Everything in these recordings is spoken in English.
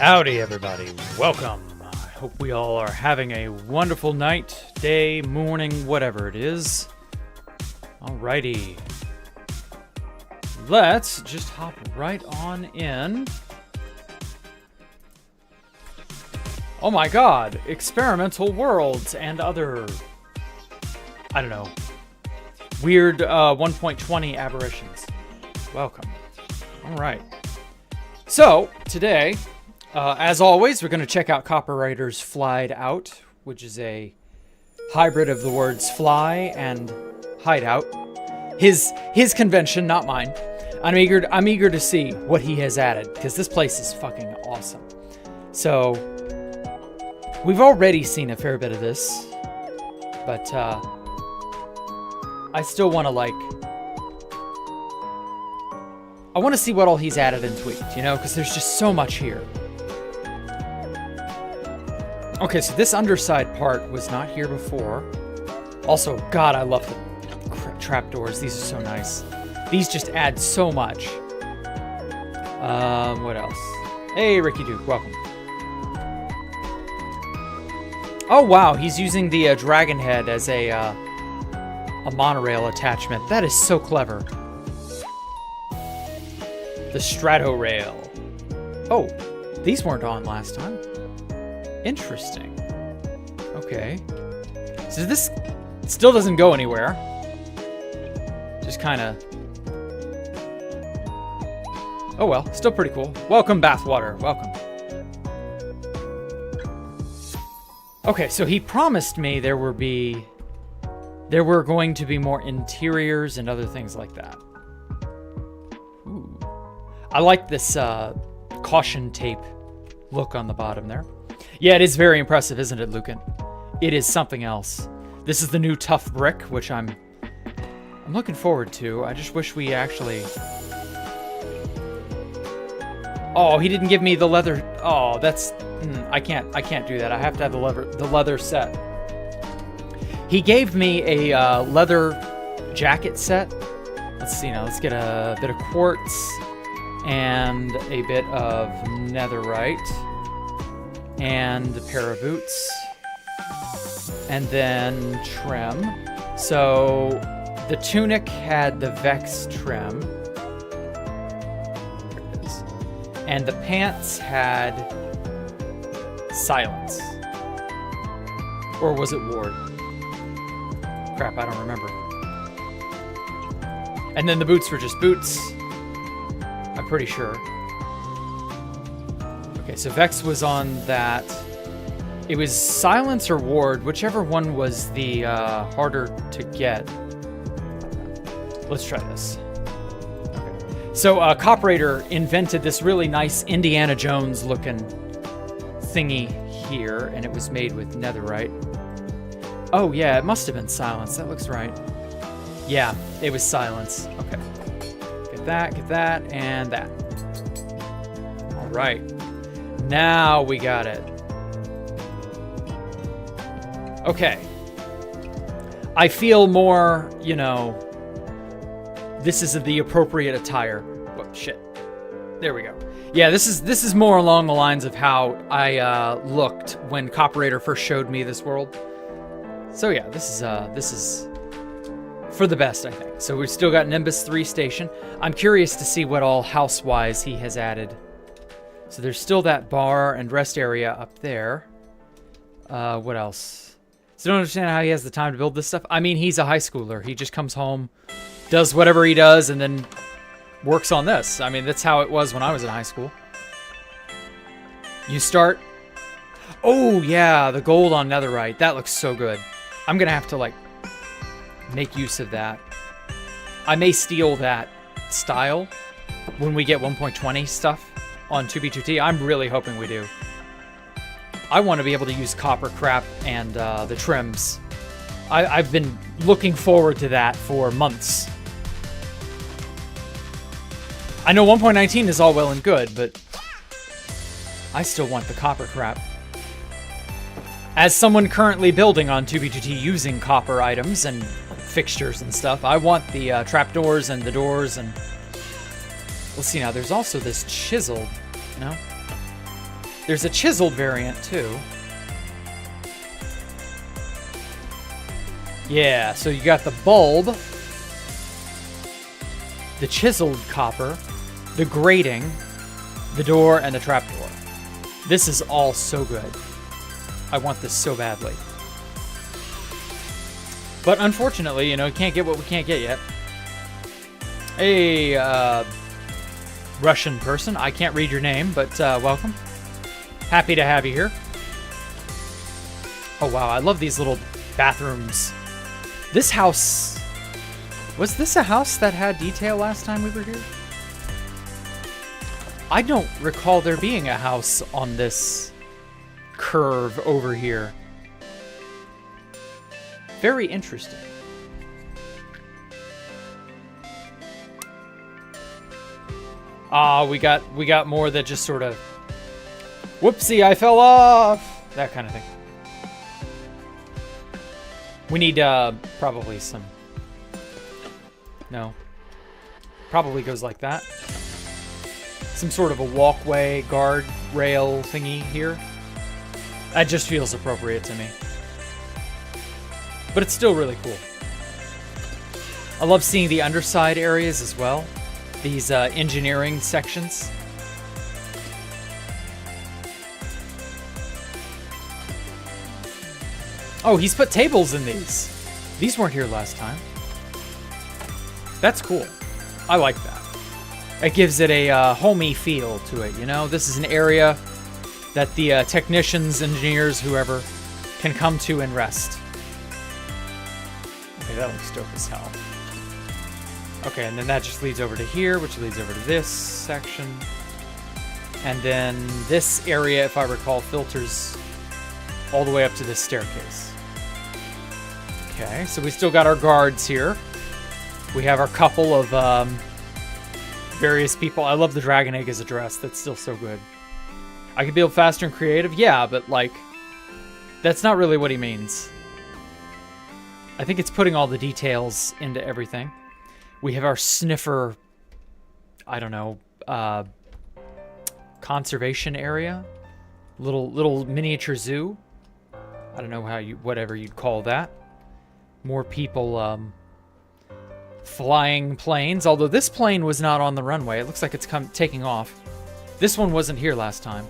Howdy everybody, welcome. I hope we all are having a wonderful night, day, morning, whatever it is. Alrighty. Let's just hop right on in. Oh my god, experimental worlds and other, I don't know, weird 1.20 aberrations. Welcome. Alright. So, today, as always, we're going to check out Copperator's Flyout, which is a hybrid of the words fly and hideout. His convention, not mine. I'm eager to see what he has added, because this place is fucking awesome. So, we've already seen a fair bit of this, but I still want to, I want to see what all he's added and tweaked, you know, because there's just so much here. Okay, so this underside part was not here before. Also, God, I love the trapdoors. These are so nice. These just add so much. What else? Hey, Ricky Duke, welcome. Oh, wow, he's using the dragon head as a monorail attachment. That is so clever. The Strato Rail. Oh, these weren't on last time. Interesting. Okay. So this still doesn't go anywhere. Just kind of... Oh well, still pretty cool. Welcome, Bathwater. Welcome. Okay, so he promised me there were going to be more interiors and other things like that. Ooh. I like this caution tape look on the bottom there. Yeah, it is very impressive, isn't it, Lucan? It is something else. This is the new tough brick, which I'm looking forward to. I just wish we actually... Oh, he didn't give me the leather... Oh, that's... I can't do that. I have to have the leather set. He gave me a leather jacket set. Let's see now. Let's get a bit of quartz and a bit of netherite. And a pair of boots, and then trim. So the tunic had the Vex trim, there it is, and the pants had silence, or was it ward? Crap, I don't remember. And then the boots were just boots, I'm pretty sure. Okay, so Vex was on that. It was silence or ward, whichever one was the harder to get. Let's try this. Okay. So Copperator invented this really nice Indiana Jones looking thingy here, and it was made with netherite. Oh yeah, it must have been silence. That looks right. Yeah, it was silence. Okay. Get that, and that. All right. Now we got it. Okay. I feel more, you know, this is the appropriate attire. Oh, shit. There we go. Yeah, this is more along the lines of how I looked when Copperator first showed me this world. So yeah, this is for the best, I think. So we've still got Nimbus 3 station. I'm curious to see what all house-wise he has added. So there's still that bar and rest area up there. What else? So I don't understand how he has the time to build this stuff. I mean, he's a high schooler. He just comes home, does whatever he does, and then works on this. I mean, that's how it was when I was in high school. You start... Oh, yeah, the gold on netherite. That looks so good. I'm going to have to, like, make use of that. I may steal that style when we get 1.20 stuff on 2B2T. I'm really hoping we do. I want to be able to use copper crap and the trims. I've been looking forward to that for months. I know 1.19 is all well and good, but I still want the copper crap. As someone currently building on 2B2T using copper items and fixtures and stuff, I want the trapdoors and the doors and... Let's see now, there's also this chiseled, no? There's a chiseled variant, too. Yeah, so you got the bulb, the chiseled copper, the grating, the door, and the trapdoor. This is all so good. I want this so badly. But unfortunately, you know, can't get what we can't get yet. Hey, Russian person. I can't read your name, but welcome. Happy to have you here. Oh, wow. I love these little bathrooms. This house... Was this a house that had detail last time we were here? I don't recall there being a house on this curve over here. Very interesting. Ah, we got more that just sort of... Whoopsie, I fell off! That kind of thing. We need, probably some... No. Probably goes like that. Some sort of a walkway, guard rail thingy here. That just feels appropriate to me. But it's still really cool. I love seeing the underside areas as well. These engineering sections. Oh, he's put tables in these. These weren't here last time. That's cool. I like that. It gives it a homey feel to it, you know? This is an area that the technicians, engineers, whoever, can come to and rest. Okay, that looks dope as hell. Okay, and then that just leads over to here, which leads over to this section. And then this area, if I recall, filters all the way up to this staircase. Okay, so we still got our guards here. We have our couple of various people. I love the dragon egg as a dress. That's still so good. I could build faster and creative? Yeah, but like, that's not really what he means. I think it's putting all the details into everything. We have our sniffer, I don't know, conservation area. Little miniature zoo. I don't know how whatever you'd call that. More people, flying planes, although this plane was not on the runway. It looks like it's taking off. This one wasn't here last time.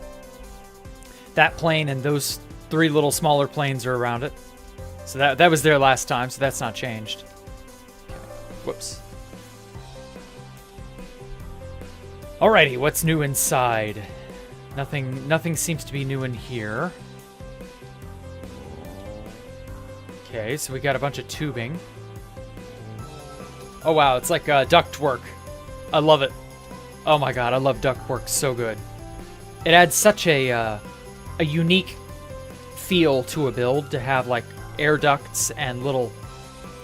That plane and those 3 little smaller planes are around it. So that was there last time, so that's not changed. Okay. Whoops. Alrighty, what's new inside? Nothing seems to be new in here. Okay, so we got a bunch of tubing. Oh wow, it's like ductwork. I love it. Oh my god, I love ductwork so good. It adds such a unique feel to a build to have like air ducts and little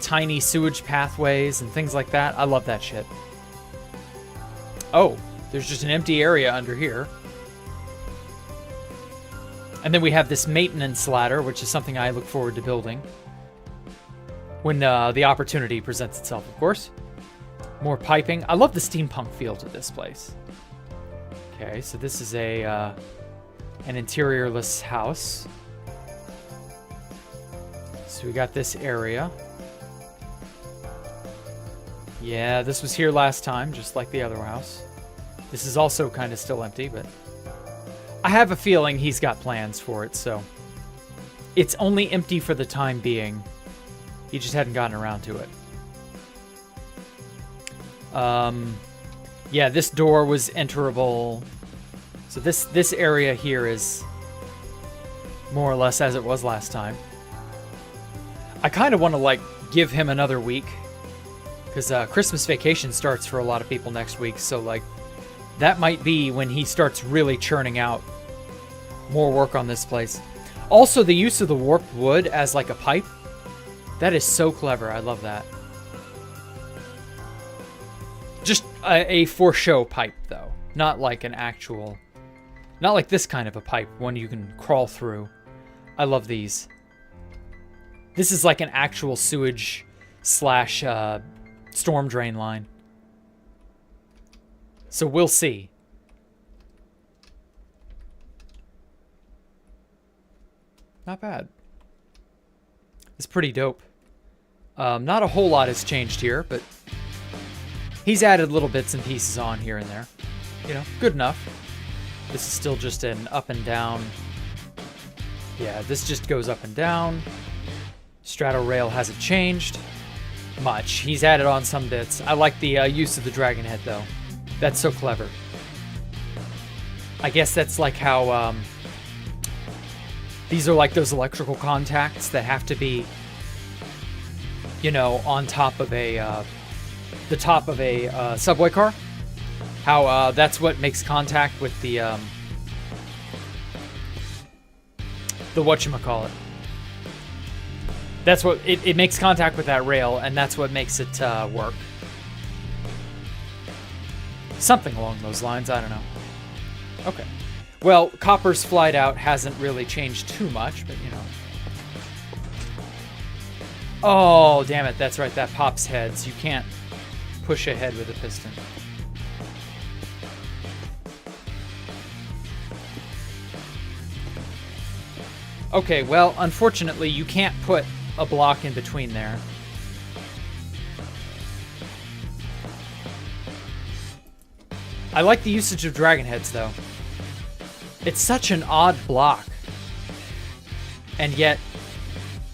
tiny sewage pathways and things like that. I love that shit. Oh, there's just an empty area under here. And then we have this maintenance ladder, which is something I look forward to building. When the opportunity presents itself, of course. More piping. I love the steampunk feel to this place. Okay, so this is an interiorless house. So we got this area. Yeah, this was here last time, just like the other house. This is also kind of still empty, but I have a feeling he's got plans for it, so it's only empty for the time being. He just hadn't gotten around to it. Yeah, this door was enterable. So this area here is more or less as it was last time. I kind of want to, like, give him another week. Because Christmas vacation starts for a lot of people next week. So, like, that might be when he starts really churning out more work on this place. Also, the use of the warped wood as, like, a pipe. That is so clever. I love that. Just a for show pipe, though. Not like an actual... Not like this kind of a pipe, one you can crawl through. I love these. This is like an actual sewage slash storm drain line. So we'll see. Not bad. It's pretty dope. Not a whole lot has changed here, but he's added little bits and pieces on here and there. You know, good enough. This is still just an up and down. Yeah, this just goes up and down. Strato rail hasn't changed much. He's added on some bits. I like the use of the dragon head, though. That's so clever. I guess that's like how these are like those electrical contacts that have to be, you know, on top of a the top of a subway car. How that's what makes contact with the whatchamacallit. That's what it makes contact with that rail, and that's what makes it work. Something along those lines, I don't know. Okay. Well, Copper's Flyout hasn't really changed too much, but you know. Oh, damn it, that's right, that pops heads. You can't push ahead with a piston. Okay, well, unfortunately, you can't put a block in between there. I like the usage of dragon heads, though. It's such an odd block. And yet,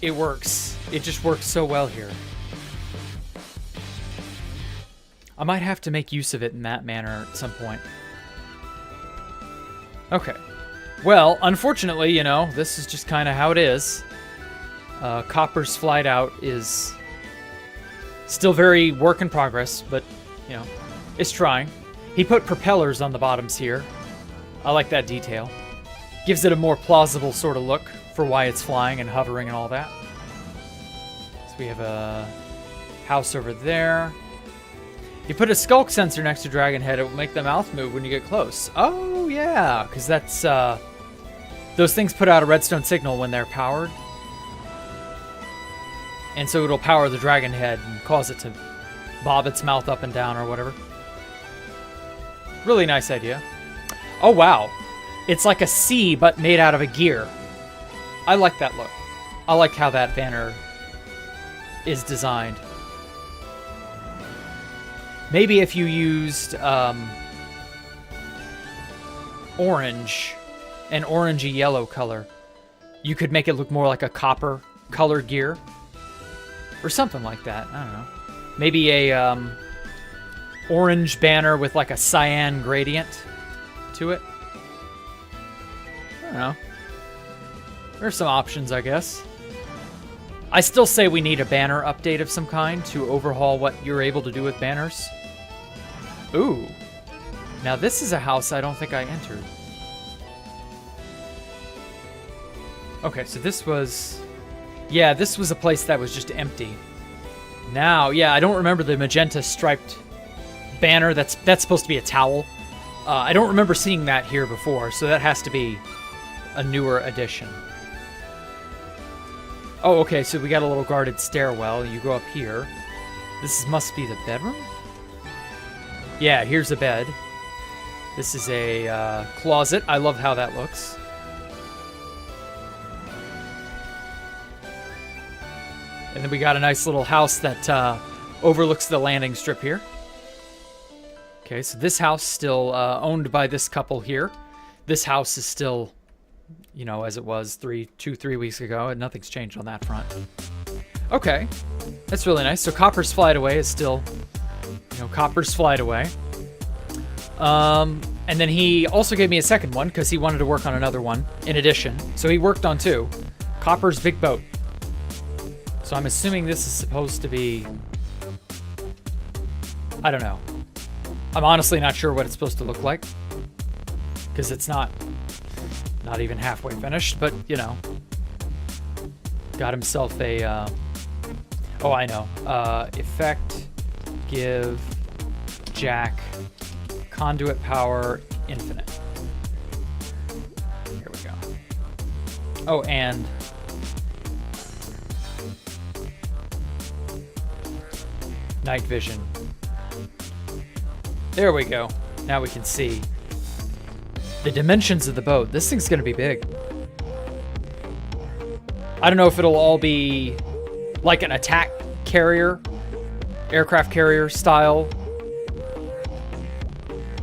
it works. It just works so well here. I might have to make use of it in that manner at some point. Okay. Well, unfortunately, you know, this is just kind of how it is. Copper's Flyout is still very work in progress, but, you know, it's trying. He put propellers on the bottoms here. I like that detail. Gives it a more plausible sort of look for why it's flying and hovering and all that. So we have a house over there. You put a skulk sensor next to Dragon Head, it will make the mouth move when you get close. Oh, yeah, because that's, those things put out a redstone signal when they're powered. And so it'll power the Dragon Head and cause it to bob its mouth up and down or whatever. Really nice idea. Oh, wow. It's like a C, but made out of a gear. I like that look. I like how that banner is designed. Maybe if you used orange, an orangey yellow color, you could make it look more like a copper color gear. Or something like that. I don't know. Maybe a orange banner with like a cyan gradient to it. I don't know. There's some options, I guess. I still say we need a banner update of some kind to overhaul what you're able to do with banners. Ooh. Now this is a house I don't think I entered. Okay, so this was... Yeah, this was a place that was just empty. Now, yeah, I don't remember the magenta striped banner. That's supposed to be a towel. I don't remember seeing that here before, so that has to be a newer addition. Oh, okay, so we got a little guarded stairwell. You go up here. This must be the bedroom? Yeah, here's a bed. This is a closet. I love how that looks. And then we got a nice little house that overlooks the landing strip here. Okay, so this house still owned by this couple here. This house is still, you know, as it was 2-3 weeks ago, and nothing's changed on that front. Okay, that's really nice. So Copper's Flightaway is still, you know, Copper's Flightaway. And then he also gave me a second one because he wanted to work on another one in addition. So he worked on two. Copper's Big Boat. So I'm assuming this is supposed to be... I don't know. I'm honestly not sure what it's supposed to look like. Because it's not even halfway finished, but, you know. Got himself a... oh, I know. Effect, give, jack, conduit power, infinite. Here we go. Oh, and... night vision. There we go. Now we can see the dimensions of the boat. This thing's gonna be big. I don't know if it'll all be like an attack carrier, aircraft carrier style.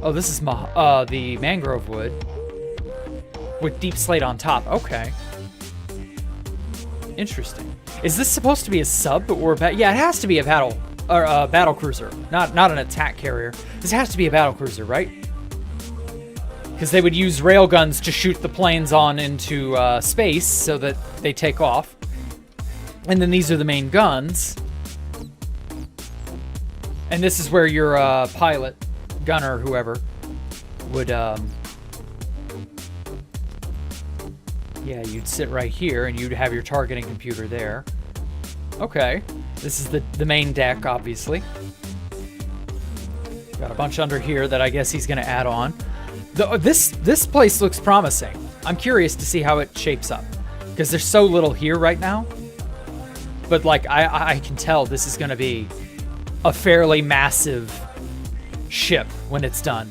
Oh, this is the mangrove wood with deep slate on top. Okay. Interesting. Is this supposed to be a sub or yeah, it has to be a battle cruiser, not an attack carrier. This has to be a battle cruiser, right? Because they would use railguns to shoot the planes on into space so that they take off. And then these are the main guns. And this is where your pilot, gunner, whoever, would, yeah, you'd sit right here and you'd have your targeting computer there. Okay. This is the main deck, obviously. Got a bunch under here that I guess he's going to add on. This place looks promising. I'm curious to see how it shapes up. Because there's so little here right now. But, like, I can tell this is going to be a fairly massive ship when it's done.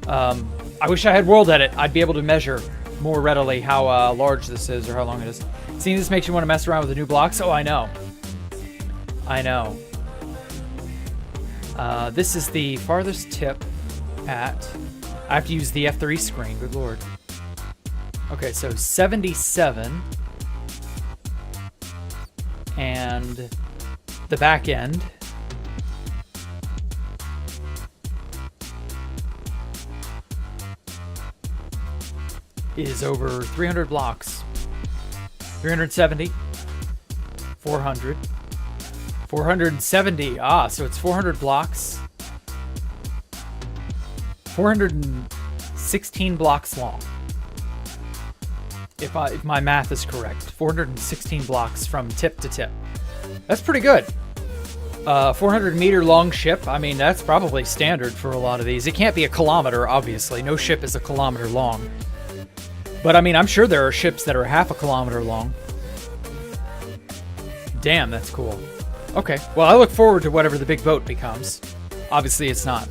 I wish I had world edit. I'd be able to measure more readily how large this is or how long it is. Seeing this makes you want to mess around with the new blocks? Oh, I know. I know. This is the farthest tip at... I have to use the F3 screen. Good lord. Okay, so 77. And the back end is over 300 blocks. 370. 400. 470. Ah, so it's 400 blocks. 416 blocks long. If my math is correct. 416 blocks from tip to tip. That's pretty good. 400 meter long ship. I mean, that's probably standard for a lot of these. It can't be a kilometer, obviously. No ship is a kilometer long. But I mean, I'm sure there are ships that are half a kilometer long. Damn, that's cool. Okay, well, I look forward to whatever the big boat becomes. Obviously, it's not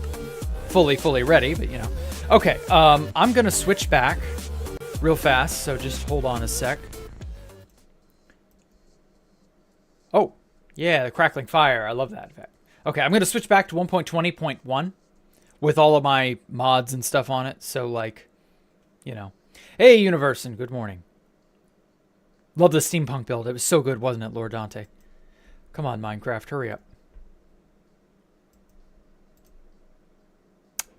fully ready, but you know. Okay, I'm gonna switch back real fast, so just hold on a sec. Oh, yeah, the crackling fire. I love that effect. Okay, I'm gonna switch back to 1.20.1 with all of my mods and stuff on it, so like, you know. Hey, Universe, and good morning. Love the steampunk build. It was so good, wasn't it, Lord Dante? Come on, Minecraft, hurry up.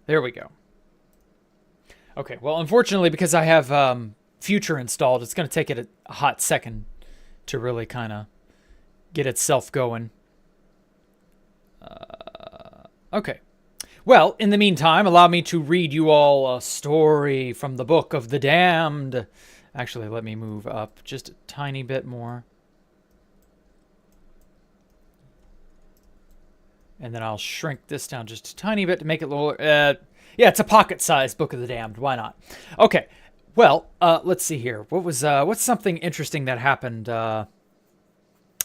There we go. Okay, well, unfortunately, because I have Future installed, it's going to take it a hot second to really kind of get itself going. Okay. Well, in the meantime, allow me to read you all a story from the Book of the Damned. Actually, let me move up just a tiny bit more. And then I'll shrink this down just a tiny bit to make it lower. Yeah, it's a pocket-sized Book of the Damned. Why not? Okay. Well, let's see here. What's something interesting that happened? Oh,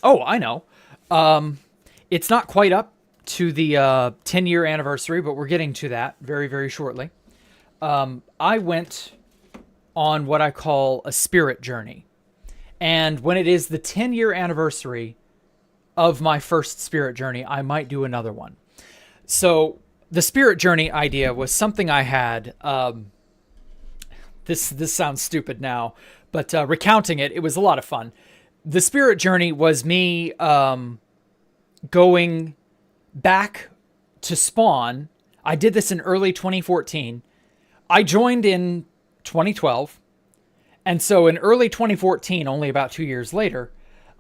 I know. It's not quite up to the 10-year anniversary, but we're getting to that very, very shortly. I went on what I call a spirit journey. And when it is the 10-year anniversary of my first spirit journey, I might do another one. So the spirit journey idea was something I had. This sounds stupid now, but recounting it, it was a lot of fun. The spirit journey was me going back to spawn. I did this in early 2014. I joined in 2012. And so in early 2014, only about 2 years later,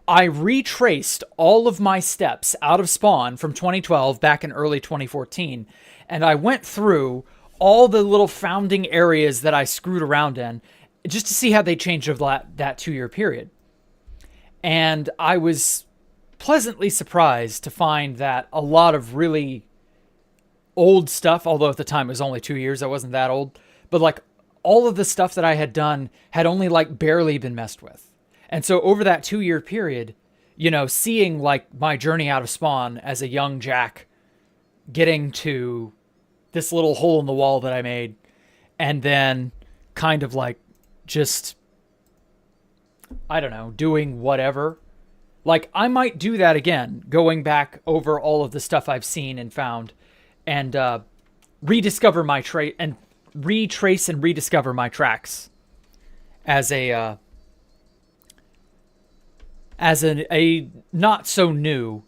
I retraced all of my steps out of spawn from 2012 back in early 2014. And I went through all the little founding areas that I screwed around in just to see how they changed over that 2 year period. And I was pleasantly surprised to find that a lot of really old stuff, although at the time it was only 2 years, I wasn't that old, but like all of the stuff that I had done had only like barely been messed with. And so over that 2 year period, you know, seeing like my journey out of spawn as a young Jack, getting to this little hole in the wall that I made, and then kind of like just I don't know, doing whatever. Like, I might do that again, going back over all of the stuff I've seen and found, and rediscover my and retrace and rediscover my tracks as a not so new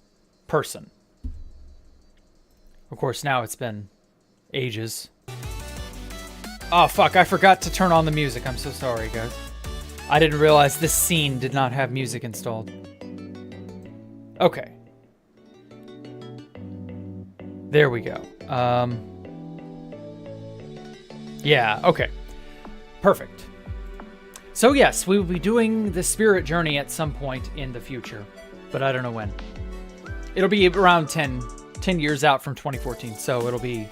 person. Of course, now it's been ages. Oh fuck, I forgot to turn on the music. I'm so sorry, guys. I didn't realize this scene did not have music installed. Okay. There we go. Yeah, okay. Perfect. So yes, we will be doing the spirit journey at some point in the future, but I don't know when. It'll be around 10 years out from 2014, so it'll be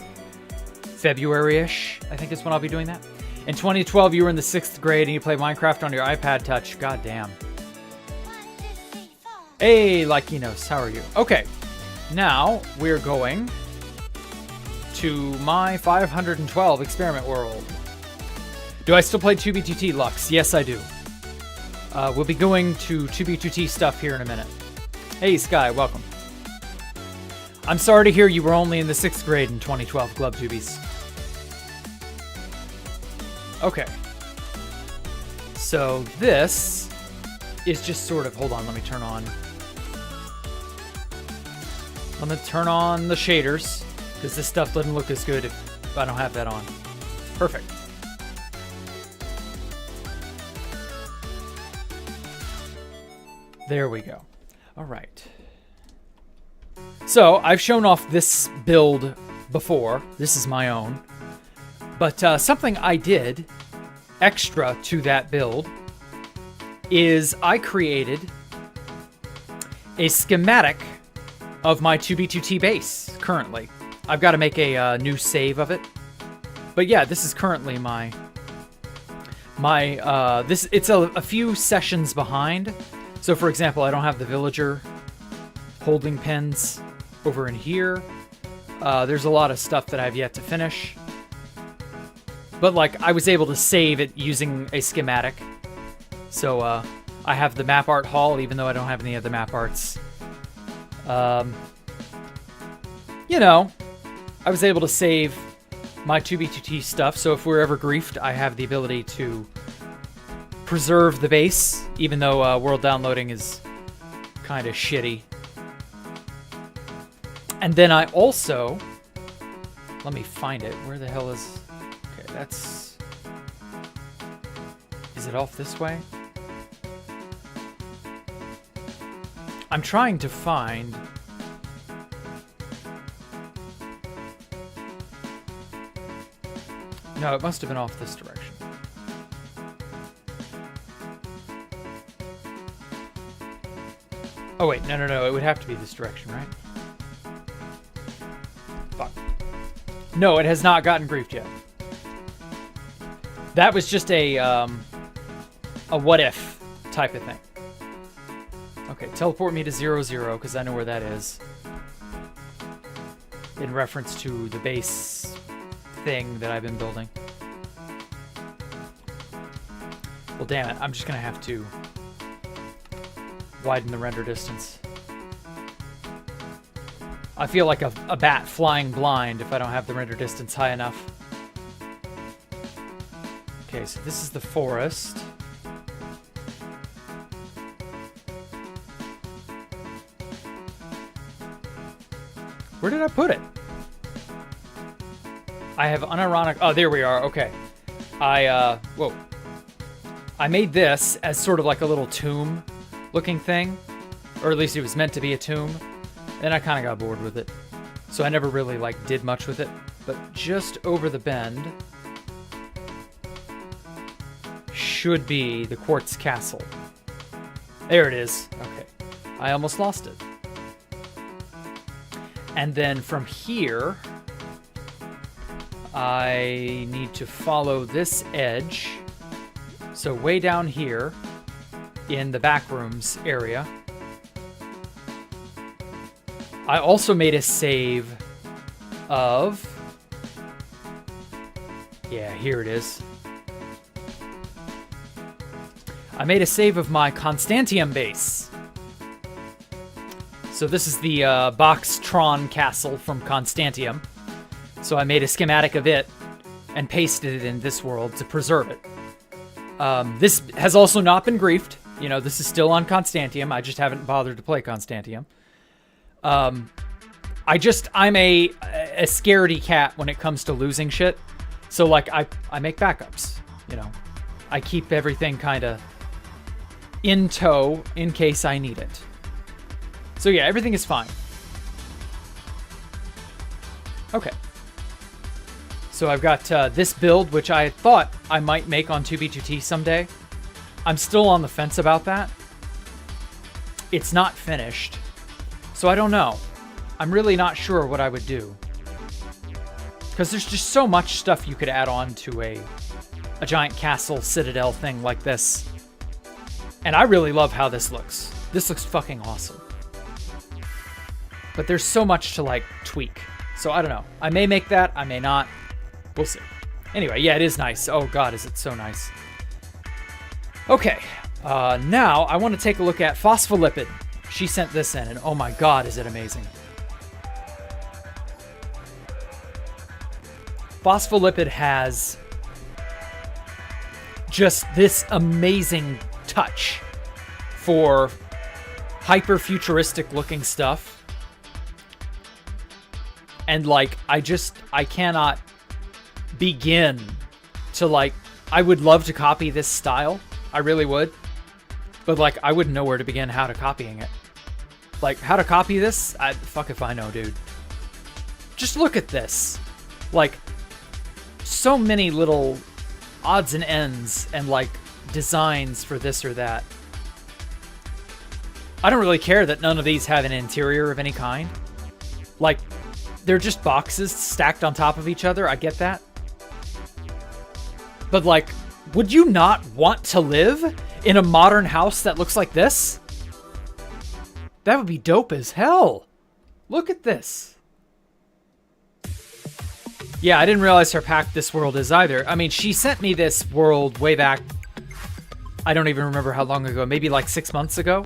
February-ish, I think is when I'll be doing that. In 2012, you were in the 6th grade and you played Minecraft on your iPad Touch. God damn. Hey, Lykinos, how are you? Okay, now we're going to my 512 experiment world. Do I still play 2B2T, Lux? Yes, I do. We'll be going to 2B2T stuff here in a minute. Hey, Sky, welcome. I'm sorry to hear you were only in the 6th grade in 2012, Glubtubies. Okay. So this is just sort of, hold on, let me turn on the shaders, because this stuff doesn't look as good if I don't have that on. Perfect. There we go. All right. So I've shown off this build before. This is my own. But something I did extra to that build is I created a schematic of my 2B2T base currently. I've got to make a new save of it. But yeah, this is currently it's a few sessions behind. So for example, I don't have the villager holding pens over in here. There's a lot of stuff that I've yet to finish. But like, I was able to save it using a schematic. So I have the map art hall, even though I don't have any of the map arts. You know, I was able to save my 2B2T stuff, so if we're ever griefed, I have the ability to preserve the base, even though world downloading is kind of shitty. And then I also... Let me find it. Where the hell is... Okay, that's... Is it off this way? I'm trying to find... No, it must have been off this direction. Oh wait, no, it would have to be this direction, right? Fuck. No, it has not gotten griefed yet. That was just a what if type of thing. Okay, teleport me to 0, 0, because I know where that is. In reference to the base thing that I've been building. Well, damn it, I'm just gonna have to widen the render distance. I feel like a bat flying blind if I don't have the render distance high enough. Okay, so this is the forest. Where did I put it? I have unironic... Oh, there we are. Okay. Whoa. I made this as sort of like a little tomb looking thing. Or at least it was meant to be a tomb. Then I kind of got bored with it. So I never really, like, did much with it. But just over the bend should be the quartz castle. There it is. Okay. I almost lost it. And then from here... I need to follow this edge. So way down here in the backrooms area. I also made a save of... Yeah, here it is. I made a save of my Constantium base. So this is the Boxtron castle from Constantium. So I made a schematic of it and pasted it in this world to preserve it. This has also not been griefed. You know, this is still on Constantium. I just haven't bothered to play Constantium. I'm a scaredy cat when it comes to losing shit. So, like, I make backups, you know. I keep everything kind of in tow in case I need it. So, yeah, everything is fine. Okay. So I've got this build, which I thought I might make on 2B2T someday. I'm still on the fence about that. It's not finished. So I don't know. I'm really not sure what I would do. Because there's just so much stuff you could add on to a giant castle citadel thing like this. And I really love how this looks. This looks fucking awesome. But there's so much to, like, tweak. So I don't know. I may make that. I may not. We'll see. Anyway, yeah, it is nice. Oh, God, is it so nice. Okay. Now I want to take a look at Phospholipid. She sent this in, and oh my God, is it amazing. Phospholipid has just this amazing touch for hyper-futuristic looking stuff. And, like, I cannot begin to, like, I would love to copy this style. I really would. But, like, I wouldn't know where to begin how to copying it. Like, how to copy this? Fuck if I know, dude. Just look at this. Like, so many little odds and ends and, like, designs for this or that. I don't really care that none of these have an interior of any kind. Like, they're just boxes stacked on top of each other. I get that. But, like, would you not want to live in a modern house that looks like this? That would be dope as hell. Look at this. Yeah, I didn't realize how packed this world is either. I mean, she sent me this world way back. I don't even remember how long ago. Maybe like 6 months ago.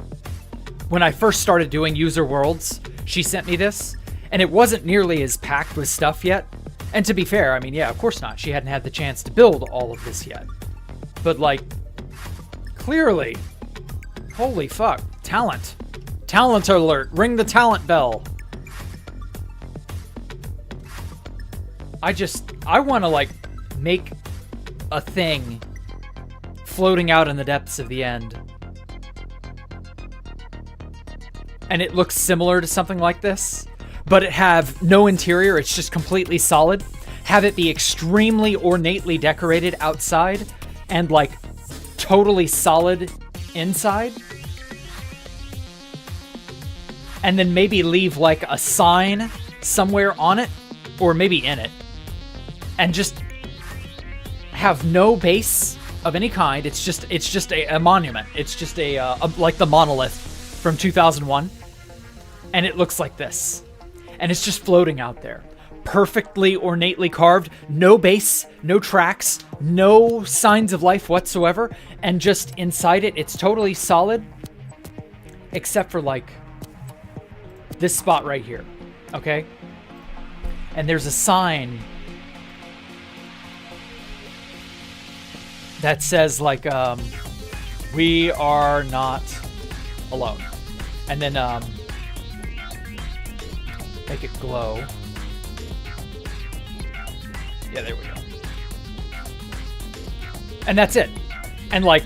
When I first started doing user worlds, she sent me this. And it wasn't nearly as packed with stuff yet. And to be fair, I mean, yeah, of course not. She hadn't had the chance to build all of this yet. But, like, clearly, holy fuck, talent. Talent alert, ring the talent bell. I want to, like, make a thing floating out in the depths of the end. And it looks similar to something like this, but it have no interior. It's just completely solid. Have it be extremely ornately decorated outside and, like, totally solid inside. And then maybe leave, like, a sign somewhere on it, or maybe in it. And just have no base of any kind. It's just a monument. It's just like the monolith from 2001. And it looks like this. And it's just floating out there. Perfectly ornately carved. No base, no tracks, no signs of life whatsoever. And just inside it, it's totally solid. Except for, like, this spot right here. Okay? And there's a sign that says, like, we are not alone. And then, make it glow. Yeah, there we go. And that's it. And, like,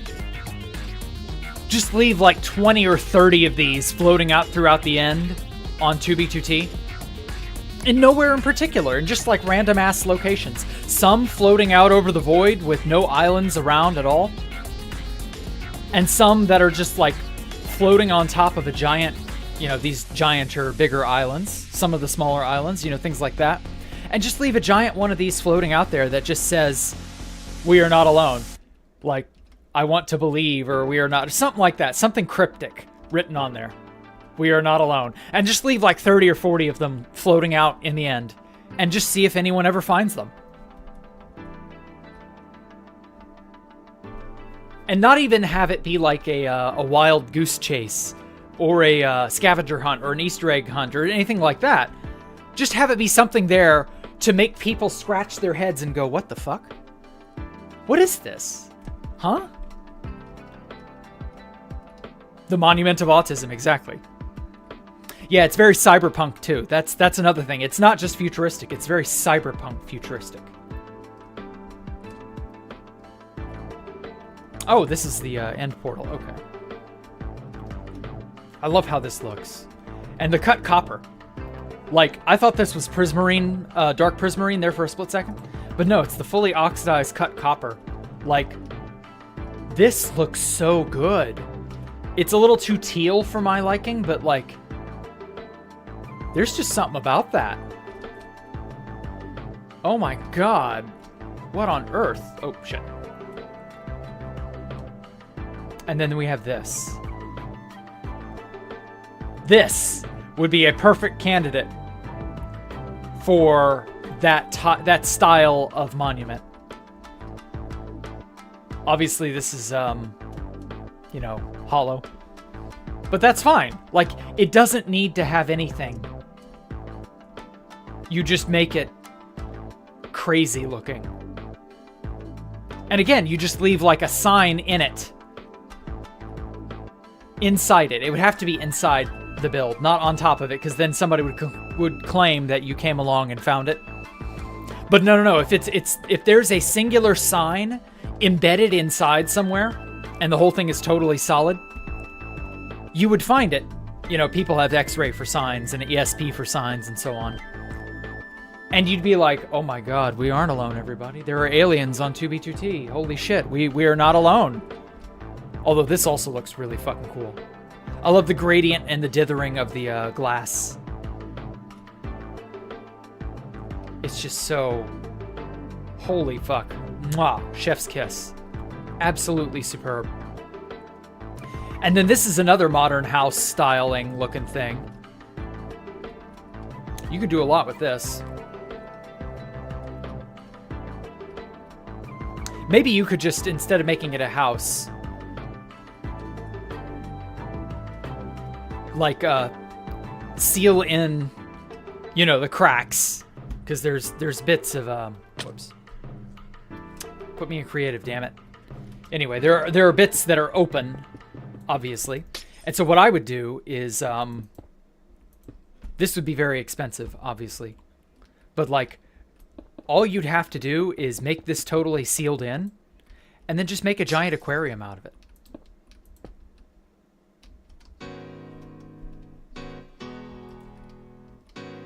just leave, like, 20 or 30 of these floating out throughout the end on 2B2T. And nowhere in particular, in just, like, random-ass locations. Some floating out over the void with no islands around at all. And some that are just, like, floating on top of a giant, you know, these giant or bigger islands. Some of the smaller islands, you know, things like that. And just leave a giant one of these floating out there that just says, we are not alone. Like, I want to believe, or we are not, something like that. Something cryptic written on there. We are not alone. And just leave like 30 or 40 of them floating out in the end. And just see if anyone ever finds them. And not even have it be like a wild goose chase or a scavenger hunt or an Easter egg hunt or anything like that. Just have it be something there to make people scratch their heads and go, what the fuck? What is this? Huh? The Monument of Autism, exactly. Yeah, it's very cyberpunk too. That's another thing. It's not just futuristic, it's very cyberpunk futuristic. Oh, this is the end portal. Okay. I love how this looks. And the cut copper. Like, I thought this was prismarine, dark prismarine there for a split second. But no, it's the fully oxidized cut copper. Like, this looks so good. It's a little too teal for my liking, but like, there's just something about that. Oh my god. What on earth? Oh, shit. And then we have this. This would be a perfect candidate for that style of monument. Obviously, this is, you know, hollow. But that's fine. Like, it doesn't need to have anything. You just make it crazy looking. And again, you just leave like a sign in it. Inside it. It would have to be inside the build, not on top of it, because then somebody would claim that you came along and found it. But no. If there's a singular sign embedded inside somewhere, and the whole thing is totally solid, you would find it. You know, people have X-ray for signs and ESP for signs and so on. And you'd be like, oh my god, we aren't alone, everybody. There are aliens on 2B2T. Holy shit, we are not alone. Although this also looks really fucking cool. I love the gradient and the dithering of the glass. It's just so... Holy fuck. Mwah. Chef's kiss. Absolutely superb. And then this is another modern house styling looking thing. You could do a lot with this. Maybe you could just, instead of making it a house, like seal in, you know, the cracks, because there's bits of whoops. Put me in creative, damn it. Anyway, there are bits that are open, obviously, and so what I would do is this would be very expensive, obviously, but like all you'd have to do is make this totally sealed in, and then just make a giant aquarium out of it.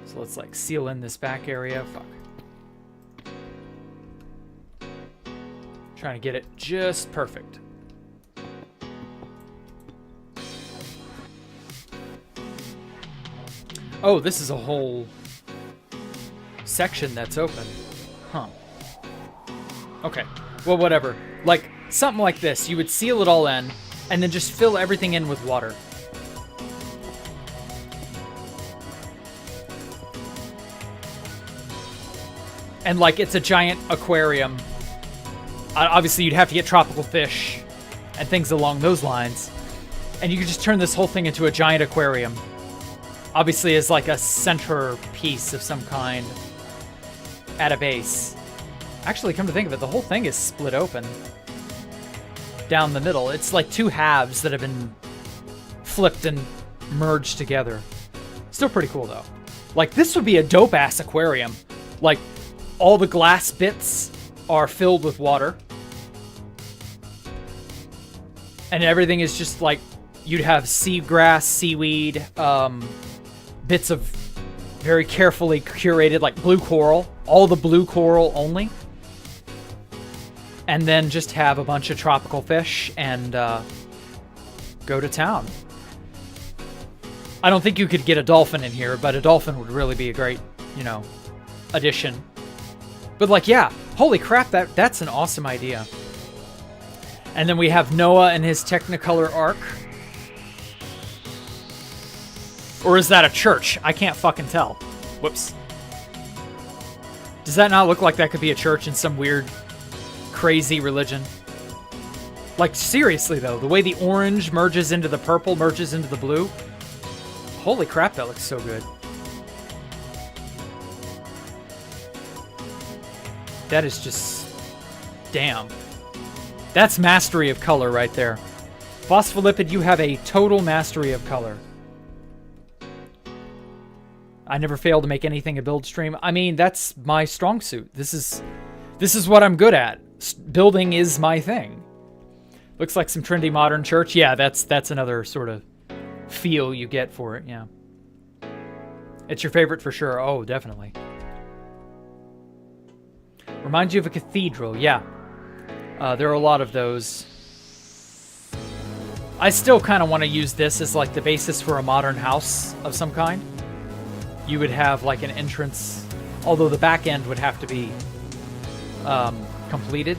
So let's like seal in this back area. Fuck. Trying to get it just perfect. Oh, this is a whole section that's open. Huh. Okay. Well, whatever. Like, something like this. You would seal it all in, and then just fill everything in with water. And like, it's a giant aquarium. Obviously, you'd have to get tropical fish and things along those lines. And you could just turn this whole thing into a giant aquarium. Obviously, as like a centerpiece of some kind at a base. Actually, come to think of it, the whole thing is split open down the middle. It's like two halves that have been flipped and merged together. Still pretty cool, though. Like, this would be a dope-ass aquarium. Like, all the glass bits are filled with water. And everything is just like, you'd have seagrass, seaweed, bits of very carefully curated, like blue coral. All the blue coral only. And then just have a bunch of tropical fish and go to town. I don't think you could get a dolphin in here, but a dolphin would really be a great, you know, addition. But like, yeah, holy crap, that's an awesome idea. And then we have Noah and his Technicolor Ark. Or is that a church? I can't fucking tell. Whoops. Does that not look like that could be a church in some weird, crazy religion? Like, seriously, though, the way the orange merges into the purple, merges into the blue. Holy crap, that looks so good. That is just... damn. That's mastery of color right there. Phospholipid, you have a total mastery of color. I never fail to make anything a build stream. I mean, that's my strong suit. This is what I'm good at. Building is my thing. Looks like some trendy modern church. Yeah, that's another sort of feel you get for it, yeah. It's your favorite for sure. Oh, definitely. Reminds you of a cathedral, yeah. There are a lot of those. I still kind of want to use this as like the basis for a modern house of some kind. You would have like an entrance, although the back end would have to be completed.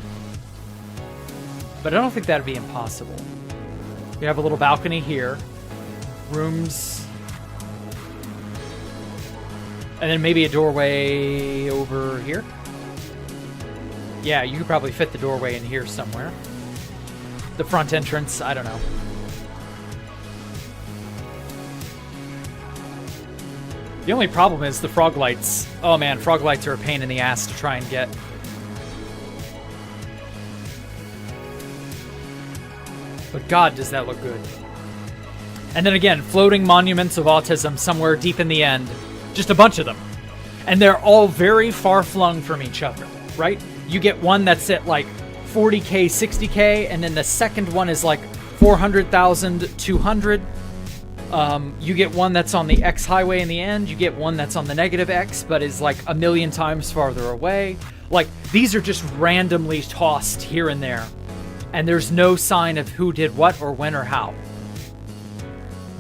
But I don't think that'd be impossible. You have a little balcony here. Rooms. And then maybe a doorway over here. Yeah, you could probably fit the doorway in here somewhere. The front entrance, I don't know. The only problem is the frog lights. Oh man, frog lights are a pain in the ass to try and get. But God, does that look good. And then again, floating monuments of autism somewhere deep in the end. Just a bunch of them. And they're all very far flung from each other, right? You get one that's at like 40K, 60K, and then the second one is like 400,200. You get one that's on the X highway in the end. You get one that's on the negative X, but is like a million times farther away. Like, these are just randomly tossed here and there. And there's no sign of who did what or when or how.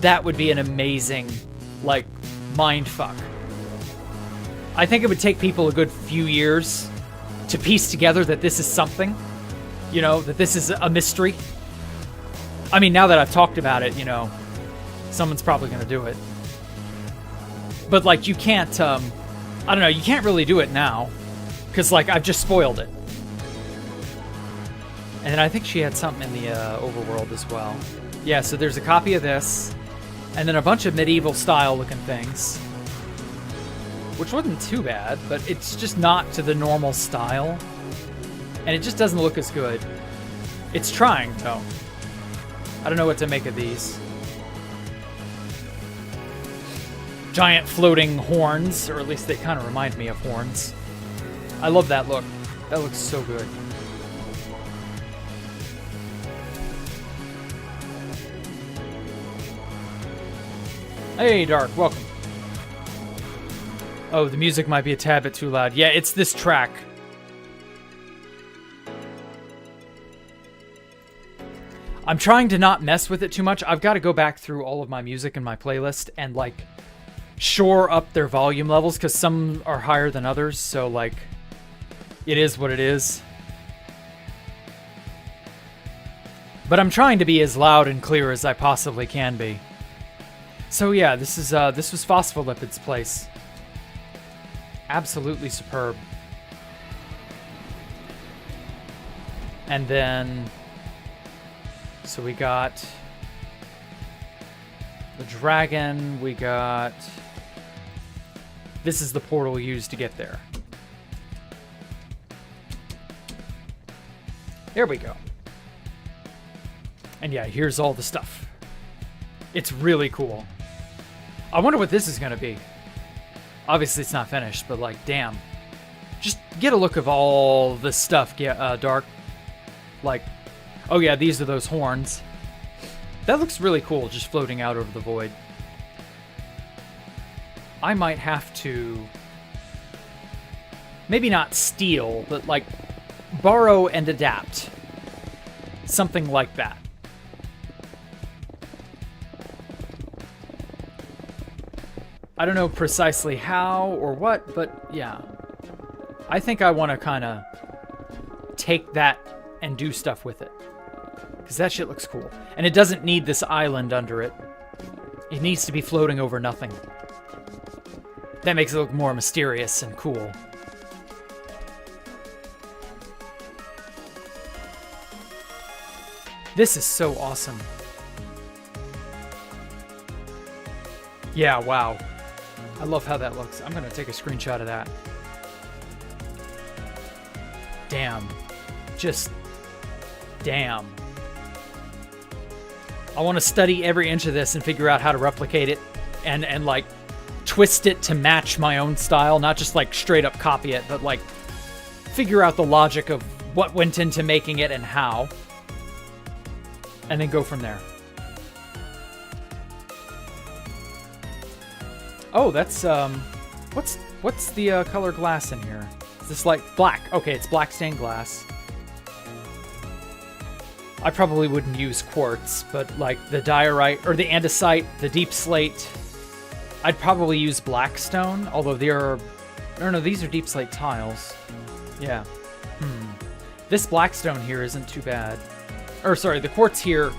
That would be an amazing, like, mind fuck. I think it would take people a good few years to piece together that this is something. You know, that this is a mystery. I mean, now that I've talked about it, you know, someone's probably going to do it. But, like, you can't, I don't know, you can't really do it now. Because, like, I've just spoiled it. And then I think she had something in the overworld as well. Yeah, so there's a copy of this. And then a bunch of medieval-style looking things. Which wasn't too bad, but it's just not to the normal style. And it just doesn't look as good. It's trying, though. I don't know what to make of these. Giant floating horns, or at least they kind of remind me of horns. I love that look. That looks so good. Hey, Dark, welcome. Oh, the music might be a tad bit too loud. Yeah, it's this track. I'm trying to not mess with it too much. I've got to go back through all of my music in my playlist and, like, shore up their volume levels, because some are higher than others, so, like, it is what it is. But I'm trying to be as loud and clear as I possibly can be. So yeah, this was Phospholipid's place. Absolutely superb. And then, so we got the dragon, we got, this is the portal used to get there. There we go. And yeah, here's all the stuff. It's really cool. I wonder what this is going to be. Obviously, it's not finished, but, like, damn. Just get a look of all the stuff, Dark. Like, oh yeah, these are those horns. That looks really cool, just floating out over the void. I might have to... maybe not steal, but, like, borrow and adapt. Something like that. I don't know precisely how or what, but yeah. I think I want to kind of take that and do stuff with it. Because that shit looks cool. And it doesn't need this island under it. It needs to be floating over nothing. That makes it look more mysterious and cool. This is so awesome. Yeah, wow. I love how that looks. I'm gonna take a screenshot of that. Damn. Just damn. I want to study every inch of this and figure out how to replicate it and like twist it to match my own style, not just like straight up copy it, but like figure out the logic of what went into making it and how, and then go from there. Oh, that's what's the color glass in here? Is this like black? Okay, it's black stained glass. I probably wouldn't use quartz, but like the diorite or the andesite, the deep slate, I'd probably use blackstone, although there are, I don't know, these are deep slate tiles. Yeah. This blackstone here isn't too bad. Or sorry, the quartz here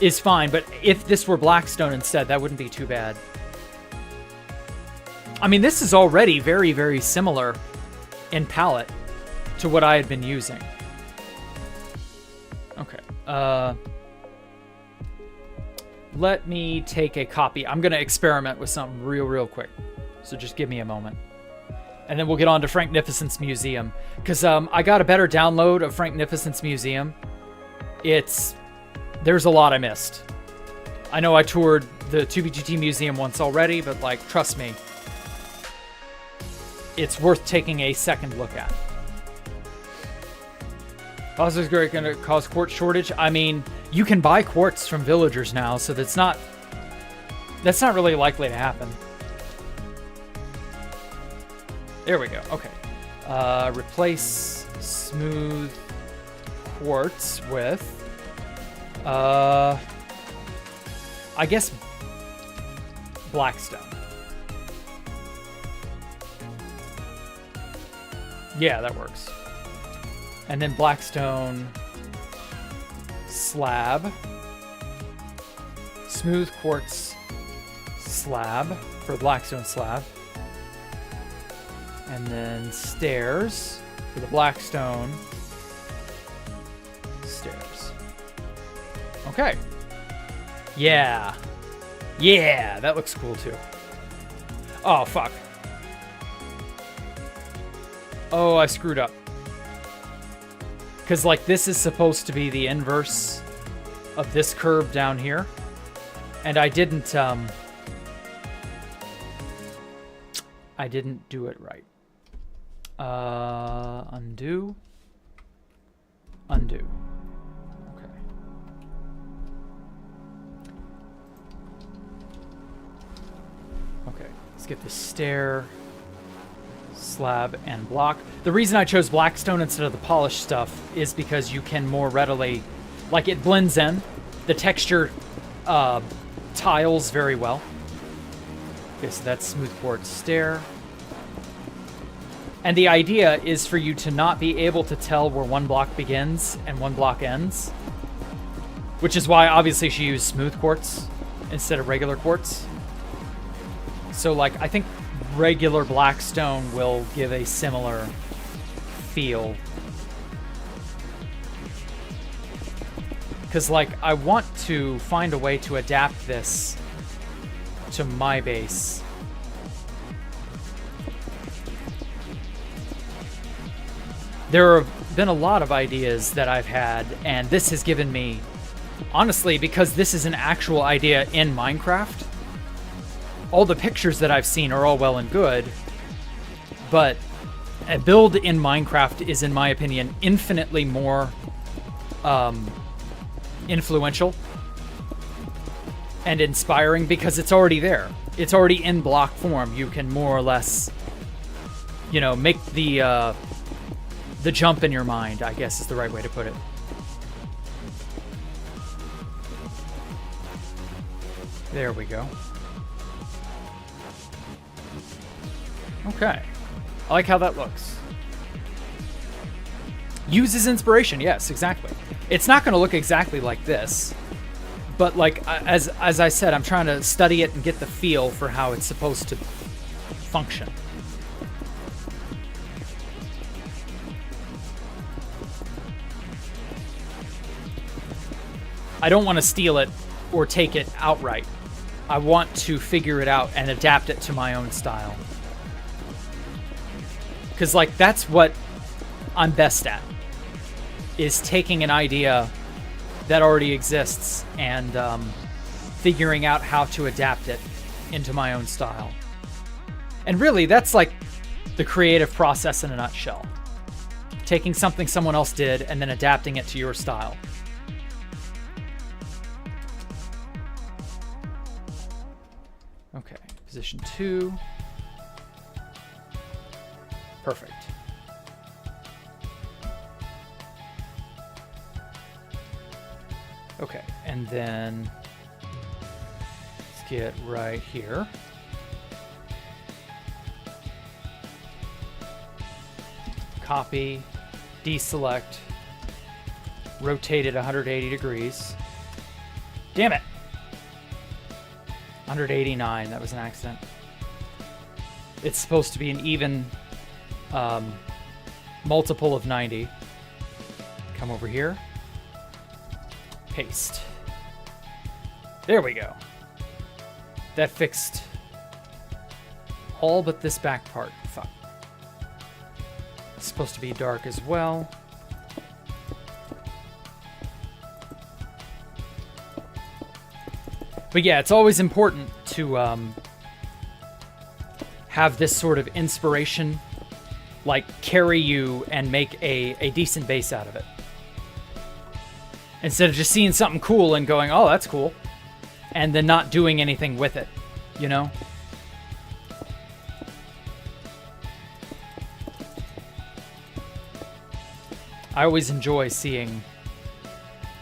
is fine, but if this were blackstone instead, that wouldn't be too bad. I mean, this is already very, very similar in palette to what I had been using. Okay. Let me take a copy. I'm going to experiment with something real quick. So just give me a moment. And then we'll get on to Franknificent's Museum. Because I got a better download of Franknificent's Museum. There's a lot I missed. I know I toured the 2BGT Museum once already, but like, trust me, it's worth taking a second look at. Also, is going to cause quartz shortage. I mean, you can buy quartz from villagers now, so that's not really likely to happen. There we go. Okay. Replace smooth quartz with, I guess, blackstone. Yeah, that works. And then blackstone slab, smooth quartz slab for blackstone slab, and then stairs for the blackstone stairs. Okay. Yeah. Yeah, that looks cool too. Oh, fuck. Oh, I screwed up. Because, like, this is supposed to be the inverse of this curve down here. And I didn't do it right. Undo. Undo. Okay. Okay, let's get the stair, slab, and block. The reason I chose blackstone instead of the polished stuff is because you can more readily, like, it blends in the texture tiles very well. Okay, so that's smooth quartz stair. And the idea is for you to not be able to tell where one block begins and one block ends, which is why obviously she used smooth quartz instead of regular quartz. So, like, I think regular blackstone will give a similar feel. Because, like, I want to find a way to adapt this to my base. There have been a lot of ideas that I've had, and this has given me, honestly, because this is an actual idea in Minecraft, all the pictures that I've seen are all well and good, but a build in Minecraft is, in my opinion, infinitely more influential and inspiring because it's already there. It's already in block form. You can more or less, you know, make the jump in your mind, I guess is the right way to put it. There we go. Okay. I like how that looks. Uses inspiration, yes, exactly. It's not going to look exactly like this, but like as I said, I'm trying to study it and get the feel for how it's supposed to function. I don't want to steal it or take it outright. I want to figure it out and adapt it to my own style. Because, like, that's what I'm best at, is taking an idea that already exists and figuring out how to adapt it into my own style. And really, that's like the creative process in a nutshell. Taking something someone else did and then adapting it to your style. Okay, position 2. Perfect. Okay, and then let's get right here. Copy, deselect, rotate it 180 degrees. Damn it! 189, that was an accident. It's supposed to be an even multiple of 90. Come over here. Paste. There we go. That fixed all but this back part. Fuck. It's supposed to be dark as well. But yeah, it's always important to have this sort of inspiration, like, carry you and make a decent base out of it. Instead of just seeing something cool and going, oh, that's cool, and then not doing anything with it, you know? I always enjoy seeing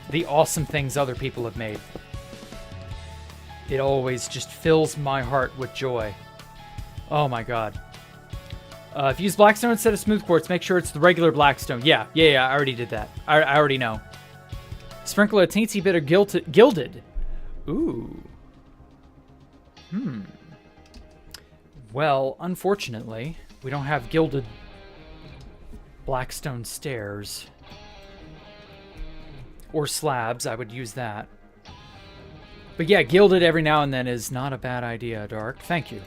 the awesome things other people have made. It always just fills my heart with joy. Oh my god. If you use blackstone instead of smooth quartz, make sure it's the regular blackstone. Yeah, I already did that. I already know. Sprinkle a teensy bit of gilded. Ooh. Well, unfortunately, we don't have gilded blackstone stairs. Or slabs, I would use that. But yeah, gilded every now and then is not a bad idea, Dark. Thank you.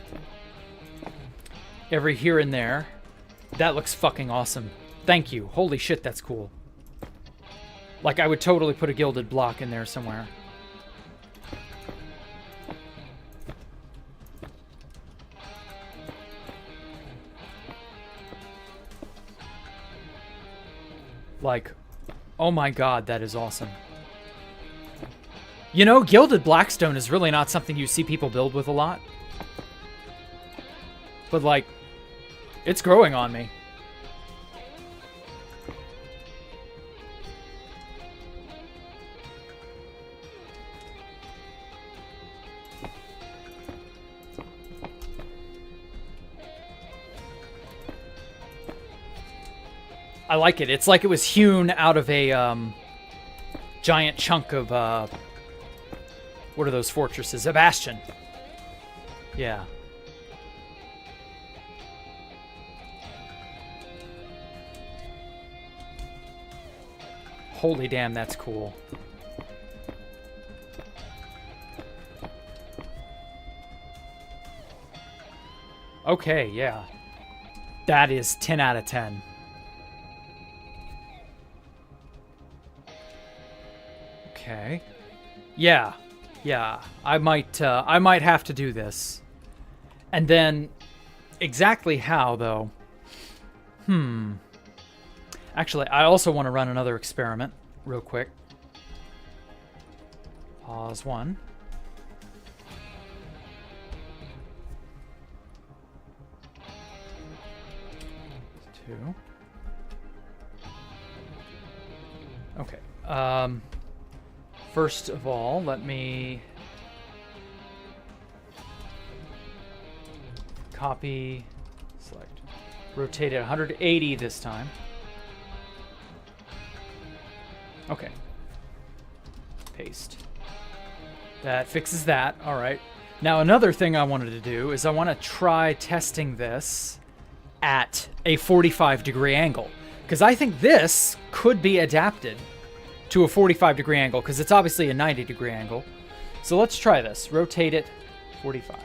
Every here and there. That looks fucking awesome. Thank you. Holy shit, that's cool. Like, I would totally put a gilded block in there somewhere. Like, oh my god, that is awesome. You know, gilded blackstone is really not something you see people build with a lot. But, like, it's growing on me. I like it. It's like it was hewn out of a giant chunk of, what are those fortresses? A bastion. Yeah. Holy damn, that's cool. Okay, yeah. That is 10 out of 10. Okay. Yeah. I might have to do this. And then exactly how, though? Actually, I also want to run another experiment real quick. Pause 1. Two. Okay. First of all, let me copy, select, rotate it 180 this time. Okay. Paste. That fixes that. All right. Now, another thing I wanted to do is I want to try testing this at a 45-degree angle, because I think this could be adapted to a 45-degree angle, because it's obviously a 90-degree angle. So let's try this. Rotate it 45.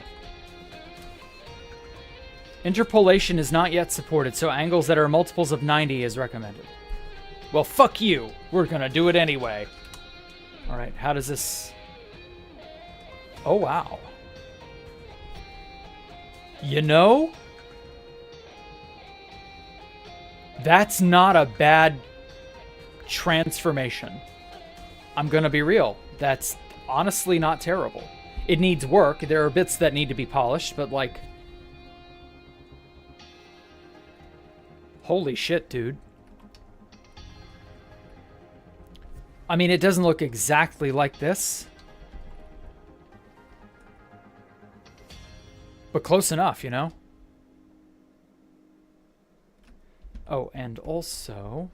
Interpolation is not yet supported, so angles that are multiples of 90 is recommended. Well, fuck you. We're going to do it anyway. All right, how does this... Oh, wow. You know, that's not a bad transformation. I'm going to be real. That's honestly not terrible. It needs work. There are bits that need to be polished, but like... Holy shit, dude. I mean, it doesn't look exactly like this. But close enough, you know? Oh, and also...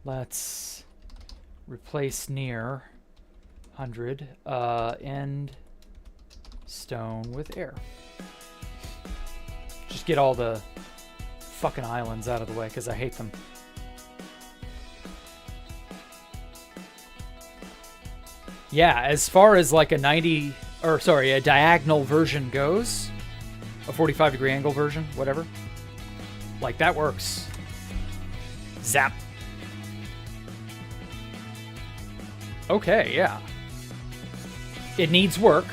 Let's replace near 100 end stone with air. Just get all the fucking islands out of the way because I hate them. Yeah, as far as like a a diagonal version goes, a 45-degree angle version, whatever, like that works. Zap. Okay, yeah. It needs work,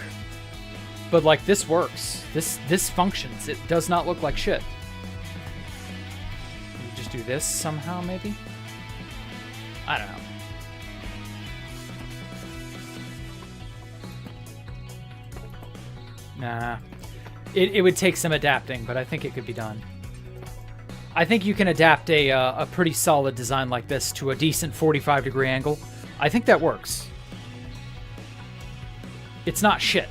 but like this works. This functions. It does not look like shit. You just do this somehow, maybe? I don't know. Nah. It would take some adapting, but I think it could be done. I think you can adapt a pretty solid design like this to a decent 45-degree angle. I think that works. It's not shit.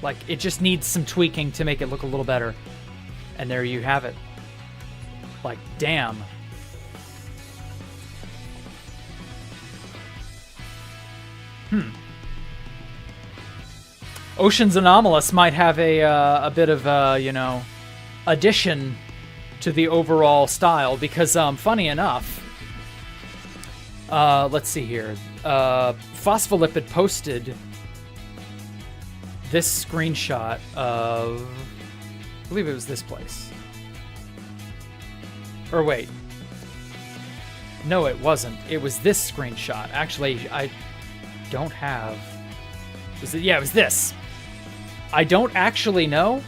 Like, it just needs some tweaking to make it look a little better. And there you have it. Like, damn. Ocean's Anomalous might have a bit of, you know, addition to the overall style because, funny enough, let's see here. Phospholipid posted this screenshot of, I believe it was this place. Or wait. No, it wasn't. It was this screenshot. Actually, I don't have... Yeah, it was this. I don't actually know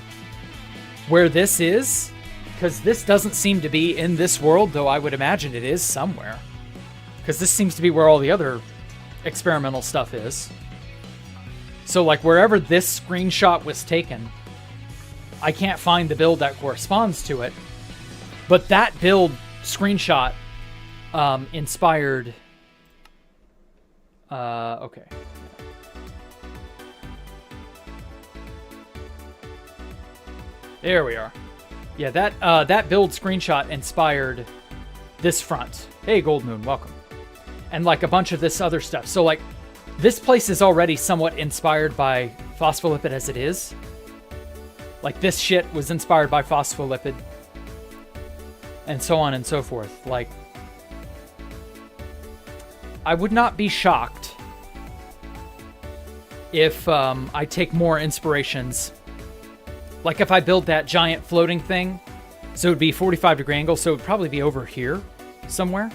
where this is, because this doesn't seem to be in this world, though I would imagine it is somewhere. Because this seems to be where all the other experimental stuff is. So, like, wherever this screenshot was taken, I can't find the build that corresponds to it. But that build screenshot inspired... okay. There we are. Yeah, that build screenshot inspired this front. Hey, Gold Moon, welcome. And, like, a bunch of this other stuff. So, like, this place is already somewhat inspired by Phospholipid as it is. Like, this shit was inspired by Phospholipid. And so on and so forth. Like, I would not be shocked if I take more inspirations. Like, if I build that giant floating thing, so it would be 45-degree angle, so it would probably be over here somewhere.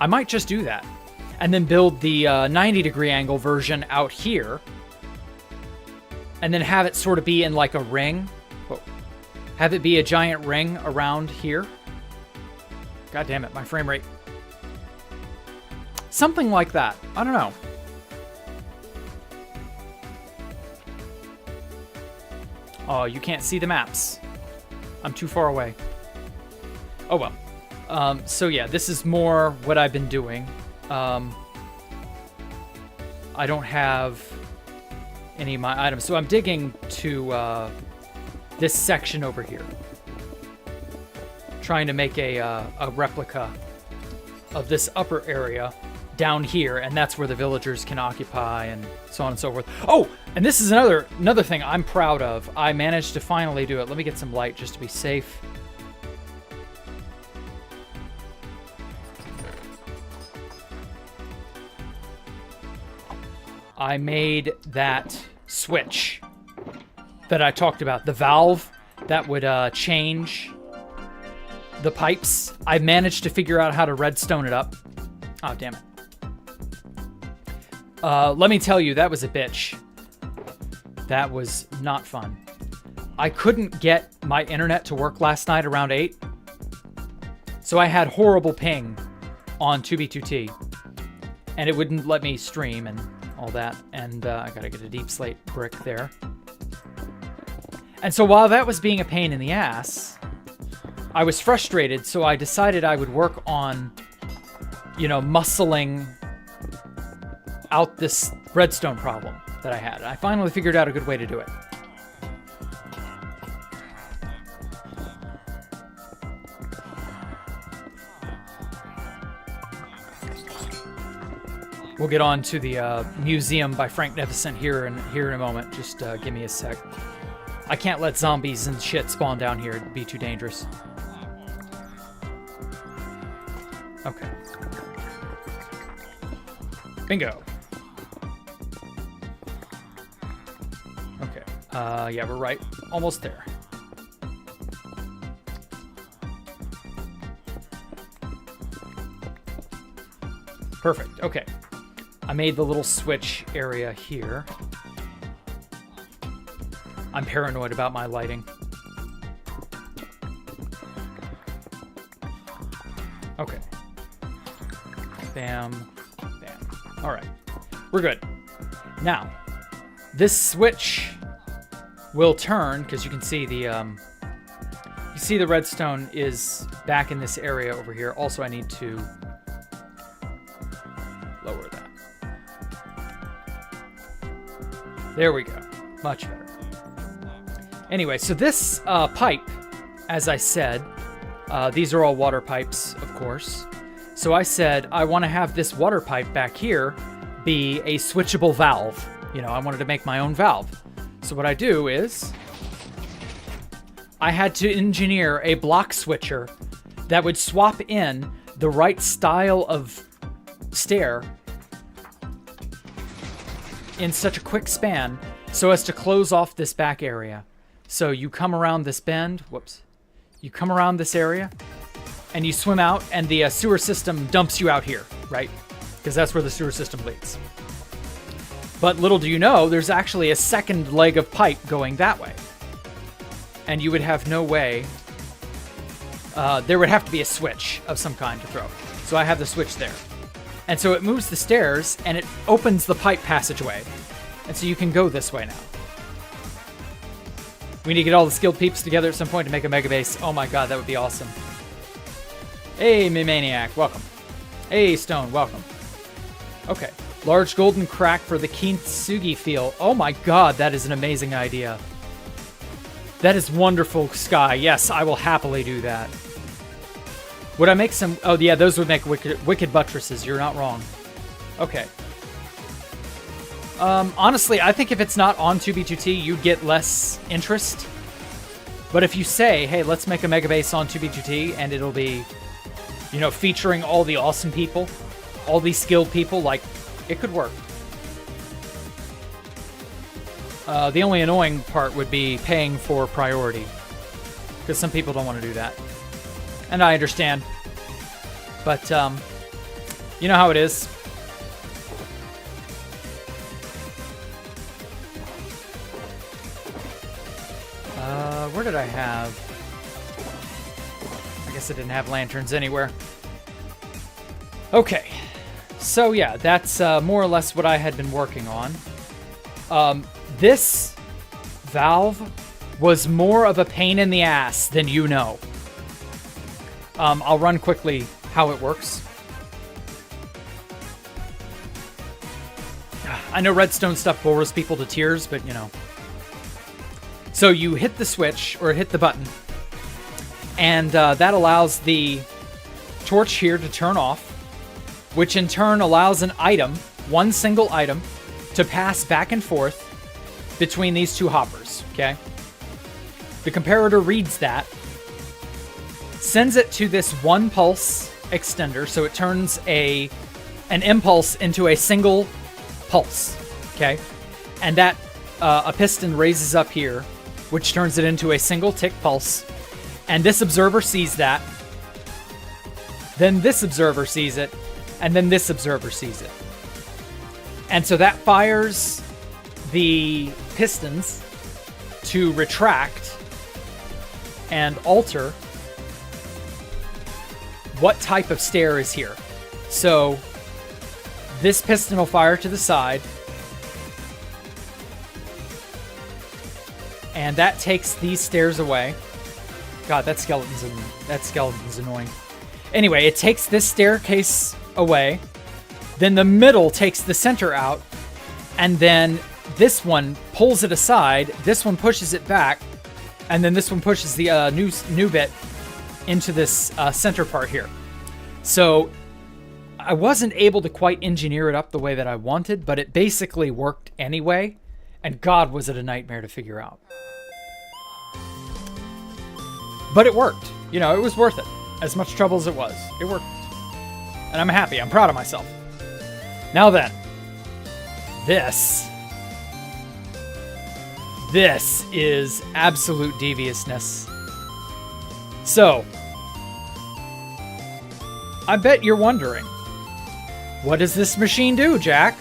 I might just do that. And then build the 90-degree angle version out here. And then have it sort of be in like a ring. Whoa. Have it be a giant ring around here. God damn it, my frame rate. Something like that. I don't know. Oh, you can't see the maps. I'm too far away. Oh well. So yeah, this is more what I've been doing. I don't have any of my items. So I'm digging to this section over here. Trying to make a replica of this upper area down here, and that's where the villagers can occupy and so on and so forth. Oh, and this is another thing I'm proud of. I managed to finally do it. Let me get some light just to be safe. I made that switch that I talked about, the valve that would change the pipes. I managed to figure out how to redstone it up. Oh, damn it. Let me tell you, that was a bitch. That was not fun. I couldn't get my internet to work last night around 8. So I had horrible ping on 2B2T. And it wouldn't let me stream and all that. And I gotta get a deep slate brick there. And so while that was being a pain in the ass, I was frustrated, so I decided I would work on, muscling out this redstone problem that I had. I finally figured out a good way to do it. We'll get on to the museum by Frank Nevison here in a moment. Just give me a sec. I can't let zombies and shit spawn down here. It'd be too dangerous. Okay. Bingo. Okay. Yeah, we're right. Almost there. Perfect. Okay. I made the little switch area here. I'm paranoid about my lighting. Okay. Bam. Bam. All right. We're good. Now, this switch will turn, because you can see the redstone is back in this area over here. Also, I need to lower that. There we go. Much better. Anyway, so this pipe, as I said, these are all water pipes, of course. So I said I want to have this water pipe back here be a switchable valve. I wanted to make my own valve. So what I do is I had to engineer a block switcher that would swap in the right style of stair in such a quick span so as to close off this back area. So you come around this bend, whoops. You come around this area and you swim out and the sewer system dumps you out here, right? Because that's where the sewer system leads. But little do you know, there's actually a second leg of pipe going that way. And you would have no way, there would have to be a switch of some kind to throw. So I have the switch there. And so it moves the stairs and it opens the pipe passageway. And so you can go this way now. We need to get all the skilled peeps together at some point to make a mega base. Oh my god, that would be awesome. Hey, Maniac, welcome. Hey, Stone, welcome. Okay. Large golden crack for the Kintsugi feel. Oh my god, that is an amazing idea. That is wonderful, Sky. Yes, I will happily do that. Would I make some... Oh, yeah, those would make wicked buttresses. You're not wrong. Okay. Honestly, I think if it's not on 2B2T, you'd get less interest. But if you say, hey, let's make a mega base on 2B2T, and it'll be, featuring all the awesome people, all these skilled people, like, it could work. The only annoying part would be paying for priority. Because some people don't want to do that. And I understand. But, you know how it is. Where did I have? I guess I didn't have lanterns anywhere. Okay. So yeah, that's more or less what I had been working on. This valve was more of a pain in the ass than you know. I'll run quickly how it works. I know redstone stuff bores people to tears, but So you hit the switch, or hit the button, and that allows the torch here to turn off, which in turn allows an item, one single item, to pass back and forth between these two hoppers, okay? The comparator reads that, sends it to this one pulse extender, so it turns an impulse into a single pulse, Okay, and that a piston raises up here, which turns it into a single tick pulse. And this observer sees that. Then this observer sees it. And then this observer sees it. And so that fires the pistons to retract and alter what type of stair is here. So this piston will fire to the side. And that takes these stairs away. God, that skeleton's annoying. Anyway, it takes this staircase away. Then the middle takes the center out. And then this one pulls it aside. This one pushes it back. And then this one pushes the new bit into this center part here. So I wasn't able to quite engineer it up the way that I wanted, but it basically worked anyway. And God, was it a nightmare to figure out. But it worked. You know, it was worth it. As much trouble as it was. It worked. And I'm happy. I'm proud of myself. Now then. This is absolute deviousness. So, I bet you're wondering, what does this machine do, Jack?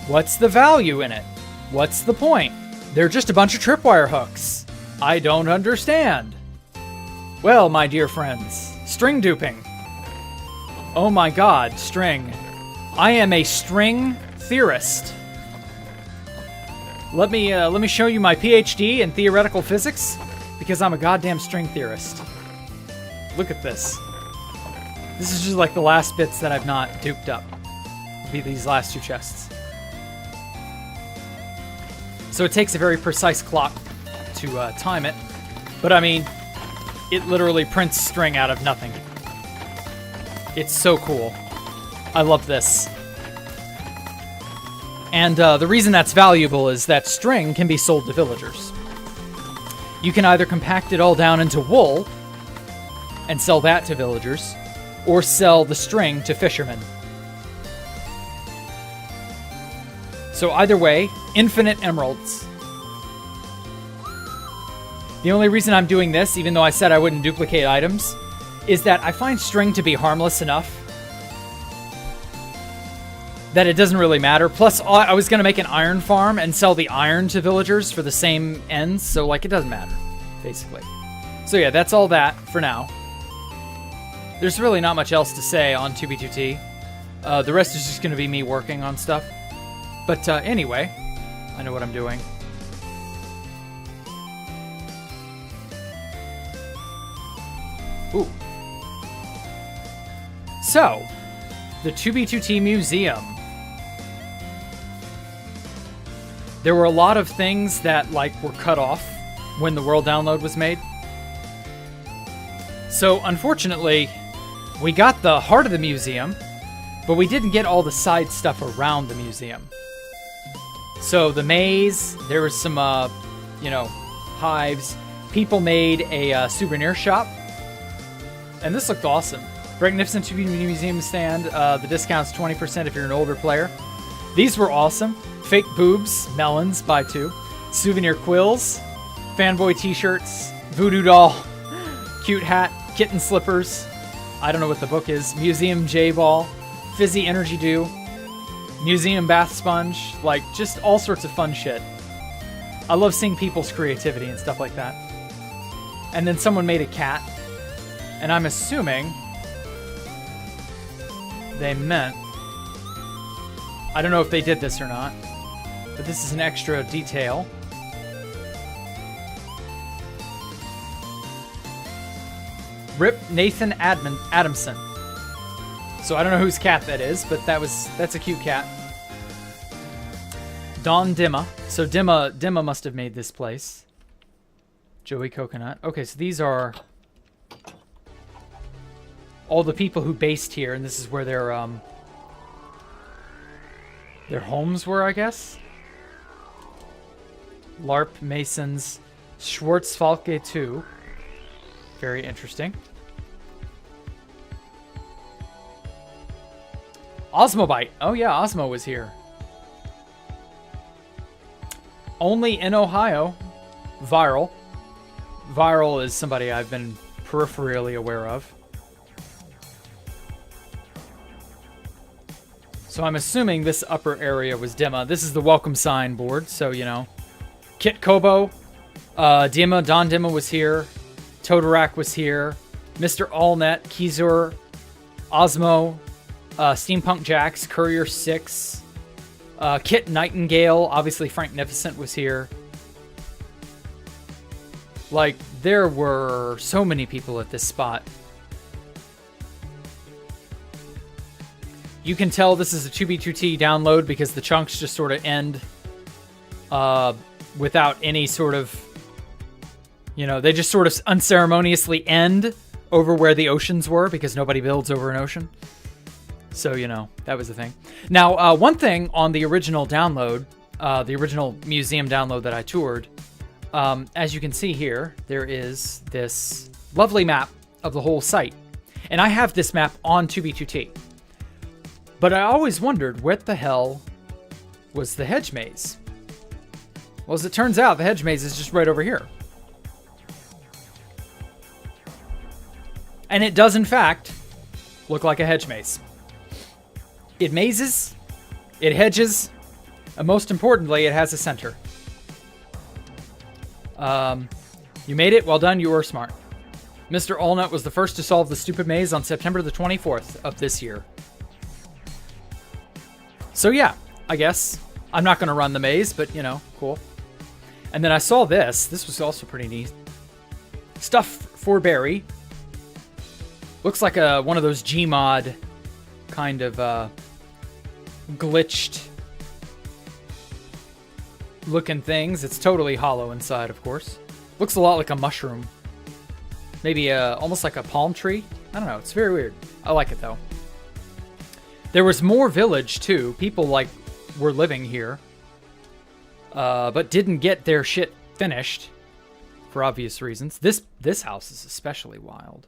What's the value in it? What's the point? They're just a bunch of tripwire hooks. I don't understand. Well, my dear friends, string duping. Oh my God, string. I am a string theorist. Let me show you my PhD in theoretical physics, because I'm a goddamn string theorist. Look at this. This is just like the last bits that I've not duped up. It'll be these last two chests. So it takes a very precise clock to time it, but I mean, it literally prints string out of nothing. It's so cool. I love this. And the reason that's valuable is that string can be sold to villagers. You can either compact it all down into wool and sell that to villagers, or sell the string to fishermen. So either way, infinite emeralds. The only reason I'm doing this, even though I said I wouldn't duplicate items, is that I find string to be harmless enough that it doesn't really matter. Plus, I was going to make an iron farm and sell the iron to villagers for the same ends, so like it doesn't matter, basically. So yeah, that's all that for now. There's really not much else to say on 2B2T. The rest is just going to be me working on stuff. But anyway, I know what I'm doing. Ooh. So, the 2B2T Museum. There were a lot of things that, like, were cut off when the world download was made. So, unfortunately, we got the heart of the museum, but we didn't get all the side stuff around the museum. So, the maze, there was some, hives. People made a souvenir shop. And this looked awesome. Magnificent 2B Museum stand. The discount's 20% if you're an older player. These were awesome. Fake boobs, melons, buy two. Souvenir quills, fanboy t-shirts, voodoo doll, cute hat, kitten slippers. I don't know what the book is. Museum J-ball, fizzy energy dew, museum bath sponge, like just all sorts of fun shit. I love seeing people's creativity and stuff like that. And then someone made a cat. And I'm assuming they meant, I don't know if they did this or not, but this is an extra detail. Rip Nathan Adamson. So I don't know whose cat that is, but that's a cute cat. Don Dimma. So Dimma must have made this place. Joey Coconut. Okay, so these are all the people who based here, and this is where their homes were, I guess. LARP Masons, Schwarzfalke 2. Very interesting. Osmobite. Oh yeah, Osmo was here. only in Ohio. Viral. Viral is somebody I've been peripherally aware of. So I'm assuming this upper area was Dimma. This is the welcome sign board, so, you know. Kit Kobo, Dimma, Don Dimma was here. Todorak was here. Mr. Allnet, Kizur, Osmo, Steampunk Jax, Courier 6, Kit Nightingale, obviously Franknificent was here. Like, there were so many people at this spot. You can tell this is a 2B2T download because the chunks just sort of end without any sort of, you know, they just sort of unceremoniously end over where the oceans were because nobody builds over an ocean. So, you know, that was the thing. Now, one thing on the original download, the original museum download that I toured, as you can see here, there is this lovely map of the whole site. And I have this map on 2B2T. But I always wondered, what the hell was the hedge maze? Well, as it turns out, the hedge maze is just right over here. And it does, in fact, look like a hedge maze. It mazes, it hedges, and most importantly, it has a center. You made it. Well done. You were smart. Mr. Allnut was the first to solve the stupid maze on September the 24th of this year. So yeah, I guess. I'm not going to run the maze, but, you know, cool. And then I saw this. This was also pretty neat. Stuff for Barry. Looks like one of those Gmod kind of glitched looking things. It's totally hollow inside, of course. Looks a lot like a mushroom. Maybe almost like a palm tree. I don't know. It's very weird. I like it, though. There was more village, too. People, like, were living here. But didn't get their shit finished. For obvious reasons. This house is especially wild.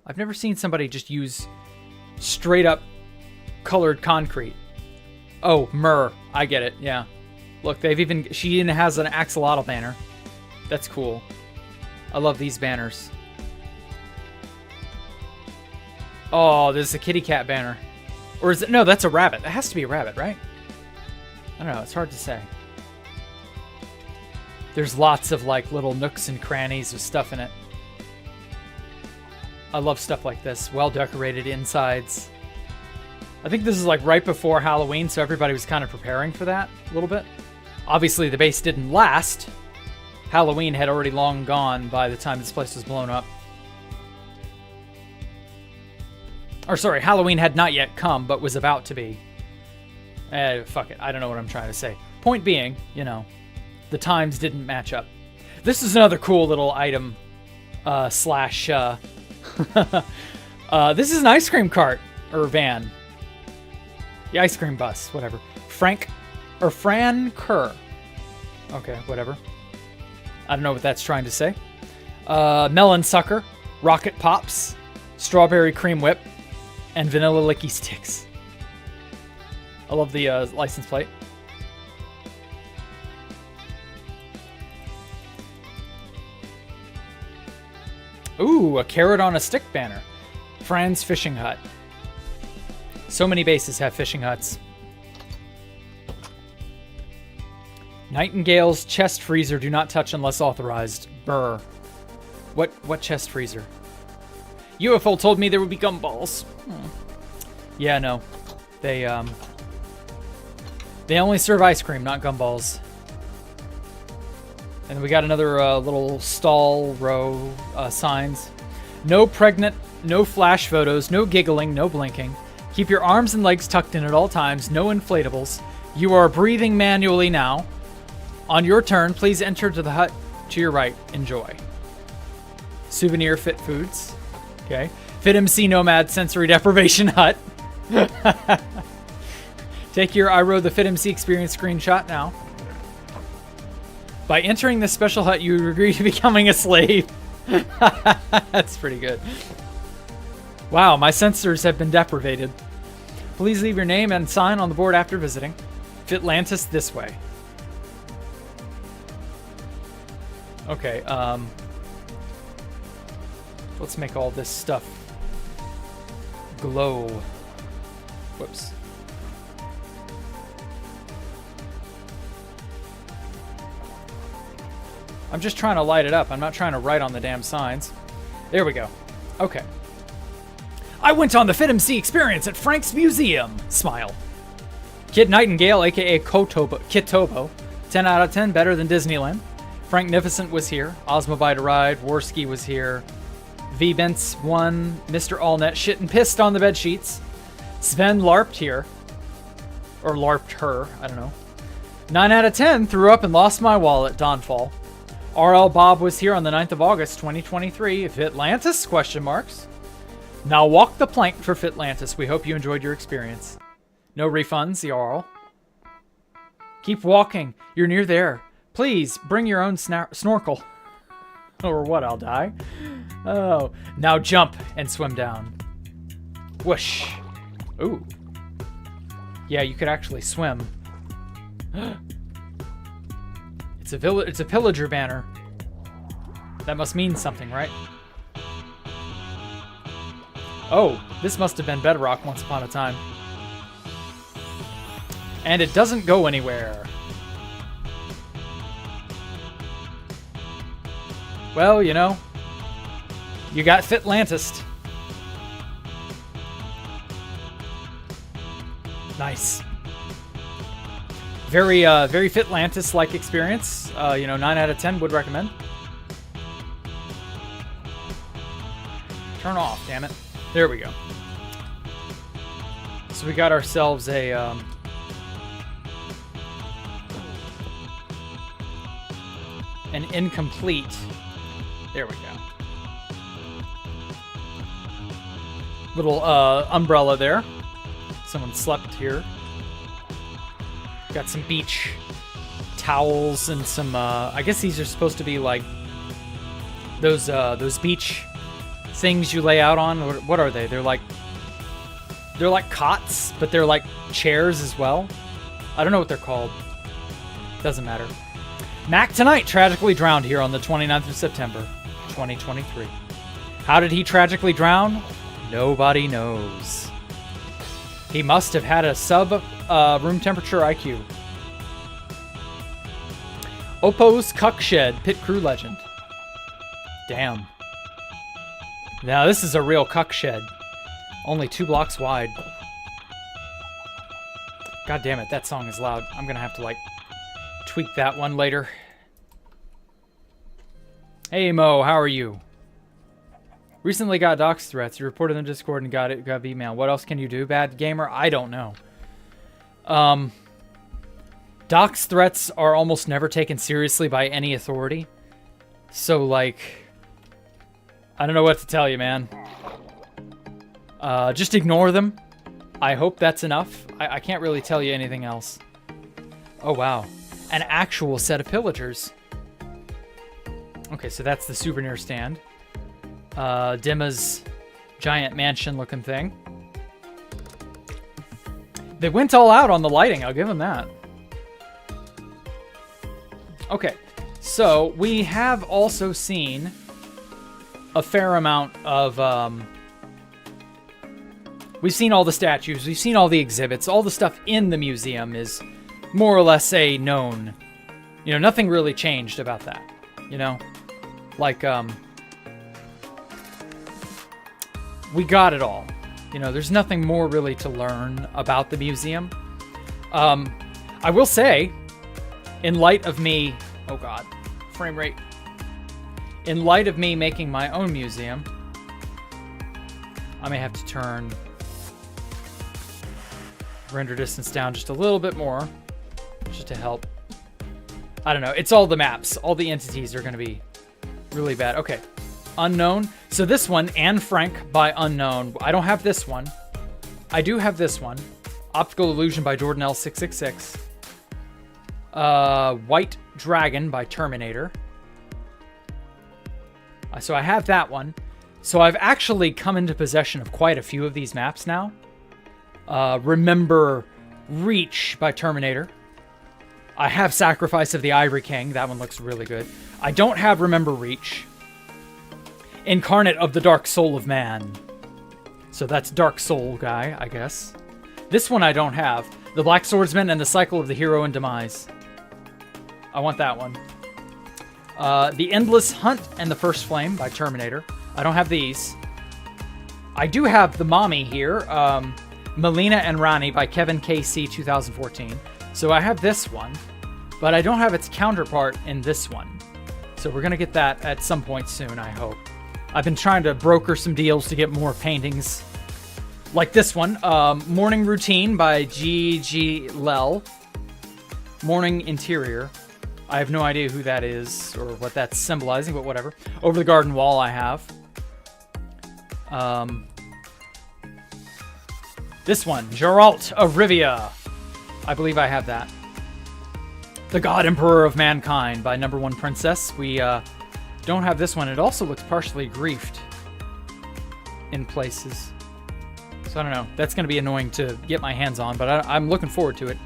I've never seen somebody just use straight up colored concrete. Oh, myrrh. I get it. Yeah. Look, she even has an axolotl banner. That's cool. I love these banners. Oh, there's a kitty cat banner. Or is it? No, that's a rabbit. It has to be a rabbit, right? I don't know. It's hard to say. There's lots of like little nooks and crannies with stuff in it. I love stuff like this. Well-decorated insides. I think this is like right before Halloween, so everybody was kind of preparing for that a little bit. Obviously, the base didn't last. Halloween had already long gone by the time this place was blown up. Or sorry, Halloween had not yet come, but was about to be. Fuck it. I don't know what I'm trying to say. Point being, you know, the times didn't match up. This is another cool little item slash... this is an ice cream cart. Or van. The ice cream bus. Whatever. Fran Kerr. Okay, whatever. I don't know what that's trying to say. Melon Sucker. Rocket Pops. Strawberry Cream Whip. And Vanilla Licky Sticks. I love the license plate. Ooh, a carrot on a stick banner. Fran's Fishing Hut. So many bases have fishing huts. Nightingale's chest freezer. Do not touch unless authorized. Brr. What chest freezer? UFO told me there would be gumballs. Yeah, no. They only serve ice cream, not gumballs. And we got another little stall row signs. No pregnant, no flash photos, no giggling, no blinking. Keep your arms and legs tucked in at all times, no inflatables. You are breathing manually now. On your turn, please enter to the hut to your right. Enjoy. Souvenir Fit Foods. Okay. Fit MC Nomad Sensory Deprivation Hut. Take your I Rode the Fit MC experience screenshot now. By entering this special hut, you agree to becoming a slave. That's pretty good. Wow, my sensors have been deprivated. Please leave your name and sign on the board after visiting. Fitlantis this way. Okay, let's make all this stuff glow. Whoops. I'm just trying to light it up. I'm not trying to write on the damn signs. There we go. Okay. I went on the FitMC experience at Frank's Museum. Smile. Kid Nightingale, aka Kitobo. 10 out of 10, better than Disneyland. Franknificent was here. Osmobite Ride. Worski was here. V-Bents 1. Mr. Allnet shit and pissed on the bed sheets. Sven LARPed here. Or LARPed her. I don't know. 9 out of 10, threw up and lost my wallet. Dawnfall. RL Bob was here on the 9th of August, 2023. Fitlantis? Question marks. Now walk the plank for Fitlantis. We hope you enjoyed your experience. No refunds, y'all. Keep walking. You're near there. Please, bring your own snorkel. Or what, I'll die. Oh. Now jump and swim down. Whoosh. Ooh. Yeah, you could actually swim. It's a pillager banner. That must mean something, right? Oh, this must have been Bedrock once upon a time. And it doesn't go anywhere. Well, you know, you got Fitlantis. Nice. Very Fitlantis-like experience. You know, 9 out of 10 would recommend. Turn off, damn it. There we go. So we got ourselves a an incomplete. There we go. Little umbrella there. Someone slept here. Got some beach towels and some, I guess these are supposed to be like those beach things you lay out on. What are they? They're like cots, but they're like chairs as well. I don't know what they're called. Doesn't matter. Mac Tonight tragically drowned here on the 29th of September, 2023. How did he tragically drown? Nobody knows. He must have had a room temperature IQ. Oppo's Cuck Shed, Pit Crew Legend. Damn. Now this is a real cuck shed. Only 2 blocks wide. God damn it, that song is loud. I'm gonna have to, like, tweak that one later. Hey Mo, how are you? Recently got dox threats. You reported in Discord and got email. What else can you do, bad gamer? I don't know. Dox threats are almost never taken seriously by any authority. So, like, I don't know what to tell you, man. Just ignore them. I hope that's enough. I can't really tell you anything else. Oh, wow. An actual set of pillagers. Okay, so that's the souvenir stand. Dimma's giant mansion looking thing. They went all out on the lighting, I'll give them that. Okay, so we have also seen a fair amount of, we've seen all the statues, we've seen all the exhibits, all the stuff in the museum is more or less a known, you know, nothing really changed about that, you know? Like, we got it all. You know, there's nothing more really to learn about the museum. I will say, in light of me, oh god, frame rate. In light of me making my own museum, I may have to turn render distance down just a little bit more, just to help. I don't know, it's all the maps. All the entities are going to be really bad. Okay, Unknown. So this one, Anne Frank by Unknown. I don't have this one. I do have this one. Optical Illusion by Jordan L666. White Dragon by Terminator. So I have that one. So I've actually come into possession of quite a few of these maps now. Remember Reach by Terminator. I have Sacrifice of the Ivory King. That one looks really good. I don't have Remember Reach. Incarnate of the Dark Soul of Man. So that's Dark Soul guy, I guess. This one I don't have. The Black Swordsman and the Cycle of the Hero and Demise. I want that one. The Endless Hunt and the First Flame by Terminator. I don't have these. I do have the Mommy here. Melina and Rani by Kevin KC 2014. So I have this one, but I don't have its counterpart in this one. So we're going to get that at some point soon, I hope. I've been trying to broker some deals to get more paintings like this one. Morning Routine by G.G. Lell. Morning Interior. I have no idea who that is or what that's symbolizing, but whatever. Over the Garden Wall I have. This one, Geralt of Rivia. I believe I have that. The God Emperor of Mankind by Number One Princess. We don't have this one. It also looks partially griefed in places. So I don't know. That's going to be annoying to get my hands on, but I'm looking forward to it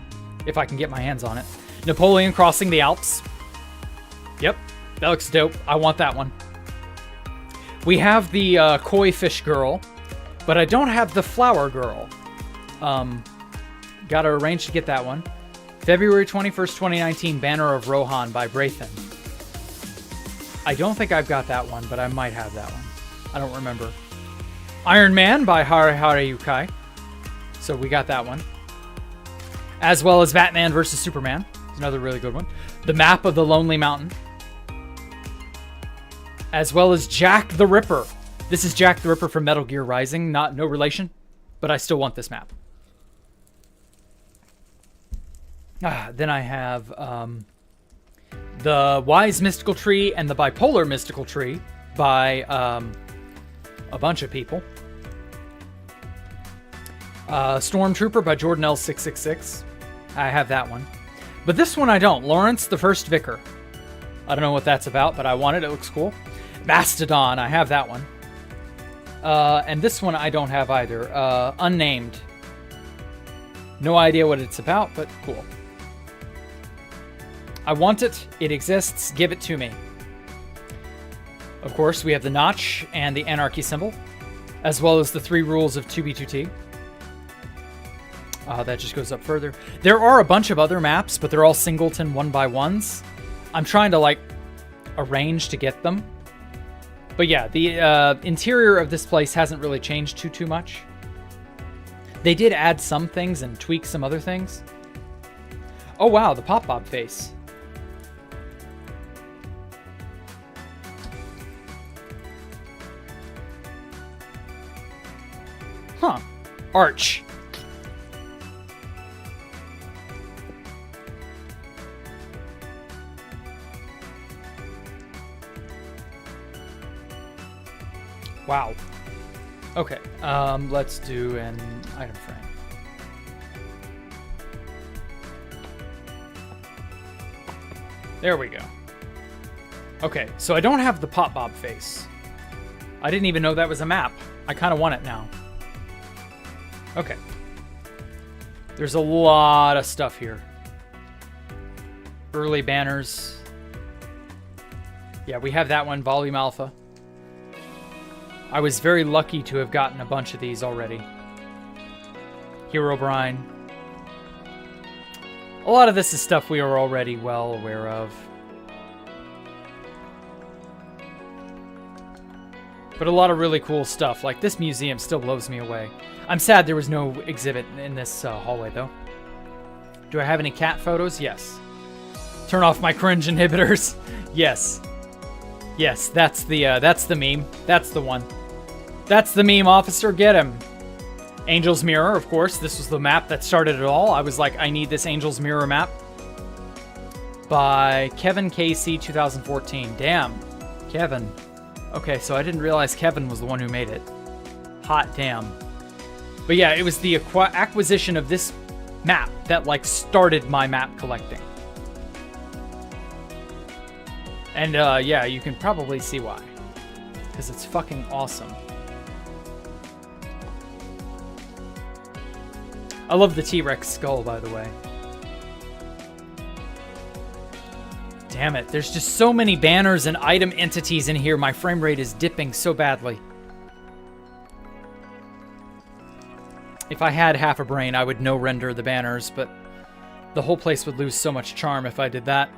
if I can get my hands on it. Napoleon Crossing the Alps. Yep, that looks dope. I want that one. We have the Koi Fish Girl, but I don't have the Flower Girl. Got to arrange to get that one. February 21st, 2019, Banner of Rohan by Braithen. I don't think I've got that one, but I might have that one. I don't remember. Iron Man by Harihara Yukai. So we got that one. As well as Batman vs. Superman. Another really good one. The Map of the Lonely Mountain. As well as Jack the Ripper. This is Jack the Ripper from Metal Gear Rising. No relation, but I still want this map. Then I have the Wise Mystical Tree and the Bipolar Mystical Tree by a bunch of people. Stormtrooper by Jordan L666. I have that one. But this one I don't. Lawrence the First Vicar. I don't know what that's about, but I want it. It looks cool. Mastodon. I have that one. And this one I don't have either. Unnamed. No idea what it's about, but cool. I want it. It exists. Give it to me. Of course, we have the Notch and the Anarchy symbol, as well as the 3 rules of 2B2T. That just goes up further. There are a bunch of other maps, but they're all singleton 1x1s. I'm trying to, like, arrange to get them. But yeah, the interior of this place hasn't really changed too much. They did add some things and tweak some other things. Oh wow, the Pop Bob face. Huh. Arch. Wow. Okay, let's do an item frame. There we go. Okay, so I don't have the Pop Bob face. I didn't even know that was a map. I kind of want it now. Okay. There's a lot of stuff here. Early banners. Yeah, we have that one, Volume Alpha. I was very lucky to have gotten a bunch of these already. Hero Brine. A lot of this is stuff we are already well aware of. But a lot of really cool stuff. Like, this museum still blows me away. I'm sad there was no exhibit in this hallway, though. Do I have any cat photos? Yes. Turn off my cringe inhibitors. Yes. Yes, that's the meme. That's the one. That's the meme, officer. Get him. Angel's Mirror, of course. This was the map that started it all. I was like, I need this Angel's Mirror map. By Kevin KC 2014. Damn. Kevin. Okay, so I didn't realize Kevin was the one who made it. Hot damn. But yeah, it was the acquisition of this map that, like, started my map collecting. And, yeah, you can probably see why. Because it's fucking awesome. I love the T-Rex skull, by the way. Damn it. There's just so many banners and item entities in here. My frame rate is dipping so badly. If I had half a brain, I would no render the banners, but the whole place would lose so much charm if I did that.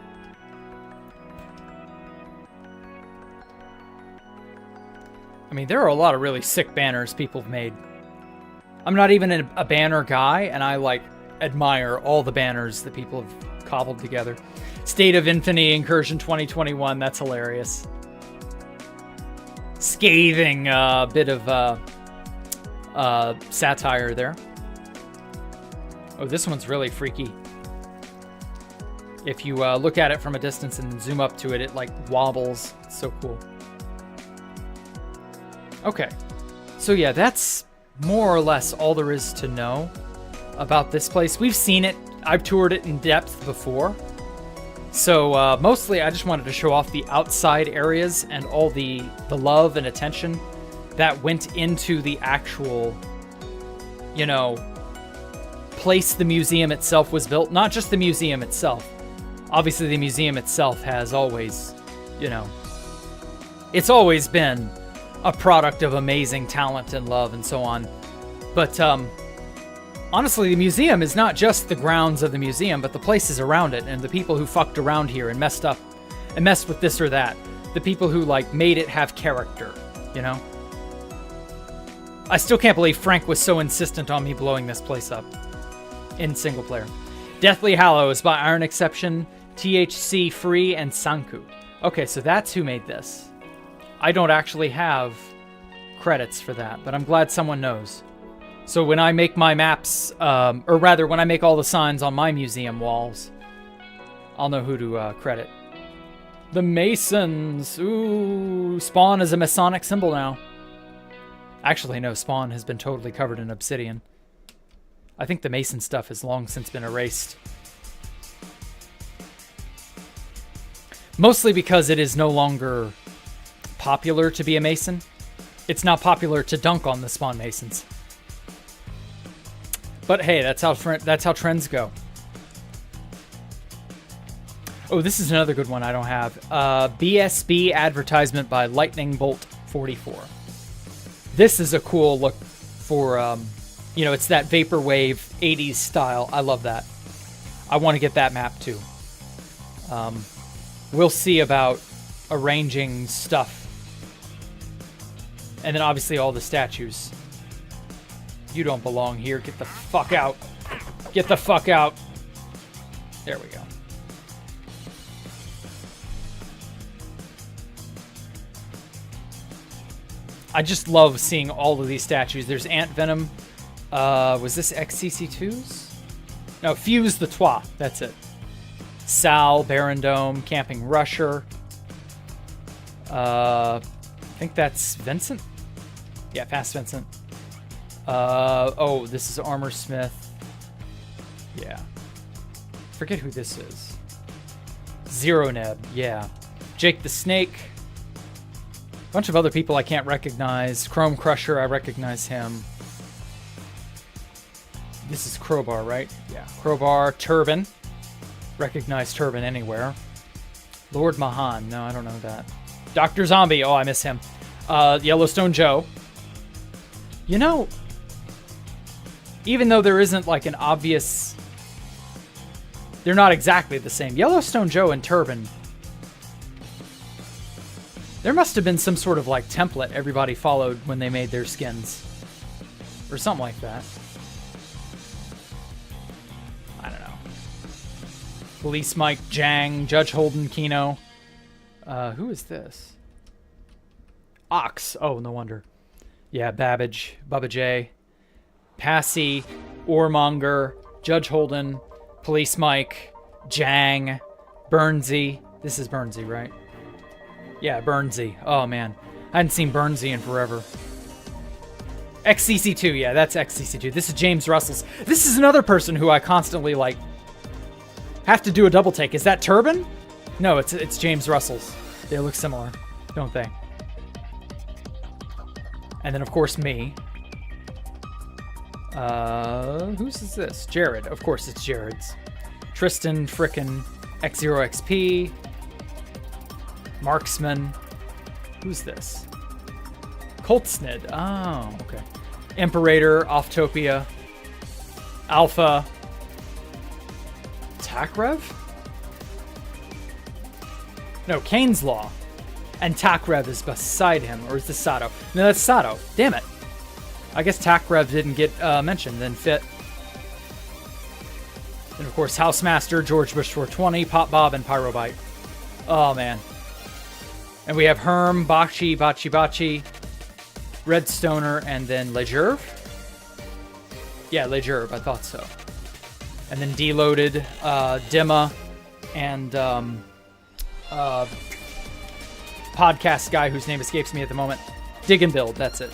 I mean, there are a lot of really sick banners people have made. I'm not even a banner guy, and I, like, admire all the banners that people have cobbled together. State of Infinity Incursion 2021, that's hilarious. Scathing bit of satire there. Oh, this one's really freaky. If you look at it from a distance and zoom up to it, it, like, wobbles. It's so cool. Okay, so yeah, that's more or less all there is to know about this place. We've seen it. I've toured it in depth before. So mostly I just wanted to show off the outside areas and all the love and attention that went into the actual, you know, place the museum itself was built. Not just the museum itself. Obviously the museum itself has always, you know, it's always been a product of amazing talent and love and so on. But honestly, the museum is not just the grounds of the museum, but the places around it and the people who fucked around here and messed up and messed with this or that. The people who, like, made it have character, you know? I still can't believe Frank was so insistent on me blowing this place up in single player. Deathly Hallows by Iron Exception, THC Free, and Sanku. Okay, so that's who made this. I don't actually have credits for that, but I'm glad someone knows. So when I make my maps, or rather when I make all the signs on my museum walls, I'll know who to credit. The Masons! Ooh, Spawn is a Masonic symbol now. Actually, no, Spawn has been totally covered in obsidian. I think the Mason stuff has long since been erased. Mostly because it is no longer popular to be a Mason. It's not popular to dunk on the Spawn Masons. But hey, that's how trends go. Oh, this is another good one I don't have. BSB advertisement by Lightning Bolt 44. This is a cool look for, you know, it's that vaporwave 80s style. I love that. I want to get that map too. We'll see about arranging stuff. And then obviously all the statues. You don't belong here. Get the fuck out. Get the fuck out. There we go. I just love seeing all of these statues. There's Ant Venom. Was this XCC2's? No, Fuse the Trois. That's it. Sal, Baron Dome, Camping Rusher. I think that's Vincent. Yeah, Fast Vincent. Oh, this is Armor Smith. Yeah. Forget who this is. Zero Neb. Yeah. Jake the Snake. A bunch of other people I can't recognize. Chrome Crusher, I recognize him. This is Crowbar, right? Yeah. Crowbar. Turban. Recognize Turban anywhere. Lord Mahan. No, I don't know that. Dr. Zombie. Oh, I miss him. Yellowstone Joe. You know, even though there isn't like an obvious... They're not exactly the same. Yellowstone Joe and Turban. There must have been some sort of like template everybody followed when they made their skins. Or something like that. I don't know. Police Mike, Jang, Judge Holden, Kino. Who is this? Ox. Oh, no wonder. Yeah, Babbage, Bubba J, Passy, Warmonger, Judge Holden, Police Mike, Jang, Burnsy. This is Burnsy, right? Yeah, Burnsy. Oh, man. I hadn't seen Burnsy in forever. XCC2. Yeah, that's XCC2. This is James Russell's. This is another person who I constantly, like, have to do a double take. Is that Turban? No, it's James Russell's. They look similar, don't they? And then, of course, me. Whose is this? Jared. Of course, it's Jared's. Tristan, frickin' X0XP. Marksman. Who's this? Coltsnid. Oh, okay. Imperator, Ophtopia, Alpha, Takrev? No, Kane's Law. And Takrev is beside him. Or is this Sato? No, that's Sato. Damn it. I guess Takrev didn't get mentioned. Then Fit. And of course, Housemaster, George Bush 420, Pop Bob, and Pyrobite. Oh, man. And we have Herm, Bachi, Redstoner, and then Legerve? Yeah, Legerve, I thought so. And then Deloaded, Dimma, and podcast guy whose name escapes me at the moment. Dig and Build, that's it.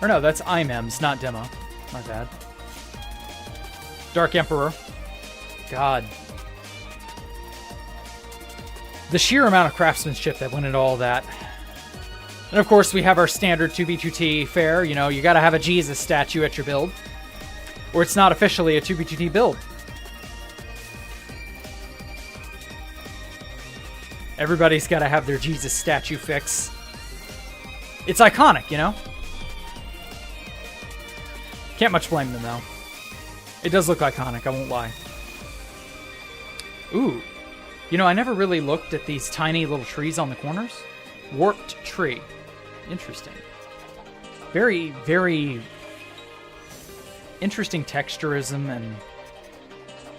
Or no, that's IMEMS, not Dimma. My bad. Dark Emperor. God. The sheer amount of craftsmanship that went into all that. And of course, we have our standard 2B2T fare. You know, you gotta have a Jesus statue at your build. Or it's not officially a 2B2T build. Everybody's gotta have their Jesus statue fix. It's iconic, you know? Can't much blame them, though. It does look iconic, I won't lie. Ooh. You know, I never really looked at these tiny little trees on the corners. Warped tree. Interesting. Very, very interesting texturism and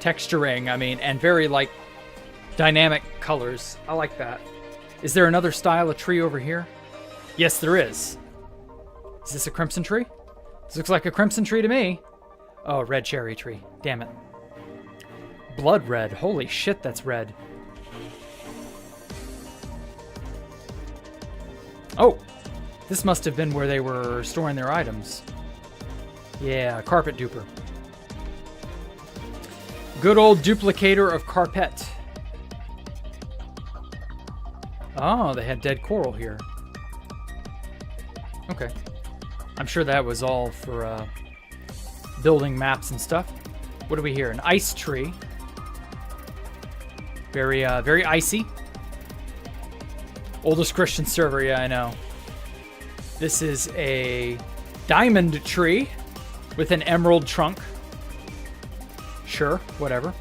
texturing, I mean, and very, like, dynamic colors. I like that. Is there another style of tree over here? Yes, there is. Is this a crimson tree? This looks like a crimson tree to me. Oh, red cherry tree. Damn it. Blood red. Holy shit, that's red. Oh, this must have been where they were storing their items. Yeah, carpet duper. Good old duplicator of carpet. Oh, they had dead coral here. Okay. I'm sure that was all for building maps and stuff. What do we hear? An ice tree. Very, very icy. Oldest Christian server, yeah, I know. This is a diamond tree with an emerald trunk. Sure, whatever.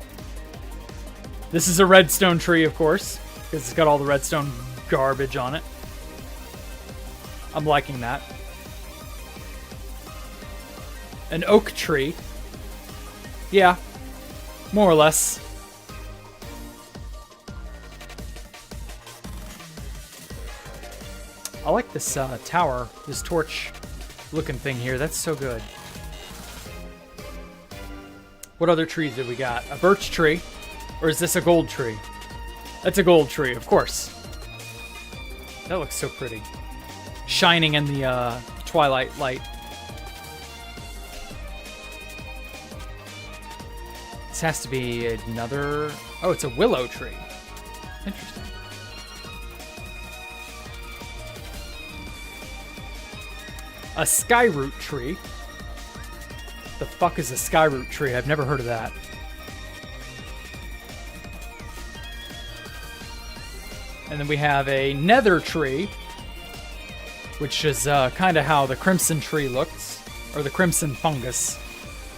This is a redstone tree, of course, because it's got all the redstone garbage on it. I'm liking that. An oak tree. Yeah, more or less. I like this tower, this torch-looking thing here. That's so good. What other trees did we got? A birch tree? Or is this a gold tree? That's a gold tree, of course. That looks so pretty. Shining in the twilight light. This has to be another... Oh, it's a willow tree. Interesting. A skyroot tree. The fuck is a skyroot tree? I've never heard of that. And then we have a nether tree, which is kind of how the crimson tree looks, or the crimson fungus.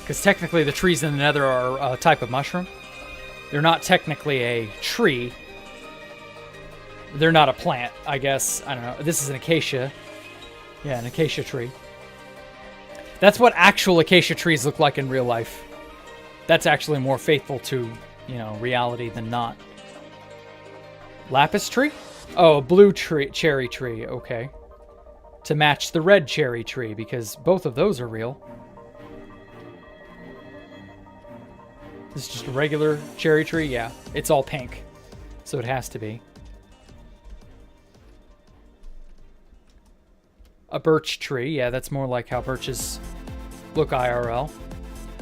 Because technically the trees in the nether are a type of mushroom. They're not technically a tree. They're not a plant, I guess. I don't know. This is an acacia. Yeah, an acacia tree. That's what actual acacia trees look like in real life. That's actually more faithful to, you know, reality than not. Lapis tree? Oh, a blue tree, cherry tree. Okay. To match the red cherry tree, because both of those are real. This is just a regular cherry tree? Yeah, it's all pink. So it has to be. A birch tree. Yeah, that's more like how birches look IRL.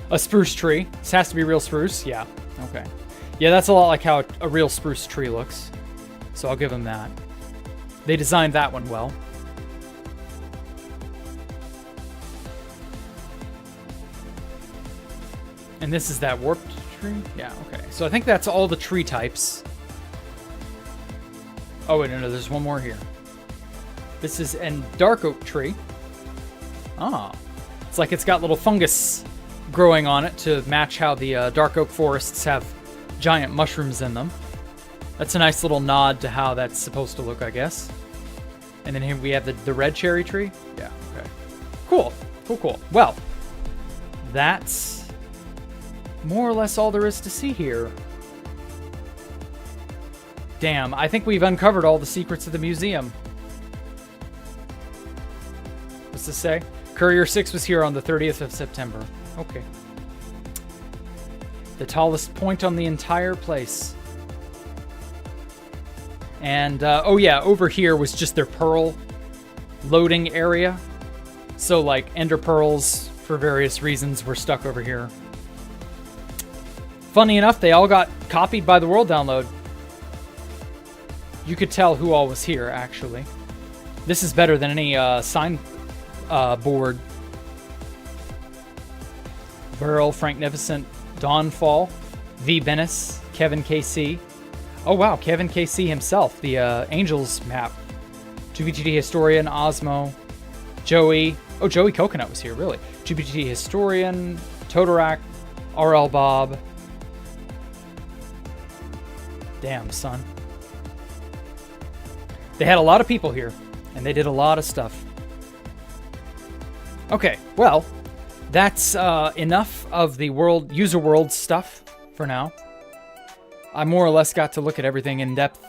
A spruce tree. This has to be real spruce. Yeah, okay. Yeah, that's a lot like how a real spruce tree looks. So I'll give them that. They designed that one well. And this is that warped tree? Yeah, okay. So I think that's all the tree types. Oh, wait, no, there's one more here. This is a dark oak tree. Ah. It's like it's got little fungus growing on it to match how the dark oak forests have giant mushrooms in them. That's a nice little nod to how that's supposed to look, I guess. And then here we have the red cherry tree. Yeah, okay. Cool. Cool, cool. Well, that's more or less all there is to see here. Damn, I think we've uncovered all the secrets of the museum. What's this say? Courier 6 was here on the 30th of September. Okay. The tallest point on the entire place. And, oh yeah, over here was just their pearl loading area. So, like, ender pearls, for various reasons, were stuck over here. Funny enough, they all got copied by the world download. You could tell who all was here, actually. This is better than any sign board. Burl, Franknificent, Dawnfall, V. Venice, Kevin KC. Oh wow, Kevin KC himself, the Angels map. 2BGT Historian, Osmo, Joey. Oh, Joey Coconut was here, really. 2BGT Historian, Totorak, RL Bob. Damn, son. They had a lot of people here, and they did a lot of stuff. Okay, well, that's enough of the user world stuff for now. I more or less got to look at everything in depth.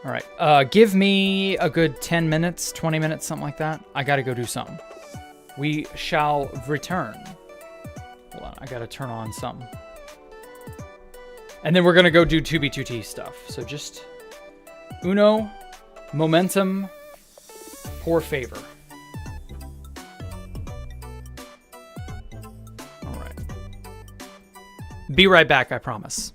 All right, give me a good 10 minutes, 20 minutes, something like that. I gotta go do something. We shall return. Hold on, I gotta turn on something. And then we're gonna go do 2B2T stuff. So just uno, momentum, por favor. All right. Be right back, I promise.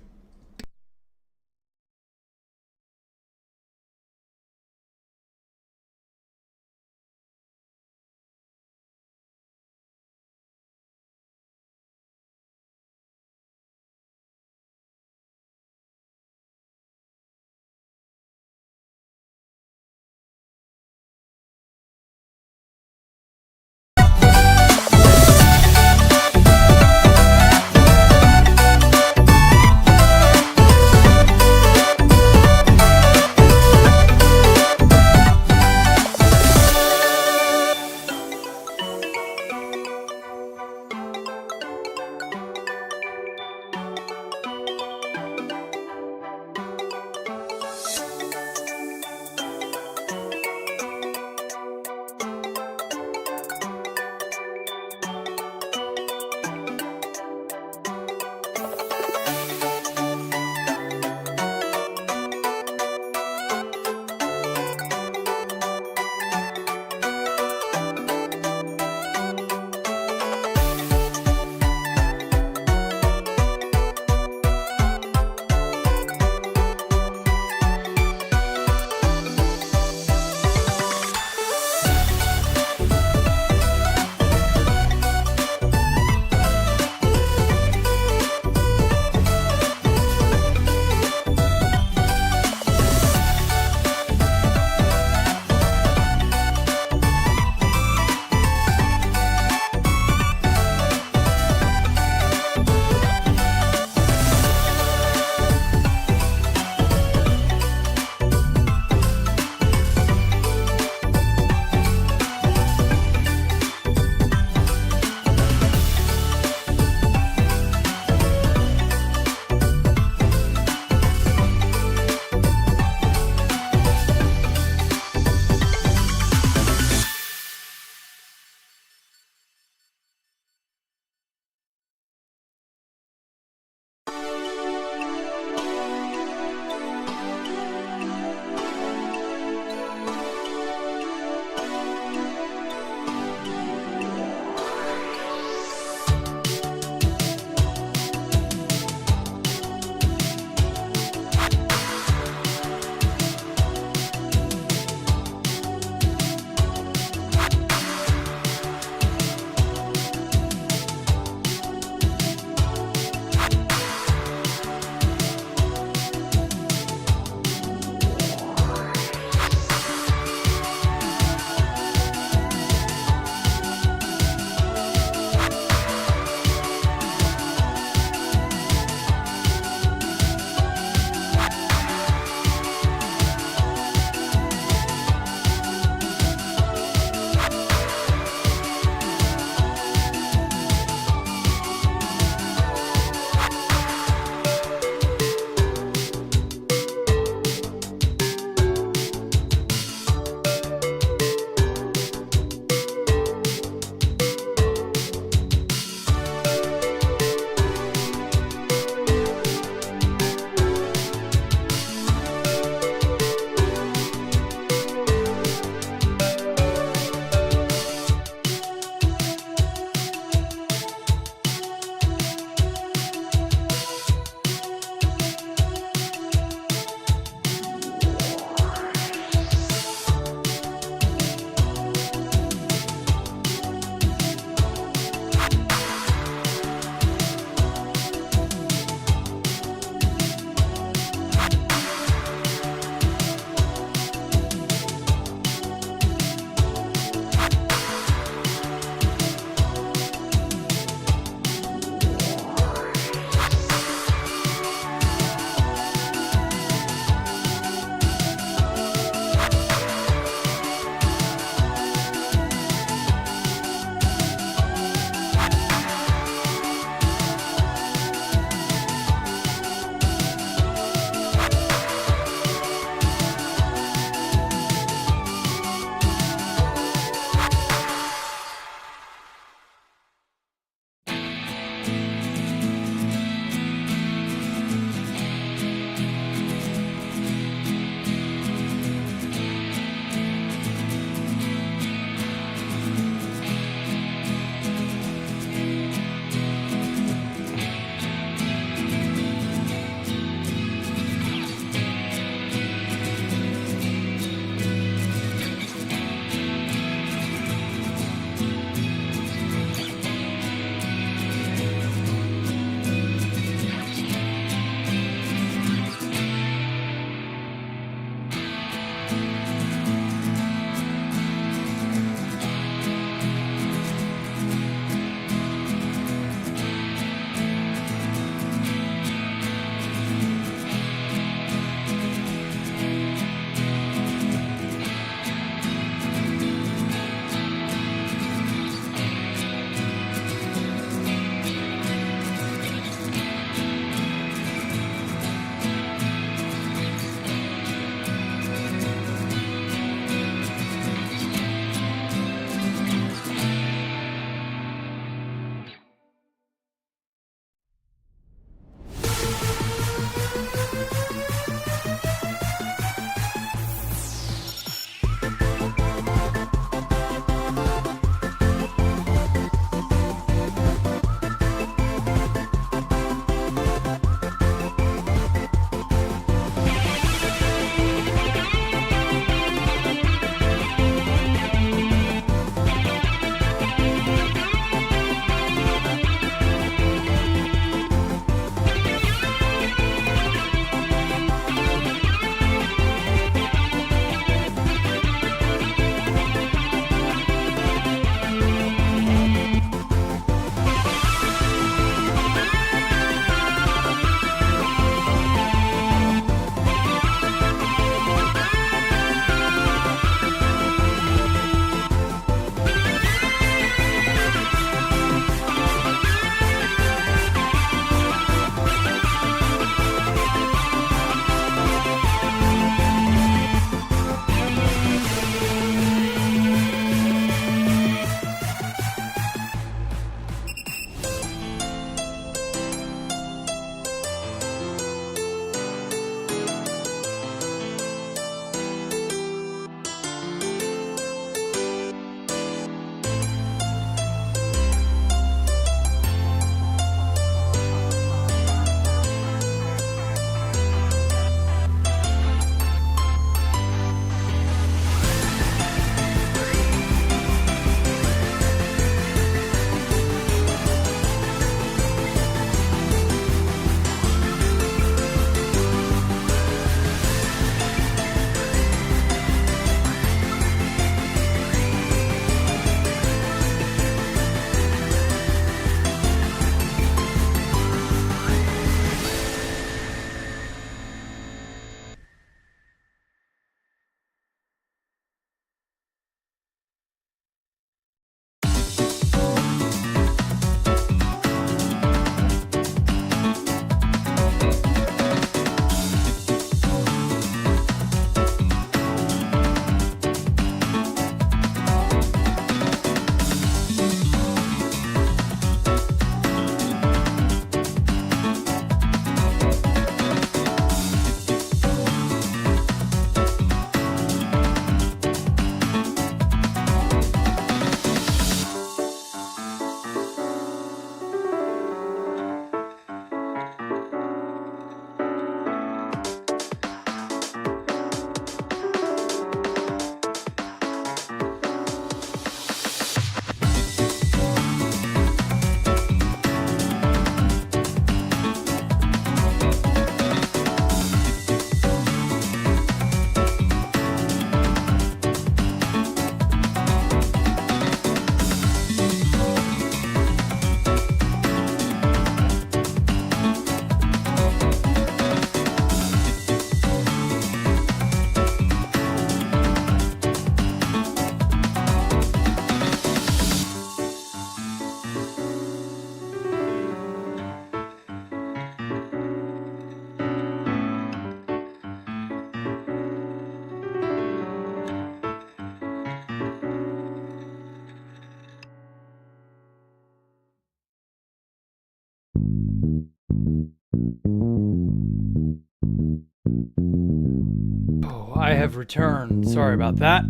Oh, I have returned. Sorry about that.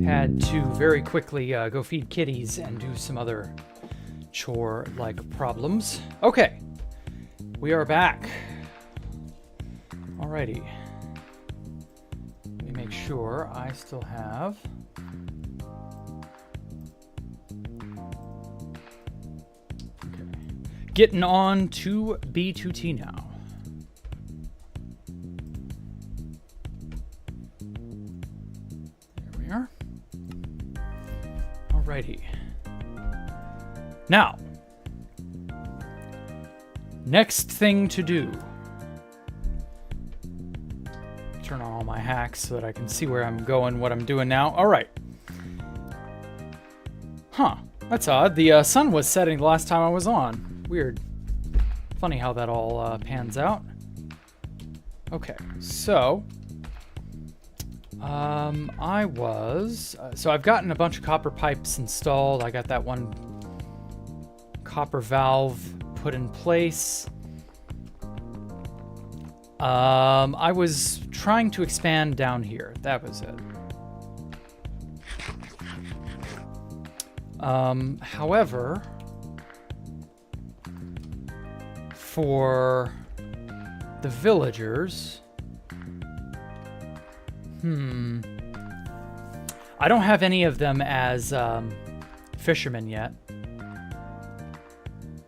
Had to very quickly go feed kitties and do some other chore-like problems. Okay, we are back. Alrighty. Let me make sure I still have... Okay. Getting on to B2T now. There we are. Alrighty. Now, next thing to do. Turn on all my hacks so that I can see where I'm going, what I'm doing now. All right. Huh. That's odd. The sun was setting the last time I was on. Weird. Funny how that all pans out. Okay. So, so I've gotten a bunch of copper pipes installed. I got that one copper valve put in place. I was trying to expand down here. That was it. However, for the villagers, I don't have any of them as fishermen yet.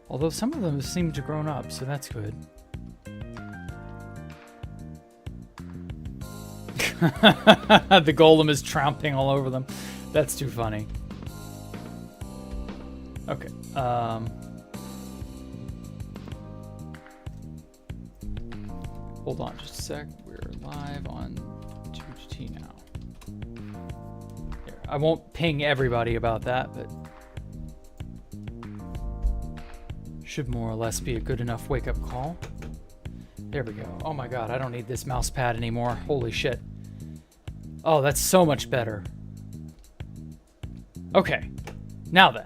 Although some of them seem to have grown up, so that's good. The golem is tramping all over them. That's too funny. Okay. Hold on just a sec. We're live on 2T now. There. I won't ping everybody about that, but should more or less be a good enough wake-up call. There we go. Oh my god, I don't need this mouse pad anymore. Holy shit. Oh, that's so much better. Okay. Now then.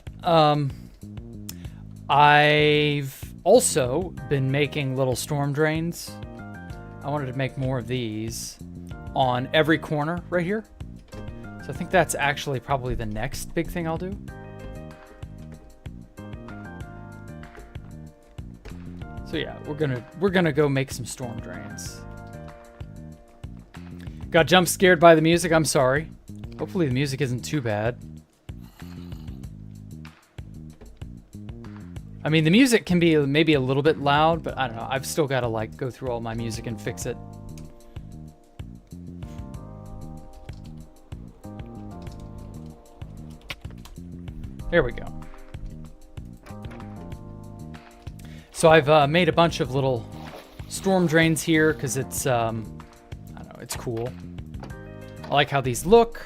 I've also been making little storm drains. I wanted to make more of these on every corner right here. So I think that's actually probably the next big thing I'll do. So yeah, we're gonna go make some storm drains. Got jump scared by the music. I'm sorry. Hopefully the music isn't too bad. I mean, the music can be maybe a little bit loud, but I don't know. I've still got to like go through all my music and fix it. There we go. So I've made a bunch of little storm drains here because it's, I don't know, it's cool. I like how these look.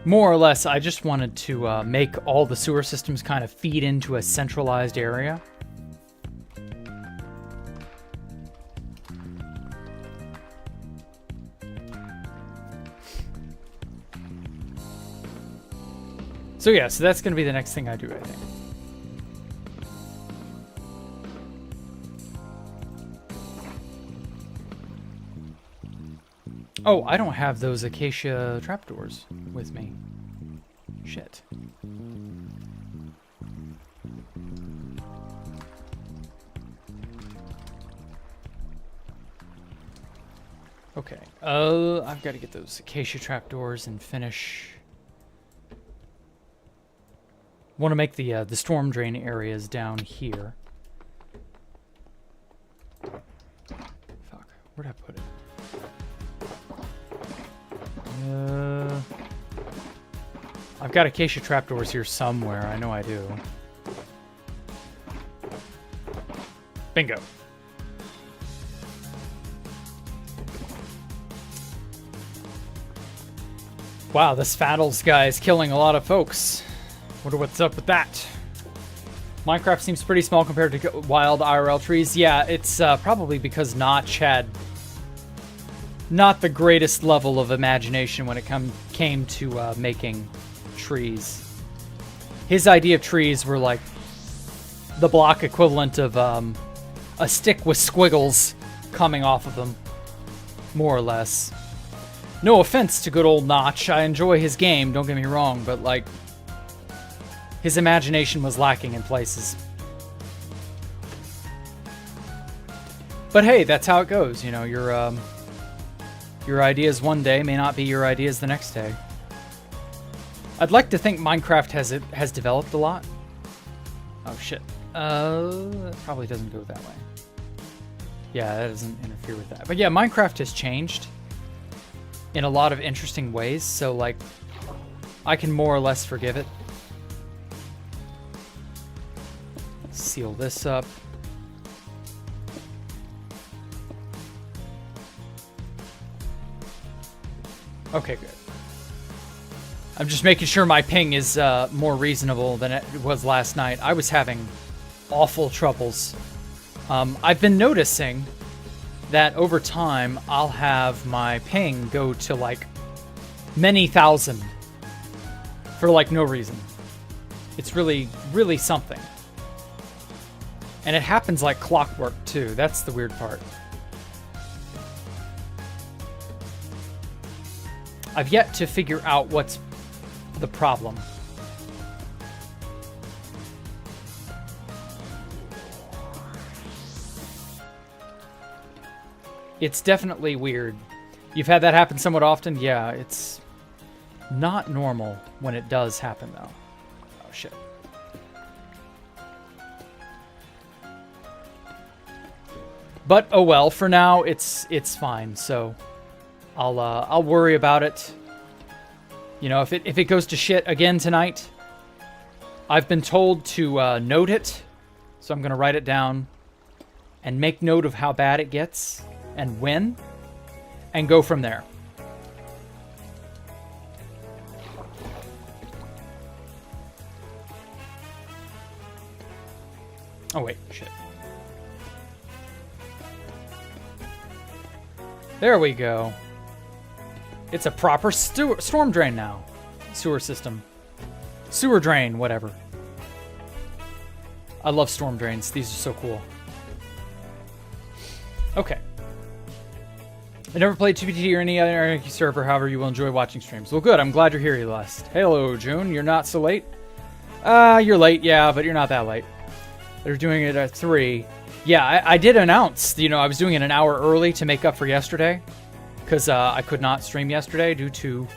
More or less, I just wanted to make all the sewer systems kind of feed into a centralized area. So yeah, so that's going to be the next thing I do, I think. Oh, I don't have those acacia trapdoors with me. Shit. Okay. I've got to get those acacia trapdoors and finish. Want to make the storm drain areas down here. Fuck. Where'd I put it? I've got acacia trapdoors here somewhere. I know I do. Bingo. Wow, this Faddles guy is killing a lot of folks. Wonder what's up with that. Minecraft seems pretty small compared to wild IRL trees. Yeah, it's probably because Notch had not the greatest level of imagination when it came to making trees. His idea of trees were like the block equivalent of a stick with squiggles coming off of them, more or less. No offense to good old Notch. I enjoy his game, don't get me wrong, but like his imagination was lacking in places. But hey, that's how it goes, you know, your ideas one day may not be your ideas the next day. I'd like to think Minecraft has developed a lot. Oh shit. That probably doesn't go that way. Yeah, that doesn't interfere with that. But yeah, Minecraft has changed in a lot of interesting ways, so like I can more or less forgive it. Seal this up. Okay, good. I'm just making sure my ping is more reasonable than it was last night. I was having awful troubles. I've been noticing that over time, I'll have my ping go to like many thousand for like no reason. It's really, really something. And it happens like clockwork too. That's the weird part. I've yet to figure out what's the problem. It's definitely weird. You've had that happen somewhat often? Yeah, it's not normal when it does happen, though. Oh, shit. But, oh well, for now, it's fine, so I'll worry about it. You know, if it goes to shit again tonight, I've been told to note it, so I'm going to write it down and make note of how bad it gets and when, and go from there. Oh, wait, shit. There we go. It's a proper storm drain now. Sewer system. Sewer drain, whatever. I love storm drains. These are so cool. Okay. I never played 2PT or any other Anarchy server, however, you will enjoy watching streams. Well, good. I'm glad you're here, Celeste. Hello, June. You're not so late? You're late, yeah, but you're not that late. They're doing it at 3. Yeah, I did announce, you know, I was doing it an hour early to make up for yesterday. Because I could not stream yesterday due to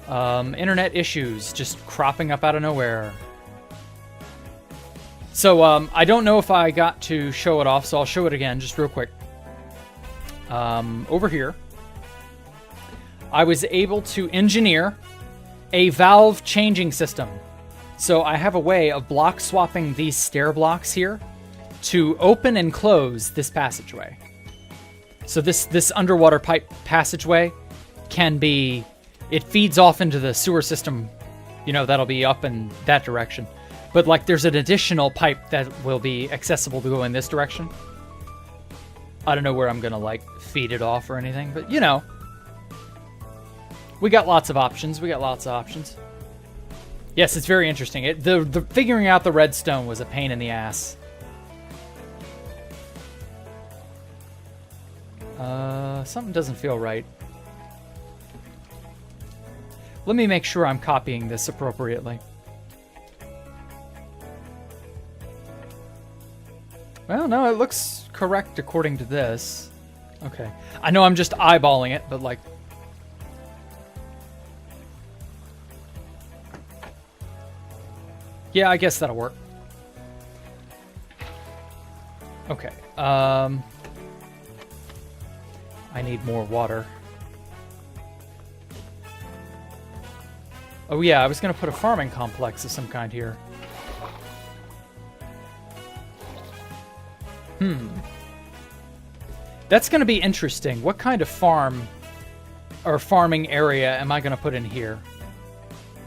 internet issues just cropping up out of nowhere. So I don't know if I got to show it off, so I'll show it again just real quick. Over here, I was able to engineer a valve changing system. So I have a way of block swapping these stair blocks here to open and close this passageway. So this underwater pipe passageway can be, it feeds off into the sewer system, you know, that'll be up in that direction. But like there's an additional pipe that will be accessible to go in this direction. I don't know where I'm gonna like feed it off or anything, but you know. We got lots of options, Yes, it's very interesting. The figuring out the redstone was a pain in the ass. Something doesn't feel right. Let me make sure I'm copying this appropriately. Well, no, it looks correct according to this. Okay. I know I'm just eyeballing it, but like... Yeah, I guess that'll work. Okay. I need more water. Oh yeah, I was going to put a farming complex of some kind here. That's going to be interesting. What kind of farm or farming area am I going to put in here?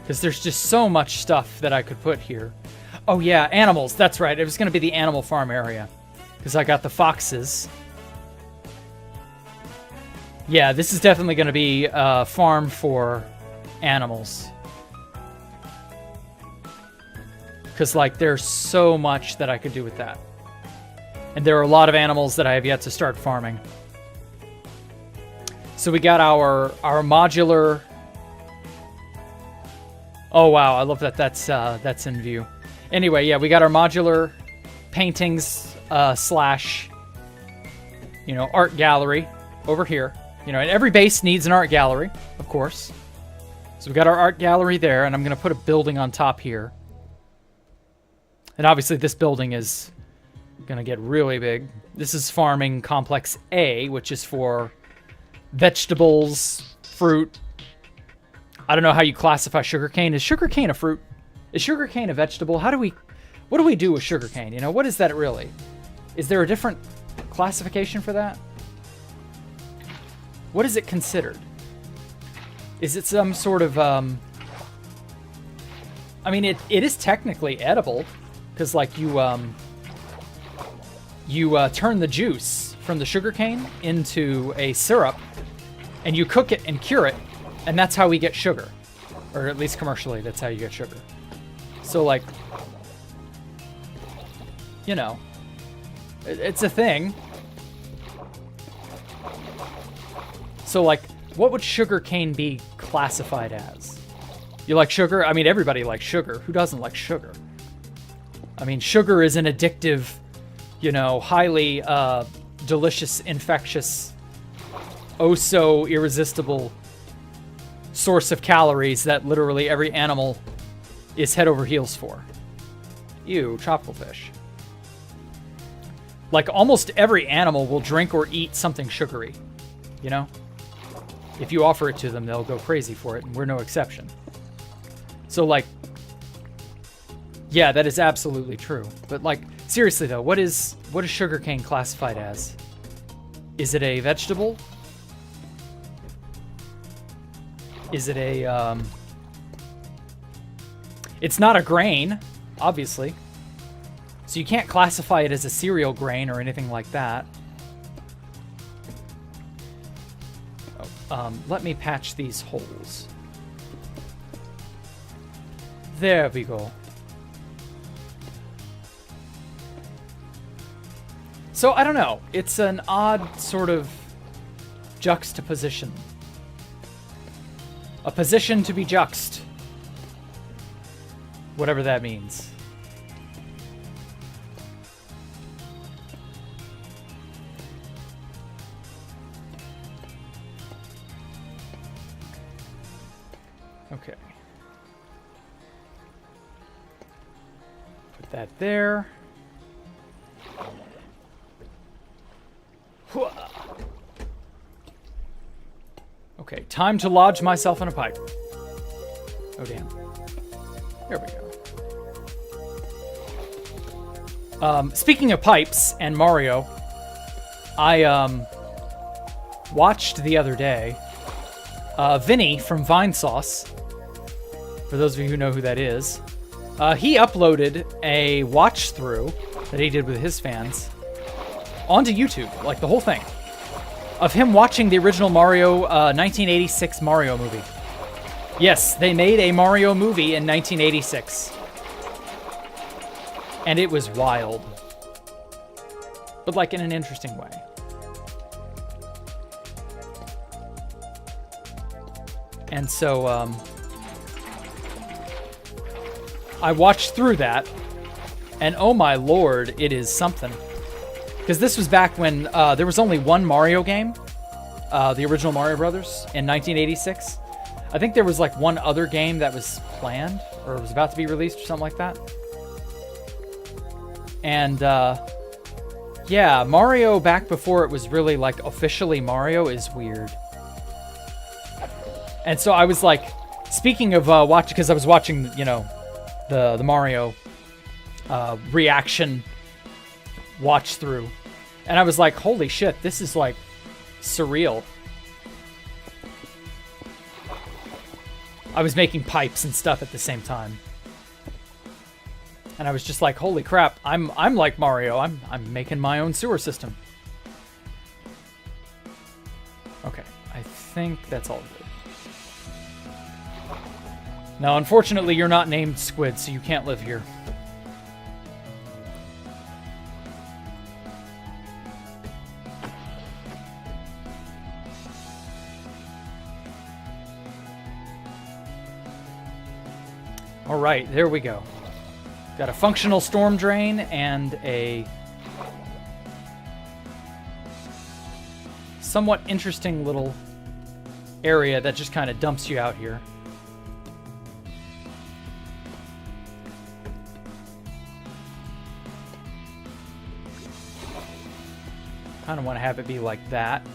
Because there's just so much stuff that I could put here. Oh yeah, animals. That's right. It was going to be the animal farm area. Because I got the foxes. Yeah, this is definitely going to be a farm for animals. Because, like, there's so much that I could do with that. And there are a lot of animals that I have yet to start farming. So we got our modular... Oh, wow, I love that that's in view. Anyway, yeah, we got our modular paintings slash, you know, art gallery over here. You know, and every base needs an art gallery, of course. So we got our art gallery there, and I'm going to put a building on top here. And obviously this building is going to get really big. This is farming complex A, which is for vegetables, fruit. I don't know how you classify sugarcane. Is sugarcane a fruit? Is sugarcane a vegetable? What do we do with sugarcane? You know, what is that really? Is there a different classification for that? What is it considered? Is it some sort of, I mean, it is technically edible, because, like, you turn the juice from the sugarcane into a syrup, and you cook it and cure it, and that's how we get sugar. Or at least commercially, that's how you get sugar. So, like, you know, it's a thing. So, like, what would sugarcane be classified as? You like sugar? I mean, everybody likes sugar. Who doesn't like sugar? I mean, sugar is an addictive, you know, highly delicious, infectious, oh so irresistible source of calories that literally every animal is head over heels for. Ew, tropical fish. Like, almost every animal will drink or eat something sugary, you know? If you offer it to them, they'll go crazy for it, and we're no exception. So, like, yeah, that is absolutely true. But, like, seriously, though, what is sugarcane classified as? Is it a vegetable? Is it a, It's not a grain, obviously. So you can't classify it as a cereal grain or anything like that. Let me patch these holes. There we go. So, I don't know. It's an odd sort of juxtaposition. A position to be juxt. Whatever that means. Okay. Put that there. Okay, time to lodge myself in a pipe. Oh, damn. There we go. Speaking of pipes and Mario, I watched the other day Vinny from Vinesauce. For those of you who know who that is, he uploaded a watch through that he did with his fans onto YouTube, like the whole thing, of him watching the original Mario 1986 Mario movie. Yes, they made a Mario movie in 1986. And it was wild. But, like, in an interesting way. And so, I watched through that, and oh my lord, it is something. Because this was back when there was only one Mario game, the original Mario Brothers, in 1986. I think there was, like, one other game that was planned, or was about to be released, or something like that. And, yeah, Mario back before it was really, like, officially Mario is weird. And so I was, like, speaking of watching, because I was watching, you know, the Mario reaction watch through. And I was like, holy shit, this is, like, surreal. I was making pipes and stuff at the same time. And I was just like, holy crap, I'm like Mario. I'm making my own sewer system. Okay, I think that's all good. Now, unfortunately, you're not named Squid, so you can't live here. All right, there we go. Got a functional storm drain and a somewhat interesting little area that just kind of dumps you out here. Kind of want to have it be like that.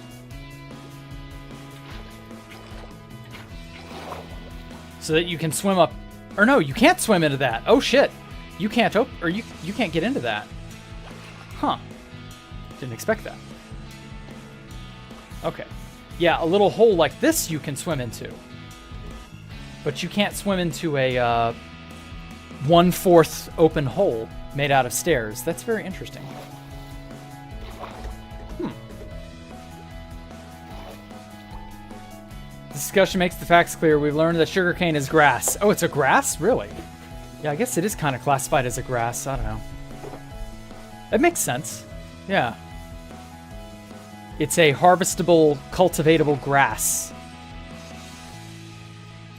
So that you can swim up. Or no, you can't swim into that. Oh shit. You can't you can't get into that. Huh. Didn't expect that. Okay. Yeah, a little hole like this you can swim into. But you can't swim into a 1/4 open hole made out of stairs. That's very interesting. This discussion makes the facts clear. We've learned that sugarcane is grass. Oh, it's a grass? Really? Yeah, I guess it is kind of classified as a grass. I don't know. That makes sense. Yeah. It's a harvestable, cultivatable grass.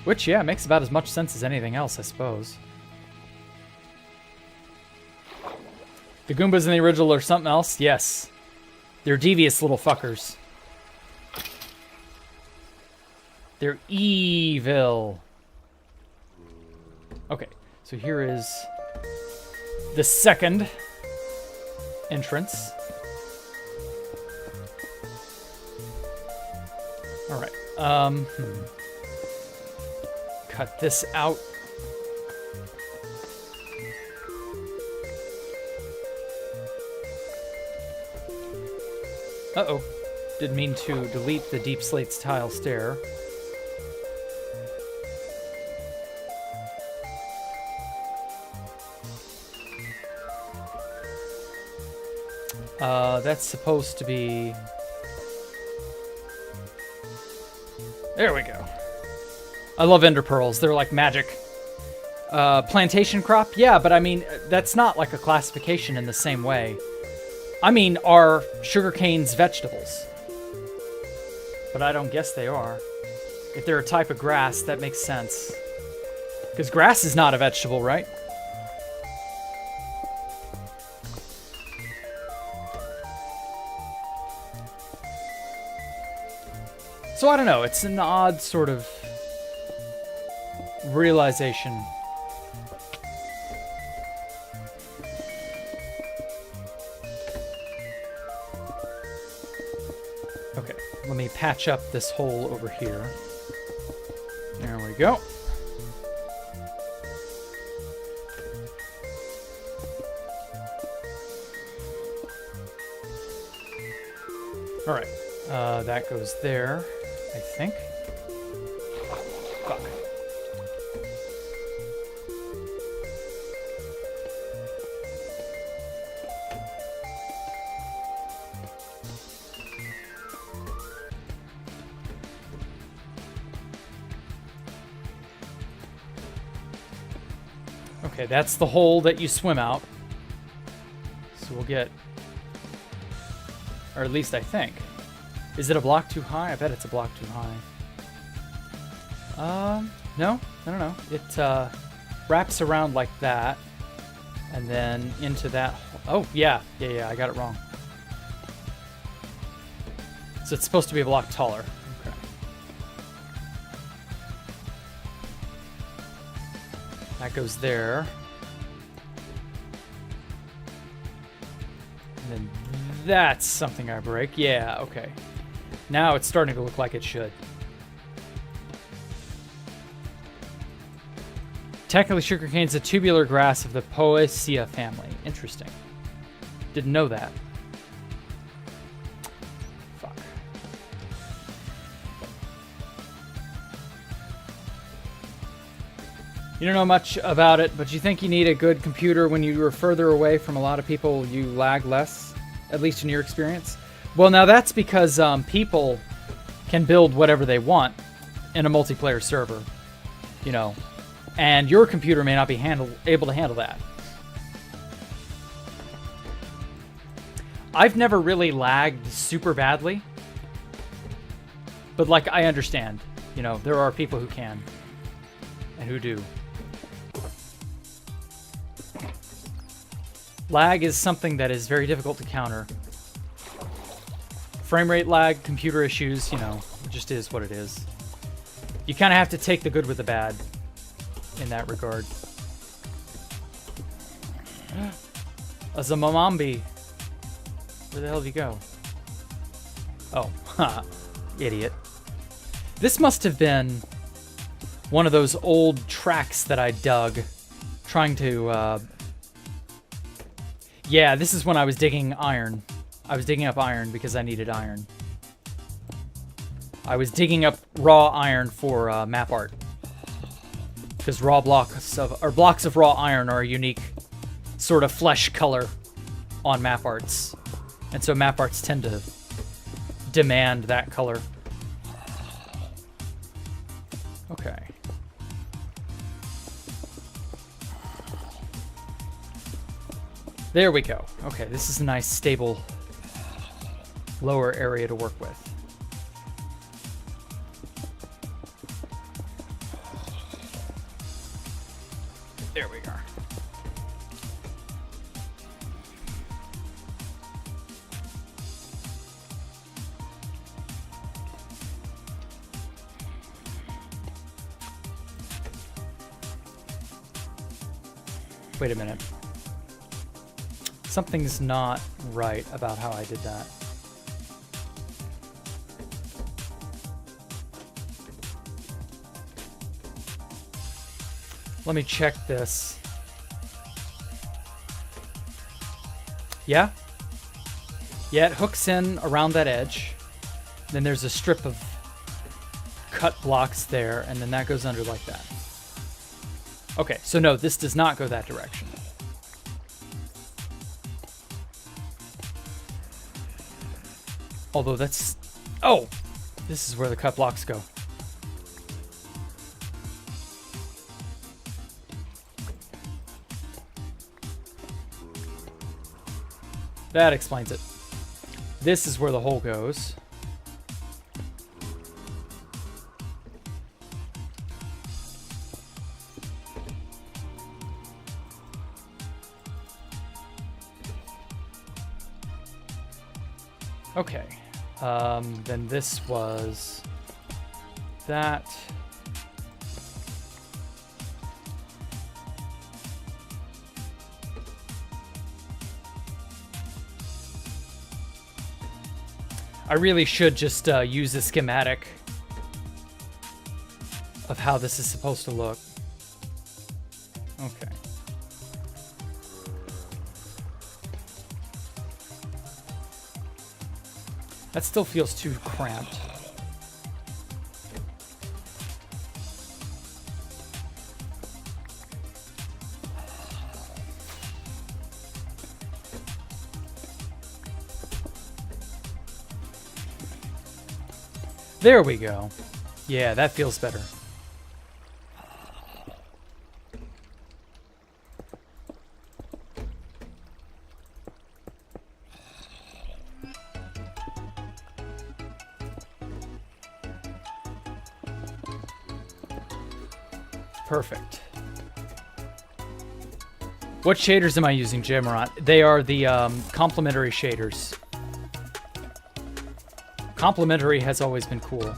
Which, yeah, makes about as much sense as anything else, I suppose. The Goombas in the original are something else? Yes. They're devious little fuckers. They're evil. Okay, so here is the second entrance. All right. Cut this out. Uh-oh. Didn't mean to delete the deep slate tile stair. That's supposed to be... There we go. I love ender pearls. They're like magic. Plantation crop? Yeah, but I mean, that's not like a classification in the same way. I mean, are sugarcanes vegetables? But I don't guess they are. If they're a type of grass, that makes sense. Because grass is not a vegetable, right? So I don't know, it's an odd sort of realization. Okay, let me patch up this hole over here. There we go. All right, that goes there. I think. Fuck. Okay, that's the hole that you swim out. So we'll get... Or at least I think. Is it a block too high? I bet it's a block too high. No, I don't know. It wraps around like that, and then into that. Oh, yeah, I got it wrong. So it's supposed to be a block taller. Okay. That goes there. And then that's something I break. Yeah, okay. Now it's starting to look like it should. Technically, sugarcane is a tubular grass of the Poaceae family. Interesting. Didn't know that. Fuck. You don't know much about it, but you think you need a good computer when you are further away from a lot of people, you lag less, at least in your experience? Well, now that's because people can build whatever they want in a multiplayer server, you know, and your computer may not be able to handle that. I've never really lagged super badly, but like I understand, you know, there are people who can and who do. Lag is something that is very difficult to counter. Frame rate lag, computer issues, you know, it just is what it is. You kind of have to take the good with the bad in that regard. A Zamamambi. Where the hell did he go? Oh, ha, idiot. This must have been one of those old tracks that I dug, trying to, yeah, this is when I was digging iron. I was digging up iron because I needed iron. I was digging up raw iron for map art. Because blocks of raw iron are a unique sort of flesh color on map arts. And so map arts tend to demand that color. Okay. There we go. Okay, this is a nice, stable, lower area to work with. There we are. Wait a minute. Something's not right about how I did that. Let me check this. Yeah? Yeah, it hooks in around that edge. Then there's a strip of cut blocks there, and then that goes under like that. Okay, so no, this does not go that direction. Although that's... Oh! This is where the cut blocks go. That explains it. This is where the hole goes. Okay. Then this was that. I really should just use a schematic of how this is supposed to look. Okay. That still feels too cramped. There we go. Yeah, that feels better. Perfect. What shaders am I using, Jammerot? They are the complementary shaders. Complementary has always been cool.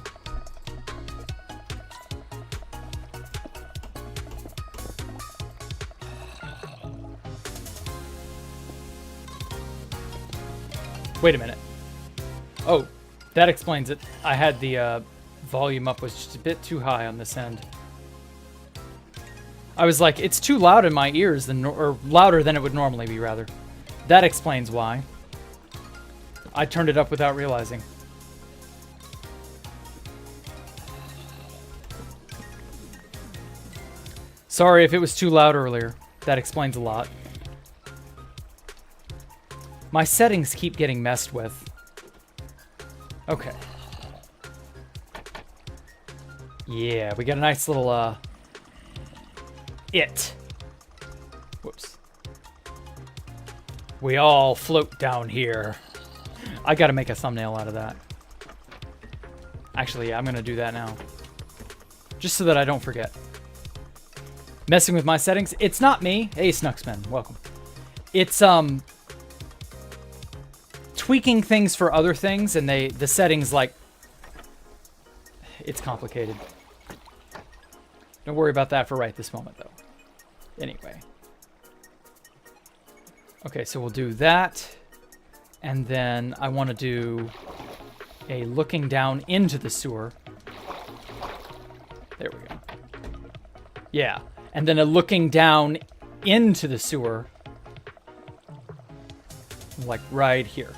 Wait a minute. Oh, that explains it. I had the volume up was just a bit too high on this end. I was like, it's too loud in my ears, or louder than it would normally be, rather. That explains why. I turned it up without realizing. Sorry if it was too loud earlier. That explains a lot. My settings keep getting messed with. Okay. Yeah, we got a nice little, Whoops. We all float down here. I gotta make a thumbnail out of that. Actually, yeah, I'm gonna do that now. Just so that I don't forget. Messing with my settings. It's not me. Hey, Snuxman, welcome. It's tweaking things for other things, and the settings, like, it's complicated. Don't worry about that for right this moment, though. Anyway. Okay, so we'll do that. And then I want to do a looking down into the sewer. There we go. Yeah. And then a looking down into the sewer. Like right here.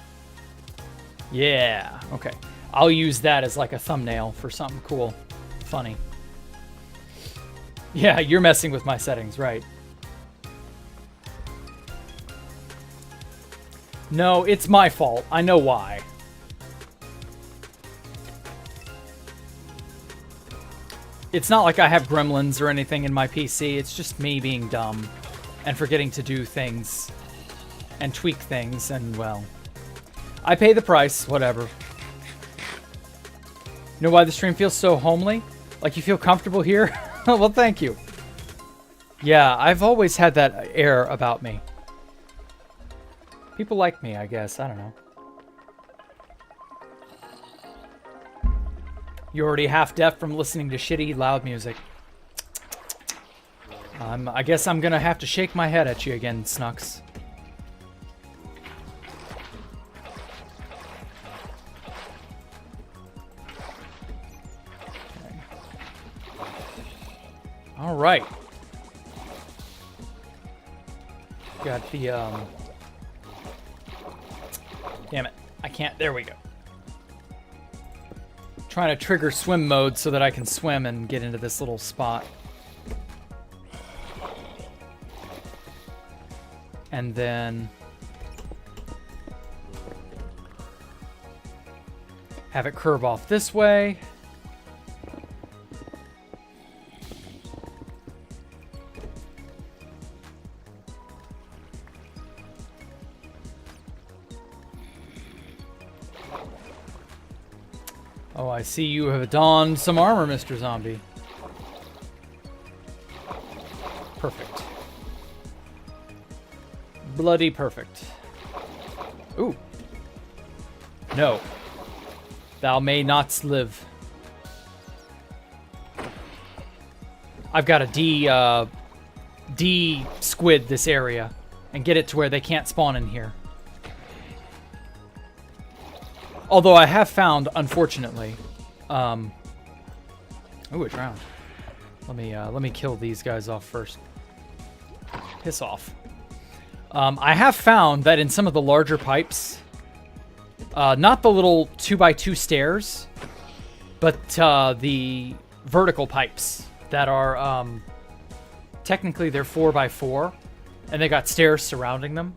Yeah. Okay. I'll use that as like a thumbnail for something cool. Funny. Yeah, you're messing with my settings, right? No, it's my fault. I know why. It's not like I have gremlins or anything in my PC. It's just me being dumb and forgetting to do things and tweak things, and, well, I pay the price, whatever. You know why the stream feels so homely? Like you feel comfortable here? Well, thank you. Yeah, I've always had that air about me. People like me, I guess. I don't know. You're already half deaf from listening to shitty, loud music. I guess I'm gonna have to shake my head at you again, Snux. Okay. All right. Got the, damn it. I can't. There we go. Trying to trigger swim mode so that I can swim and get into this little spot. And then have it curve off this way. Oh, I see you have donned some armor, Mr. Zombie. Perfect. Bloody perfect. Ooh. No. Thou may not live. I've got to de-squid this area and get it to where they can't spawn in here. Although I have found, unfortunately, ooh, it drowned. Let me kill these guys off first. Piss off. I have found that in some of the larger pipes, not the little 2x2 stairs, but the vertical pipes that are technically they're 4x4, and they got stairs surrounding them.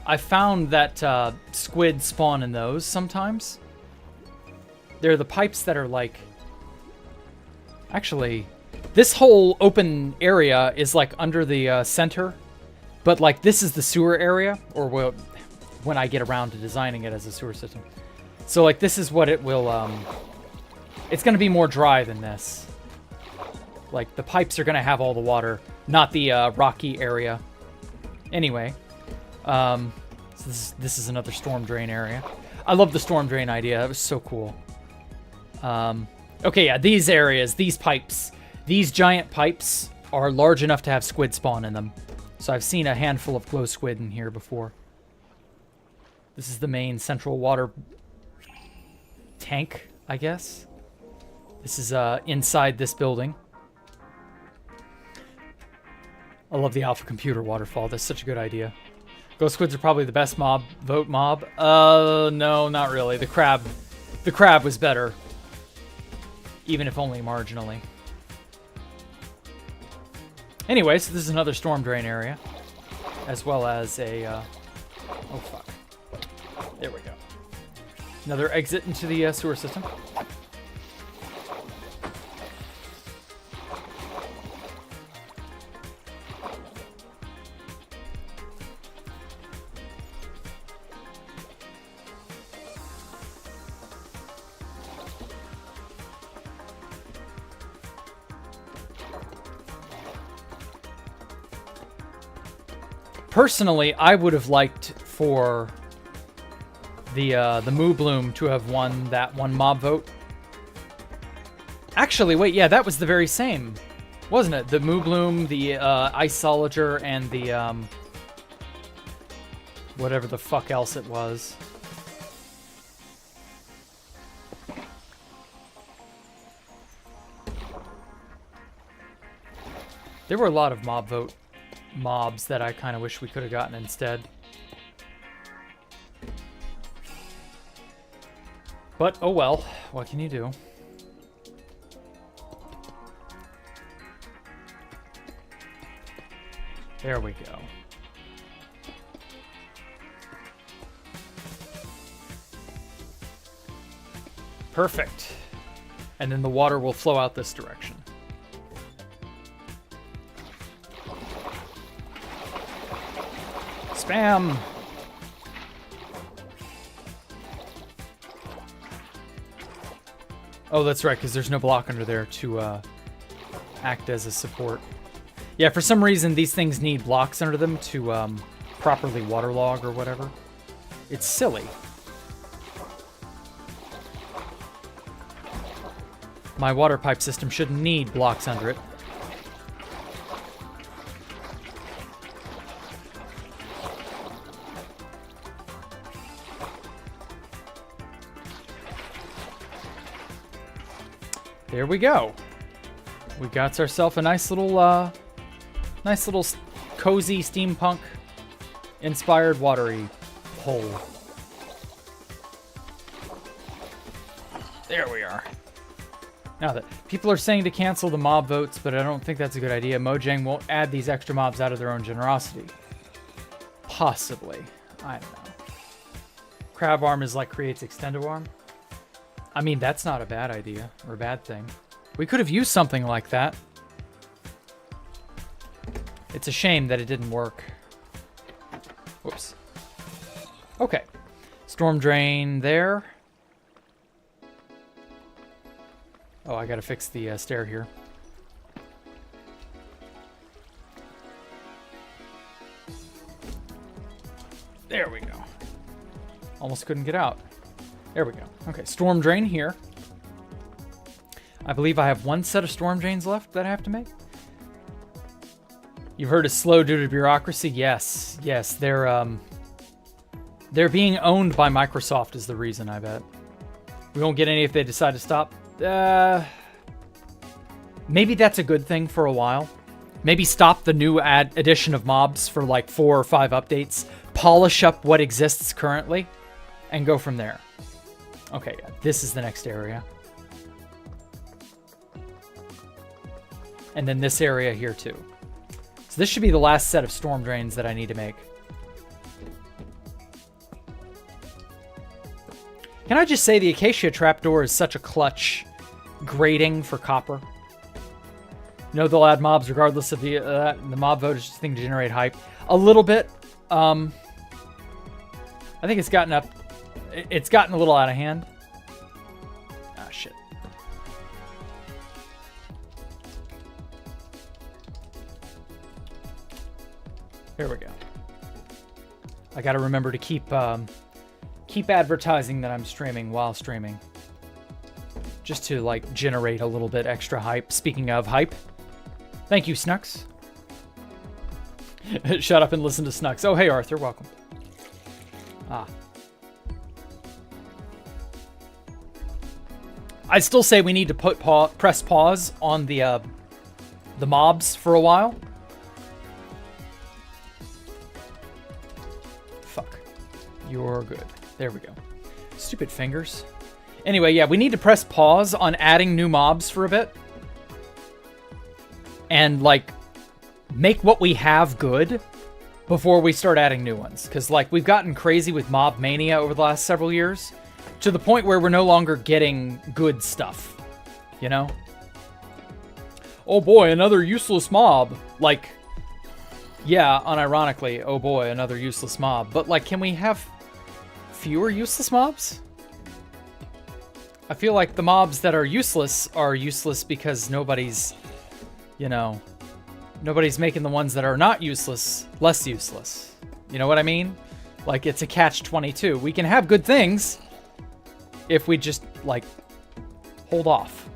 I found that squid spawn in those sometimes. They're the pipes that are like... Actually, this whole open area is like under the center. But like this is the sewer area, or when I get around to designing it as a sewer system. So like this is what it will... it's going to be more dry than this. Like the pipes are going to have all the water, not the rocky area. Anyway... so this is another storm drain area. I love the storm drain idea. That was so cool. Okay, yeah, these areas, these pipes, these giant pipes are large enough to have squid spawn in them. So I've seen a handful of glow squid in here before. This is the main central water tank, I guess. This is inside this building. I love the Alpha Computer waterfall. That's such a good idea. Ghost squids are probably the best mob. Vote mob. No, not really. The crab was better. Even if only marginally. Anyway, so this is another storm drain area. As well as a, oh fuck. There we go. Another exit into the sewer system. Personally, I would have liked for the Moo Bloom to have won that one mob vote. Actually, wait, yeah, that was the very same, wasn't it? The Moo Bloom, the Iceologer, and the whatever the fuck else it was. There were a lot of mob vote mobs that I kind of wish we could have gotten instead. But, oh well, what can you do? There we go. Perfect. And then the water will flow out this direction. Spam! Oh, that's right, because there's no block under there to act as a support. Yeah, for some reason, these things need blocks under them to properly waterlog or whatever. It's silly. My water pipe system shouldn't need blocks under it. There we go. We got ourselves a nice little cozy steampunk inspired watery hole. There we are. Now that people are saying to cancel the mob votes, but I don't think that's a good idea. Mojang won't add these extra mobs out of their own generosity. Possibly. I don't know. Crab arm is like creates extendo arm. I mean, that's not a bad idea or a bad thing. We could have used something like that. It's a shame that it didn't work. Whoops. Okay. Storm drain there. Oh, I gotta fix the stair here. There we go. Almost couldn't get out. There we go. Okay, storm drain here. I believe I have one set of storm drains left that I have to make. You've heard it's slow due to bureaucracy? Yes, yes. They're being owned by Microsoft is the reason, I bet. We won't get any if they decide to stop. Maybe that's a good thing for a while. Maybe stop the new addition of mobs for like 4 or 5 updates. Polish up what exists currently and go from there. Okay, yeah, this is the next area. And then this area here too. So this should be the last set of storm drains that I need to make. Can I just say the Acacia trapdoor is such a clutch grating for copper? No, they'll add mobs regardless of the mob vote is just a thing to generate hype. A little bit. I think it's gotten up. It's gotten a little out of hand. Ah, shit. Here we go. I gotta remember to keep advertising that I'm streaming while streaming. Just to, like, generate a little bit extra hype. Speaking of hype. Thank you, Snux. Shut up and listen to Snux. Oh, hey, Arthur. Welcome. Ah. I still say we need to press pause on the mobs for a while. Fuck. You're good. There we go. Stupid fingers. Anyway, yeah, we need to press pause on adding new mobs for a bit. And, like, make what we have good before we start adding new ones. Because, like, we've gotten crazy with mob mania over the last several years. To the point where we're no longer getting good stuff. You know? Oh boy, another useless mob. Like, yeah, unironically, oh boy, another useless mob. But, like, can we have fewer useless mobs? I feel like the mobs that are useless because nobody's, you know, nobody's making the ones that are not useless less useless. You know what I mean? Like, it's a catch-22. We can have good things if we just, like, hold off.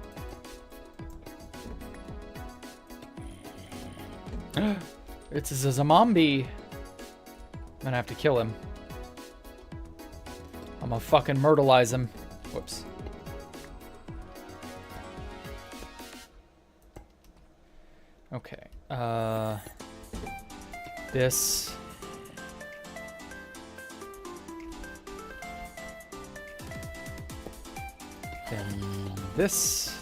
It's a zombie. I'm gonna have to kill him. I'm gonna fucking myrtleize him. Whoops. Okay. This. Then this.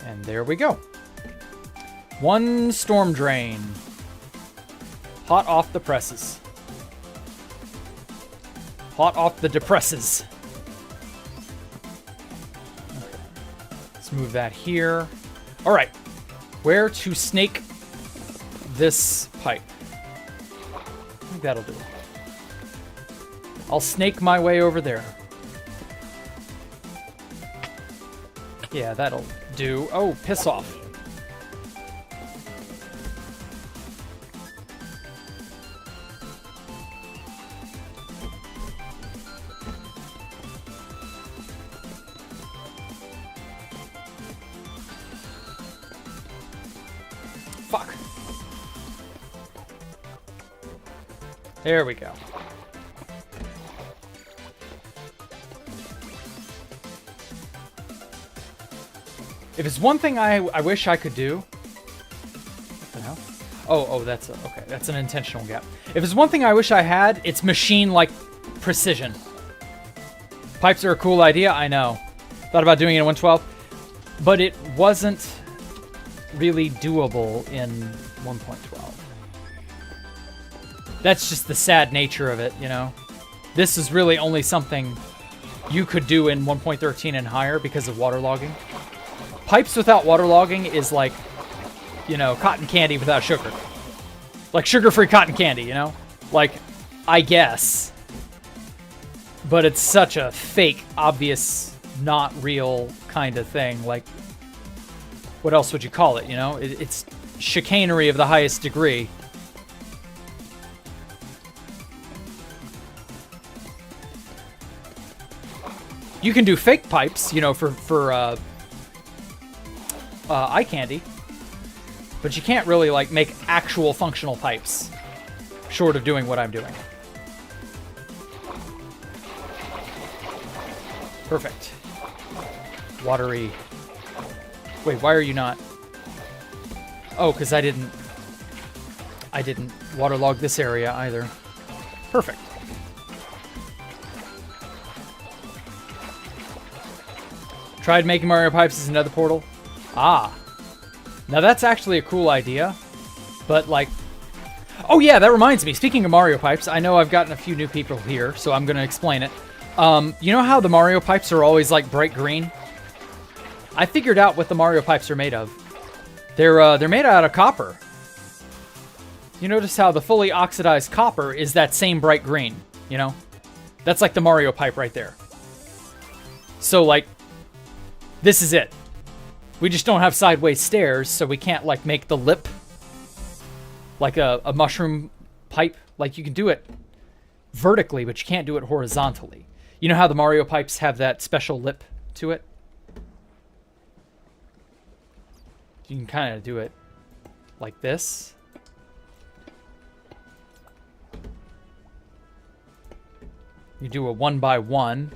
And there we go. One storm drain. Hot off the presses. Hot off the depresses. Okay. Let's move that here. All right. Where to snake this pipe? I think that'll do it. I'll snake my way over there. Yeah, that'll do. Oh, piss off. Fuck. There we go. If it's one thing I wish I could do. What the hell? Oh, that's okay. That's an intentional gap. If it's one thing I wish I had, it's machine-like precision. Pipes are a cool idea, I know. Thought about doing it in 1.12, but it wasn't really doable in 1.12. That's just the sad nature of it, you know? This is really only something you could do in 1.13 and higher because of waterlogging. Pipes without waterlogging is like, you know, cotton candy without sugar. Like sugar-free cotton candy, you know? Like, I guess. But it's such a fake, obvious, not real kind of thing. Like, what else would you call it, you know? It's chicanery of the highest degree. You can do fake pipes, you know, for eye candy, but you can't really like make actual functional pipes short of doing what I'm doing. Perfect. Watery. Wait, why are you not? Oh, because I didn't waterlog this area either. Perfect. Tried making Mario pipes as another portal. Ah. Now that's actually a cool idea. But like... Oh yeah, that reminds me. Speaking of Mario pipes, I know I've gotten a few new people here, so I'm going to explain it. You know how the Mario pipes are always like bright green? I figured out what the Mario pipes are made of. They're made out of copper. You notice how the fully oxidized copper is that same bright green, you know? That's like the Mario pipe right there. So like, this is it. We just don't have sideways stairs, so we can't like make the lip like a mushroom pipe. Like you can do it vertically, but you can't do it horizontally. You know how the Mario pipes have that special lip to it? You can kind of do it like this. You do a 1x1.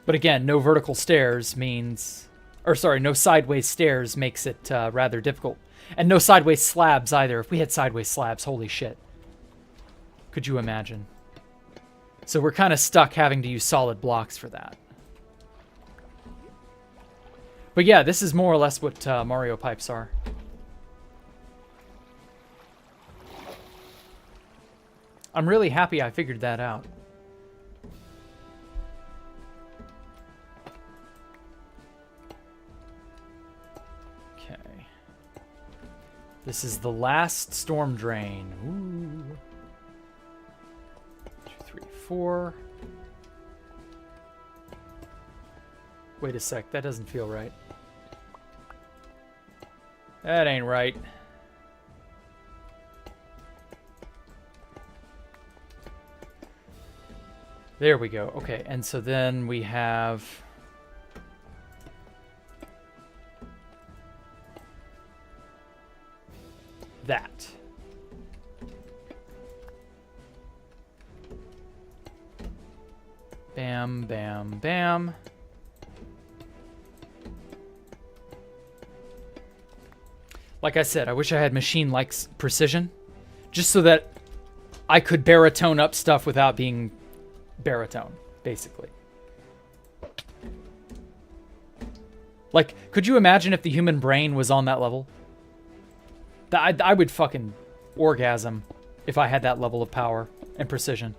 But again, no vertical stairs means... Or sorry, no sideways stairs makes it rather difficult. And no sideways slabs either. If we had sideways slabs, holy shit. Could you imagine? So we're kind of stuck having to use solid blocks for that. But yeah, this is more or less what Mario pipes are. I'm really happy I figured that out. Okay. This is the last storm drain. Ooh. 2, 3, 4. Wait a sec, that doesn't feel right. That ain't right. There we go. Okay, and so then we have... that. Bam, bam, bam. Like I said, I wish I had machine-like precision, just so that I could baritone up stuff without being baritone, basically. Like, could you imagine if the human brain was on that level? I would fucking orgasm if I had that level of power and precision.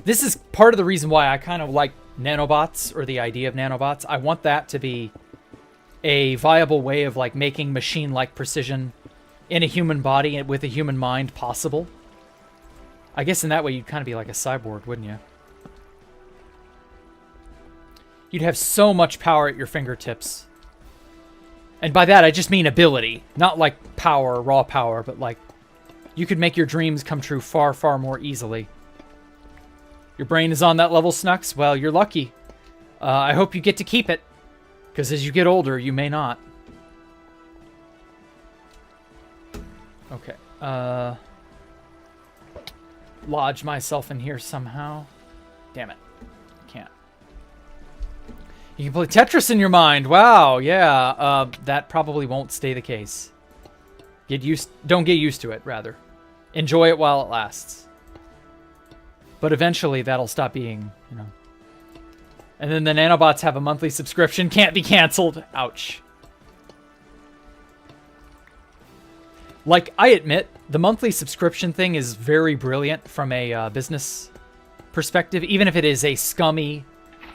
This is part of the reason why I kind of like nanobots, or the idea of nanobots. I want that to be a viable way of like making machine-like precision in a human body with a human mind possible. I guess in that way you'd kind of be like a cyborg, wouldn't you? You'd have so much power at your fingertips. And by that I just mean ability, not like power, raw power, but like you could make your dreams come true far, far more easily. Your brain is on that level, Snux? Well, you're lucky. I hope you get to keep it, because as you get older, you may not. Okay. Lodge myself in here somehow. Damn it. Can't. You can play Tetris in your mind. Wow, yeah. That probably won't stay the case. Don't get used to it, rather. Enjoy it while it lasts. But eventually that'll stop being, you know. And then the nanobots have a monthly subscription. Can't be canceled. Ouch. Like, I admit, the monthly subscription thing is very brilliant from a business perspective, even if it is a scummy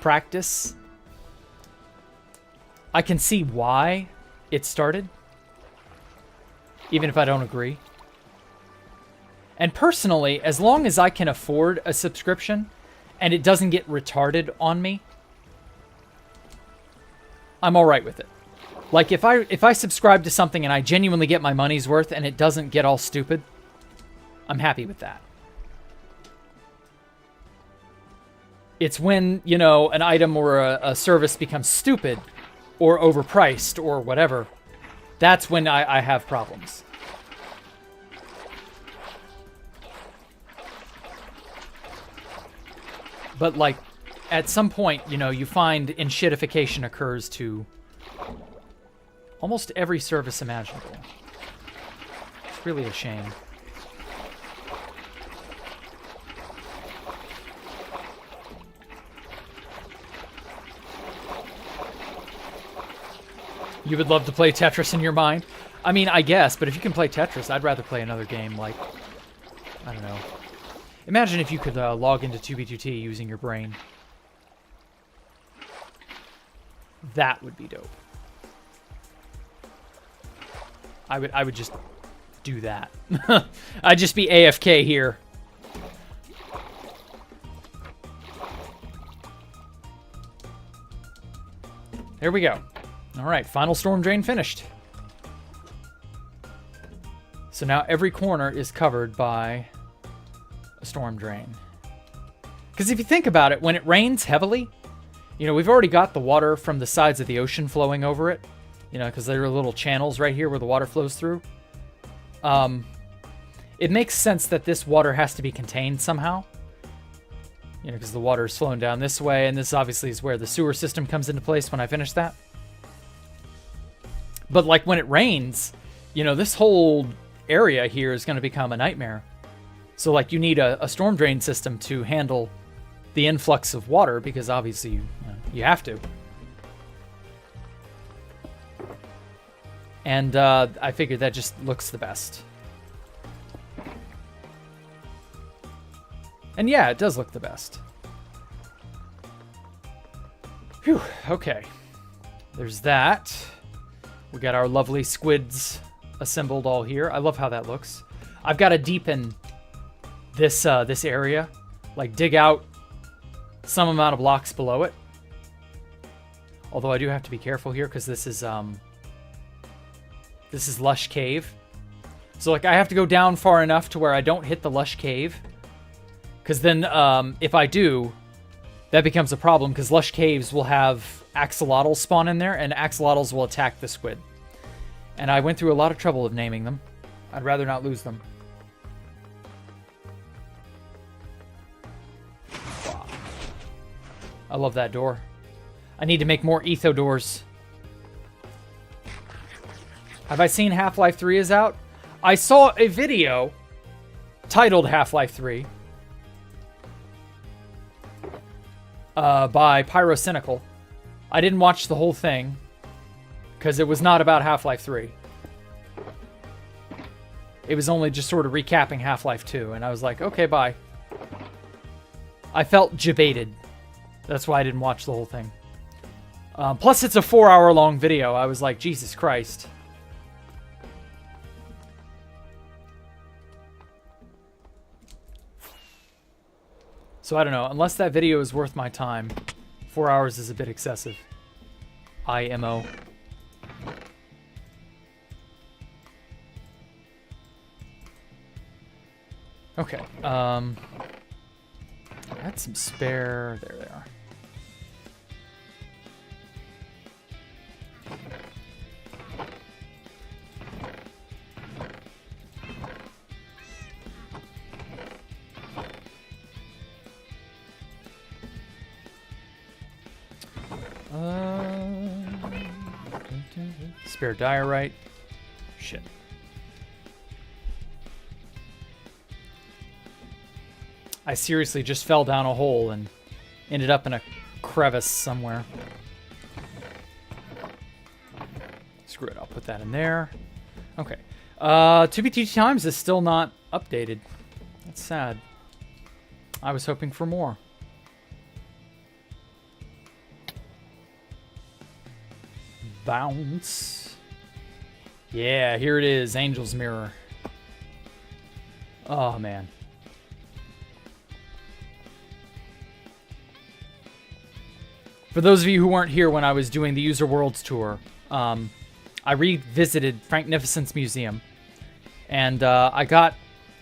practice. I can see why it started, even if I don't agree. And personally, as long as I can afford a subscription and it doesn't get retarded on me, I'm all right with it. Like, if I subscribe to something and I genuinely get my money's worth and it doesn't get all stupid, I'm happy with that. It's when, you know, an item or a service becomes stupid or overpriced or whatever, that's when I have problems. But, like, at some point, you know, you find enshittification occurs to almost every service imaginable. It's really a shame. You would love to play Tetris in your mind? I mean, I guess, but if you can play Tetris, I'd rather play another game like, I don't know. Imagine if you could log into 2B2T using your brain. That would be dope. I would just do that. I'd just be AFK here. There we go. All right, final storm drain finished. So now every corner is covered by a storm drain. Because if you think about it, when it rains heavily, you know, we've already got the water from the sides of the ocean flowing over it, you know, because there are little channels right here where the water flows through. It makes sense that this water has to be contained somehow, you know, because the water is flowing down this way, and this obviously is where the sewer system comes into place when I finish that. But like when it rains, you know, this whole area here is going to become a nightmare. So like you need a storm drain system to handle the influx of water, because obviously you have to. And I figured that just looks the best. And yeah, it does look the best. Phew, okay. There's that. We got our lovely squids assembled all here. I love how that looks. I've got to deepen this this area, like dig out some amount of blocks below it. Although I do have to be careful here because this is This is Lush Cave. So, like, I have to go down far enough to where I don't hit the Lush Cave. Because then, if I do, that becomes a problem. Because Lush Caves will have axolotls spawn in there, and axolotls will attack the squid. And I went through a lot of trouble of naming them. I'd rather not lose them. Wow. I love that door. I need to make more etho doors. Have I seen Half-Life 3 is out? I saw a video titled Half-Life 3 by Pyrocynical. I didn't watch the whole thing because it was not about Half-Life 3. It was only just sort of recapping Half-Life 2, and I was like, okay, bye. I felt jebaited. That's why I didn't watch the whole thing. Plus, it's a 4-hour-long video. I was like, Jesus Christ. So I don't know. Unless that video is worth my time, 4 hours is a bit excessive. IMO. Okay. I had some spare. There they are. Spare diorite. Shit. I seriously just fell down a hole and ended up in a crevice somewhere. Screw it, I'll put that in there. Okay. 2BT Times is still not updated. That's sad. I was hoping for more. Bounce. Yeah, here it is, Angel's Mirror. Oh, man. For those of you who weren't here when I was doing the User Worlds tour, I revisited Franknificent's museum, and I got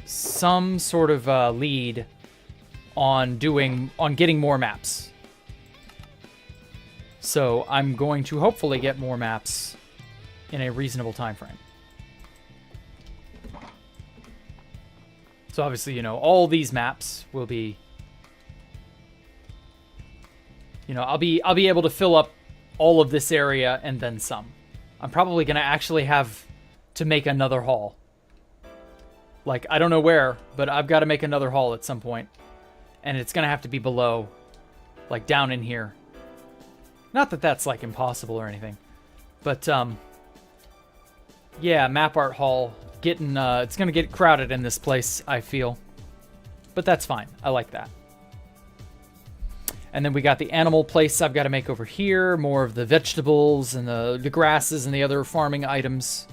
some sort of lead on getting more maps. So I'm going to hopefully get more maps in a reasonable time frame. So obviously, you know, all these maps will be, you know, I'll be able to fill up all of this area and then some. I'm probably going to actually have to make another haul. Like, I don't know where, but I've got to make another haul at some point. And it's going to have to be below, like down in here. Not that that's like impossible or anything. But, yeah, map art haul. It's going to get crowded in this place, I feel. But that's fine. I like that. And then we got the animal place I've got to make over here. More of the vegetables and the grasses and the other farming items.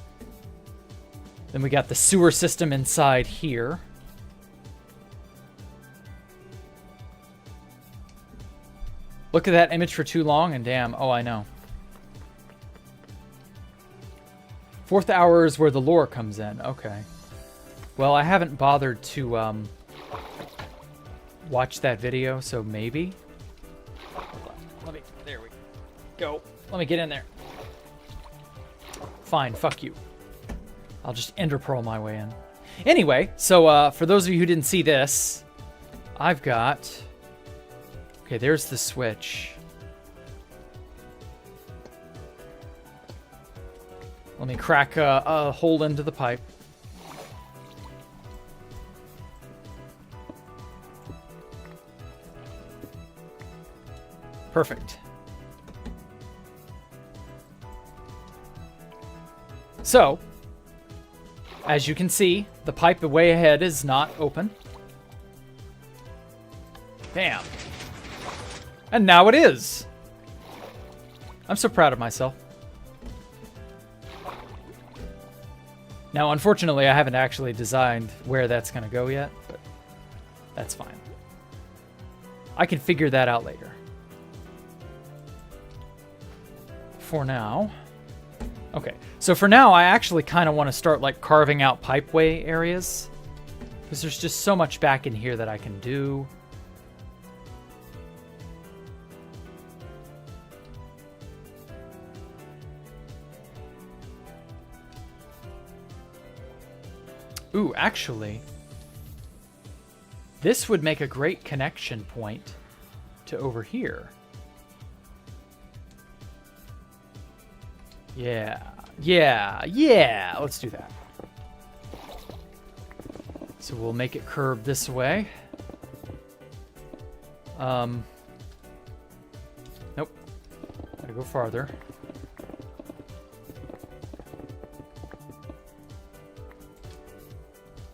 Then we got the sewer system inside here. Look at that image for too long and damn, oh, I know. 4th hour is where the lore comes in. Okay. Well, I haven't bothered to watch that video, so maybe. Hold on. There we go. Let me get in there. Fine, fuck you. I'll just ender pearl my way in. Anyway, so for those of you who didn't see this, I've got... Okay, there's the switch. Let me crack a hole into the pipe. Perfect. So, as you can see, the pipe way ahead is not open. Bam. And now it is. I'm so proud of myself. Now, unfortunately, I haven't actually designed where that's going to go yet, but that's fine. I can figure that out later. For now, Okay, so for now, I actually kind of want to start like carving out pipeway areas because there's just so much back in here that I can do. Ooh, actually, this would make a great connection point to over here. Yeah, let's do that. So we'll make it curve this way. Nope. Gotta go farther.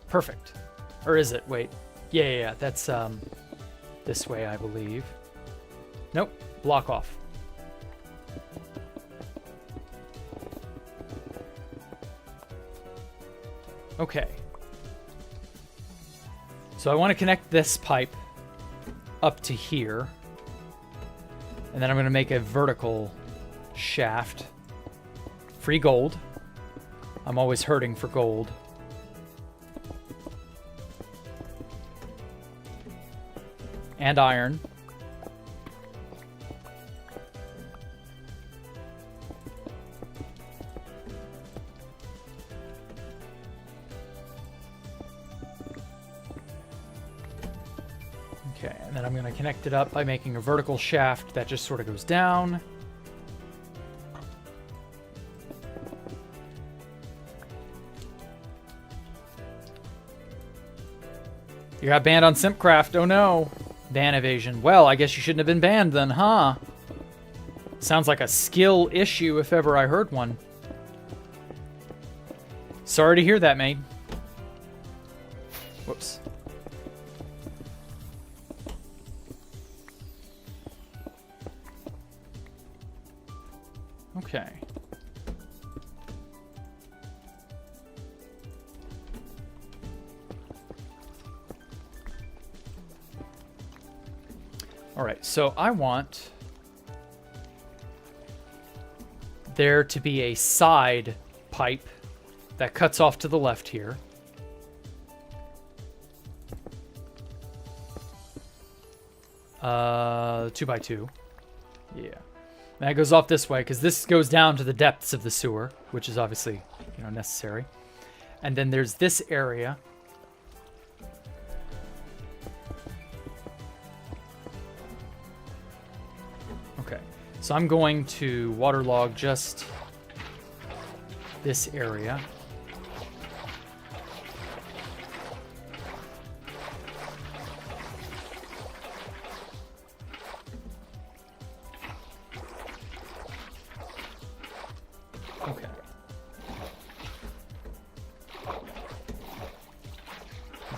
Perfect. Or is it? Wait. Yeah, that's this way, I believe. Nope. Block off. Okay. So I want to connect this pipe up to here. And then I'm going to make a vertical shaft. Free gold. I'm always hurting for gold. And iron. Okay, and then I'm going to connect it up by making a vertical shaft that just sort of goes down. You got banned on Simpcraft. Oh no. Ban evasion. Well, I guess you shouldn't have been banned then, huh? Sounds like a skill issue if ever I heard one. Sorry to hear that, mate. Whoops. Okay. All right, so I want there to be a side pipe that cuts off to the left here. Two by two. Yeah. And that goes off this way because this goes down to the depths of the sewer, which is obviously, you know, necessary. And then there's this area. Okay, so I'm going to waterlog just this area. Okay.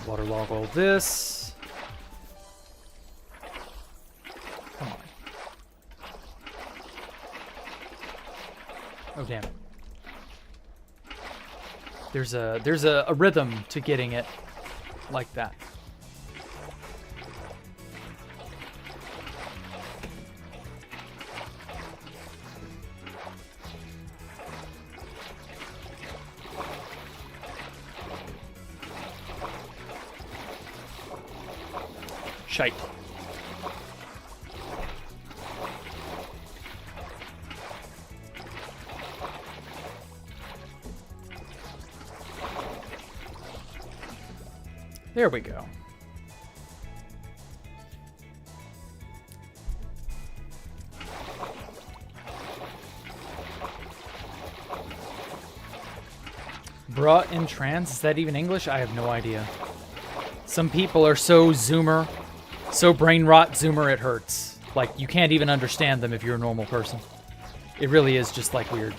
Waterlog all this. Come on. Oh, damn it. There's a rhythm to getting it like that. Shite. There we go. Bruh in trans? Is that even English? I have no idea. Some people are so zoomer, so brain rot zoomer it hurts. Like, you can't even understand them if you're a normal person. It really is just, like, weird.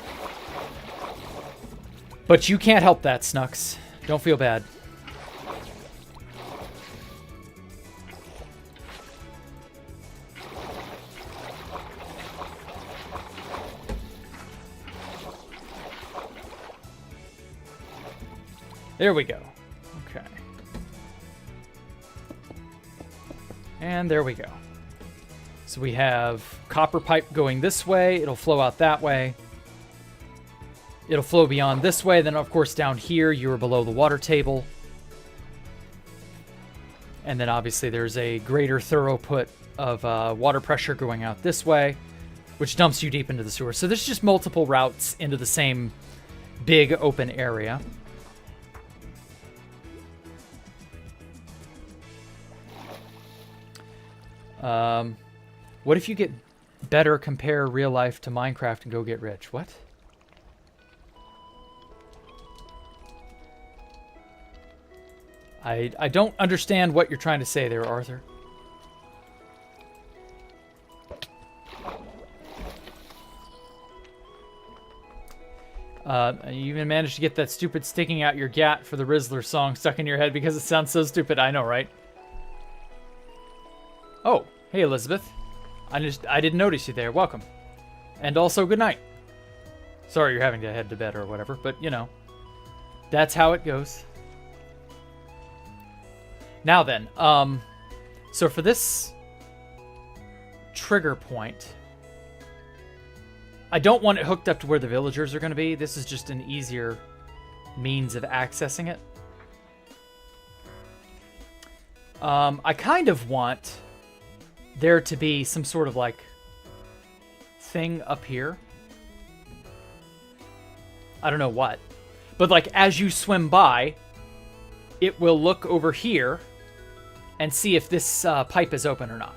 But you can't help that, Snux. Don't feel bad. There we go. Okay. And there we go. So we have copper pipe going this way. It'll flow out that way. It'll flow beyond this way. Then, of course, down here, you're below the water table. And then, obviously, there's a greater throughput of water pressure going out this way, which dumps you deep into the sewer. So there's just multiple routes into the same big open area. What if you get better compare real life to Minecraft and go get rich? What? I don't understand what you're trying to say there, Arthur. You even managed to get that stupid sticking out your gat for the Rizzler song stuck in your head because it sounds so stupid. I know, right? Oh, hey, Elizabeth. I didn't notice you there. Welcome. And also, good night. Sorry you're having to head to bed or whatever, but, you know, that's how it goes. Now then, so for this trigger point, I don't want it hooked up to where the villagers are going to be. This is just an easier means of accessing it. I kind of want there to be some sort of like thing up here. I don't know what, but like as you swim by, it will look over here and see if this pipe is open or not.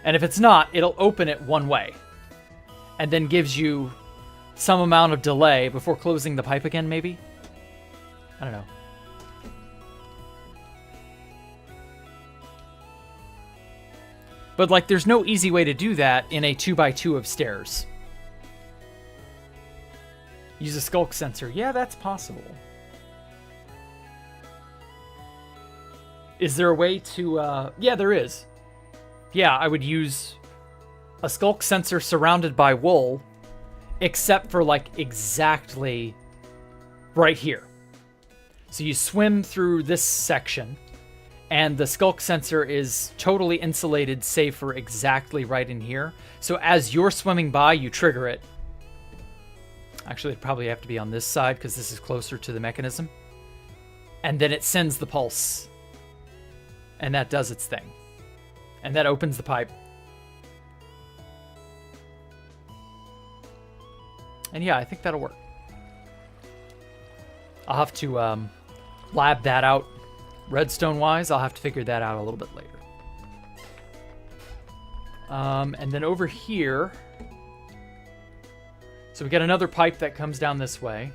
And if it's not, it'll open it one way and then gives you some amount of delay before closing the pipe again, maybe? I don't know. But, like, there's no easy way to do that in a 2x2 of stairs. Use a skulk sensor. Yeah, that's possible. Is there a way to... Yeah, there is. Yeah, I would use a skulk sensor surrounded by wool, except for, like, exactly right here. So you swim through this section, and the skulk sensor is totally insulated, save for exactly right in here. So as you're swimming by, you trigger it. Actually, it'd probably have to be on this side, because this is closer to the mechanism. And then it sends the pulse. And that does its thing. And that opens the pipe. And yeah, I think that'll work. I'll have to lab that out redstone-wise. I'll have to figure that out a little bit later. And then over here... So we got another pipe that comes down this way.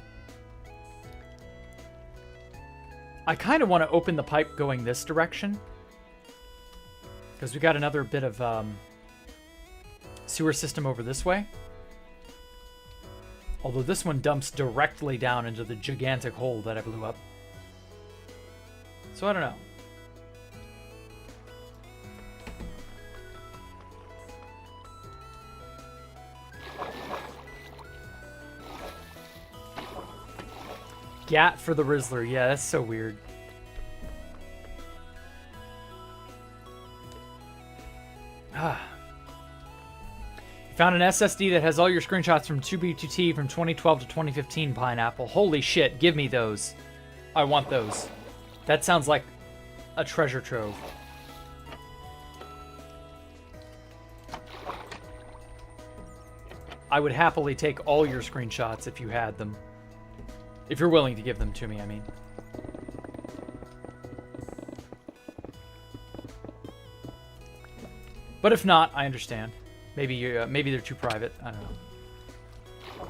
I kind of want to open the pipe going this direction, because we got another bit of sewer system over this way. Although this one dumps directly down into the gigantic hole that I blew up. So I don't know. Gat for the Rizzler. Yeah, that's so weird. You found an SSD that has all your screenshots from 2B2T from 2012 to 2015, Pineapple. Holy shit, give me those. I want those. That sounds like a treasure trove. I would happily take all your screenshots if you had them. If you're willing to give them to me, I mean. But if not, I understand. Maybe you, maybe they're too private. I don't know.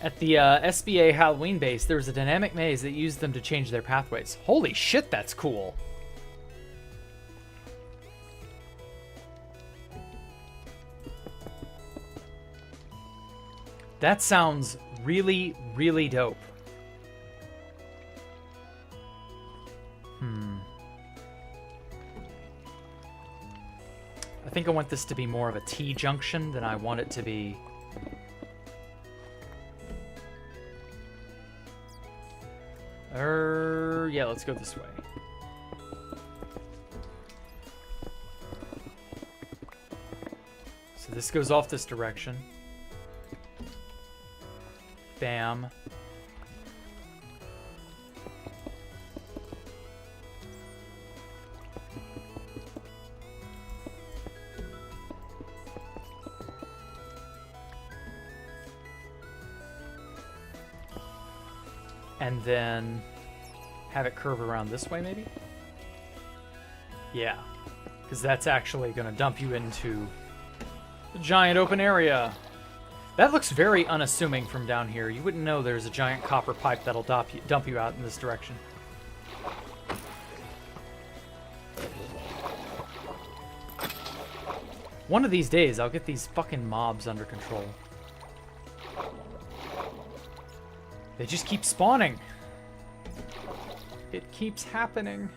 At the SBA Halloween base, there was a dynamic maze that used them to change their pathways. Holy shit, that's cool. That sounds really, really dope. I think I want this to be more of a T-junction than I want it to be... yeah, let's go this way. So this goes off this direction. Bam. And then have it curve around this way, maybe? Yeah, because that's actually going to dump you into the giant open area. That looks very unassuming from down here. You wouldn't know there's a giant copper pipe that'll dump you out in this direction. One of these days, I'll get these fucking mobs under control. They just keep spawning. It keeps happening.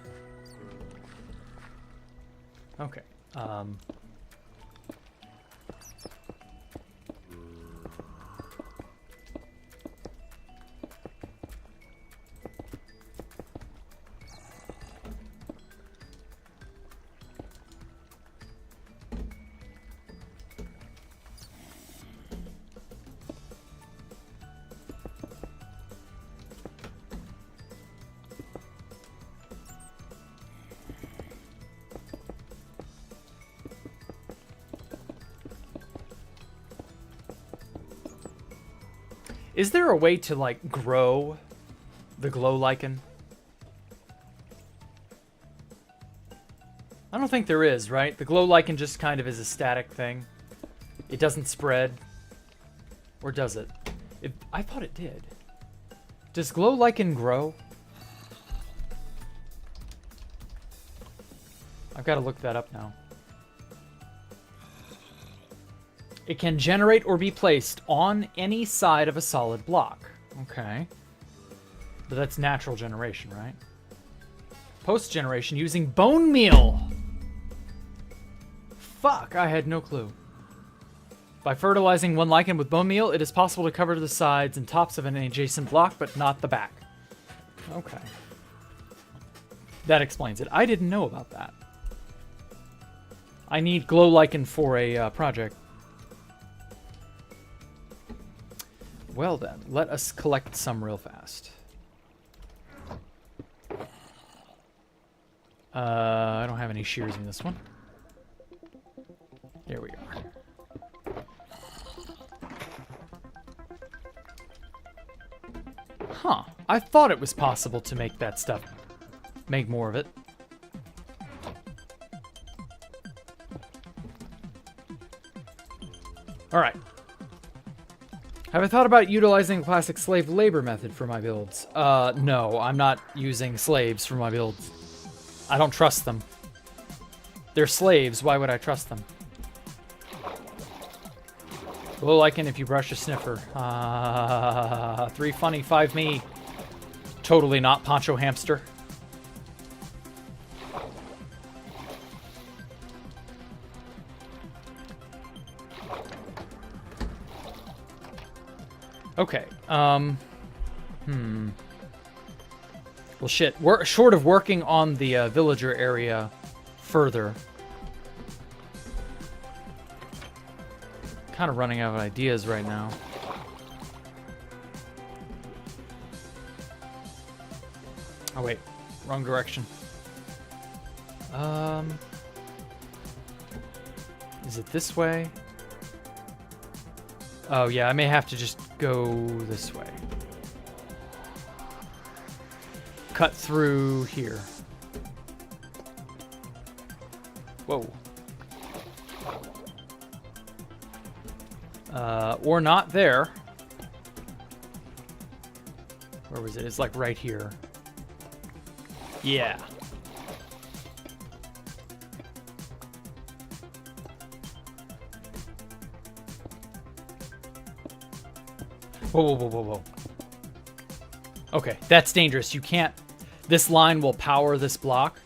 Okay. Is there a way to, like, grow the glow lichen? I don't think there is, right? The glow lichen just kind of is a static thing. It doesn't spread. Or does it? I thought it did. Does glow lichen grow? I've got to look that up now. It can generate or be placed on any side of a solid block. Okay. But that's natural generation, right? Post-generation using bone meal! Fuck, I had no clue. By fertilizing one lichen with bone meal, it is possible to cover the sides and tops of an adjacent block, but not the back. Okay. That explains it. I didn't know about that. I need glow lichen for a project. Well then, let us collect some real fast. I don't have any shears in this one. There we are. Huh. I thought it was possible to make that stuff. Make more of it. Alright. Have I thought about utilizing the classic slave labor method for my builds? No, I'm not using slaves for my builds. I don't trust them. They're slaves, why would I trust them? Glow lichen if you brush a sniffer. 3 funny, 5 me. Totally not Poncho Hamster. Okay, well shit, we're short of working on the villager area further. Kind of running out of ideas right now. Oh wait, wrong direction. Is it this way? Oh yeah, I may have to just go this way. Cut through here. Whoa. Or not there. Where was it? It's like right here. Yeah. Whoa, whoa, whoa, whoa, whoa. Okay, that's dangerous. You can't... This line will power this block.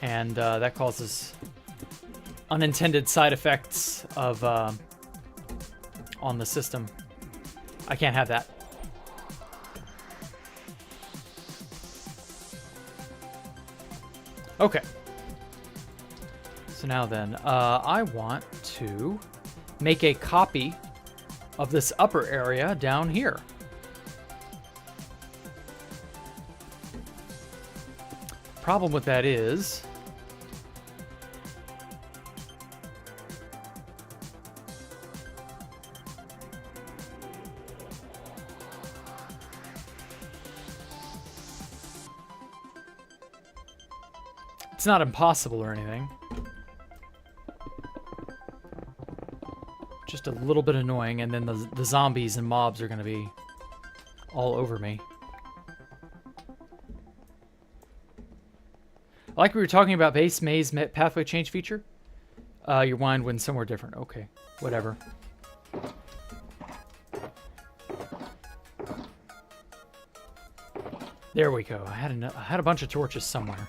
And that causes unintended side effects of... on the system. I can't have that. Okay. So now then, I want to make a copy of this upper area down here. Problem with that is it's not impossible or anything. Just a little bit annoying, and then the zombies and mobs are going to be all over me. Like we were talking about base maze pathway change feature. Your wind went somewhere different. Okay, whatever. There we go. I had a bunch of torches somewhere.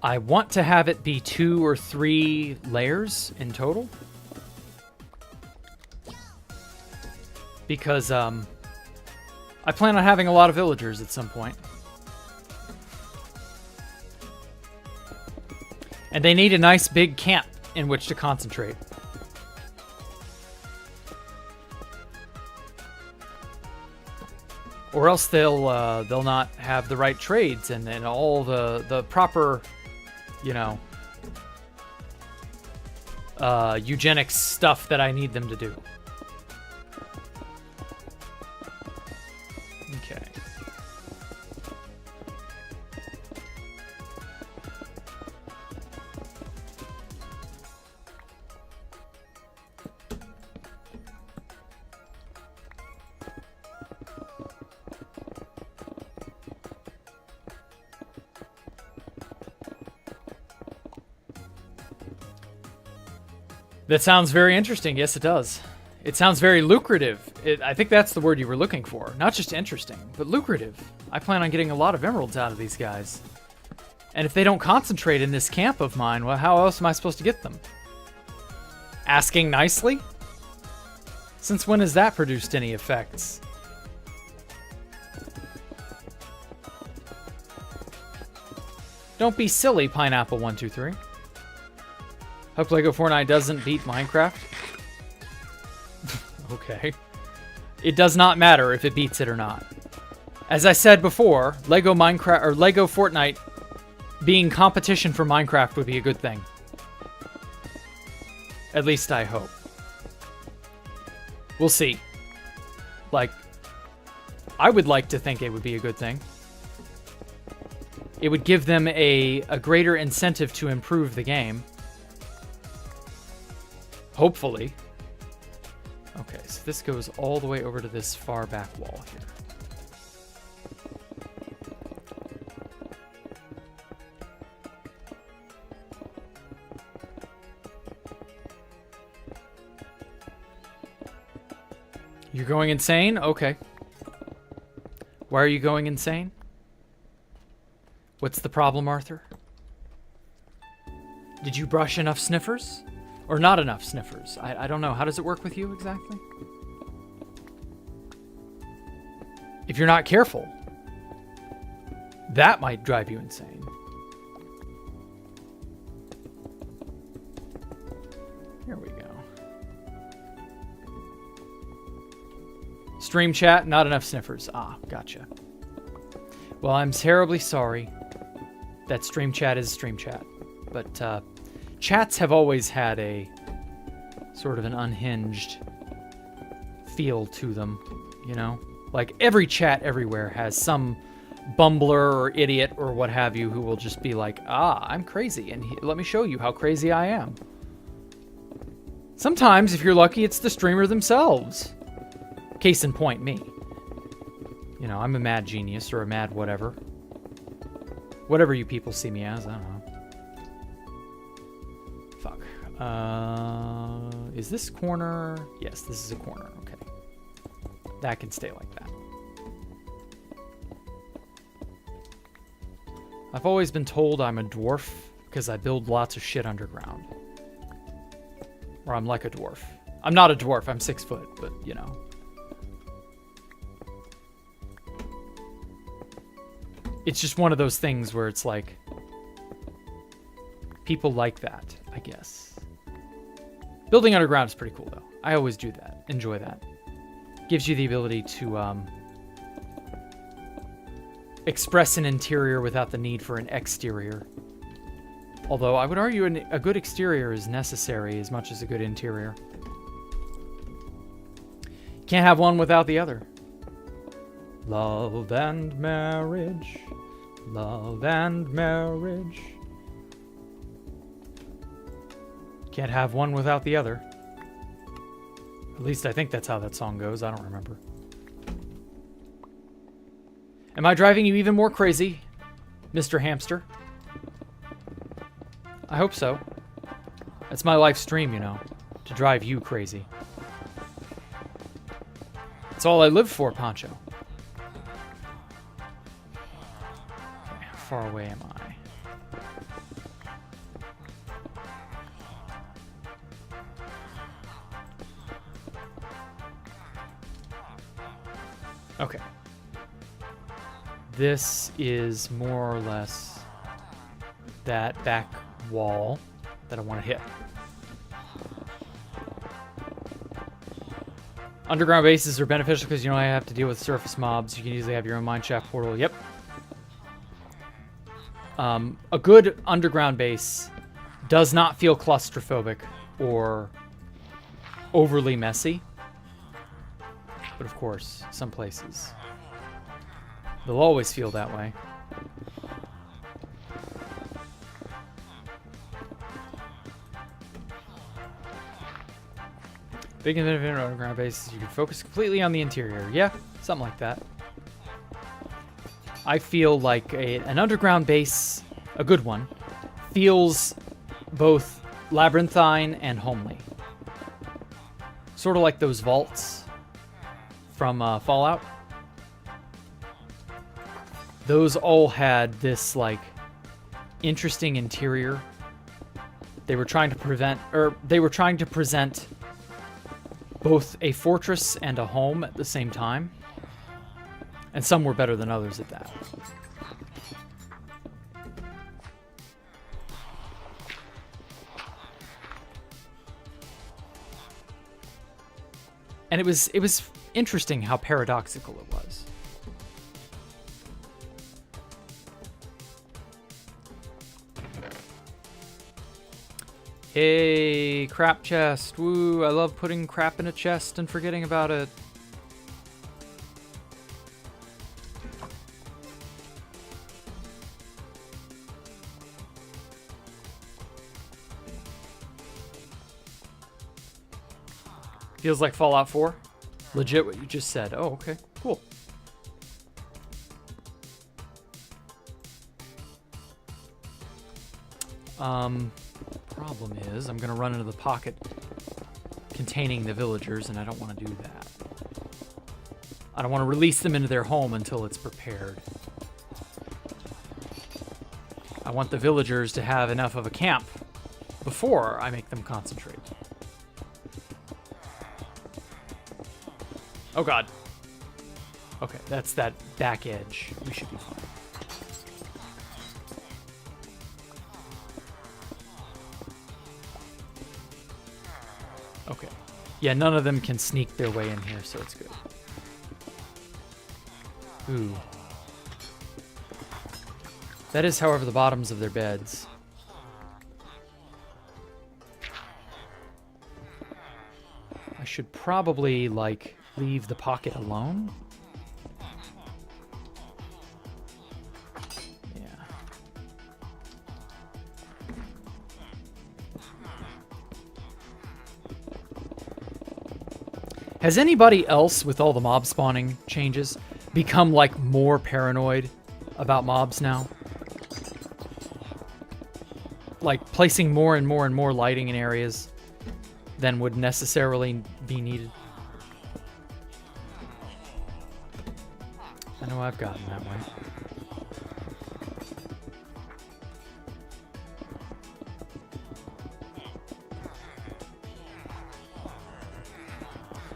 I want to have it be 2 or 3 layers in total. Because I plan on having a lot of villagers at some point. And they need a nice big camp in which to concentrate. Or else they'll not have the right trades and all the proper, you know, eugenics stuff that I need them to do. Okay. That sounds very interesting. Yes, it does. It sounds very lucrative. I think that's the word you were looking for. Not just interesting, but lucrative. I plan on getting a lot of emeralds out of these guys. And if they don't concentrate in this camp of mine, well, how else am I supposed to get them? Asking nicely? Since when has that produced any effects? Don't be silly, Pineapple123. Hope Lego Fortnite doesn't beat Minecraft. Okay. It does not matter if it beats it or not. As I said before, Lego Fortnite being competition for Minecraft would be a good thing. At least I hope. We'll see. Like, I would like to think it would be a good thing. It would give them a greater incentive to improve the game. Hopefully. Okay, so this goes all the way over to this far back wall here. You're going insane? Okay. Why are you going insane? What's the problem, Arthur? Did you brush enough sniffers? Or not enough sniffers? I don't know. How does it work with you exactly? If you're not careful, that might drive you insane. Here we go. Stream chat, not enough sniffers. Ah, gotcha. Well, I'm terribly sorry that stream chat is stream chat. But chats have always had a sort of an unhinged feel to them, you know? Like every chat everywhere has some bumbler or idiot or what have you who will just be like, ah, I'm crazy, and let me show you how crazy I am. Sometimes, if you're lucky, it's the streamer themselves. Case in point, me. You know, I'm a mad genius or a mad whatever. Whatever you people see me as, I don't know. Fuck. Is this corner? Yes, this is a corner. Okay. That can stay like that. I've always been told I'm a dwarf because I build lots of shit underground. Or I'm like a dwarf. I'm not a dwarf, I'm 6 foot, but you know. It's just one of those things where it's like, people like that, I guess. Building underground is pretty cool, though. I always do that. Enjoy that. Gives you the ability to express an interior without the need for an exterior. Although I would argue a good exterior is necessary as much as a good interior. Can't have one without the other. Love and marriage. Love and marriage. Can't have one without the other. At least I think that's how that song goes. I don't remember. Am I driving you even more crazy, Mr. Hamster? I hope so. That's my life stream, you know, to drive you crazy. That's all I live for, Poncho. Okay, how far away am I? Okay. This is more or less that back wall that I want to hit. Underground bases are beneficial because you don't have to deal with surface mobs. You can easily have your own mineshaft portal. Yep. A good underground base does not feel claustrophobic or overly messy. But of course, some places, they'll always feel that way. Big and benefit of underground bases, you can focus completely on the interior. Yeah, something like that. I feel like an underground base, a good one, feels both labyrinthine and homely. Sort of like those vaults from Fallout. Those all had this, like, interesting interior. They were trying to present both a fortress and a home at the same time. And some were better than others at that. And it was interesting how paradoxical it was. Hey, crap chest. Woo, I love putting crap in a chest and forgetting about it. Feels like Fallout 4. Legit what you just said. Oh, okay. Cool. Problem is, I'm going to run into the pocket containing the villagers, and I don't want to do that. I don't want to release them into their home until it's prepared. I want the villagers to have enough of a camp before I make them concentrate. Oh god. Okay, that's that back edge. We should be fine. Okay. Yeah, none of them can sneak their way in here, so it's good. Ooh. That is, however, the bottoms of their beds. I should probably, like, leave the pocket alone. Yeah. Has anybody else, with all the mob spawning changes, become, like, more paranoid about mobs now? Like, placing more and more and more lighting in areas than would necessarily be needed? I know I've gotten that way.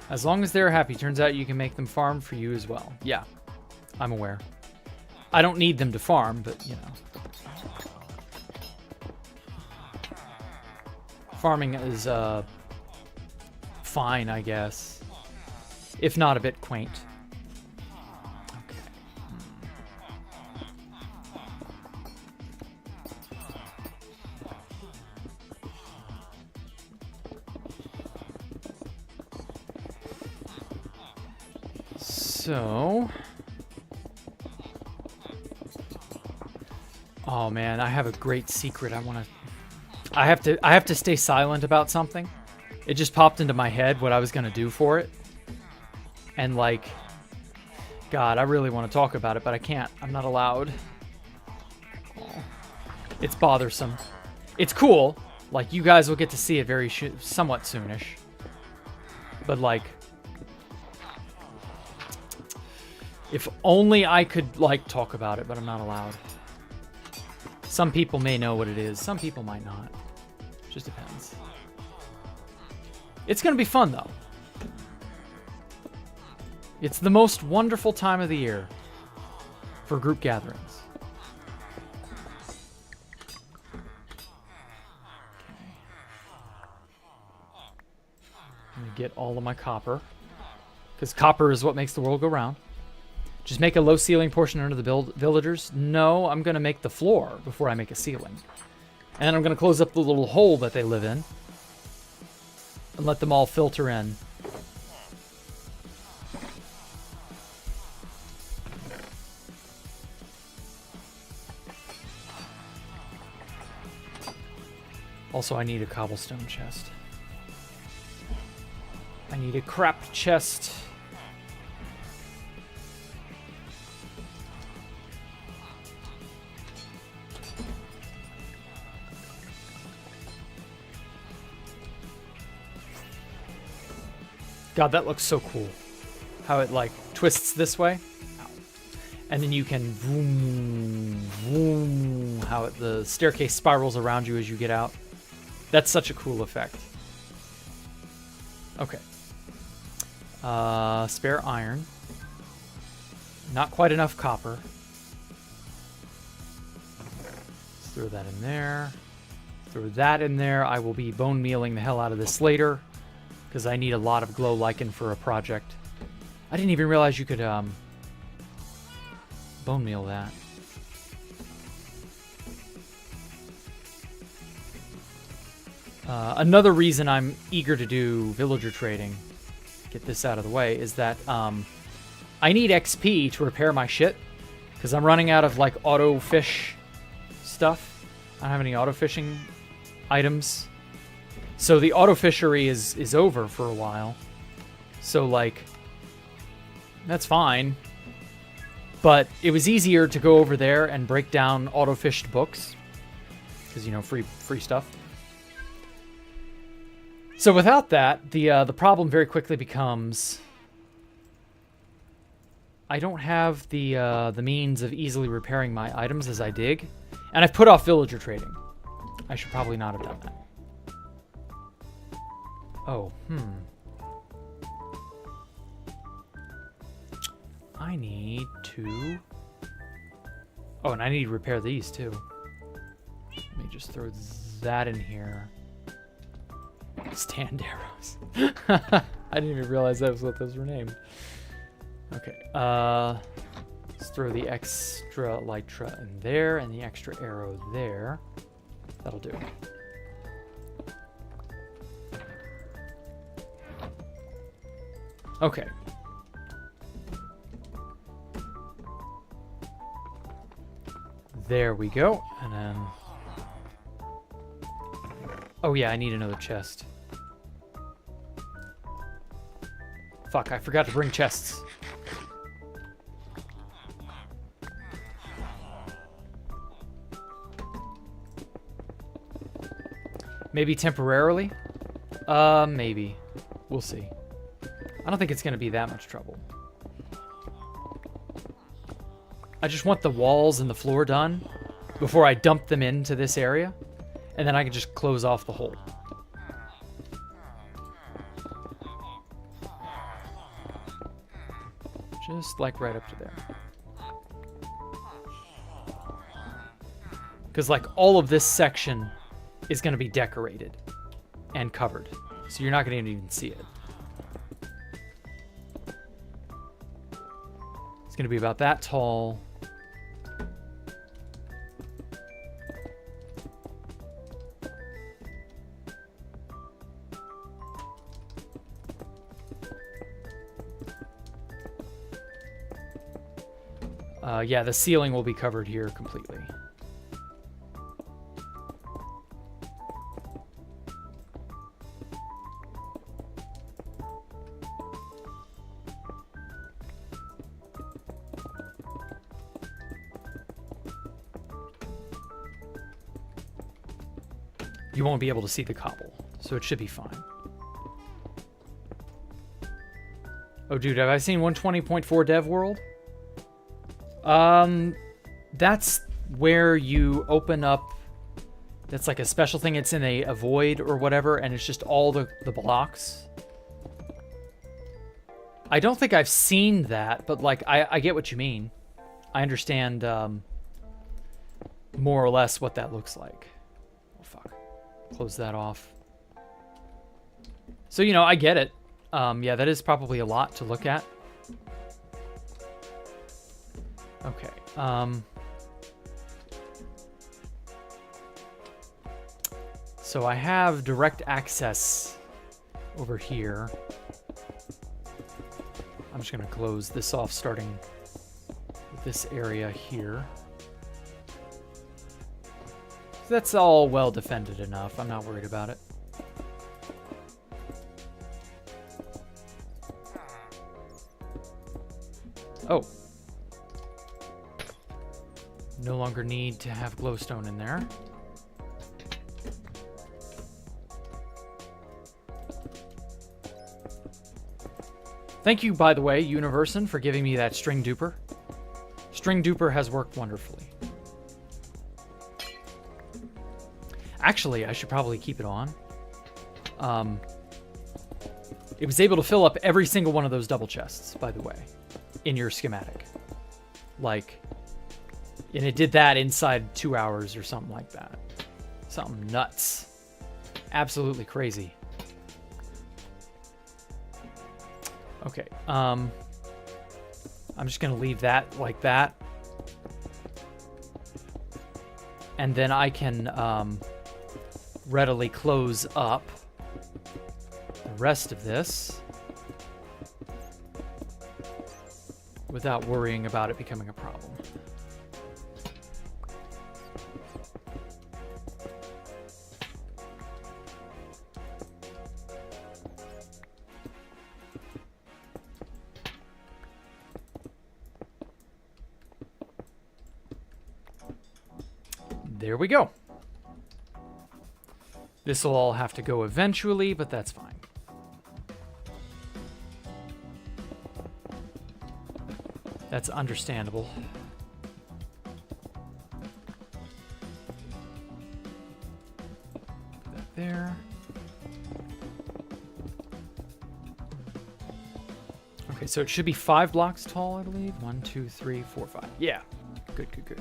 As long as they're happy, turns out you can make them farm for you as well. Yeah, I'm aware. I don't need them to farm, but, you know. Farming is, fine, I guess. If not a bit quaint. Okay. So... Oh man, I have a great secret. I have to stay silent about something. It just popped into my head what I was gonna do for it. And like, God, I really want to talk about it, but I can't. I'm not allowed. Oh, it's bothersome. It's cool. Like, you guys will get to see it very somewhat soonish. But like, if only I could like talk about it, but I'm not allowed. Some people may know what it is. Some people might not. Just depends. It's going to be fun, though. It's the most wonderful time of the year for group gatherings. I'm going to get all of my copper. Because copper is what makes the world go round. Just make a low ceiling portion under the villagers? No, I'm going to make the floor before I make a ceiling. And then I'm going to close up the little hole that they live in. And let them all filter in. Also, I need a cobblestone chest. I need a crap chest. God, that looks so cool. How it, like, twists this way. And then you can vroom, vroom, how the staircase spirals around you as you get out. That's such a cool effect. Okay. Spare iron. Not quite enough copper. Let's throw that in there. Throw that in there. I will be bone mealing the hell out of this later. Because I need a lot of glow lichen for a project. I didn't even realize you could bone meal that. Another reason I'm eager to do villager trading, get this out of the way, is that I need XP to repair my shit. Because I'm running out of like auto fish stuff. I don't have any auto fishing items. So the auto fishery is over for a while. So like, that's fine. But it was easier to go over there and break down auto fished books. Because, you know, free stuff. So without that, the problem very quickly becomes I don't have the means of easily repairing my items as I dig. And I've put off villager trading. I should probably not have done that. Oh, I need to... Oh, and I need to repair these, too. Let me just throw that in here. Stand arrows. I didn't even realize that was what those were named. Okay, let's throw the extra elytra in there and the extra arrow there. That'll do. Okay. There we go. And then... Oh yeah, I need another chest. Fuck, I forgot to bring chests. Maybe temporarily? Maybe. We'll see. I don't think it's going to be that much trouble. I just want the walls and the floor done before I dump them into this area. And then I can just close off the hole. Just like right up to there. Because, like, all of this section is going to be decorated and covered. So you're not going to even see it. It's going to be about that tall. Yeah, the ceiling will be covered here completely. You won't be able to see the cobble, so it should be fine. Oh, dude, have I seen 120.4 Dev World? That's where you open up. That's like a special thing. It's in a void or whatever, and it's just all the blocks. I don't think I've seen that, but like I get what you mean. I understand more or less what that looks like. Oh, fuck. Close that off. So, you know, I get it. Yeah, that is probably a lot to look at. Okay. So I have direct access over here. I'm just going to close this off starting with this area here. So that's all well defended enough. I'm not worried about it. Oh. No longer need to have glowstone in there. Thank you, by the way, Universon, for giving me that string duper. String duper has worked wonderfully. Actually, I should probably keep it on. It was able to fill up every single one of those double chests, by the way, in your schematic. Like, and it did that inside 2 hours or something like that. Something nuts. Absolutely crazy. Okay, I'm just gonna leave that like that. And then I can readily close up the rest of this without worrying about it becoming a problem. There we go. This will all have to go eventually, but that's fine. That's understandable. Put that there. Okay, so it should be 5 blocks tall, I believe. 1, 2, 3, 4, 5. Yeah. Good, good, good.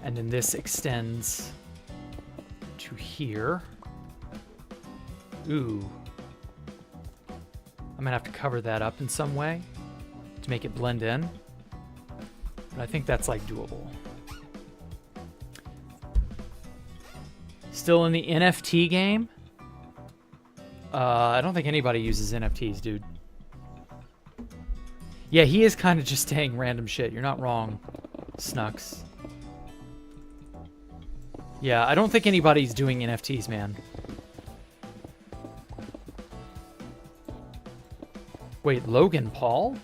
And then this extends to here. Ooh. I'm gonna have to cover that up in some way to make it blend in. But I think that's like doable. Still in the NFT game? I don't think anybody uses NFTs, dude. Yeah, he is kind of just saying random shit. You're not wrong, Snux. Yeah, I don't think anybody's doing NFTs, man. Wait, Logan Paul?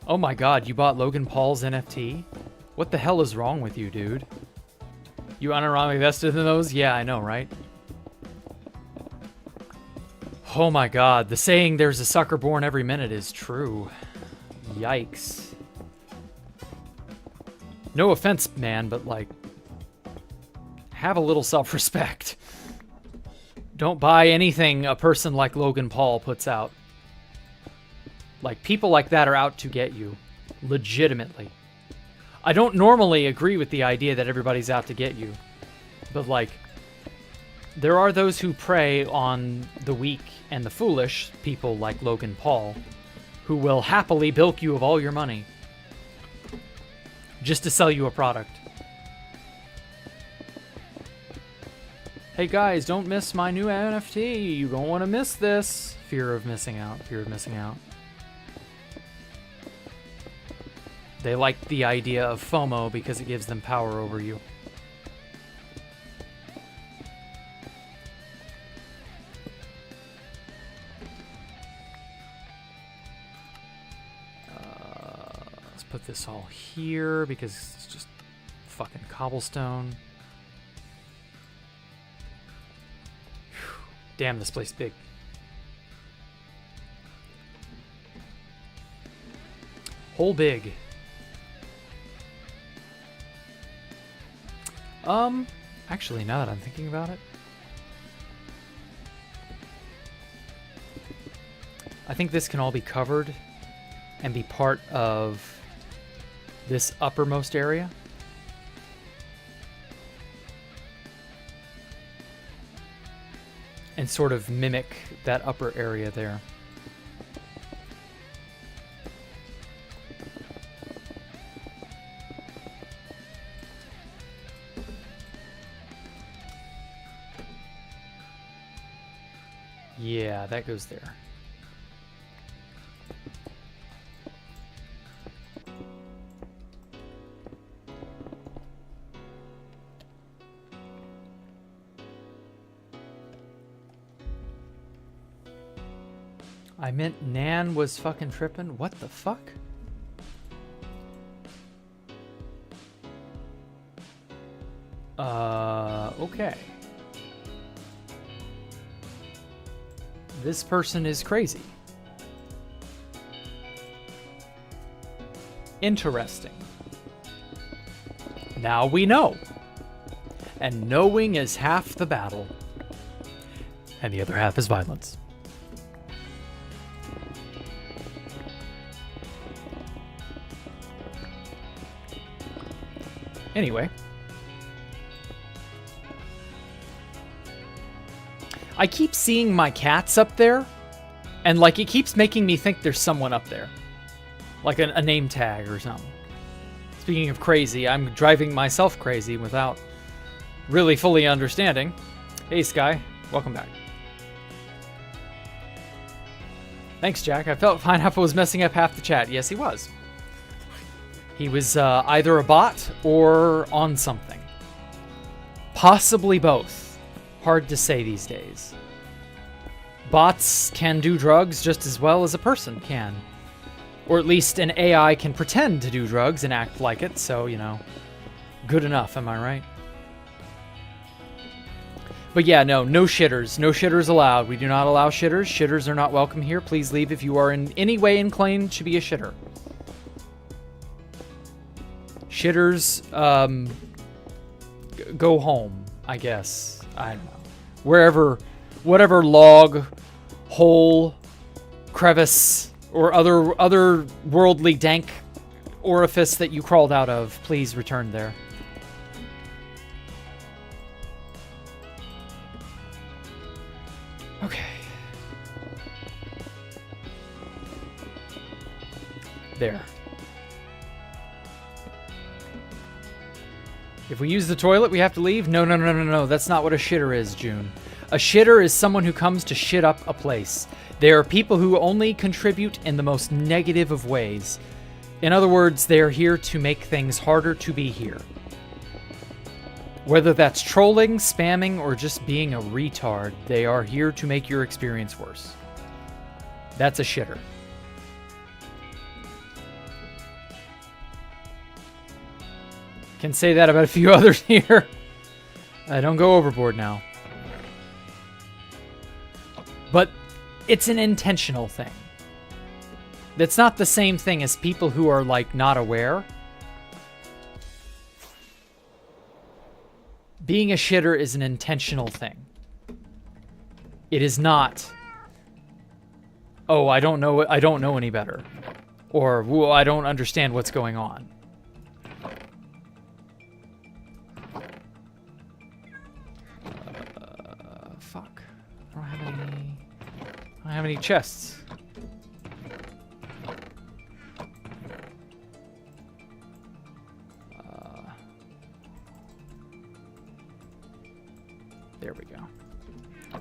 Oh my god, you bought Logan Paul's NFT? What the hell is wrong with you, dude? You unironically vested in those? Yeah, I know, right? Oh my god, the saying there's a sucker born every minute is true. Yikes. No offense, man, but like, have a little self-respect. Don't buy anything a person like Logan Paul puts out. Like, people like that are out to get you. Legitimately. I don't normally agree with the idea that everybody's out to get you. But, like, there are those who prey on the weak and the foolish, people like Logan Paul, who will happily bilk you of all your money just to sell you a product. Hey guys, don't miss my new NFT. You don't want to miss this. Fear of missing out. Fear of missing out. They like the idea of FOMO because it gives them power over you. Let's put this all here because it's just fucking cobblestone. Whew. Damn, this place is big. Whole big. Actually, now that I'm thinking about it, I think this can all be covered and be part of this uppermost area. And sort of mimic that upper area there. Yeah, that goes there. I meant Nan was fucking tripping. What the fuck? Okay. This person is crazy. Interesting. Now we know. And knowing is half the battle. And the other half is violence. Anyway. I keep seeing my cats up there, and like it keeps making me think there's someone up there. Like a name tag or something. Speaking of crazy, I'm driving myself crazy without really fully understanding. Hey Sky, welcome back. Thanks Jack, I felt Pineapple was messing up half the chat. Yes he was. He was either a bot or on something. Possibly both. Hard to say these days. Bots can do drugs just as well as a person can. Or at least an AI can pretend to do drugs and act like it, so, you know, good enough, am I right? But yeah, no shitters. No shitters allowed. We do not allow shitters. Shitters are not welcome here. Please leave if you are in any way inclined to be a shitter. Shitters, go home, I guess. I don't know. Wherever, whatever log, hole, crevice, or other worldly dank orifice that you crawled out of, please return there. Okay. There. If we use the toilet, we have to leave? No. That's not what a shitter is, June. A shitter is someone who comes to shit up a place. They are people who only contribute in the most negative of ways. In other words, they are here to make things harder to be here. Whether that's trolling, spamming, or just being a retard, they are here to make your experience worse. That's a shitter. Can say that about a few others here. Don't go overboard now. But it's an intentional thing. That's not the same thing as people who are, like, not aware. Being a shitter is an intentional thing. It is not, oh, I don't know any better. Or, well, I don't understand what's going on. fuck? I don't have any chests. There we go.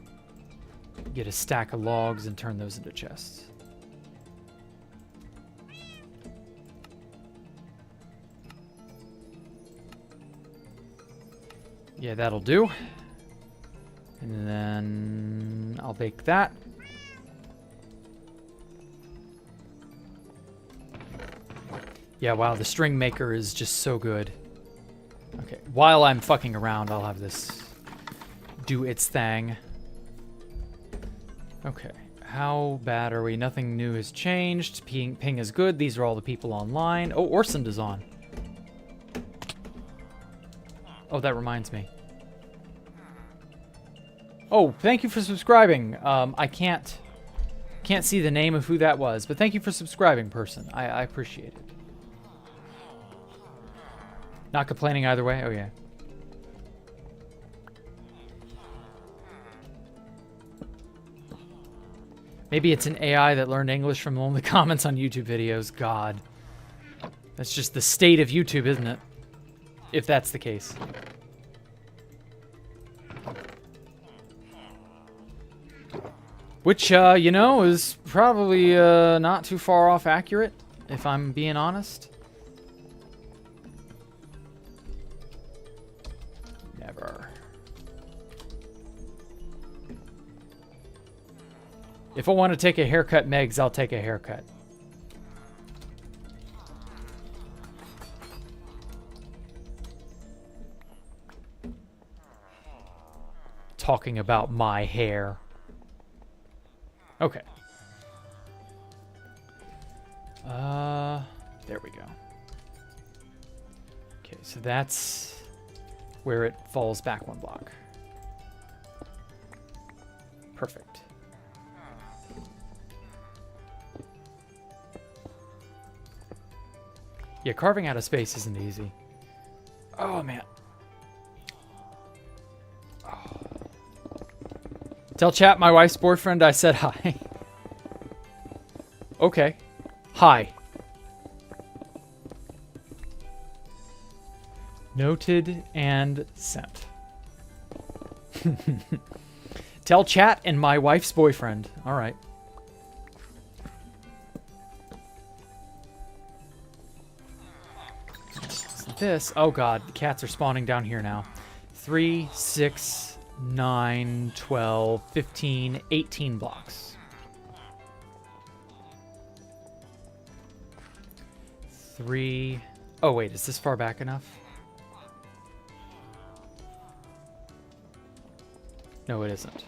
Get a stack of logs and turn those into chests. Yeah, that'll do. And then I'll bake that. Yeah, wow, the string maker is just so good. Okay, while I'm fucking around, I'll have this do its thing. Okay, how bad are we? Nothing new has changed. Ping is good. These are all the people online. Oh, Orsund is on. Oh, that reminds me. Oh, thank you for subscribing. I can't see the name of who that was, but thank you for subscribing, person. I appreciate it. Not complaining either way? Oh, yeah. Maybe it's an AI that learned English from lonely comments on YouTube videos. God. That's just the state of YouTube, isn't it? If that's the case. Which, you know, is probably not too far off accurate, if I'm being honest. Never. If I want to take a haircut, Megs, I'll take a haircut. Talking about my hair. Okay. There we go. Okay, so that's where it falls back one block. Perfect. Yeah, carving out of space isn't easy. Oh, man. Oh. Tell chat my wife's boyfriend I said hi. Okay. Hi. Noted and sent. Tell chat and my wife's boyfriend. All right. This. Oh god, the cats are spawning down here now. 3, 6, 9, 12, 15, 18 blocks. 3. Oh wait, is this far back enough? No, it isn't.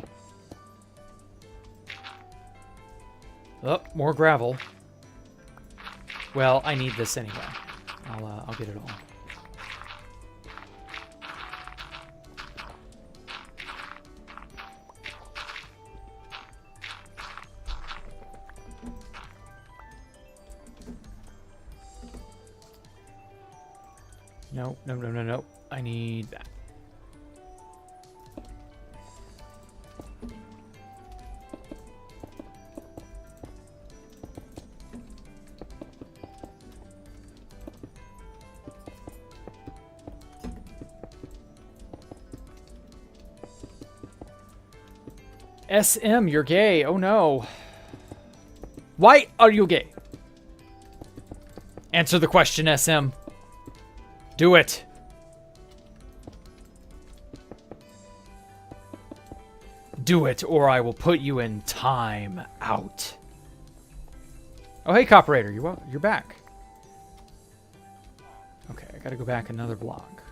Oh, more gravel. Well, I need this anyway. I'll get it all. No, no, no, no, no. I need that. SM, you're gay. Oh no. Why are you gay? Answer the question, SM. Do it. Do it, or I will put you in time out. Oh, hey, Copperator, you're back. Okay, I gotta go back another block.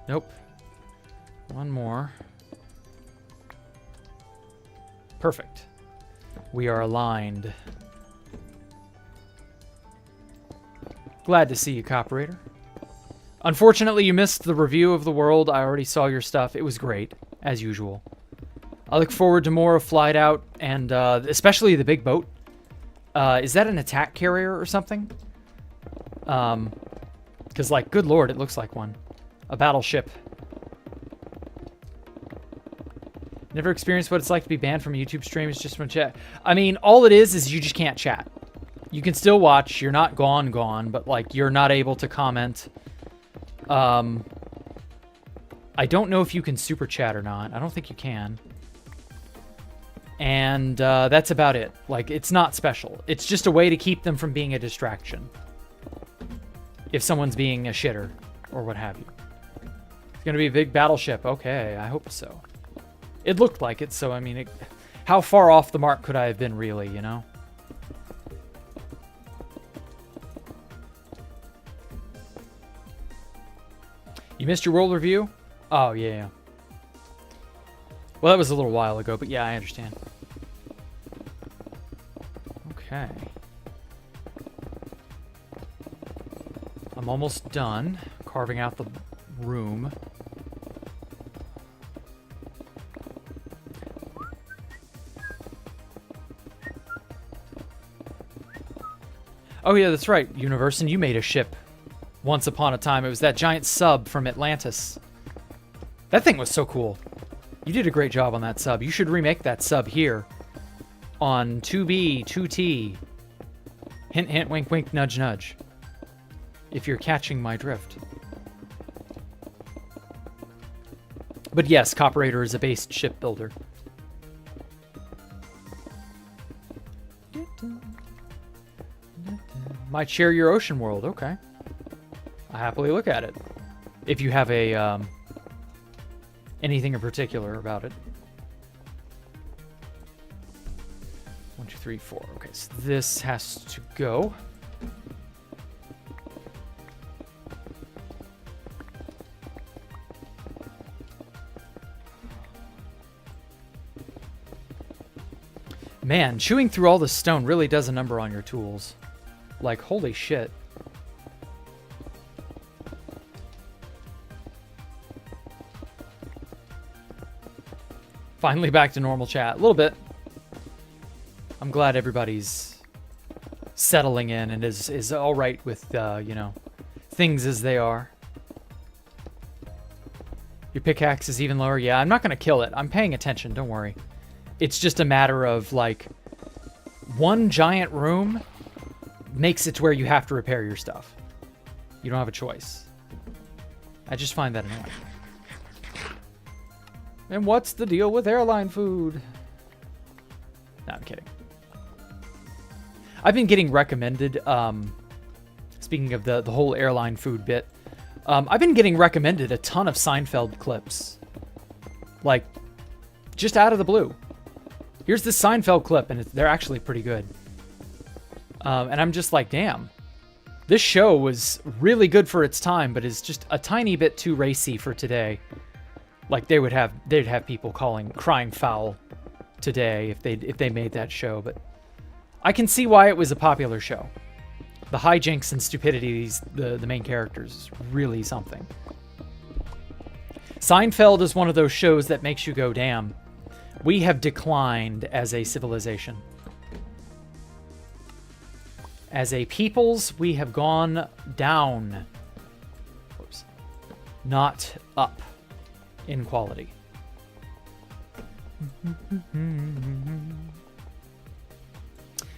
Nope. One more. Perfect. We are aligned. Glad to see you, Copperator. Unfortunately, you missed the review of the world. I already saw your stuff. It was great, as usual. I look forward to more of Flyout, and especially the big boat. Is that an attack carrier or something? Because, like, good lord, it looks like one. A battleship. Never experienced what it's like to be banned from a YouTube stream. It's just from chat. I mean, all it is you just can't chat. You can still watch. You're not gone, but like you're not able to comment. I don't know if you can super chat or not. I don't think you can. And that's about it. Like, it's not special. It's just a way to keep them from being a distraction. If someone's being a shitter or what have you. It's going to be a big battleship. Okay, I hope so. It looked like it, so I mean, how far off the mark could I have been really, you know? You missed your world review? Oh, yeah. Well, that was a little while ago, but yeah, I understand. Okay. I'm almost done carving out the room. Oh yeah, that's right, Universe, and you made a ship once upon a time. It was that giant sub from Atlantis. That thing was so cool. You did a great job on that sub. You should remake that sub here on 2B, 2T. Hint, hint, wink, wink, nudge, nudge. If you're catching my drift. But yes, Copperator is a based ship builder. Might share your ocean world. Okay. I happily look at it. If you have a anything in particular about it. 1, 2, 3, 4. Okay, so this has to go. Man, chewing through all the stone really does a number on your tools. Like, holy shit. Finally back to normal chat. A little bit. I'm glad everybody's settling in and is all right with, you know, things as they are. Your pickaxe is even lower. Yeah, I'm not going to kill it. I'm paying attention. Don't worry. It's just a matter of, like, one giant room makes it to where you have to repair your stuff. You don't have a choice. I just find that annoying. And what's the deal with airline food? No, I'm kidding. I've been getting recommended, speaking of the whole airline food bit, I've been getting recommended a ton of Seinfeld clips. Like, just out of the blue. Here's this Seinfeld clip, and they're actually pretty good. And I'm just like, damn. This show was really good for its time, but is just a tiny bit too racy for today. Like they'd have people crying foul today if they made that show, but I can see why it was a popular show. The hijinks and stupidity the main characters is really something. Seinfeld is one of those shows that makes you go, damn, we have declined as a civilization. As a peoples, we have gone down. Oops. Not up in quality.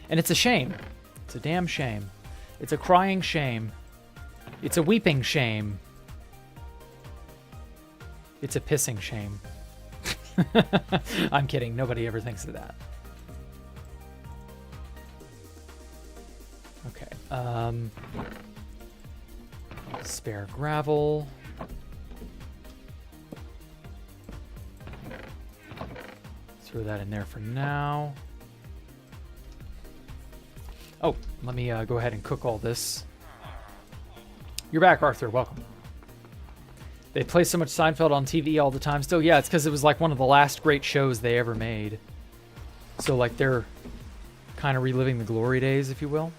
And it's a shame. It's a damn shame. It's a crying shame. It's a weeping shame. It's a pissing shame. I'm kidding. Nobody ever thinks of that. Okay. Spare gravel. Throw that in there for now. Oh, let me go ahead and cook all this. You're back, Arthur. Welcome. They play so much Seinfeld on TV all the time still. Yeah, it's because it was like one of the last great shows they ever made. So like they're kind of reliving the glory days, if you will.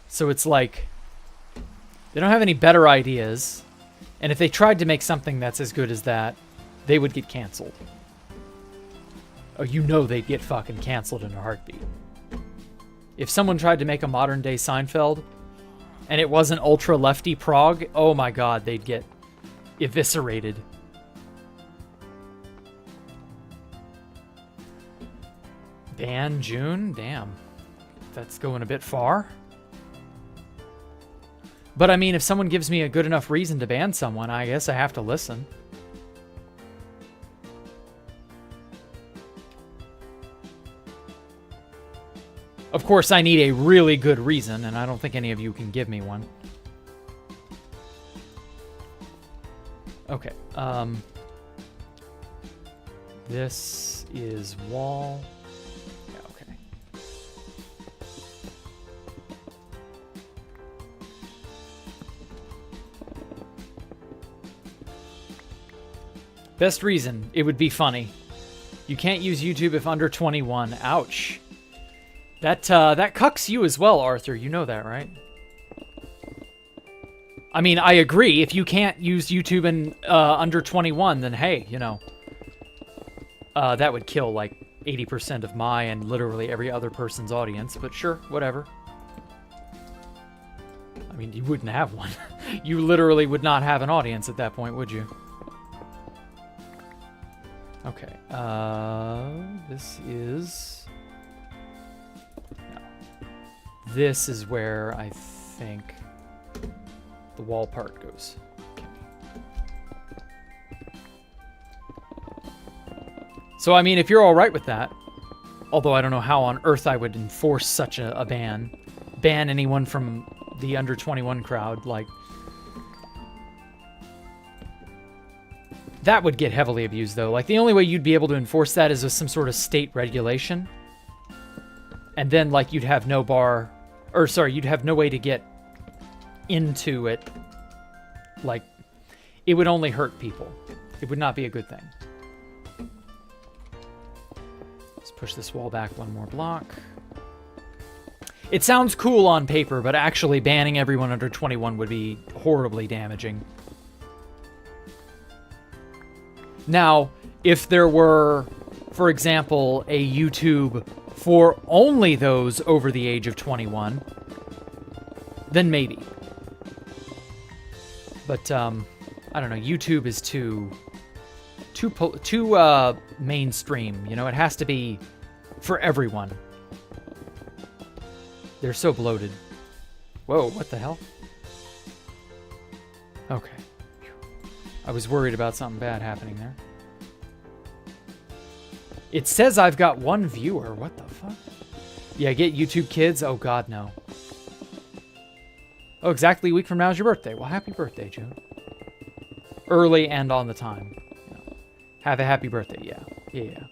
So it's like they don't have any better ideas. And if they tried to make something that's as good as that, they would get canceled. Oh, you know they'd get fucking canceled in a heartbeat. If someone tried to make a modern day Seinfeld and it wasn't ultra lefty prog, oh my god, they'd get eviscerated Ban June? Damn. That's going a bit far. But I mean, if someone gives me a good enough reason to ban someone, I guess I have to listen. Of course, I need a really good reason, and I don't think any of you can give me one. Okay, this is wall. Yeah, okay. Best reason, it would be funny. You can't use YouTube if under 21. Ouch. That cucks you as well, Arthur. You know that, right? I mean, I agree. If you can't use YouTube in under 21, then hey, you know. That would kill like 80% of my and literally every other person's audience, but sure, whatever. I mean, you wouldn't have one. You literally would not have an audience at that point, would you? Okay, this is... This is where I think the wall part goes. Okay. So, I mean, if you're all right with that, although I don't know how on earth I would enforce such a ban, ban anyone from the under 21 crowd, like, that would get heavily abused, though. Like, the only way you'd be able to enforce that is with some sort of state regulation. And then, like, you'd have no bar... Or, sorry, you'd have no way to get into it. Like, it would only hurt people. It would not be a good thing. Let's push this wall back one more block. It sounds cool on paper, but actually banning everyone under 21 would be horribly damaging. Now, if there were, for example, a YouTube for only those over the age of 21, then maybe. But, I don't know, YouTube is too mainstream, you know? It has to be for everyone. They're so bloated. Whoa, what the hell? Okay. I was worried about something bad happening there. It says I've got one viewer. What the fuck? Yeah, get YouTube Kids? Oh, God, no. Oh, exactly a week from now is your birthday. Well, happy birthday, June. Early and on the time. You know. Have a happy birthday. Yeah. Yeah.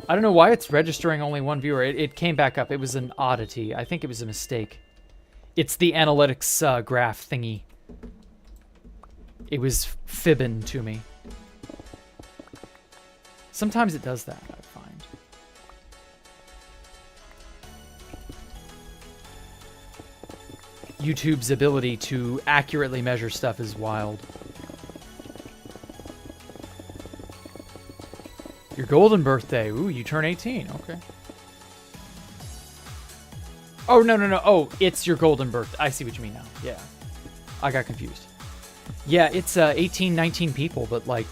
I don't know why it's registering only one viewer. It came back up. It was an oddity. I think it was a mistake. It's the analytics graph thingy. It was fibbing to me. Sometimes it does that, I find. YouTube's ability to accurately measure stuff is wild. Your golden birthday. Ooh, you turn 18. Okay. Oh, no. Oh, it's your golden birthday. I see what you mean now. Yeah. I got confused. Yeah, it's 18, 19 people, but like,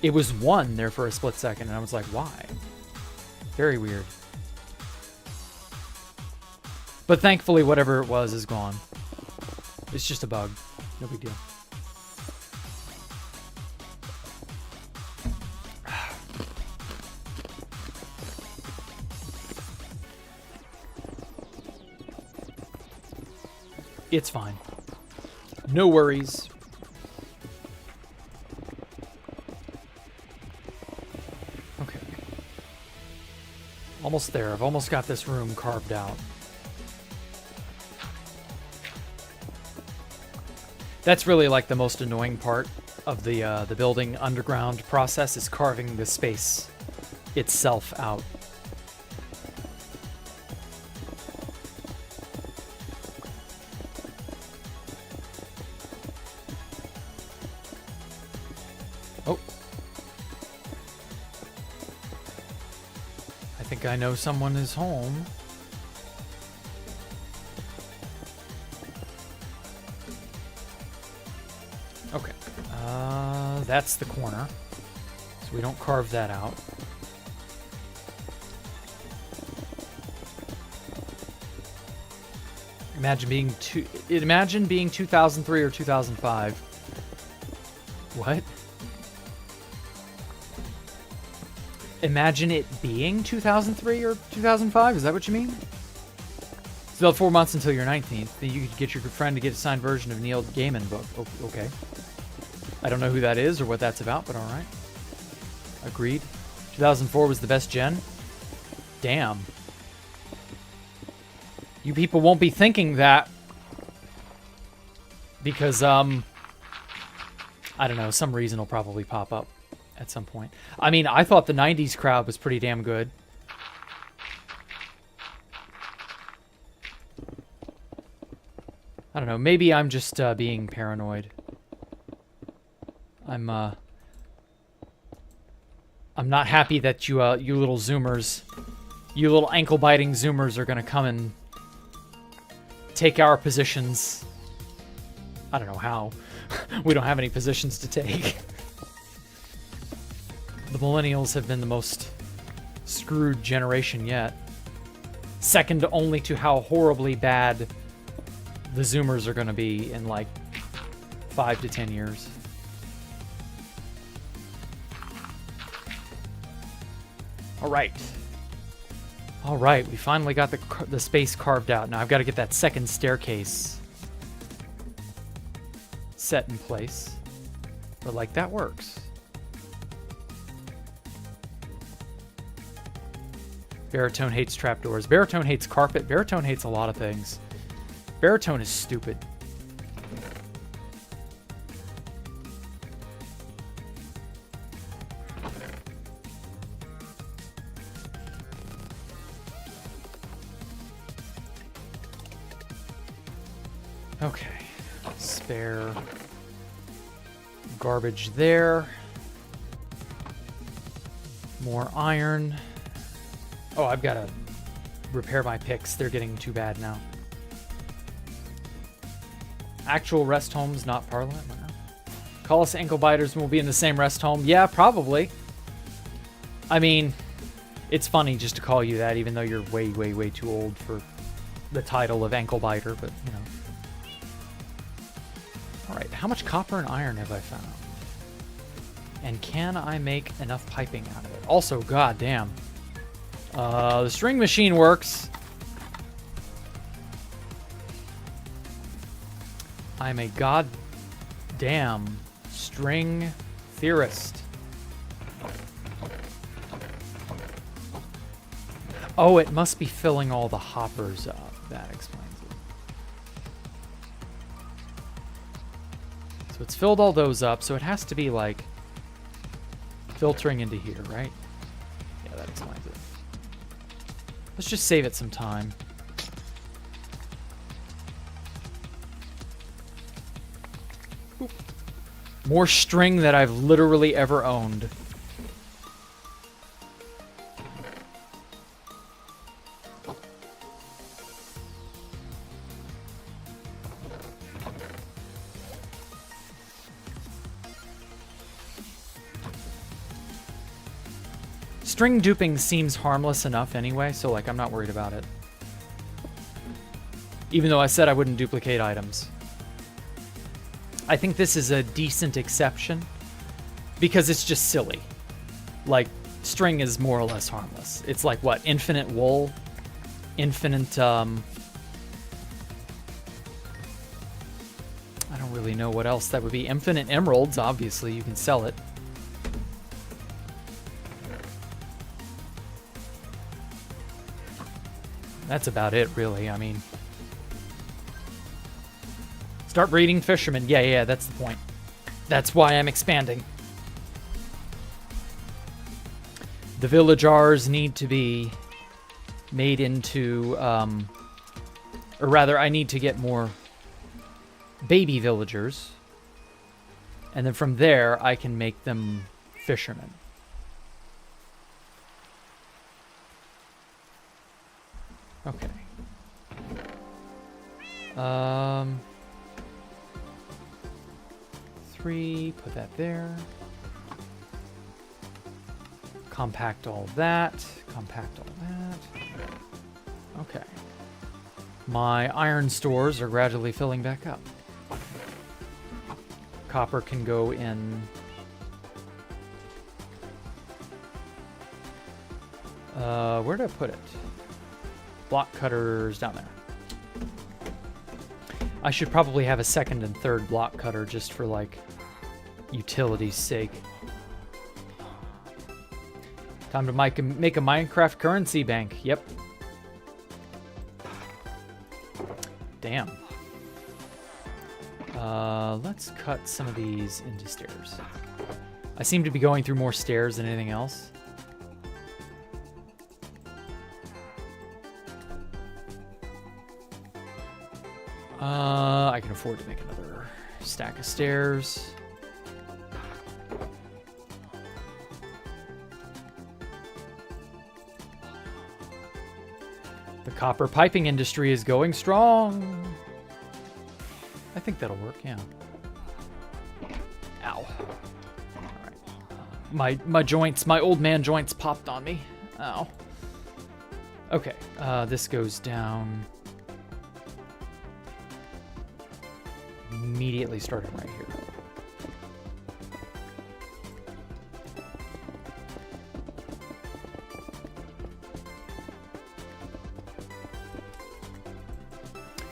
it was one there for a split second, and I was like, why? Very weird. But thankfully, whatever it was is gone. It's just a bug. No big deal. It's fine. No worries. Okay. Almost there. I've almost got this room carved out. That's really like the most annoying part of the building underground process is carving the space itself out. Oh. I think I know someone is home. Okay, that's the corner, so we don't carve that out. Imagine being 2003 or 2005. What? Imagine it being 2003 or 2005? Is that what you mean? Still have 4 months until your 19th. Then you could get your friend to get a signed version of Neil Gaiman book. Okay. I don't know who that is or what that's about, but all right. Agreed. 2004 was the best gen? Damn. You people won't be thinking that because, I don't know, some reason will probably pop up at some point. I mean, I thought the 90s crowd was pretty damn good. I don't know, maybe I'm just being paranoid. I'm not happy that you little zoomers, you little ankle-biting zoomers are gonna come and take our positions. I don't know how. We don't have any positions to take. The millennials have been the most screwed generation yet. Second only to how horribly bad the zoomers are gonna be in like 5 to 10 years. All right. All right, we finally got the space carved out. Now I've got to get that second staircase set in place. But like that works. Baritone hates trapdoors. Baritone hates carpet. Baritone hates a lot of things. Baritone is stupid. Okay, spare garbage there. More iron. Oh, I've got to repair my picks. They're getting too bad now. Actual rest homes, not Parliament. Call us ankle biters and we'll be in the same rest home. Yeah, probably. I mean, it's funny just to call you that, even though you're way, way, way too old for the title of ankle biter, but you know. Alright, how much copper and iron have I found? And can I make enough piping out of it? Also, goddamn. The string machine works. I'm a goddamn string theorist. Oh, it must be filling all the hoppers up. That explains it. So it's filled all those up, so it has to be like filtering into here, right? Yeah, that explains it. Let's just save it some time. Oop. More string that I've literally ever owned. String duping seems harmless enough anyway, so like I'm not worried about it. Even though I said I wouldn't duplicate items. I think this is a decent exception because it's just silly. Like, string is more or less harmless. It's like, what, infinite wool? Infinite, I don't really know what else that would be. Infinite emeralds, obviously, you can sell it. That's about it, really. I mean, start breeding fishermen. Yeah, that's the point. That's why I'm expanding. The villagers need to be made into, or rather, I need to get more baby villagers. And then from there, I can make them fishermen. Okay. 3, put that there. Compact all that. Compact all that. Okay. My iron stores are gradually filling back up. Copper can go in... where did I put it? Block cutters down there. I should probably have a second and third block cutter just for, like, utility's sake. Time to make a Minecraft currency bank. Yep. Damn. Let's cut some of these into stairs. I seem to be going through more stairs than anything else. I can afford to make another stack of stairs. The copper piping industry is going strong. I think that'll work, yeah. Ow. All right. My joints, my old man joints popped on me. Ow. Okay, this goes down. Immediately starting right here.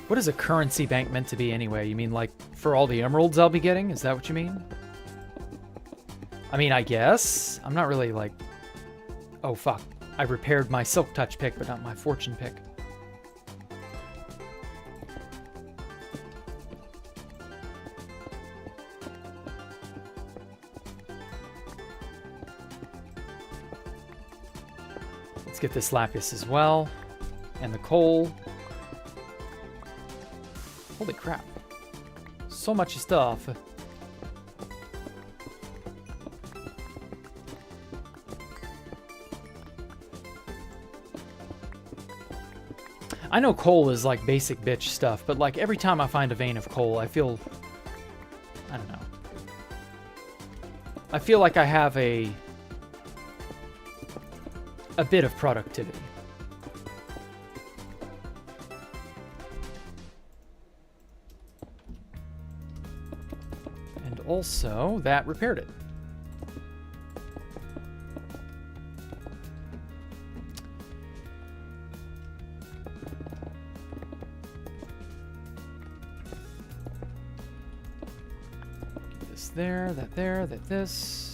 What is a currency bank meant to be anyway? You mean like for all the emeralds I'll be getting? Is that what you mean? I mean, I guess. I'm not really like... Oh, fuck. I repaired my Silk Touch pick, but not my Fortune pick. Let's get this lapis as well. And the coal. Holy crap. So much stuff. I know coal is like basic bitch stuff, but like every time I find a vein of coal, I feel... I don't know. I feel like I have a bit of productivity. And also, that repaired it. This there, that this.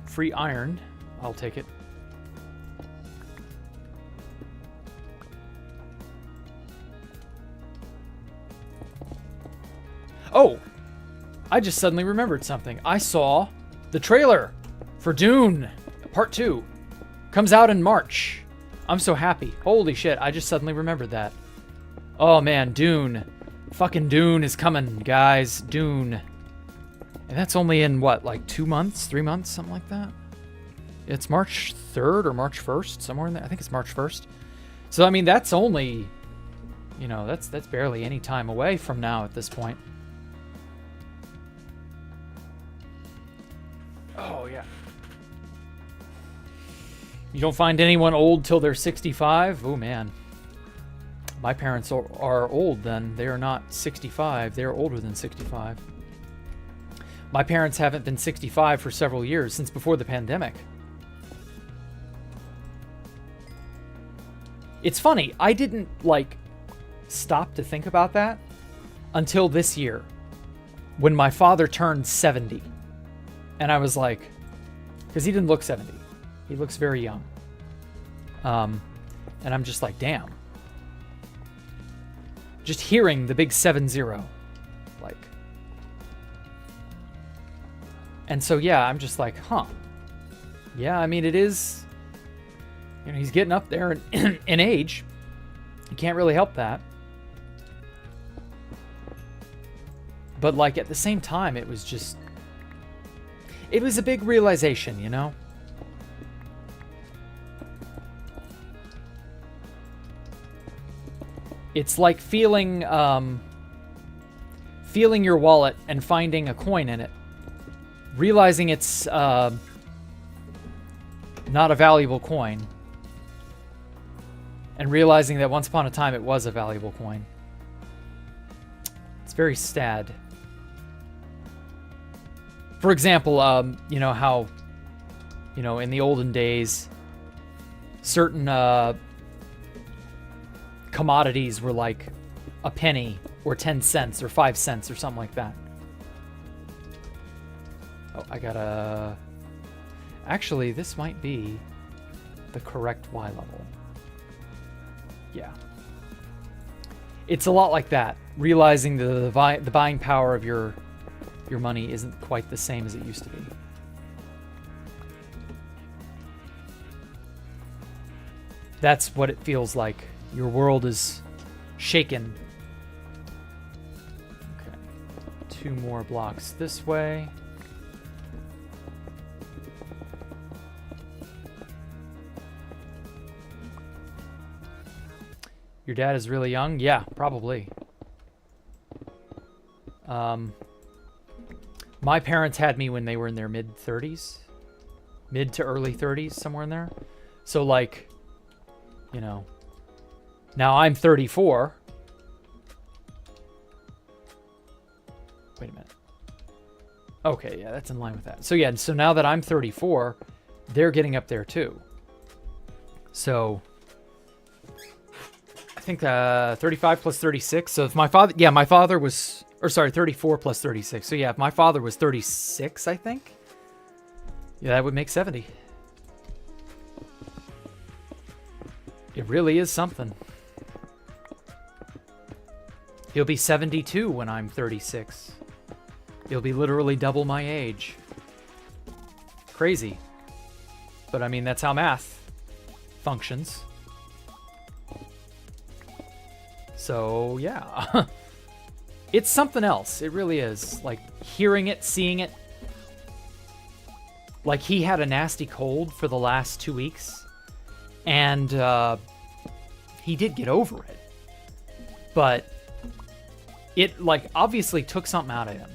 Free iron. I'll take it. Oh! I just suddenly remembered something. I saw the trailer for Dune Part 2. Comes out in March. I'm so happy. Holy shit, I just suddenly remembered that. Oh man, Dune. Fucking Dune is coming, guys. Dune. And that's only in, what, like 2 months? 3 months? Something like that? It's March 3rd or March 1st? Somewhere in there. I think it's March 1st. So, I mean, that's only... You know, that's barely any time away from now at this point. Oh, yeah. You don't find anyone old till they're 65? Oh, man. My parents are old then. They are not 65. They are older than 65. My parents haven't been 65 for several years, since before the pandemic. It's funny, I didn't, like, stop to think about that until this year, when my father turned 70. And I was like, because he didn't look 70. He looks very young. And I'm just like, damn. Just hearing the big 7-0. Like... And so, yeah, I'm just like, huh. Yeah, I mean, it is... You know, he's getting up there in age. You can't really help that. But, like, at the same time, it was just... It was a big realization, you know? It's like feeling your wallet and finding a coin in it. Realizing it's not a valuable coin. And realizing that once upon a time it was a valuable coin. It's very sad. For example, you know how, you know, in the olden days, certain commodities were like a penny or 10 cents or 5 cents or something like that. Oh, I gotta... Actually, this might be the correct Y level. Yeah. It's a lot like that. Realizing the buying power of your money isn't quite the same as it used to be. That's what it feels like. Your world is shaken. Okay. 2 more blocks this way. Your dad is really young? Yeah, probably. My parents had me when they were in their mid-30s. Mid to early 30s, somewhere in there. So, like, you know. Now I'm 34. Wait a minute. Okay, yeah, that's in line with that. So, yeah, so now that I'm 34, they're getting up there, too. So... I think 35 plus 36. So if my father, yeah, my father was, or sorry, 34 plus 36. So yeah, if my father was 36, I think, yeah, that would make 70. It really is something. He'll be 72 when I'm 36. He'll be literally double my age. Crazy. But I mean, that's how math functions. So, yeah. It's something else. It really is. Like, hearing it, seeing it. Like, he had a nasty cold for the last 2 weeks. And he did get over it. But it, like, obviously took something out of him.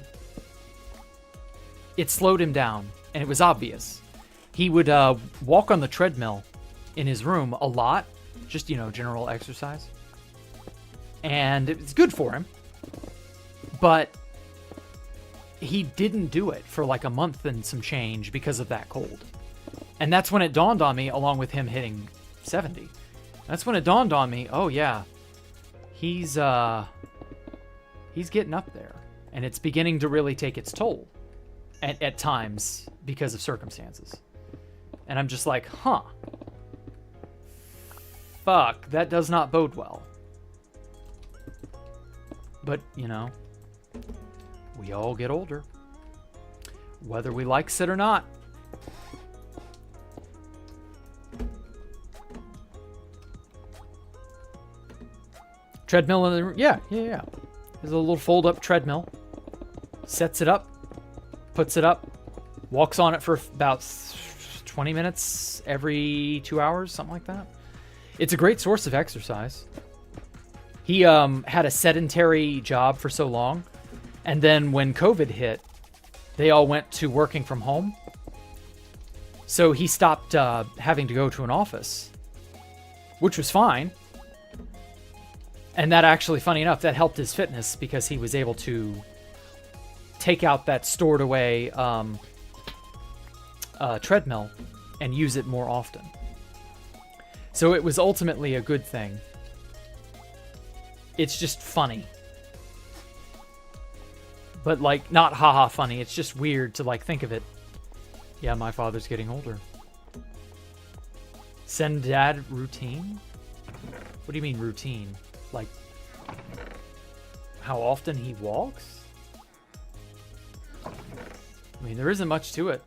It slowed him down. And it was obvious. He would walk on the treadmill in his room a lot. Just, you know, general exercise. And it's good for him. But he didn't do it for like a month and some change because of that cold. And that's when it dawned on me, along with him hitting 70. That's when it dawned on me, oh yeah, he's getting up there. And it's beginning to really take its toll at times because of circumstances. And I'm just like, huh. Fuck, that does not bode well. But, you know, we all get older. Whether we like it or not. Treadmill in the room. Yeah. There's a little fold-up treadmill. Sets it up. Puts it up. Walks on it for about 20 minutes every 2 hours, something like that. It's a great source of exercise. He had a sedentary job for so long, and then when COVID hit, they all went to working from home. So he stopped having to go to an office, which was fine. And that actually, funny enough, that helped his fitness because he was able to take out that stored away treadmill and use it more often. So it was ultimately a good thing. It's just funny. But, like, not haha funny. It's just weird to, like, think of it. Yeah, my father's getting older. Send dad routine? What do you mean routine? Like, how often he walks? I mean, there isn't much to it.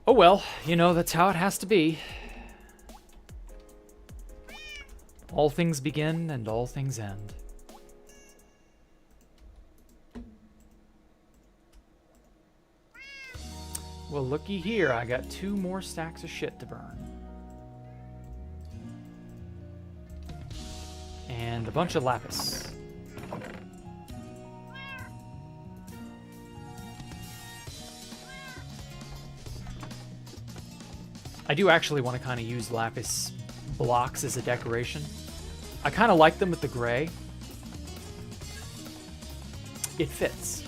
Oh well, you know, that's how it has to be. All things begin and all things end. Well, looky here, I got 2 more stacks of shit to burn. And a bunch of lapis. I do actually want to kind of use lapis blocks as a decoration. I kind of like them with the gray. It fits.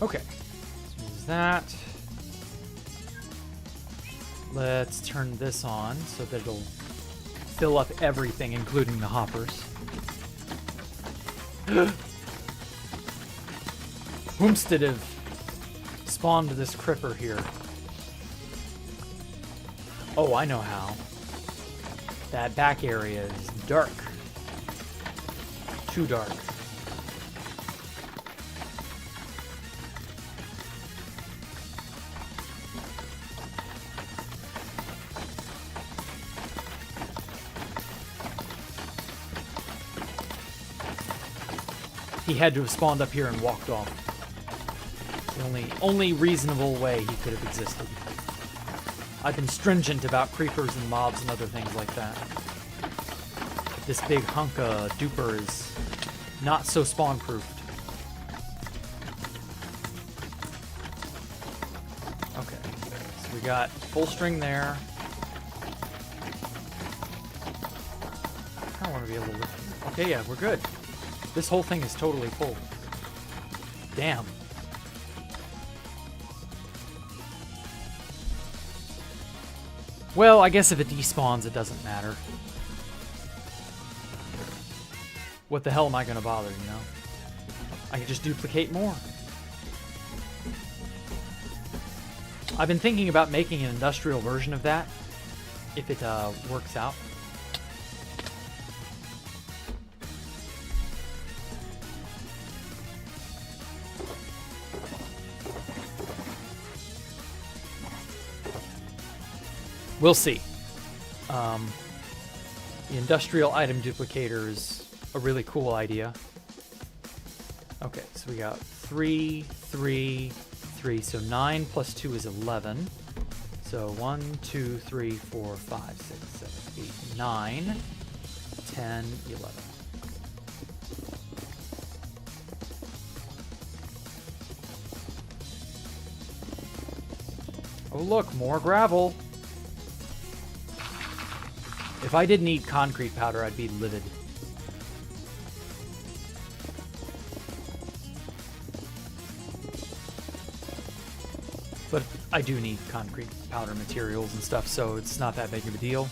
Okay, let's use that. Let's turn this on so that it'll fill up everything, including the hoppers. Whomstead have spawned this cripper here? Oh, I know how. That back area is dark. Too dark. He had to have spawned up here and walked off. The only reasonable way he could have existed. I've been stringent about creepers and mobs and other things like that. This big hunk of duper is not so spawn-proofed. Okay, so we got full string there. I want to be able to lift. Okay, yeah, we're good. This whole thing is totally full. Damn. Well, I guess if it despawns, it doesn't matter. What the hell am I gonna bother, you know? I can just duplicate more. I've been thinking about making an industrial version of that, if it works out. We'll see. The industrial item duplicator is a really cool idea. Okay, so we got 3, 3, 3. So 9 plus 2 is 11. So 1, 2, 3, 4, 5, 6, 7, 8, 9, 10, 11. Oh look, more gravel. If I didn't eat concrete powder, I'd be livid. But I do need concrete powder materials and stuff, so it's not that big of a deal.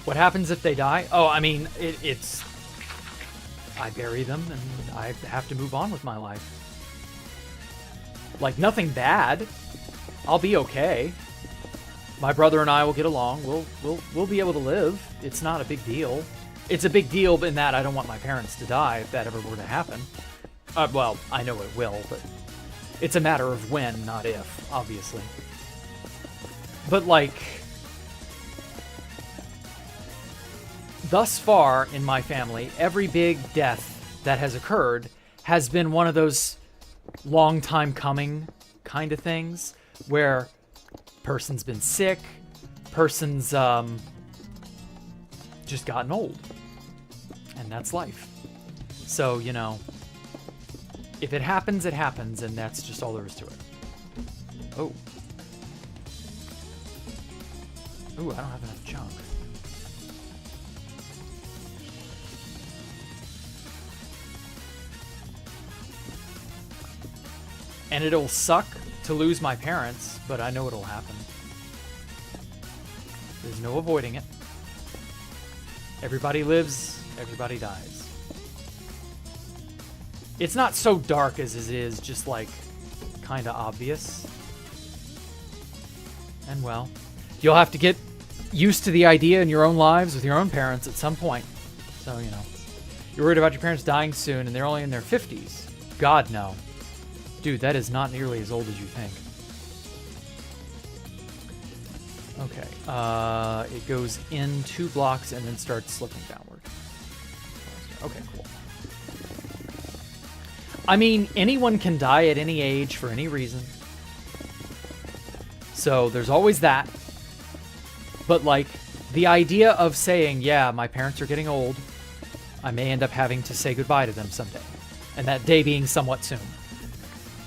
What happens if they die? Oh, I mean, it's... I bury them, and I have to move on with my life. Like, nothing bad. I'll be okay. My brother and I will get along. We'll be able to live. It's not a big deal. It's a big deal in that I don't want my parents to die if that ever were to happen. Well, I know it will, but it's a matter of when, not if, obviously. But, like... Thus far in my family, every big death that has occurred has been one of those long time coming kind of things where person's been sick, person's just gotten old. And that's life. So, you know, if it happens, it happens, and that's just all there is to it. Oh. Ooh, I don't have enough junk. And it'll suck to lose my parents, but I know it'll happen. There's no avoiding it. Everybody lives, everybody dies. It's not so dark as it is just, like, kind of obvious. And, well, you'll have to get used to the idea in your own lives with your own parents at some point. So, you know. You're worried about your parents dying soon and they're only in their 50s. God, no. Dude, that is not nearly as old as you think. Okay. It goes in 2 blocks and then starts slipping downward. Okay, cool. I mean, anyone can die at any age for any reason. So there's always that. But like, the idea of saying, yeah, my parents are getting old, I may end up having to say goodbye to them someday. And that day being somewhat soon.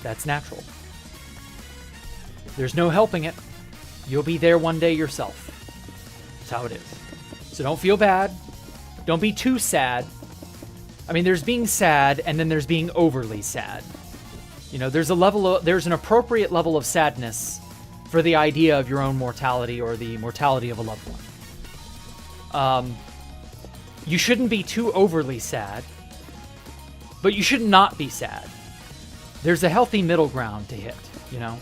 That's natural. There's no helping it. You'll be there one day yourself. That's how it is. So don't feel bad. Don't be too sad. I mean, there's being sad, and then there's being overly sad. You know, there's an appropriate level of sadness for the idea of your own mortality or the mortality of a loved one. You shouldn't be too overly sad, but you should not be sad. There's a healthy middle ground to hit, you know?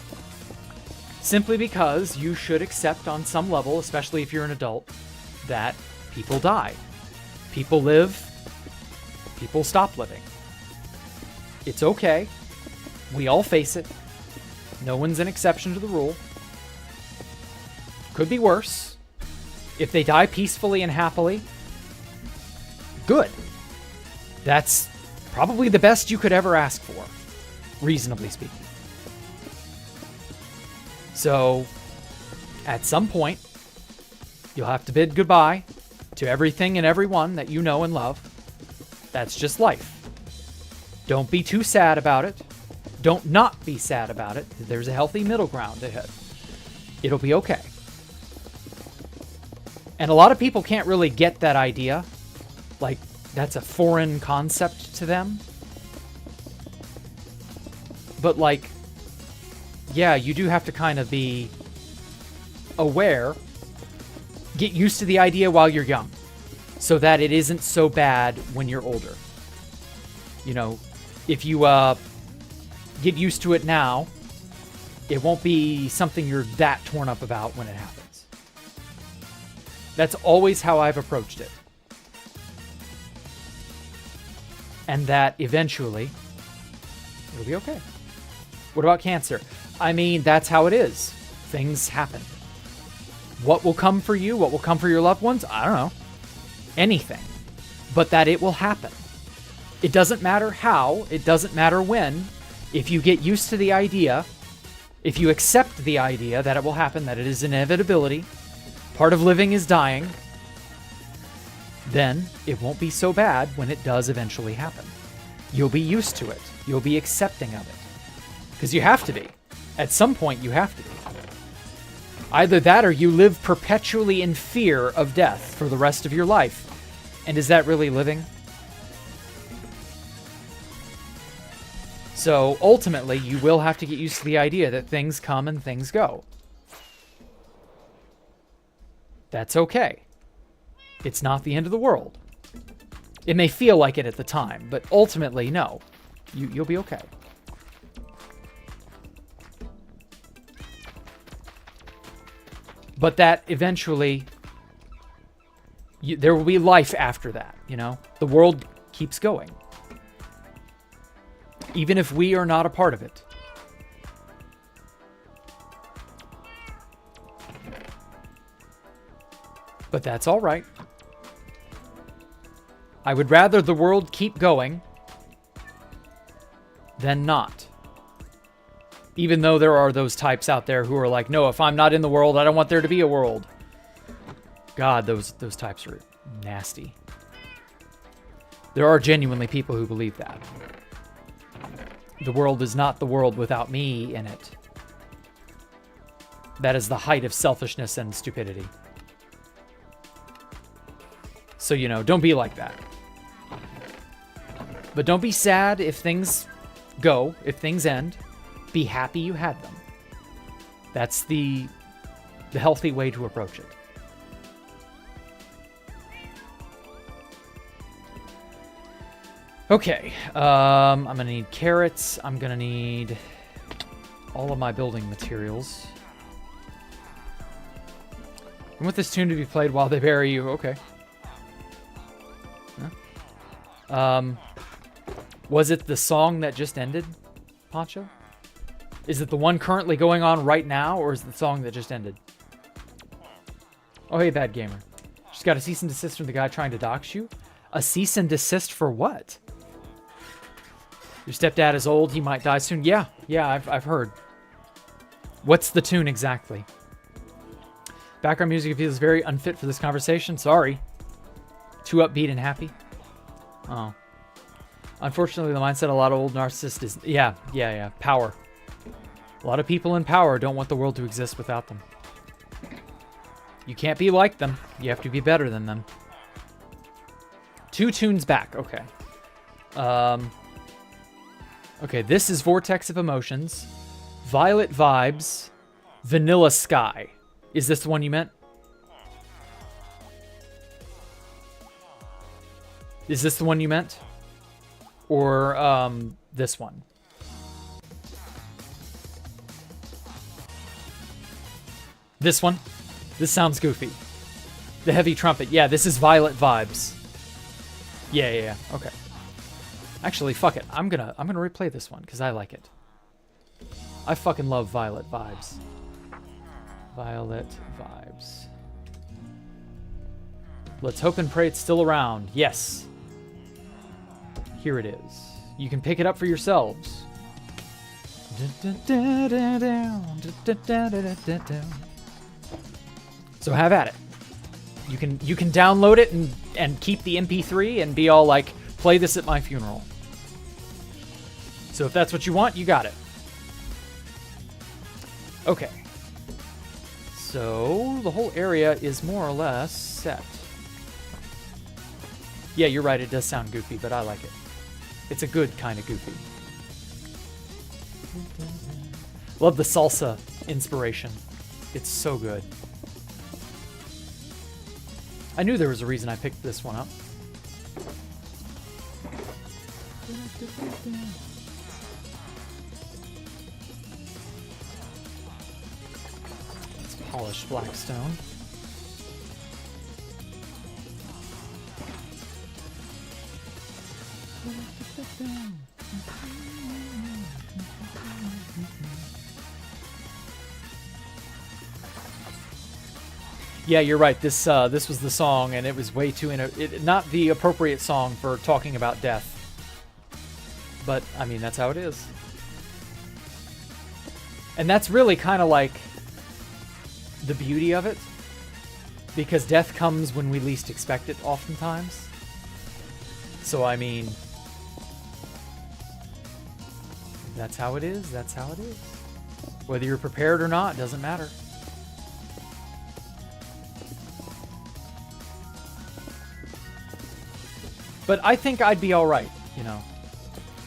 Simply because you should accept on some level, especially if you're an adult, that people die. People live. People stop living. It's okay. We all face it. No one's an exception to the rule. Could be worse. If they die peacefully and happily, good. That's probably the best you could ever ask for, reasonably speaking. So, at some point, you'll have to bid goodbye to everything and everyone that you know and love. That's just life. Don't be too sad about it. Don't not be sad about it. There's a healthy middle ground to hit. It'll be okay. And a lot of people can't really get that idea. Like, that's a foreign concept to them. But, like, yeah, you do have to kind of be aware. Get used to the idea while you're young, so that it isn't so bad when you're older. You know, if you get used to it now, it won't be something you're that torn up about when it happens. That's always how I've approached it. And that eventually, it'll be okay. What about cancer? I mean, that's how it is. Things happen. What will come for you? What will come for your loved ones? I don't know. Anything. But that it will happen. It doesn't matter how. It doesn't matter when. If you get used to the idea, if you accept the idea that it will happen, that it is inevitability, part of living is dying, then it won't be so bad when it does eventually happen. You'll be used to it. You'll be accepting of it. Because you have to be. At some point, you have to be. Either that or you live perpetually in fear of death for the rest of your life. And is that really living? So ultimately, you will have to get used to the idea that things come and things go. That's okay. It's not the end of the world. It may feel like it at the time, but ultimately, no. You'll be okay. But that eventually, there will be life after that, you know? The world keeps going. Even if we are not a part of it. But that's all right. I would rather the world keep going than not. Even though there are those types out there who are like, no, if I'm not in the world, I don't want there to be a world. God, those types are nasty. There are genuinely people who believe that. The world is not the world without me in it. That is the height of selfishness and stupidity. So, you know, don't be like that. But don't be sad if things go, if things end. Be happy you had them. That's the healthy way to approach it. Okay, I'm gonna need carrots. I'm gonna need all of my building materials. I want this tune to be played while they bury you. Okay. Huh? Was it the song that just ended, Poncho? Is it the one currently going on right now, or is it the song that just ended? Oh, hey, Bad Gamer. Just got a cease and desist from the guy trying to dox you. A cease and desist for what? Your stepdad is old. He might die soon. Yeah, I've heard. What's the tune exactly? Background music feels very unfit for this conversation. Sorry. Too upbeat and happy. Oh. Unfortunately, the mindset of a lot of old narcissists is... Yeah. Power. A lot of people in power don't want the world to exist without them. You can't be like them. You have to be better than them. 2 tunes back. Okay. Okay, this is Vortex of Emotions. Violet Vibes. Vanilla Sky. Is this the one you meant? Is this the one you meant? Or this one? This one? This sounds goofy. The heavy trumpet. Yeah, this is Violet Vibes. Yeah. Okay. Actually, fuck it. I'm gonna replay this one because I like it. I fucking love Violet Vibes. Violet Vibes. Let's hope and pray it's still around. Yes. Here it is. You can pick it up for yourselves. So have at it. You can download it and keep the MP3 and be all like, play this at my funeral. So if that's what you want, you got it. Okay. So the whole area is more or less set. Yeah, you're right. It does sound goofy, but I like it. It's a good kind of goofy. Love the salsa inspiration. It's so good. I knew there was a reason I picked this one up. Let's polish blackstone. Yeah, you're right. This was the song, and it was way too not the appropriate song for talking about death. But I mean, that's how it is. And that's really kind of like the beauty of it, because death comes when we least expect it oftentimes. So I mean, that's how it is. That's how it is. Whether you're prepared or not, doesn't matter. But I think I'd be all right, you know.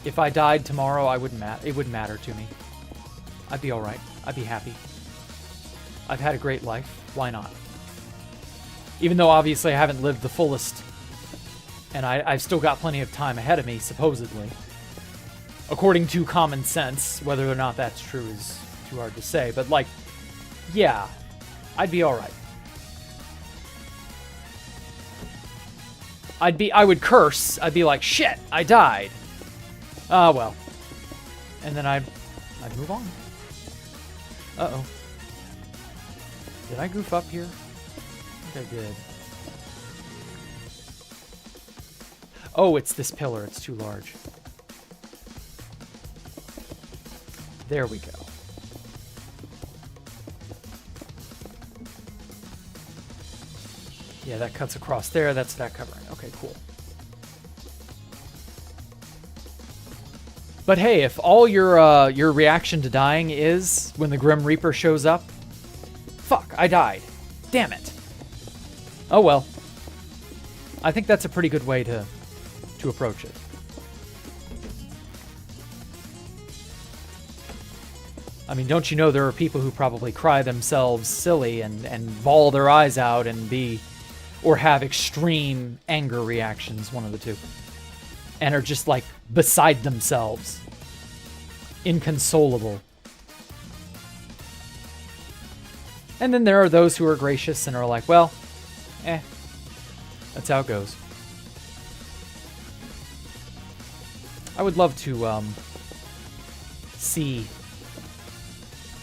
If I died tomorrow, it wouldn't matter to me. I'd be all right. I'd be happy. I've had a great life. Why not? Even though obviously I haven't lived the fullest, and I've still got plenty of time ahead of me, supposedly. According to common sense, whether or not that's true is too hard to say. But like, yeah, I'd be all right. I would curse. I'd be like, shit, I died. Ah, well. And then I'd move on. Uh-oh. Did I goof up here? I think I did. Oh, it's this pillar. It's too large. There we go. Yeah, that cuts across there. That's that covering. Okay, cool. But hey, if all your reaction to dying is when the Grim Reaper shows up, fuck, I died. Damn it. Oh well. I think that's a pretty good way to approach it. I mean, don't you know there are people who probably cry themselves silly and bawl their eyes out and or have extreme anger reactions, one of the two, and are just like beside themselves, inconsolable. And then there are those who are gracious and are like, well, that's how it goes. I would love to see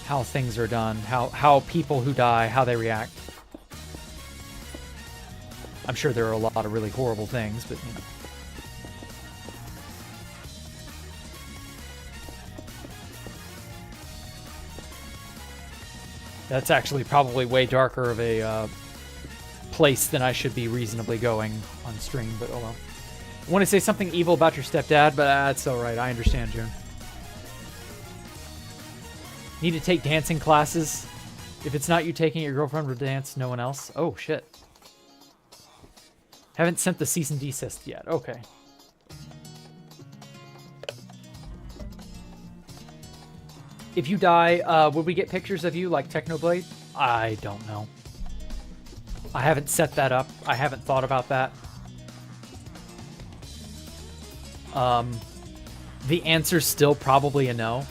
how things are done, how people who die, how they react. I'm sure there are a lot of really horrible things, but you know. That's actually probably way darker of a place than I should be reasonably going on stream, but oh well. I want to say something evil about your stepdad, but that's alright. I understand, June. Need to take dancing classes. If it's not you taking it, your girlfriend will dance, no one else. Oh, shit. Haven't sent the cease and desist yet. Okay. If you die, would we get pictures of you like Technoblade? I don't know. I haven't set that up. I haven't thought about that. The answer's still probably a no.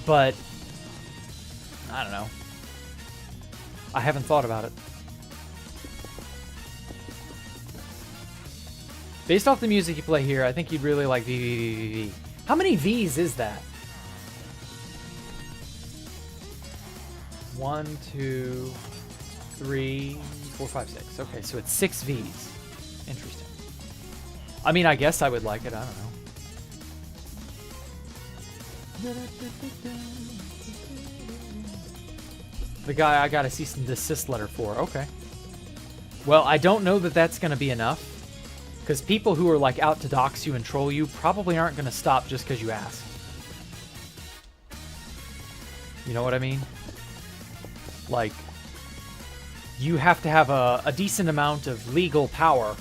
But I don't know. I haven't thought about it. Based off the music you play here, I think you'd really like VVVVV. How many V's is that? 1, 2, 3, 4, 5, 6. Okay, so it's 6 V's. Interesting. I mean, I guess I would like it. I don't know. The guy I got a cease and desist letter for. Okay. Well, I don't know that that's going to be enough. Because people who are like out to dox you and troll you probably aren't going to stop just because you ask. You know what I mean? Like, you have to have a decent amount of legal power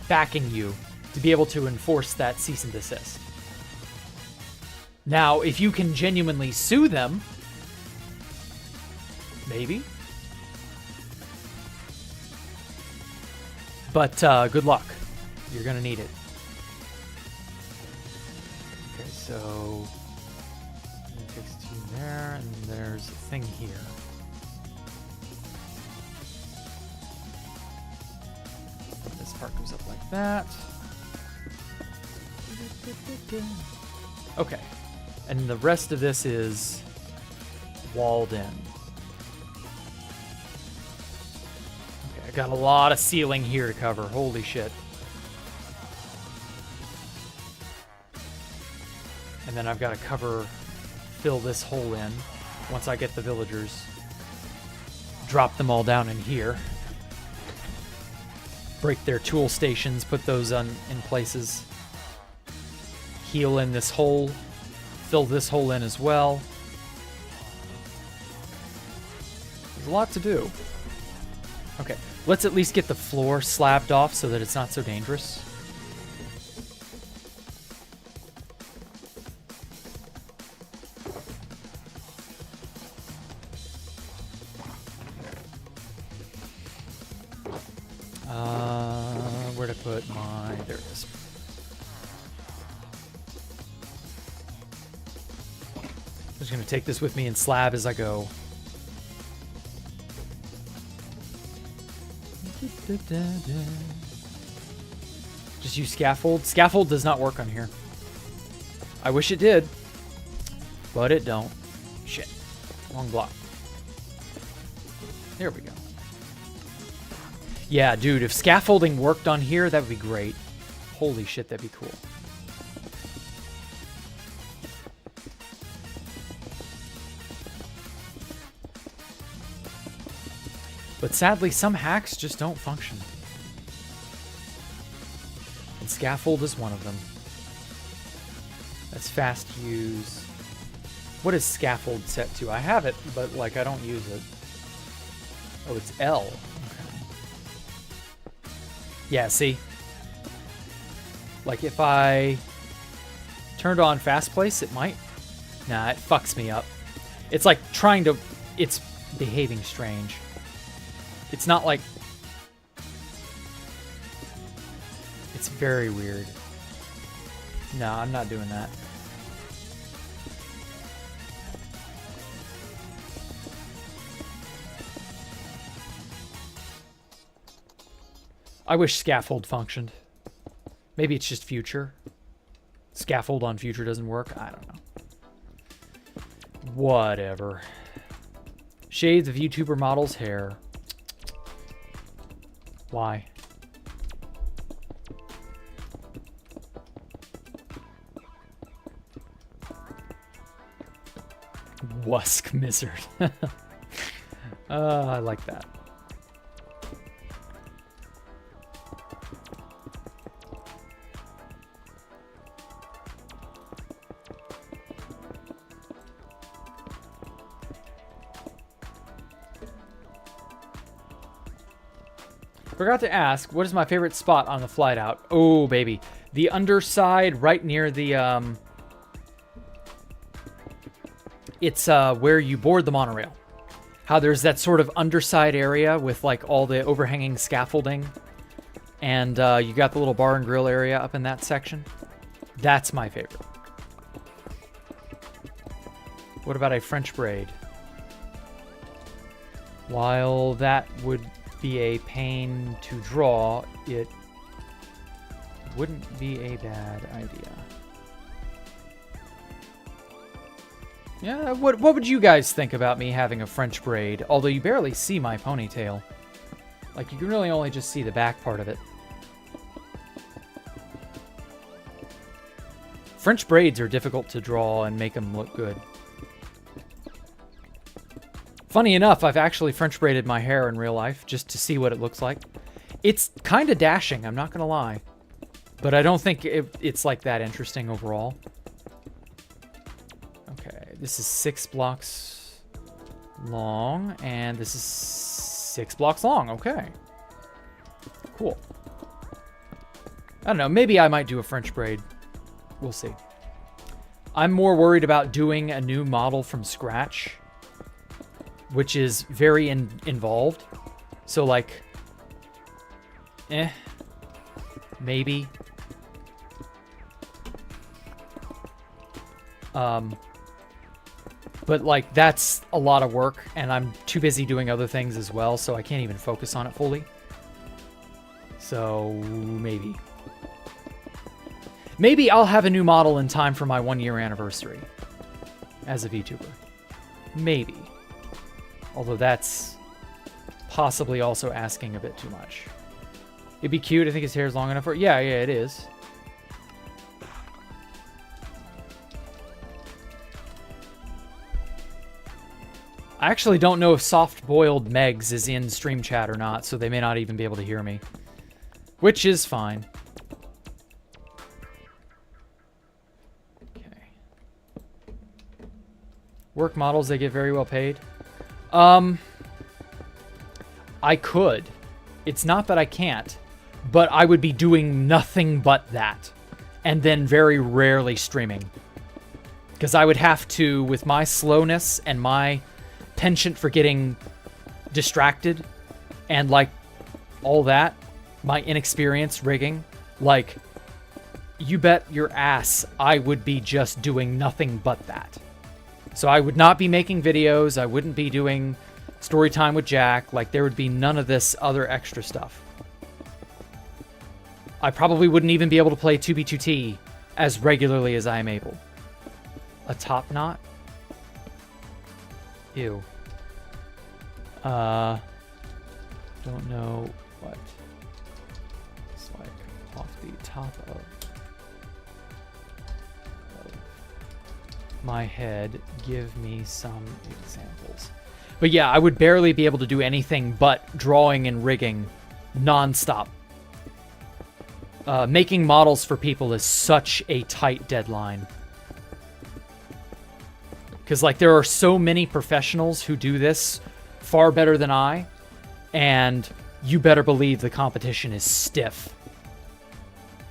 backing you to be able to enforce that cease and desist. Now, if you can genuinely sue them, maybe. But good luck. You're going to need it. Okay, so it takes 2 there, and there's a thing here. This part goes up like that. Okay. And the rest of this is walled in. Okay, I got a lot of ceiling here to cover. Holy shit. And then I've got to fill this hole in once I get the villagers. Drop them all down in here. Break their tool stations, put those in places. Heal in this hole. Fill this hole in as well. There's a lot to do. Okay, let's at least get the floor slabbed off so that it's not so dangerous. Where to put my... There it is. I'm just going to take this with me and slab as I go. Just use scaffold. Scaffold does not work on here. I wish it did, but it don't. Shit. Wrong block. There we go. Yeah, dude, if scaffolding worked on here, that would be great. Holy shit, that'd be cool. But sadly, some hacks just don't function. And scaffold is one of them. That's fast use. What is scaffold set to? I have it, but like I don't use it. Oh, it's L. Yeah, see? Like, if I turned on fast place, it might. Nah, it fucks me up. It's like trying to... It's behaving strange. It's not like... It's very weird. No, I'm not doing that. I wish scaffold functioned. Maybe it's just future. Scaffold on future doesn't work. I don't know. Whatever. Shades of YouTuber model's hair. Why? Wusk Mizzard. I like that. Forgot to ask, what is my favorite spot on the Flyout? Oh, baby. The underside right near the, it's where you board the monorail. How there's that sort of underside area with like all the overhanging scaffolding. And you got the little bar and grill area up in that section. That's my favorite. What about a French braid? While that would be a pain to draw, it wouldn't be a bad idea. Yeah, what would you guys think about me having a French braid? Although you barely see my ponytail. Like, you can really only just see the back part of it. French braids are difficult to draw and make them look good. Funny enough, I've actually French braided my hair in real life just to see what it looks like. It's kind of dashing, I'm not going to lie. But I don't think it's like that interesting overall. Okay, this is 6 blocks long, and this is 6 blocks long. Okay. Cool. I don't know, maybe I might do a French braid. We'll see. I'm more worried about doing a new model from scratch, which is very involved. So, like, maybe. But, like, that's a lot of work, and I'm too busy doing other things as well, so I can't even focus on it fully. So, maybe. Maybe I'll have a new model in time for my 1-year anniversary as a VTuber. Maybe. Although that's possibly also asking a bit too much. It'd be cute. I think his hair is long enough for it. Yeah, it is. I actually don't know if soft-boiled Megs is in stream chat or not, so they may not even be able to hear me. Which is fine. Okay. Work models, they get very well paid. I could. It's not that I can't, but I would be doing nothing but that. And then very rarely streaming. Because I would have to, with my slowness and my penchant for getting distracted and like all that, my inexperience rigging, like, you bet your ass I would be just doing nothing but that. So I would not be making videos, I wouldn't be doing story time with Jack, like there would be none of this other extra stuff. I probably wouldn't even be able to play 2B2T as regularly as I am able. A top knot? Ew. Don't know what it's like off the top of my head. Give me some examples. But yeah, I would barely be able to do anything but drawing and rigging non-stop. Making models for people is such a tight deadline. Because, like, there are so many professionals who do this far better than I, and you better believe the competition is stiff.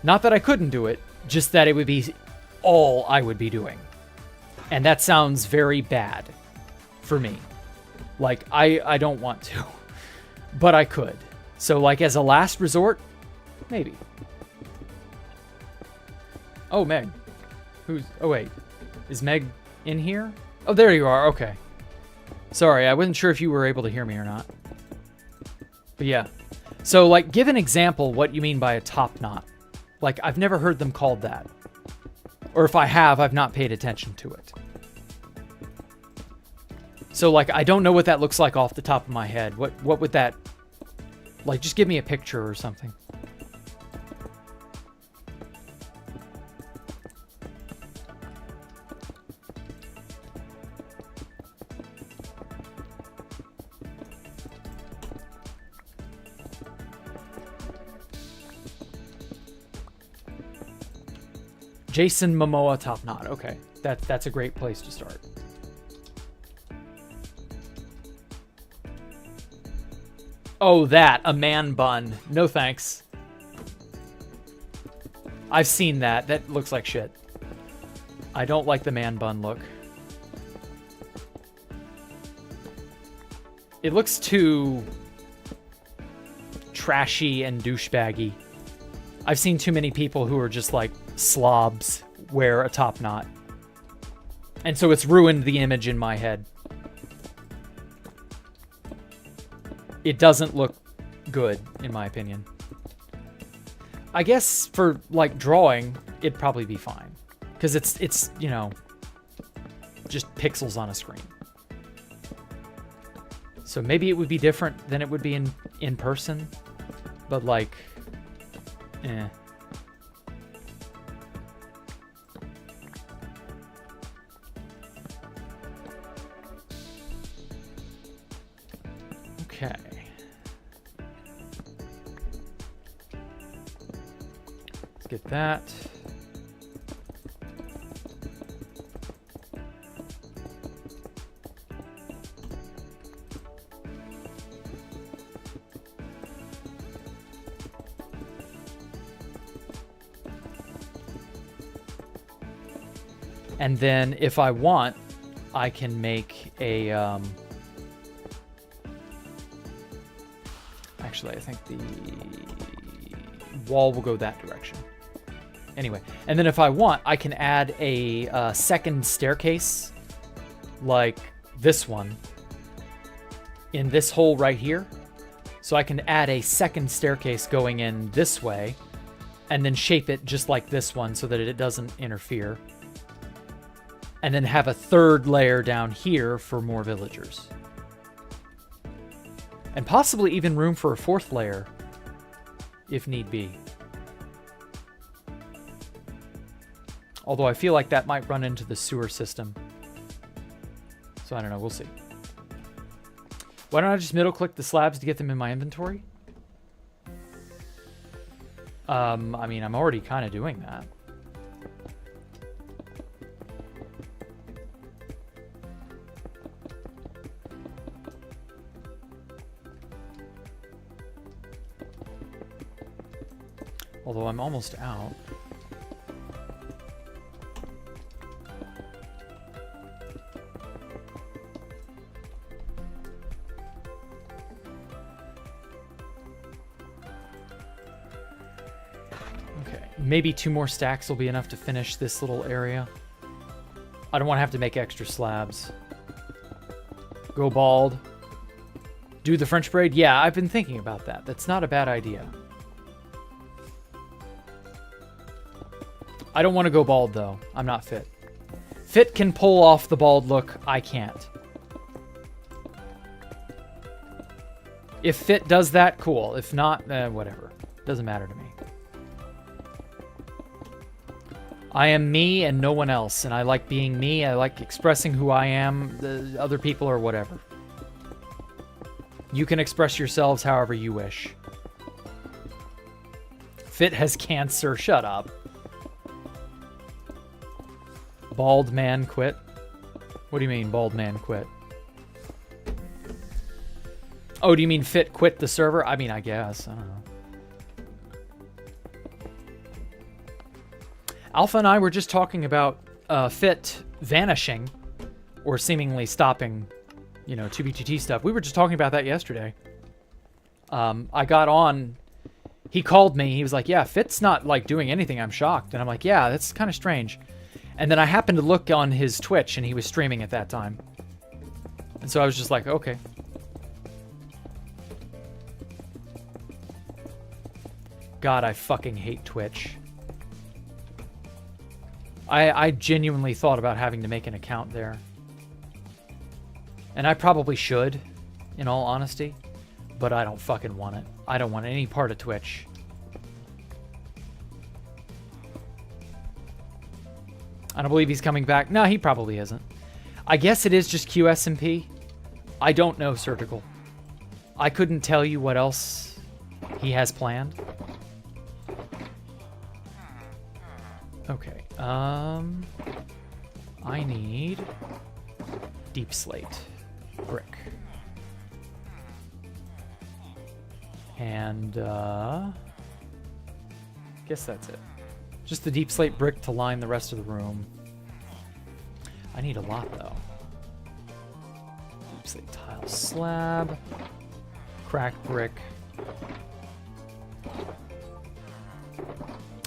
Not that I couldn't do it, just that it would be all I would be doing. And that sounds very bad for me. Like, I don't want to, but I could. So, like, as a last resort, maybe. Oh, Meg. Oh, wait. Is Meg in here? Oh, there you are. Okay. Sorry, I wasn't sure if you were able to hear me or not. But yeah. So, like, give an example what you mean by a top knot. Like, I've never heard them called that. Or if I have, I've not paid attention to it. So, like, I don't know what that looks like off the top of my head. What would that... Like, just give me a picture or something. Jason Momoa top knot. Okay, that's a great place to start. Oh, that, a man bun. No thanks. I've seen that. That looks like shit. I don't like the man bun look. It looks too trashy and douchebaggy. I've seen too many people who are just like slobs wear a top knot. And so it's ruined the image in my head. It doesn't look good, in my opinion. I guess for, like, drawing, it'd probably be fine. Because it's, you know, just pixels on a screen. So maybe it would be different than it would be in person. But, like, eh. Okay. Let's get that. And then if I want, I can make a, actually, I think the wall will go that direction. Anyway, and then if I want, I can add a second staircase, like this one, in this hole right here. So I can add a second staircase going in this way, and then shape it just like this one so that it doesn't interfere. And then have a third layer down here for more villagers. And possibly even room for a fourth layer, if need be. Although I feel like that might run into the sewer system. So I don't know, we'll see. Why don't I just middle click the slabs to get them in my inventory? I mean, I'm already kind of doing that. Although I'm almost out. Okay, maybe 2 more stacks will be enough to finish this little area. I don't want to have to make extra slabs. Go bald. Do the French braid? Yeah, I've been thinking about that. That's not a bad idea. I don't want to go bald, though. I'm not fit. Fit can pull off the bald look. I can't. If Fit does that, cool. If not, whatever. Doesn't matter to me. I am me and no one else, and I like being me. I like expressing who I am. The other people or whatever. You can express yourselves however you wish. Fit has cancer. Shut up. Bald man quit? What do you mean, bald man quit? Oh, do you mean Fit quit the server? I mean, I guess. I don't know. Alpha and I were just talking about Fit vanishing or seemingly stopping, you know, 2B2T stuff. We were just talking about that yesterday. I got on. He called me. He was like, yeah, Fit's not, like, doing anything. I'm shocked. And I'm like, yeah, that's kind of strange. And then I happened to look on his Twitch, and he was streaming at that time. And so I was just like, okay. God, I fucking hate Twitch. I genuinely thought about having to make an account there. And I probably should, in all honesty. But I don't fucking want it. I don't want any part of Twitch. I don't believe he's coming back. No, he probably isn't. I guess it is just QSMP. I don't know, Surgical. I couldn't tell you what else he has planned. Okay. I need deep slate brick. And guess that's it. Just the deep slate brick to line the rest of the room. I need a lot though. Deep slate tile slab, cracked brick.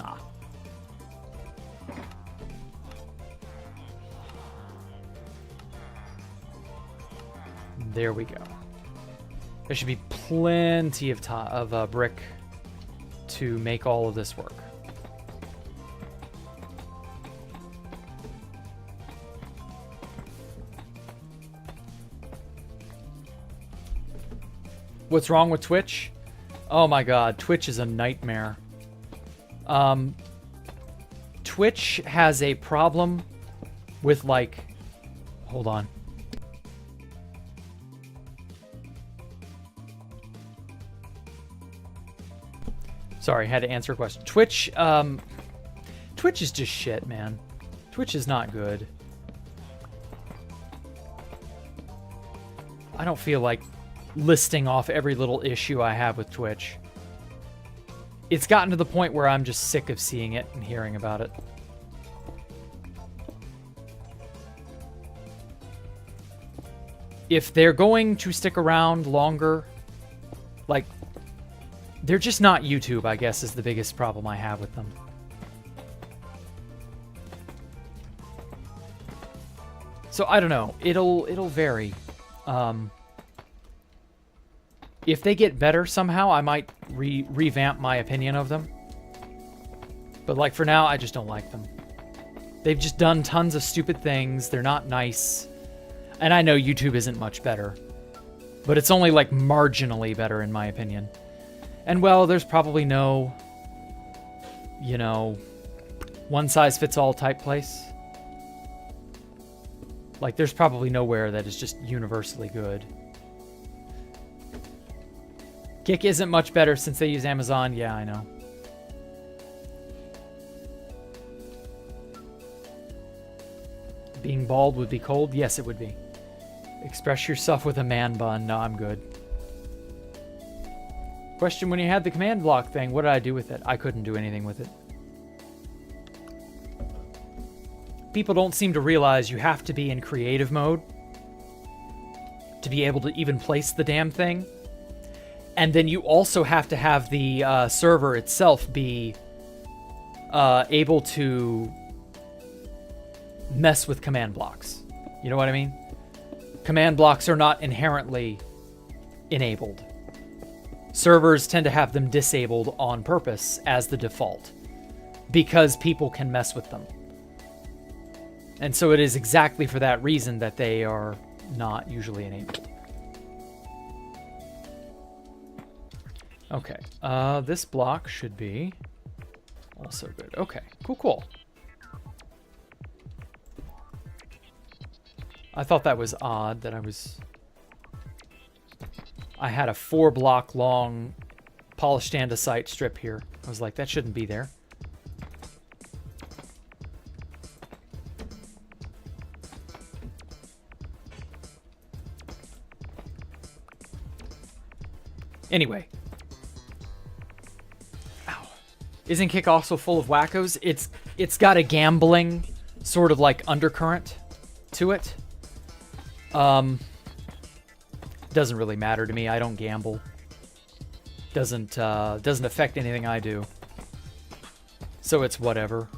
Ah. There we go. There should be plenty of brick to make all of this work. What's wrong with Twitch? Oh my god, Twitch is a nightmare. Twitch has a problem with, like... Hold on. Sorry, had to answer a question. Twitch is just shit, man. Twitch is not good. I don't feel like listing off every little issue I have with Twitch. It's gotten to the point where I'm just sick of seeing it and hearing about it. If they're going to stick around longer, like, they're just not YouTube, I guess, is the biggest problem I have with them. So I don't know. It'll vary. If they get better somehow, I might revamp my opinion of them. But like for now, I just don't like them. They've just done tons of stupid things. They're not nice. And I know YouTube isn't much better. But it's only like marginally better in my opinion. And well, there's probably no, you know, one-size-fits-all type place. Like, there's probably nowhere that is just universally good. Kick isn't much better since they use Amazon. Yeah, I know. Being bald would be cold? Yes, it would be. Express yourself with a man bun. No, I'm good. Question, when you had the command block thing, what did I do with it? I couldn't do anything with it. People don't seem to realize you have to be in creative mode to be able to even place the damn thing. And then you also have to have the server itself be able to mess with command blocks. You know what I mean? Command blocks are not inherently enabled. Servers tend to have them disabled on purpose as the default because people can mess with them. And so it is exactly for that reason that they are not usually enabled. Okay, this block should be also good. Okay, cool. I thought that was odd that I had a 4-block long polished andesite strip here. I was like, that shouldn't be there. Anyway. Ow. Isn't Kick also full of wackos? It's got a gambling sort of like undercurrent to it. Doesn't really matter to me. I don't gamble. Doesn't affect anything I do. So it's whatever.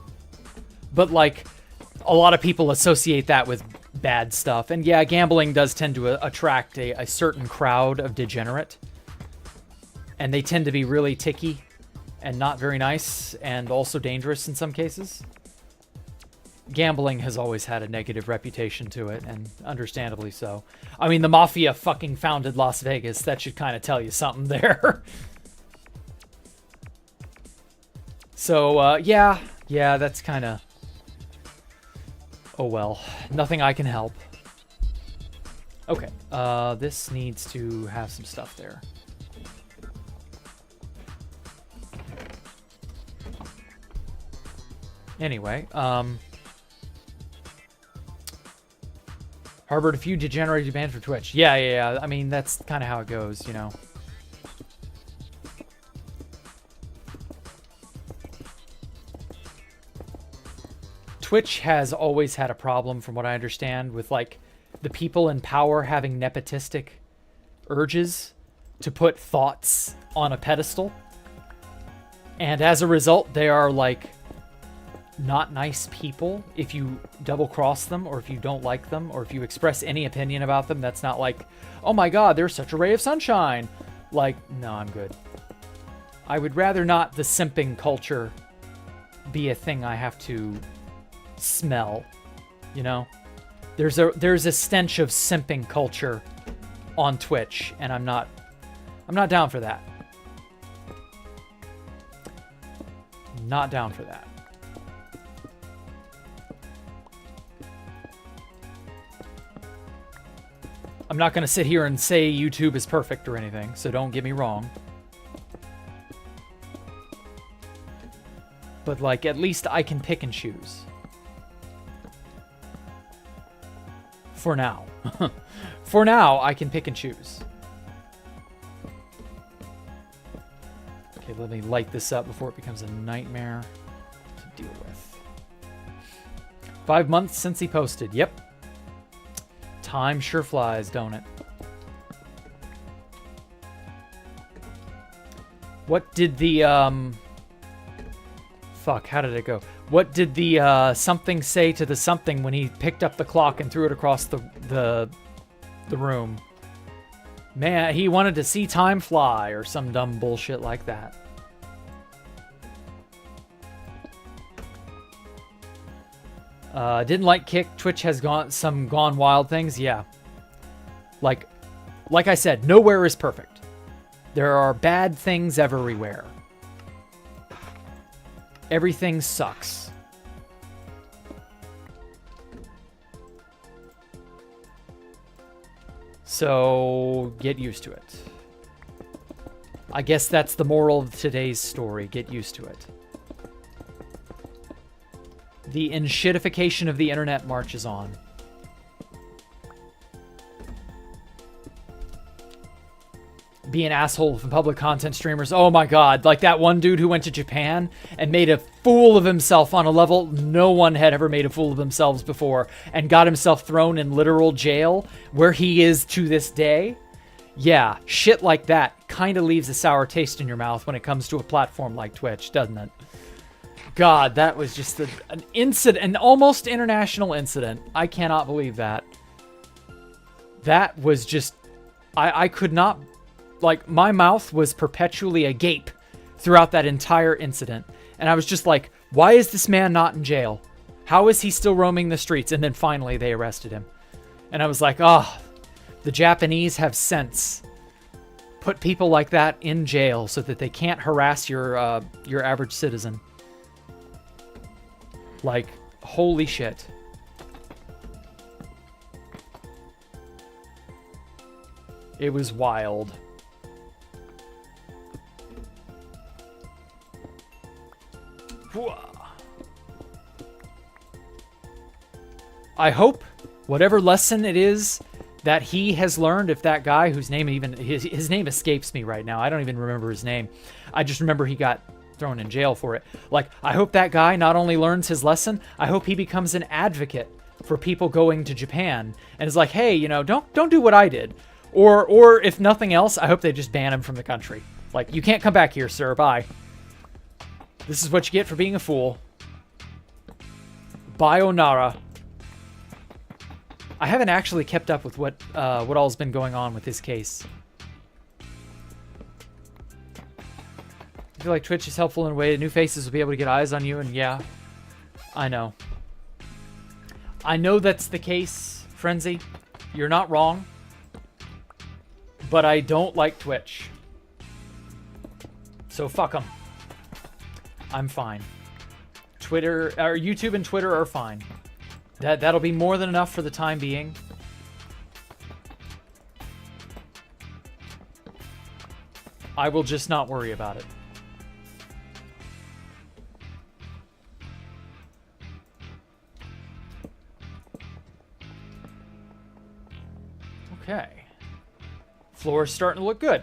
But like, a lot of people associate that with bad stuff. And yeah, gambling does tend to attract a certain crowd of degenerate. And they tend to be really ticky and not very nice and also dangerous in some cases. gambling has always had a negative reputation to it, and understandably so. I mean, the mafia fucking founded Las Vegas. That should kind of tell you something there. So, yeah, that's kind of... Oh, well. Nothing I can help. Okay, this needs to have some stuff there. Anyway, harbored a few degenerated banned from Twitch. Yeah. I mean, that's kind of how it goes, you know. Twitch has always had a problem, from what I understand, with, like, the people in power having nepotistic urges to put thoughts on a pedestal. And as a result, they are, like, not nice people if you double-cross them, or if you don't like them, or if you express any opinion about them that's not like, oh my god, they're such a ray of sunshine. Like, no, I'm good. I would rather not the simping culture be a thing I have to smell, you know? There's a stench of simping culture on Twitch, and I'm not down for that. Not down for that. I'm not going to sit here and say YouTube is perfect or anything, so don't get me wrong. But, like, at least I can pick and choose. For now. For now, I can pick and choose. Okay, let me light this up before it becomes a nightmare to deal with. 5 months since he posted. Yep. Time sure flies, don't it? What did the, fuck, how did it go? What did the, something say to the something when he picked up the clock and threw it across the room? Man, he wanted to see time fly, or some dumb bullshit like that. Didn't like Kick. Twitch has gone wild things. Yeah. Like I said, nowhere is perfect. There are bad things everywhere. Everything sucks. So, get used to it. I guess that's the moral of today's story. Get used to it. The enshittification of the internet marches on. Be an asshole for public content streamers. Oh my god, like that one dude who went to Japan and made a fool of himself on a level no one had ever made a fool of themselves before, and got himself thrown in literal jail where he is to this day. Yeah, shit like that kind of leaves a sour taste in your mouth when it comes to a platform like Twitch, doesn't it? God, that was just an incident, an almost international incident. I cannot believe that. That was just... I could not... Like, my mouth was perpetually agape throughout that entire incident. And I was just like, why is this man not in jail? How is he still roaming the streets? And then finally they arrested him. And I was like, oh, the Japanese have sense. Put people like that in jail so that they can't harass your average citizen. Like, holy shit. It was wild. I hope whatever lesson it is that he has learned, if that guy whose name his name escapes me right now. I don't even remember his name. I just remember he got thrown in jail for it. Like, I hope that guy not only learns his lesson, I hope he becomes an advocate for people going to Japan and is like, hey, you know, don't do what I did. Or if nothing else, I hope they just ban him from the country. Like, you can't come back here, sir. Bye. This is what you get for being a fool. Bayonara. I haven't actually kept up with what all's been going on with his case. I feel like Twitch is helpful in a way. New faces will be able to get eyes on you, and yeah, I know. I know that's the case, Frenzy. You're not wrong. But I don't like Twitch. So fuck them. I'm fine. Twitter, or YouTube and Twitter are fine. That'll be more than enough for the time being. I will just not worry about it. Okay. Floor's starting to look good.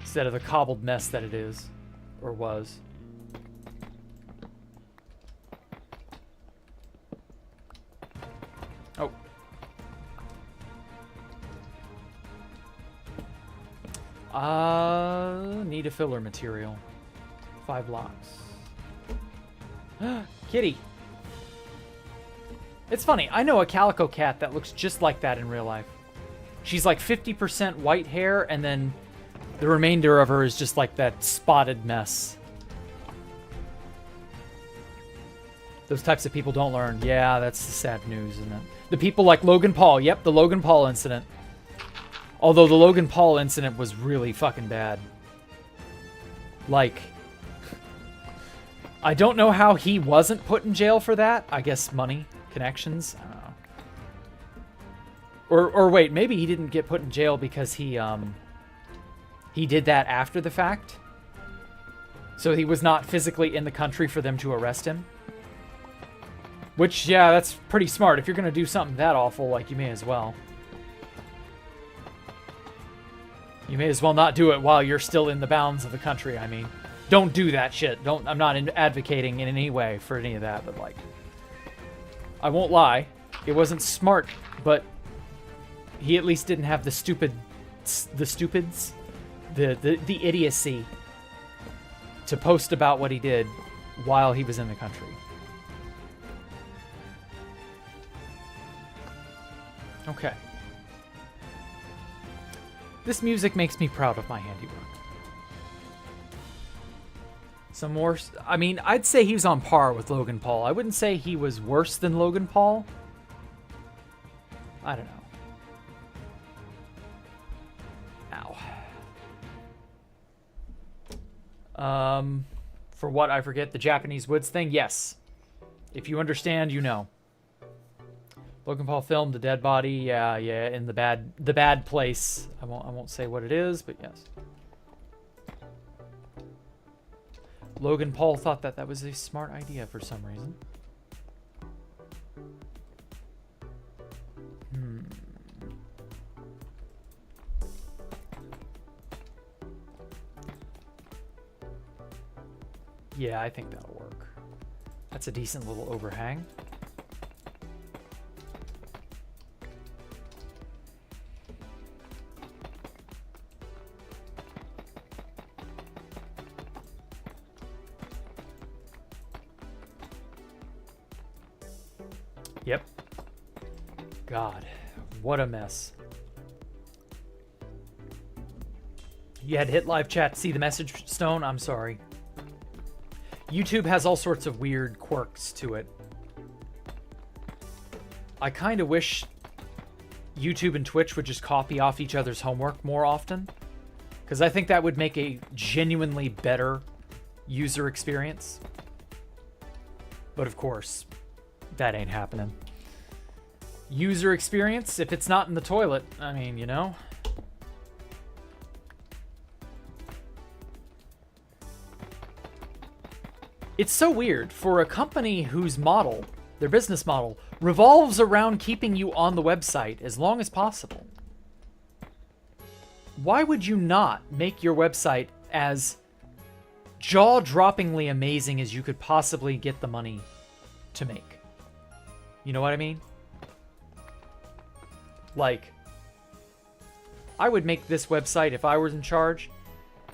Instead of the cobbled mess that it is. Or was. Oh. Need a filler material. 5 blocks. Kitty. It's funny. I know a calico cat that looks just like that in real life. She's like 50% white hair, and then the remainder of her is just like that spotted mess. Those types of people don't learn. Yeah, that's the sad news, isn't it? The people like Logan Paul. Yep, the Logan Paul incident. Although the Logan Paul incident was really fucking bad. Like, I don't know how he wasn't put in jail for that. I guess money, connections. I don't know. Or wait, maybe he didn't get put in jail because he did that after the fact. So he was not physically in the country for them to arrest him. Which, yeah, that's pretty smart. If you're going to do something that awful, like, you may as well. You may as well not do it while you're still in the bounds of the country, I mean. Don't do that shit. I'm not advocating in any way for any of that, but, like, I won't lie. It wasn't smart, but he at least didn't have the stupids, the idiocy to post about what he did while he was in the country. Okay. This music makes me proud of my handiwork. Some more... I mean, I'd say he was on par with Logan Paul. I wouldn't say he was worse than Logan Paul. I don't know. Ow. For what? I forget. The Japanese woods thing? Yes. If you understand, you know. Logan Paul filmed the dead body, yeah, in the bad place. I won't say what it is, but yes. Logan Paul thought that was a smart idea for some reason. Yeah, I think that'll work. That's a decent little overhang. Yep. God, what a mess. You had to hit live chat to see the message, Stone? I'm sorry. YouTube has all sorts of weird quirks to it. I kind of wish YouTube and Twitch would just copy off each other's homework more often, because I think that would make a genuinely better user experience. But of course, that ain't happening. User experience, if it's not in the toilet, I mean, you know. It's so weird for a company whose model, their business model, revolves around keeping you on the website as long as possible. Why would you not make your website as jaw-droppingly amazing as you could possibly get the money to make? You know what I mean? Like, I would make this website, if I was in charge,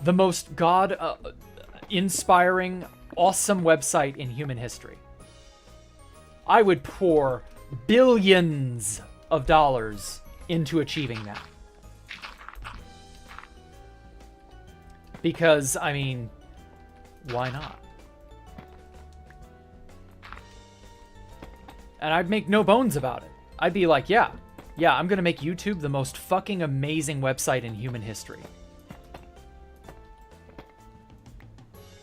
the most inspiring, awesome website in human history. I would pour billions of dollars into achieving that. Because, I mean, why not? And I'd make no bones about it. I'd be like, yeah, I'm gonna make YouTube the most fucking amazing website in human history.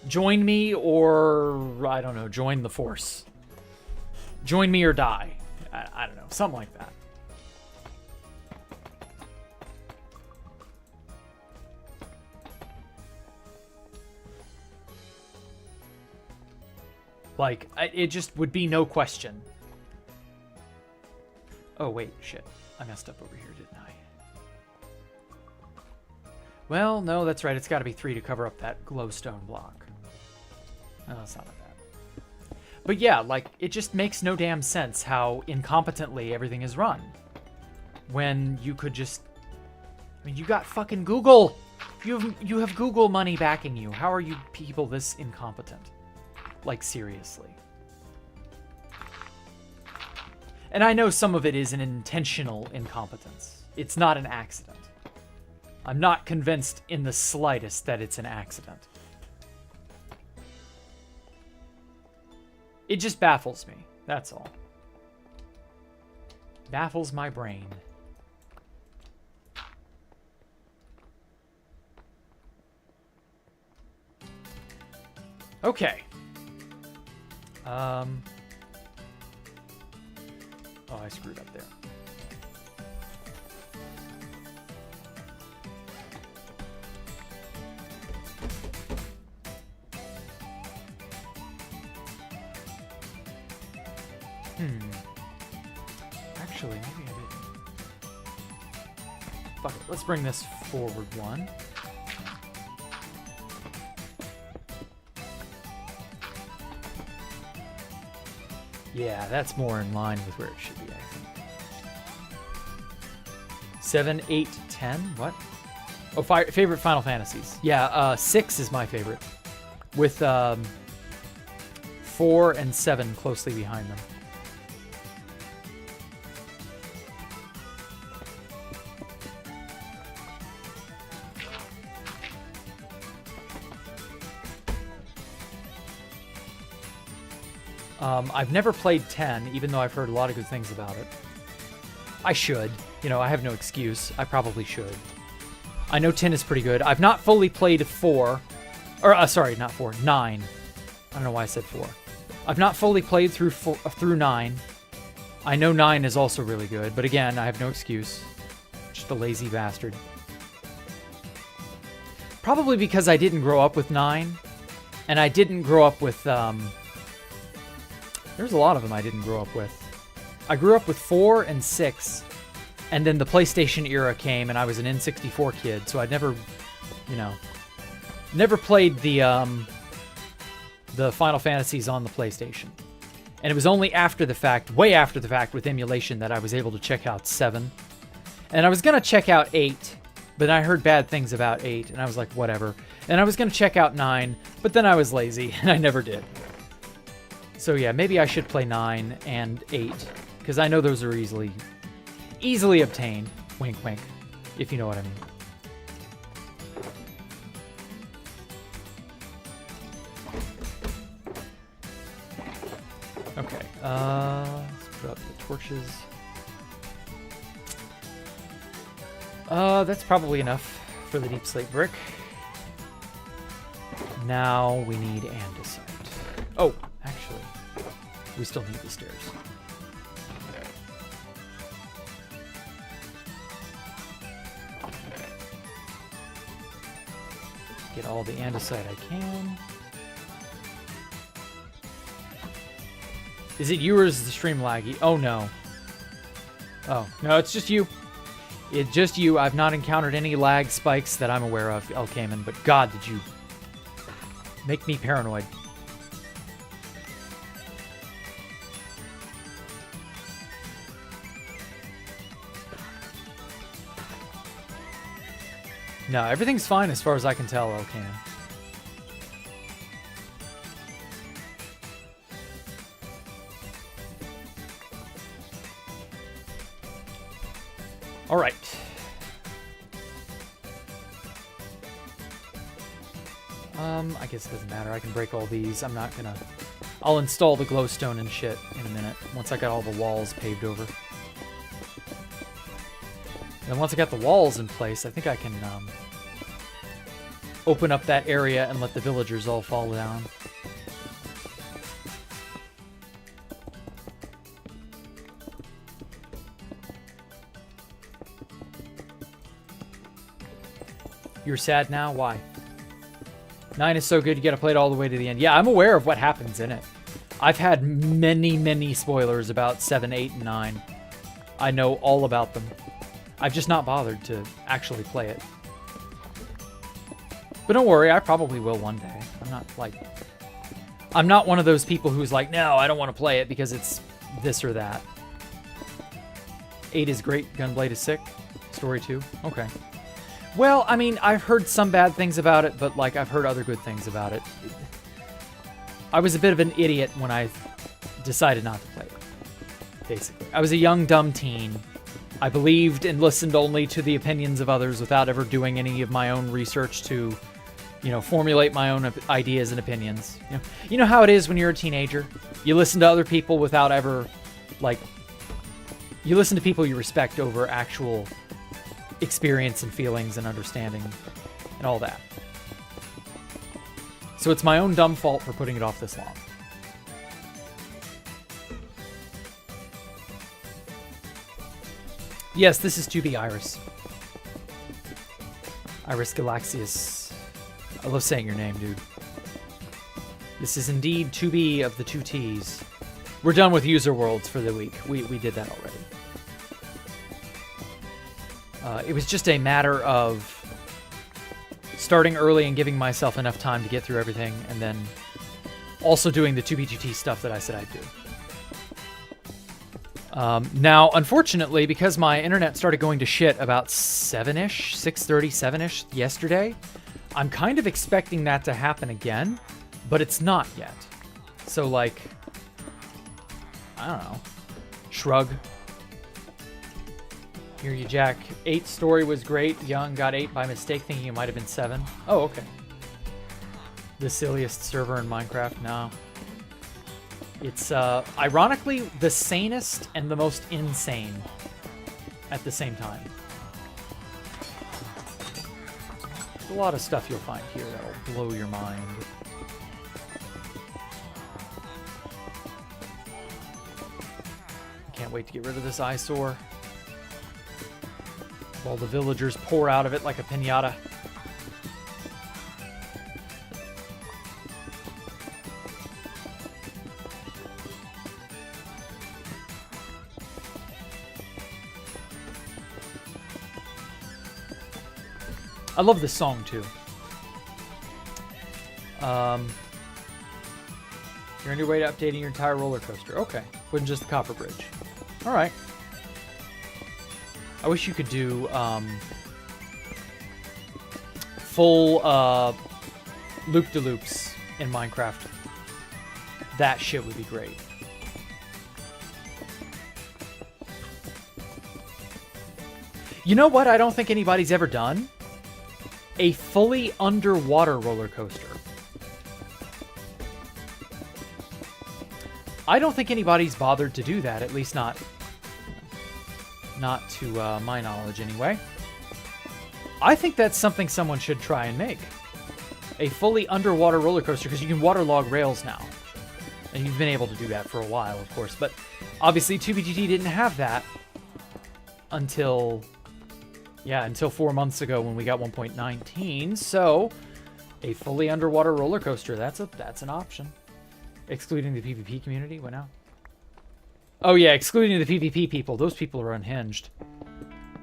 Join me, or I don't know, join the force. Join me or die. I don't know, something like that. Like, it just would be no question. Oh, wait, shit. I messed up over here, didn't I? Well, no, that's right. It's got to be 3 to cover up that glowstone block. No, that's not like that. But yeah, like, it just makes no damn sense how incompetently everything is run. When you could just... I mean, you got fucking Google! You have Google money backing you. How are you people this incompetent? Like, seriously. And I know some of it is an intentional incompetence. It's not an accident. I'm not convinced in the slightest that it's an accident. It just baffles me, that's all. Baffles my brain. Okay. Oh, I screwed up there. Actually, maybe I didn't. Fuck it, let's bring this forward one. Yeah, that's more in line with where it should be, I think. 7, 8, 10? What? Oh, favorite Final Fantasies. Yeah, 6 is my favorite. With 4 and 7 closely behind them. I've never played 10, even though I've heard a lot of good things about it. I should. You know, I have no excuse. I probably should. I know 10 is pretty good. I've not fully played 4. Or, sorry, not 4. 9. I don't know why I said 4. I've not fully played through 9. I know 9 is also really good, but again, I have no excuse. Just a lazy bastard. Probably because I didn't grow up with 9. And I didn't grow up with, there's a lot of them I didn't grow up with. I grew up with 4 and 6, and then the PlayStation era came, and I was an N64 kid, so I'd never, you know, never played the Final Fantasies on the PlayStation. And it was only after the fact, way after the fact, with emulation that I was able to check out 7. And I was going to check out 8, but I heard bad things about 8, and I was like, whatever. And I was going to check out 9, but then I was lazy, and I never did. So yeah, maybe I should play 9 and 8, because I know those are easily obtained. Wink, wink, if you know what I mean. Okay, let's put up the torches. That's probably enough for the deep slate brick. Now we need andesite. Oh, actually, we still need the stairs. Get all the andesite I can. Is it you or is the stream laggy? Oh no. Oh, no, it's just you. It's just you. I've not encountered any lag spikes that I'm aware of, Elkaman, but God, did you make me paranoid. No, everything's fine as far as I can tell, Elkaman. All right. I guess it doesn't matter. I can break all these. I'm not gonna I'll install the glowstone and shit in a minute, once I got all the walls paved over. And once I got the walls in place, I think I can open up that area and let the villagers all fall down. You're sad now? Why? 9 is so good, you gotta play it all the way to the end. Yeah, I'm aware of what happens in it. I've had many, many spoilers about 7, 8, and 9. I know all about them. I've just not bothered to actually play it. But don't worry, I probably will one day. I'm not one of those people who's like, no, I don't want to play it because it's this or that. 8 is great, Gunblade is sick. Story 2, okay. Well, I mean, I've heard some bad things about it, but, like, I've heard other good things about it. I was a bit of an idiot when I decided not to play it, basically. I was a young, dumb teen. I believed and listened only to the opinions of others without ever doing any of my own research to, you know, formulate my own ideas and opinions. You know how it is when you're a teenager? You listen to other people without ever, like... You listen to people you respect over actual experience and feelings and understanding and all that. So it's my own dumb fault for putting it off this long. Yes, this is 2B Iris. Iris Galaxius. I love saying your name, dude. This is indeed 2B of the 2 T's. We're done with user worlds for the week. We did that already. It was just a matter of starting early and giving myself enough time to get through everything, and then also doing the 2B2T stuff that I said I'd do. Now, unfortunately, because my internet started going to shit about 7-ish, 6:30, 7-ish yesterday, I'm kind of expecting that to happen again, but it's not yet. So, like, I don't know. Shrug. Hear you, Jack. 8 story was great. Young got 8 by mistake, thinking it might have been 7. Oh, okay. The silliest server in Minecraft? No. It's, ironically, the sanest and the most insane at the same time. There's a lot of stuff you'll find here that'll blow your mind. Can't wait to get rid of this eyesore. While the villagers pour out of it like a piñata. I love this song too. You're on your way to updating your entire roller coaster. Okay, wasn't just the copper bridge. All right. I wish you could do full loop-de-loops in Minecraft. That shit would be great. You know what I don't think anybody's ever done? A fully underwater roller coaster. I don't think anybody's bothered to do that, at least not to my knowledge anyway. I think that's something someone should try and make. A fully underwater roller coaster, because you can waterlog rails now. And you've been able to do that for a while, of course. But obviously 2BGT didn't have that until 4 months ago when we got 1.19. So a fully underwater roller coaster, that's an option. Excluding the PvP community, what now? Oh yeah, excluding the PvP people. Those people are unhinged.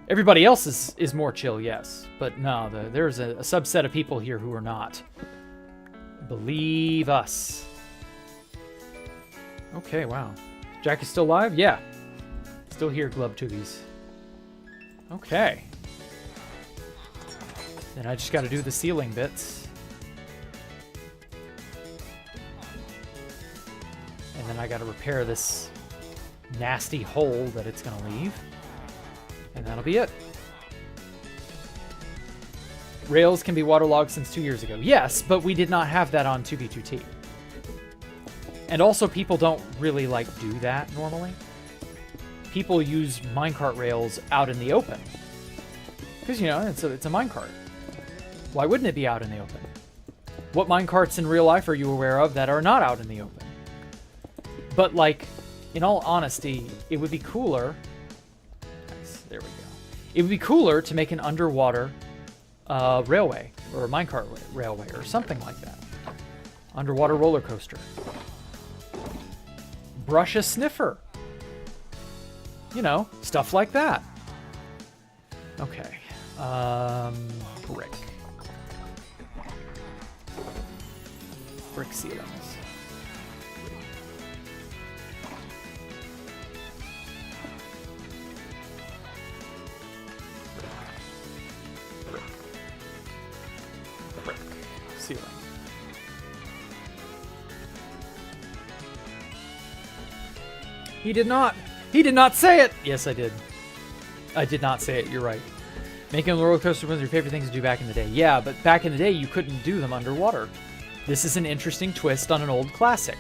Everybody else is more chill, yes. But no, there's a subset of people here who are not. Believe us. Okay, wow. Jack is still live? Yeah. Still here, Glubtoobies. Okay. Then I just got to do the ceiling bits. And then I got to repair this nasty hole that it's going to leave. And that'll be it. Rails can be waterlogged since 2 years ago. Yes, but we did not have that on 2B2T. And also, people don't really, like, do that normally. People use minecart rails out in the open. Because, you know, it's a minecart. Why wouldn't it be out in the open? What minecarts in real life are you aware of that are not out in the open? But, like, in all honesty, it would be cooler... Nice, there we go. It would be cooler to make an underwater railway, or a minecart railway, or something like that. Underwater roller coaster. Brush a sniffer. You know, stuff like that. Okay. Brick. Brick ceilings. Brick. Ceiling. He did not. He did not say it. Yes, I did. I did not say it. You're right. Making a roller coaster was your favorite things to do back in the day. Yeah, but back in the day, you couldn't do them underwater. This is an interesting twist on an old classic.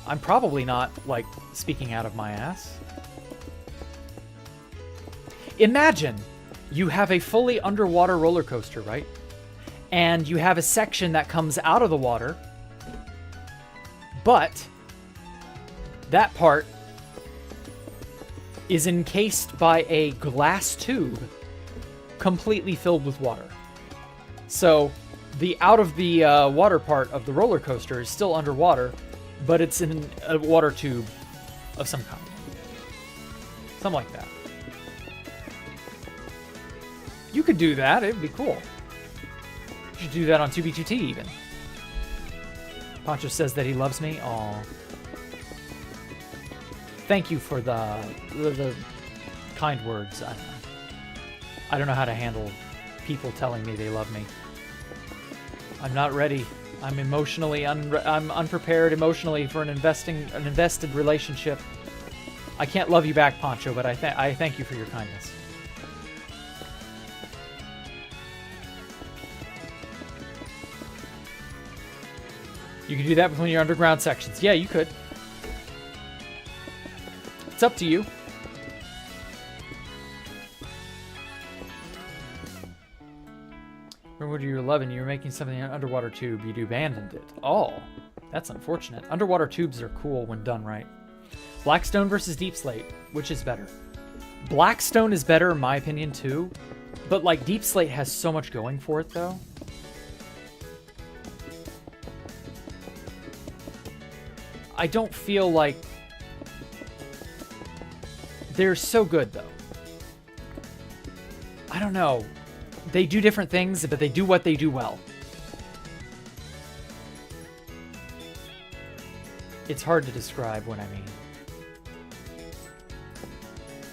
I'm probably not, like, speaking out of my ass. Imagine you have a fully underwater roller coaster, right? And you have a section that comes out of the water, but that part is encased by a glass tube completely filled with water. So the out of the water part of the roller coaster is still underwater, but it's in a water tube of some kind. Something like that. You could do that. It'd be cool. You should do that on 2B2T even. Poncho says that he loves me. Aw. Thank you for the kind words. I don't know how to handle people telling me they love me. I'm not ready. I'm emotionally I'm unprepared emotionally for an invested relationship. I can't love you back, Poncho, but I thank you for your kindness. You can do that between your underground sections. Yeah, you could. It's up to you. Remember when you were 11, you were making something in an underwater tube, you'd abandoned it. Oh, that's unfortunate. Underwater tubes are cool when done right. Blackstone versus Deep Slate, which is better? Blackstone is better in my opinion too, but like Deep Slate has so much going for it though. I don't feel like they're so good though. I don't know. They do different things, but they do what they do well. It's hard to describe what I mean.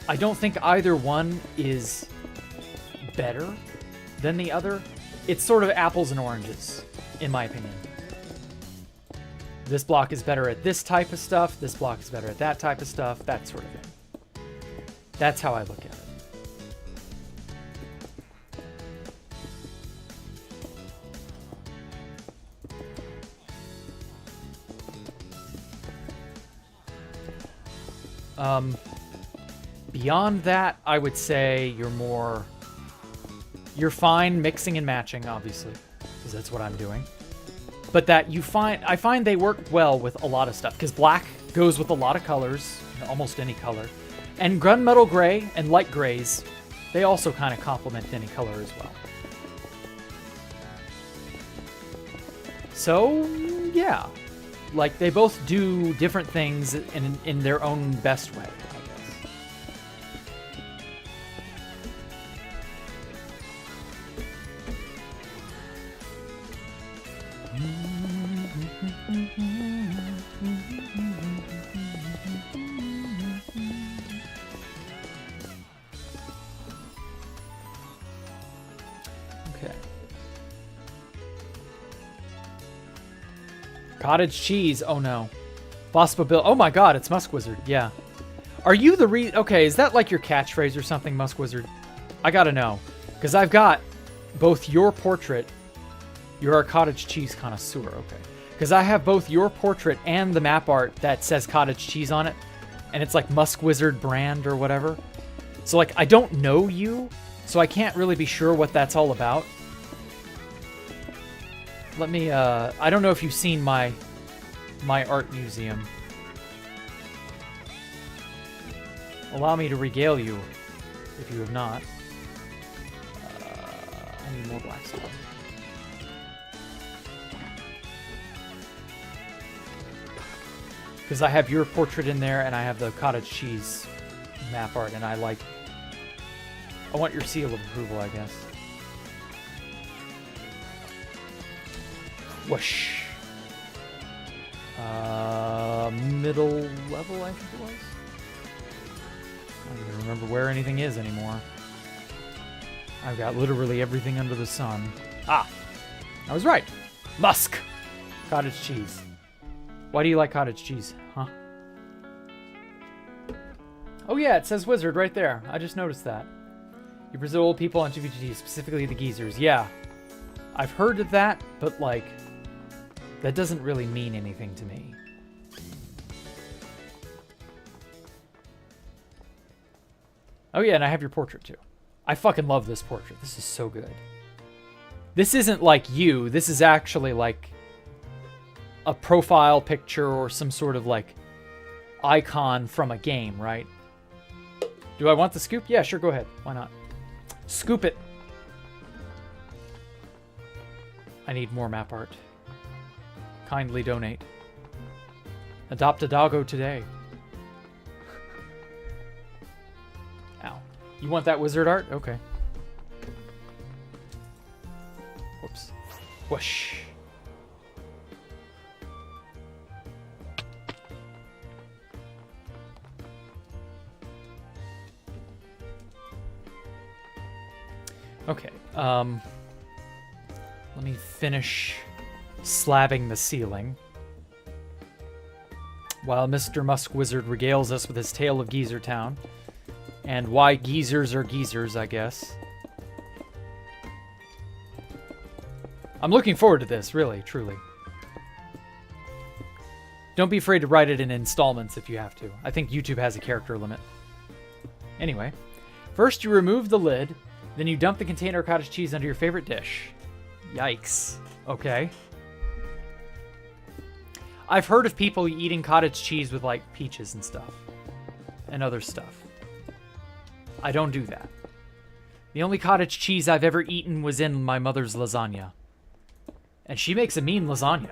I don't think either one is better than the other. It's sort of apples and oranges, in my opinion. This block is better at this type of stuff. This block is better at that type of stuff. That sort of thing. That's how I look at it. Beyond that, I would say you're fine mixing and matching, obviously, because that's what I'm doing. But that I find they work well with a lot of stuff, because black goes with a lot of colors, almost any color. And gunmetal gray and light grays, they also kind of complement any color as well. So, yeah. Like, they both do different things in their own best way, I guess. Okay. Cottage cheese. Oh no. Phospholip. Oh my god, it's Musk Wizard. Yeah. Are you the Okay, is that like your catchphrase or something, Musk Wizard? I gotta know. Because I've got both your portrait You're a cottage cheese connoisseur, okay. Because I have both your portrait and the map art that says cottage cheese on it. And it's like Musk Wizard brand or whatever. So like, I don't know you, so I can't really be sure what that's all about. Let me, I don't know if you've seen my art museum. Allow me to regale you, if you have not. I need more blackstone. Because I have your portrait in there, and I have the cottage cheese map art, and I want your seal of approval, I guess. Whoosh. Middle level, I think it was. I don't even remember where anything is anymore. I've got literally everything under the sun. Ah, I was right. Musk. Cottage cheese. Why do you like cottage cheese, huh? Oh yeah, it says wizard right there. I just noticed that. You present old people on GVGT, specifically the geezers. Yeah, I've heard of that, but like, that doesn't really mean anything to me. Oh yeah, and I have your portrait too. I fucking love this portrait. This is so good. This isn't like you. This is actually like a profile picture or some sort of like icon from a game, right? Do I want the scoop? Yeah, sure, go ahead. Why not? Scoop it. I need more map art. Kindly donate. Adopt a doggo today. Ow. You want that wizard art? Okay. Whoops. Whoosh. Okay, let me finish slabbing the ceiling while Mr. Musk Wizard regales us with his tale of Geezer Town and why geezers are geezers, I guess. I'm looking forward to this, really, truly. Don't be afraid to write it in installments if you have to. I think YouTube has a character limit. Anyway, first you remove the lid. Then you dump the container of cottage cheese under your favorite dish. Yikes. Okay. I've heard of people eating cottage cheese with, like, peaches and stuff. And other stuff. I don't do that. The only cottage cheese I've ever eaten was in my mother's lasagna. And she makes a mean lasagna.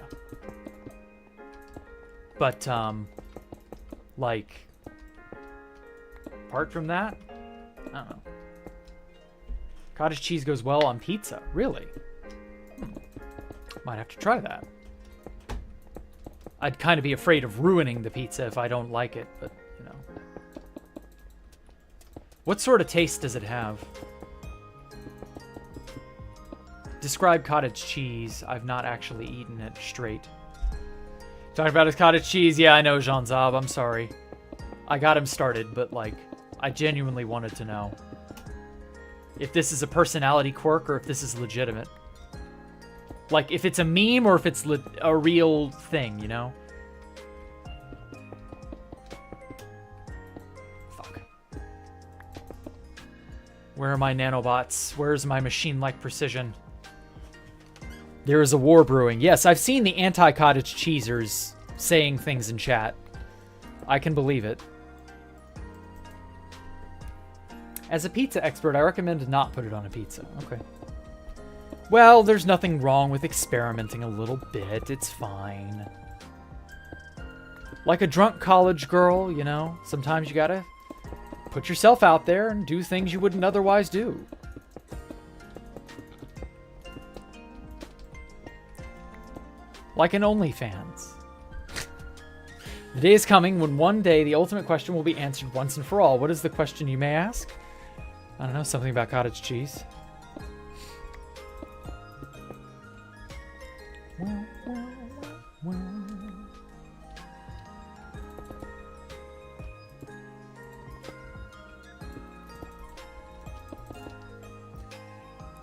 But, like, apart from that, I don't know. Cottage cheese goes well on pizza. Really? Might have to try that. I'd kind of be afraid of ruining the pizza if I don't like it, but, you know. What sort of taste does it have? Describe cottage cheese. I've not actually eaten it straight. Talking about his cottage cheese. Yeah, I know, Jean Zab. I'm sorry. I got him started, but, like, I genuinely wanted to know if this is a personality quirk or if this is legitimate. Like, if it's a meme or if it's a real thing, you know? Fuck. Where are my nanobots? Where's my machine-like precision? There is a war brewing. Yes, I've seen the anti-cottage cheesers saying things in chat. I can believe it. As a pizza expert, I recommend to not put it on a pizza. Okay. Well, there's nothing wrong with experimenting a little bit. It's fine. Like a drunk college girl, you know? Sometimes you gotta put yourself out there and do things you wouldn't otherwise do. Like an OnlyFans. The day is coming when one day the ultimate question will be answered once and for all. What is the question, you may ask? I don't know, something about cottage cheese.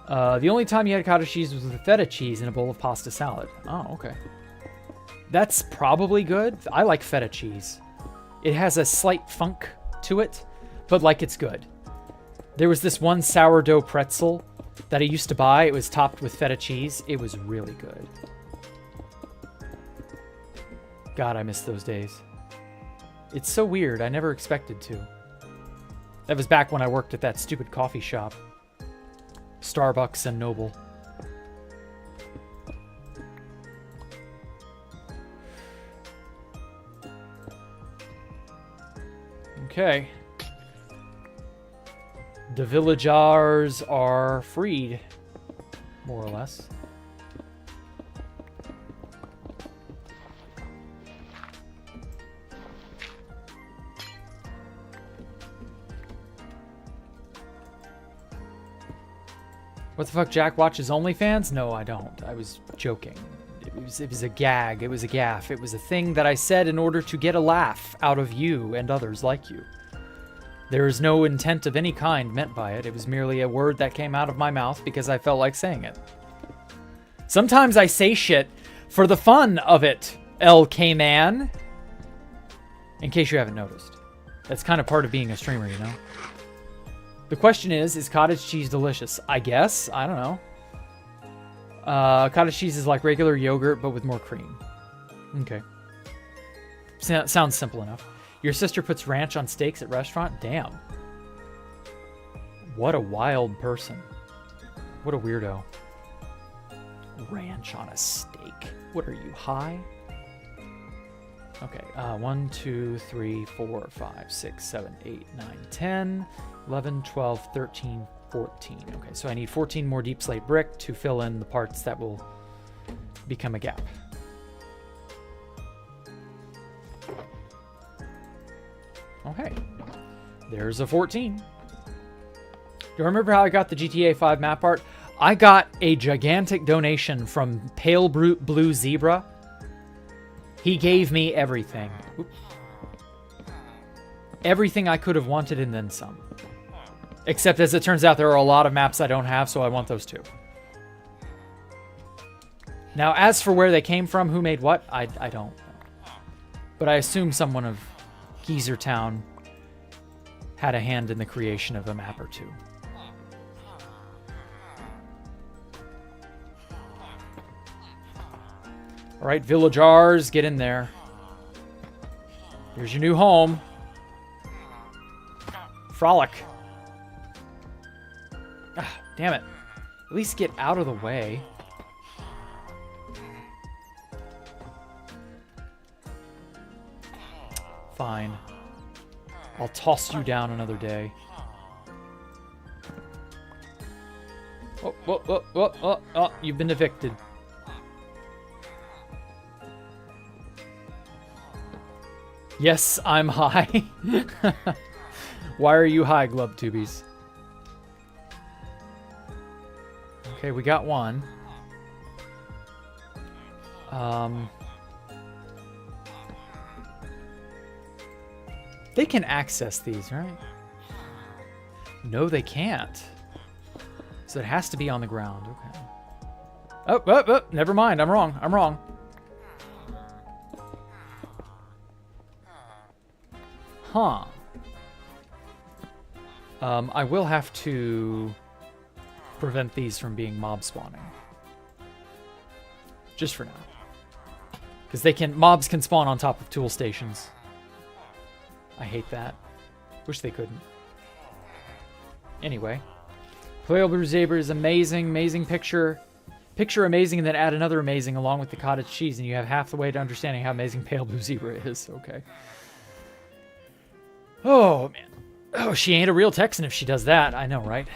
The only time you had cottage cheese was with feta cheese in a bowl of pasta salad. Oh, okay. That's probably good. I like feta cheese. It has a slight funk to it, but like it's good. There was this one sourdough pretzel that I used to buy. It was topped with feta cheese. It was really good. God, I miss those days. It's so weird. I never expected to. That was back when I worked at that stupid coffee shop. Starbucks and Noble. Okay. The villagers are freed, more or less. What the fuck, Jack watches OnlyFans? No, I don't. I was joking. It was a gag. It was a gaffe. It was a thing that I said in order to get a laugh out of you and others like you. There is no intent of any kind meant by it. It was merely a word that came out of my mouth because I felt like saying it. Sometimes I say shit for the fun of it, LK-man. In case you haven't noticed. That's kind of part of being a streamer, you know? The question is cottage cheese delicious? I guess. I don't know. Cottage cheese is like regular yogurt, but with more cream. Okay. Sounds simple enough. Your sister puts ranch on steaks at restaurant? Damn. What a wild person. What a weirdo. Ranch on a steak. What are you, high? Okay, 1, 2, 3, 4, 5, 6, 7, 8, 9, 10, 11, 12, 13, 14. Okay, so I need 14 more deep slate brick to fill in the parts that will become a gap. Okay, there's a 14. Do you remember how I got the GTA 5 map art? I got a gigantic donation from Pale Blue Zebra. He gave me everything. Oops. Everything I could have wanted and then some. Except as it turns out, there are a lot of maps I don't have, so I want those too. Now, as for where they came from, who made what, I don't know. But I assume someone of Geezer Town had a hand in the creation of a map or two. All right, villagers, get in there. Here's your new home. Frolic. Ah, damn it. At least get out of the way. Fine. I'll toss you down another day. Oh, you've been evicted. Yes, I'm high. Why are you high, Glubtubies? Okay, we got one. They can access these, right? No, they can't. So it has to be on the ground. Okay. Oh, never mind. I'm wrong. I'm wrong. Huh. I will have to prevent these from being mob spawning. Just for now. Because mobs can spawn on top of tool stations. I hate that. Wish they couldn't. Anyway. Pale Blue Zebra is amazing. Amazing picture. Picture amazing and then add another amazing along with the cottage cheese and you have half the way to understanding how amazing Pale Blue Zebra is. Okay. Oh, man. Oh, she ain't a real Texan if she does that. I know, right?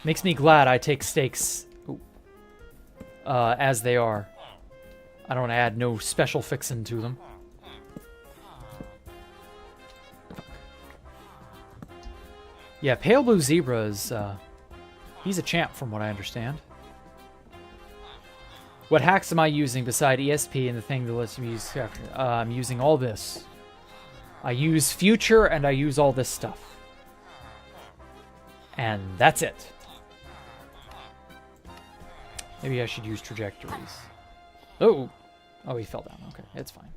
Makes me glad I take steaks as they are. I don't add no special fixin' to them. Yeah, Pale Blue Zebra is, he's a champ from what I understand. What hacks am I using beside ESP and the thing that lets me use? I'm using all this. I use Future and I use all this stuff. And that's it. Maybe I should use trajectories. Oh! Oh, he fell down. Okay, it's fine.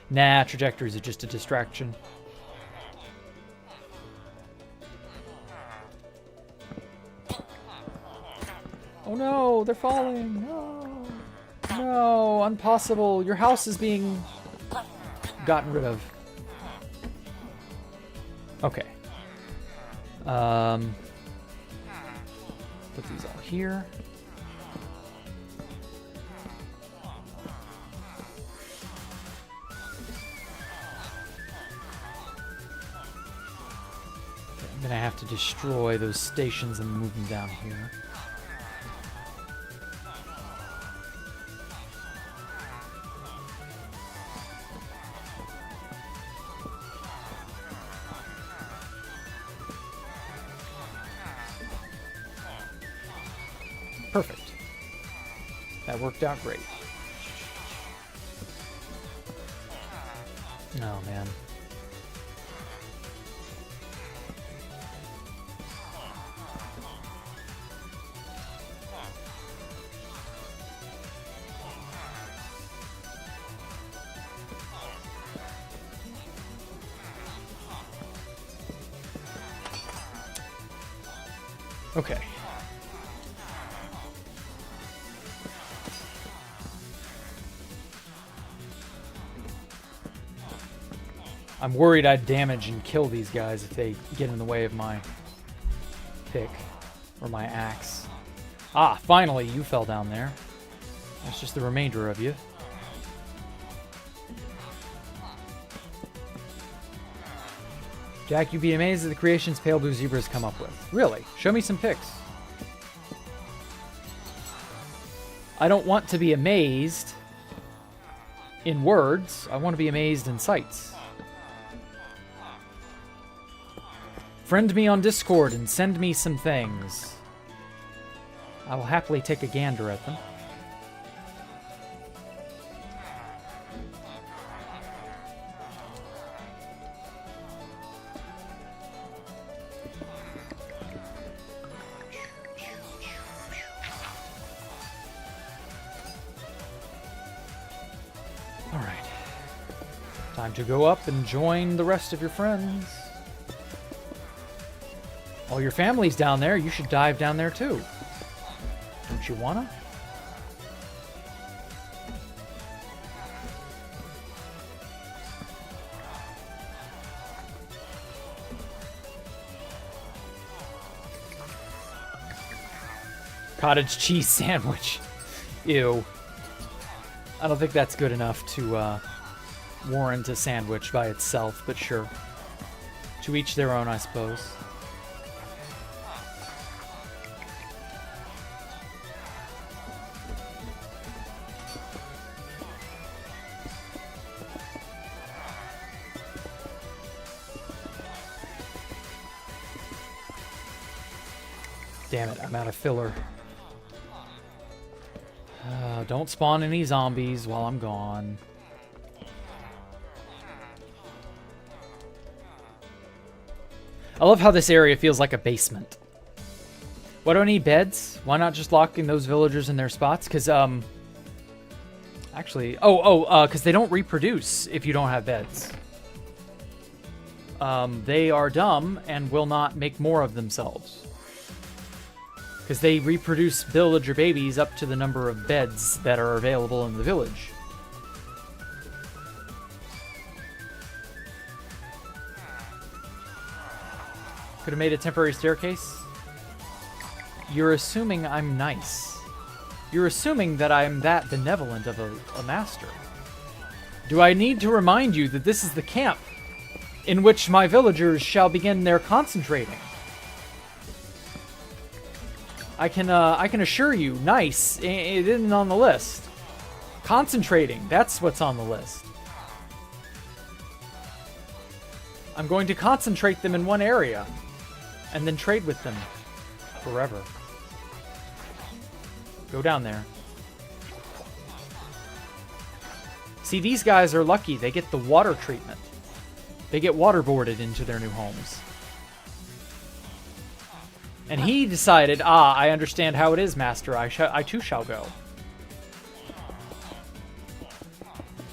Nah, trajectories are just a distraction. Oh no, they're falling. No. No, impossible. Your house is being gotten rid of. Okay. Put these all here. I'm gonna have to destroy those stations and move them down here. Perfect. That worked out great. Oh, man. Okay. I'm worried I'd damage and kill these guys if they get in the way of my pick or my axe. Ah, finally, you fell down there. That's just the remainder of you. Jack, you'd be amazed at the creations Pale Blue Zebras come up with. Really? Show me some pics. I don't want to be amazed in words. I want to be amazed in sights. Friend me on Discord and send me some things. I will happily take a gander at them. All right. Time to go up and join the rest of your friends. All your family's down there. You should dive down there too. Don't you wanna? Cottage cheese sandwich. Ew. I don't think that's good enough to warrant a sandwich by itself, but sure. To each their own, I suppose. Damn it, I'm out of filler. Don't spawn any zombies while I'm gone. I love how this area feels like a basement. Why do I need beds? Why not just locking those villagers in their spots? Because, actually... because they don't reproduce if you don't have beds. They are dumb and will not make more of themselves. Because they reproduce villager babies up to the number of beds that are available in the village. Could have made a temporary staircase. You're assuming I'm nice. You're assuming that I'm that benevolent of a master. Do I need to remind you that this is the camp in which my villagers shall begin their concentrating? I can assure you, nice, it isn't on the list. Concentrating, that's what's on the list. I'm going to concentrate them in one area, and then trade with them forever. Go down there. See, these guys are lucky. They get the water treatment. They get waterboarded into their new homes. And he decided, ah, I understand how it is, master. I too shall go.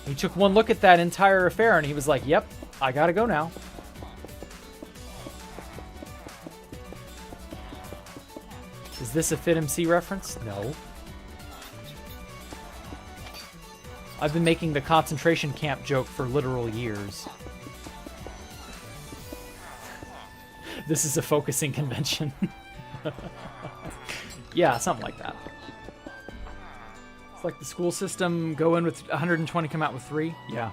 He took one look at that entire affair and he was like, yep, I gotta go now. Is this a Fit MC reference? No. I've been making the concentration camp joke for literal years. This is a focusing convention. Yeah, something like that. It's like the school system, go in with 120, come out with 3. Yeah.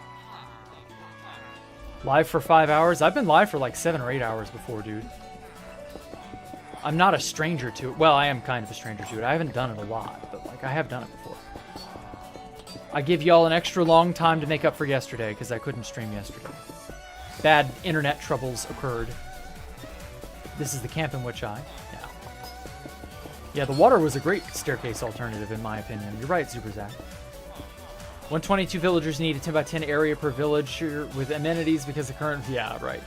Live for 5 hours? I've been live for like 7 or 8 hours before, dude. I'm not a stranger to it. Well, I am kind of a stranger to it. I haven't done it a lot, but like I have done it before. I give y'all an extra long time to make up for yesterday because I couldn't stream yesterday. Bad internet troubles occurred. This is the camp in which I... Yeah, the water was a great staircase alternative, in my opinion. You're right, Super Zach. 122 villagers need a 10 by 10 area per village with amenities because the current... Yeah, right.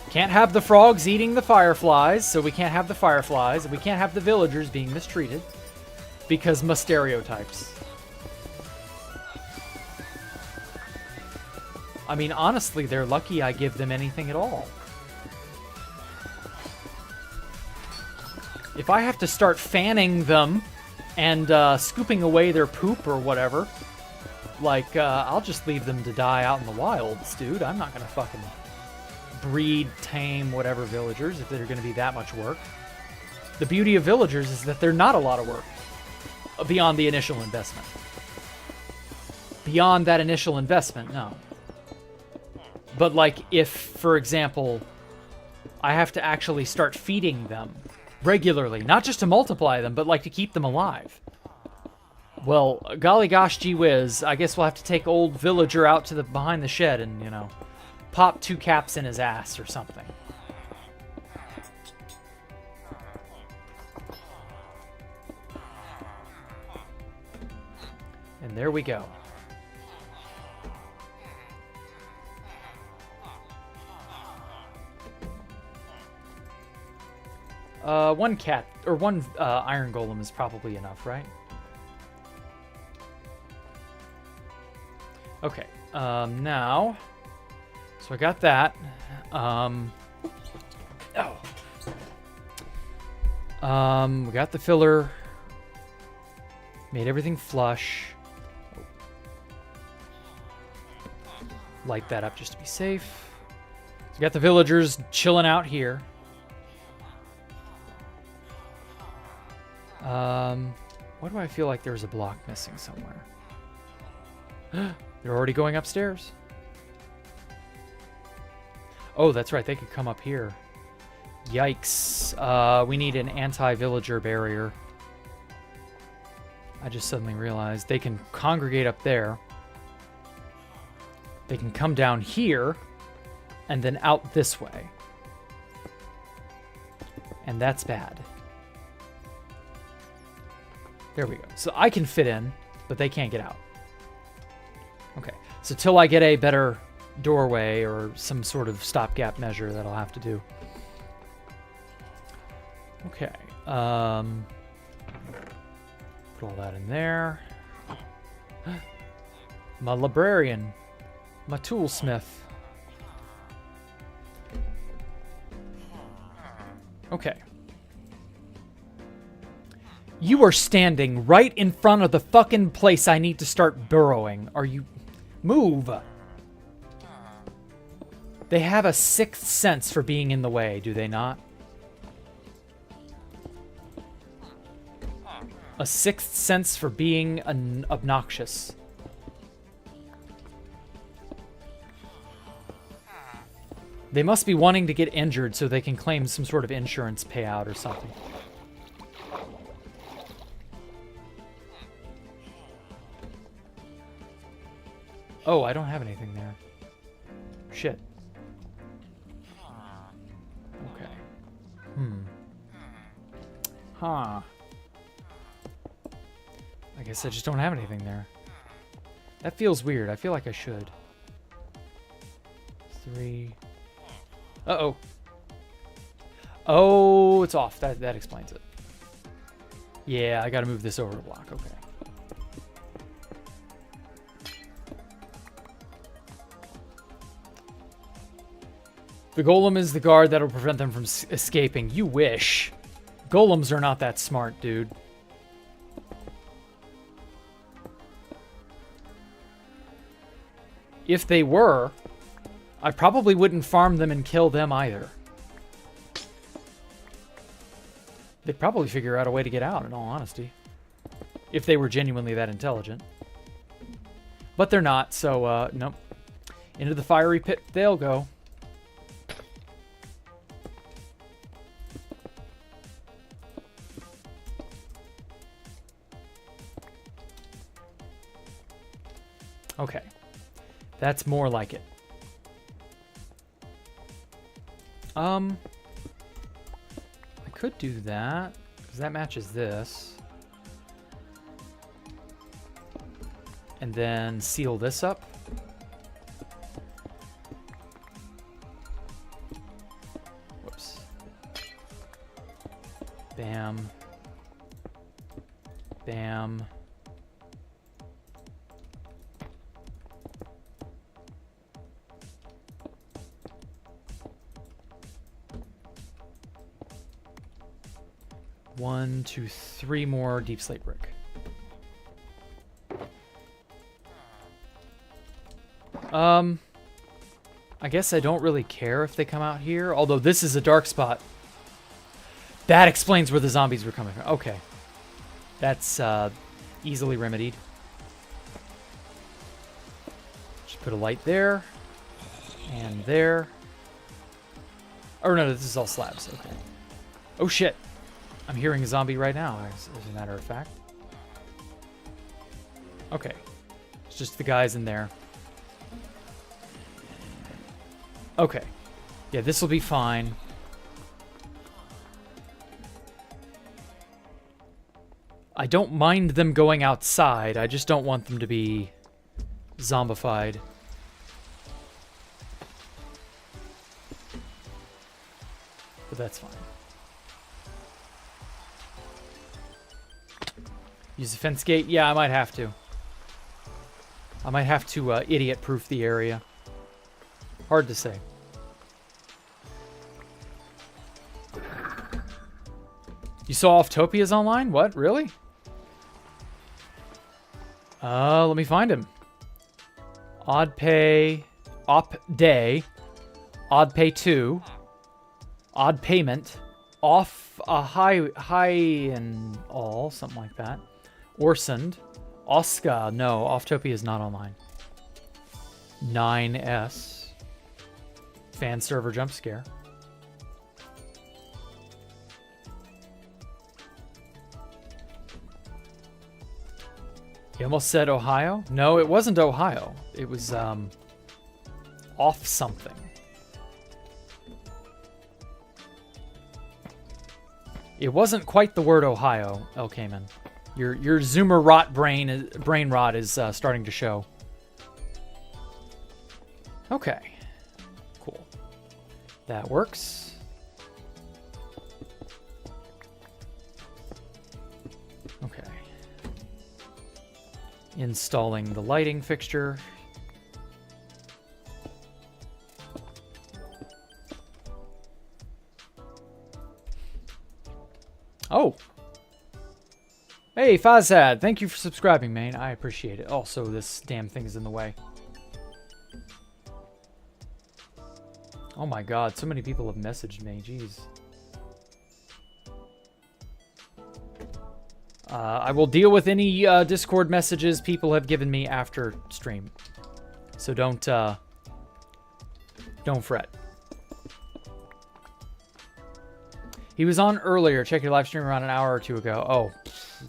Can't have the frogs eating the fireflies, so we can't have the fireflies. And we can't have the villagers being mistreated because stereotypes. I mean, honestly, they're lucky I give them anything at all. If I have to start fanning them and scooping away their poop or whatever, like, I'll just leave them to die out in the wilds, dude. I'm not going to fucking breed, tame, whatever villagers if they're going to be that much work. The beauty of villagers is that they're not a lot of work beyond the initial investment. Beyond that initial investment, no. But, like, if, for example, I have to actually start feeding them regularly, not just to multiply them, but like to keep them alive. Well, golly gosh gee whiz, I guess we'll have to take old villager out to the behind the shed and, you know, pop 2 caps in his ass or something. And there we go. One cat, or one iron golem is probably enough, right? Okay, now, so I got that. We got the filler. Made everything flush. Light that up just to be safe. So we got the villagers chilling out here. Why do I feel like there's a block missing somewhere? They're already going upstairs. Oh, that's right. They could come up here. Yikes. We need an anti-villager barrier. I just suddenly realized they can congregate up there. They can come down here and then out this way. And that's bad. There we go. So I can fit in, but they can't get out. Okay. So till I get a better doorway or some sort of stopgap measure that I'll have to do. Okay. Put all that in there. My librarian. My toolsmith. Okay. You are standing right in front of the fucking place I need to start burrowing. Are you... Move! They have a 6th sense for being in the way, do they not? A 6th sense for being obnoxious. They must be wanting to get injured so they can claim some sort of insurance payout or something. Oh, I don't have anything there. Shit. Okay. Huh. I guess I just don't have anything there. That feels weird. I feel like I should. 3. Uh-oh. Oh, it's off. That explains it. Yeah, I gotta move this over to block. Okay. The golem is the guard that'll prevent them from escaping. You wish. Golems are not that smart, dude. If they were, I probably wouldn't farm them and kill them either. They'd probably figure out a way to get out, in all honesty. If they were genuinely that intelligent. But they're not, so, nope. Into the fiery pit they'll go. Okay. That's more like it. I could do that, because that matches this. And then seal this up. Whoops. Bam. Bam. One, two, three more deep slate brick. I guess I don't really care if they come out here, although this is a dark spot. That explains where the zombies were coming from. Okay. That's easily remedied. Just put a light there. And there. Oh no, this is all slabs. Okay. Oh shit. I'm hearing a zombie right now, as a matter of fact. Okay. It's just the guys in there. Okay. Yeah, this will be fine. I don't mind them going outside. I just don't want them to be zombified. But that's fine. Use the fence gate? Yeah, I might have to. I might have to idiot-proof the area. Hard to say. You saw Offtopia's online? What? Really? Let me find him. Odd pay. Op day. Odd pay 2. Odd payment. Off a high and all. Something like that. Orsund. Oscar. No, Offtopia is not online. 9S. Fan server jump scare. He almost said Ohio? No, it wasn't Ohio. It was, off something. It wasn't quite the word Ohio, El Cayman. Your Zoomer rot brain rot is starting to show. Okay. Cool. That works. Okay. Installing the lighting fixture. Oh. Hey, Fazad, thank you for subscribing, man. I appreciate it. Also, this damn thing is in the way. Oh my god, so many people have messaged me. Jeez. I will deal with any Discord messages people have given me after stream. So don't fret. He was on earlier. Check your live stream around an hour or two ago. Oh,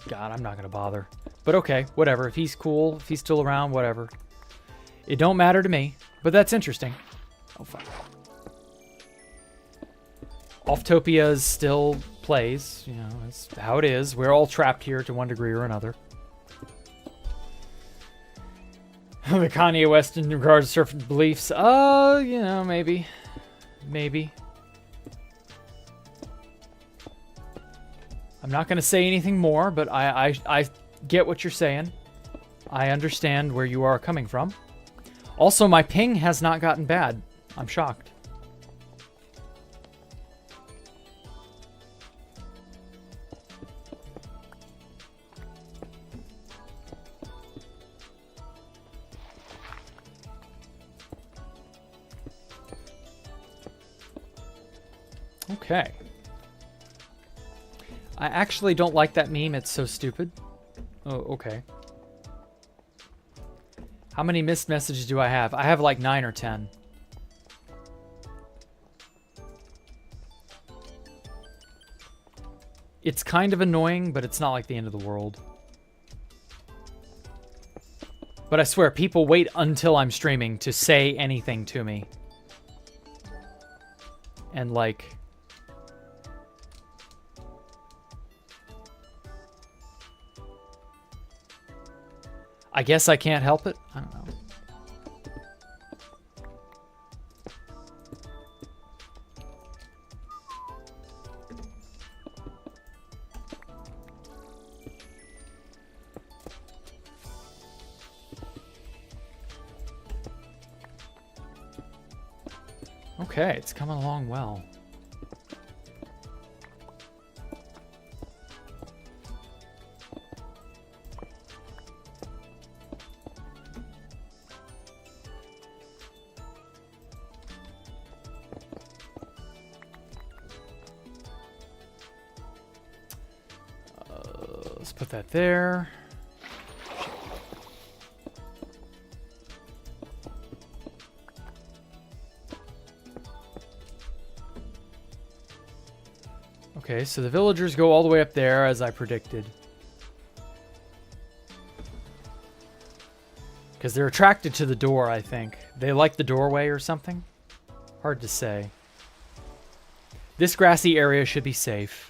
God, I'm not going to bother. But okay, whatever. If he's cool, if he's still around, whatever. It don't matter to me. But that's interesting. Oh, fuck. Offtopia still plays. You know, that's how it is. We're all trapped here to one degree or another. The Kanye West in regards to certain beliefs. You know, maybe. Maybe. I'm not going to say anything more, but I get what you're saying. I understand where you are coming from. Also, my ping has not gotten bad. I'm shocked. Okay. I actually don't like that meme. It's so stupid. Oh, okay. How many missed messages do I have? I have like 9 or 10. It's kind of annoying, but it's not like the end of the world. But I swear, people wait until I'm streaming to say anything to me. And like... I guess I can't help it. I don't know. Okay, it's coming along well. Let's put that there. Okay, so the villagers go all the way up there, as I predicted. Because they're attracted to the door, I think. They like the doorway or something? Hard to say. This grassy area should be safe.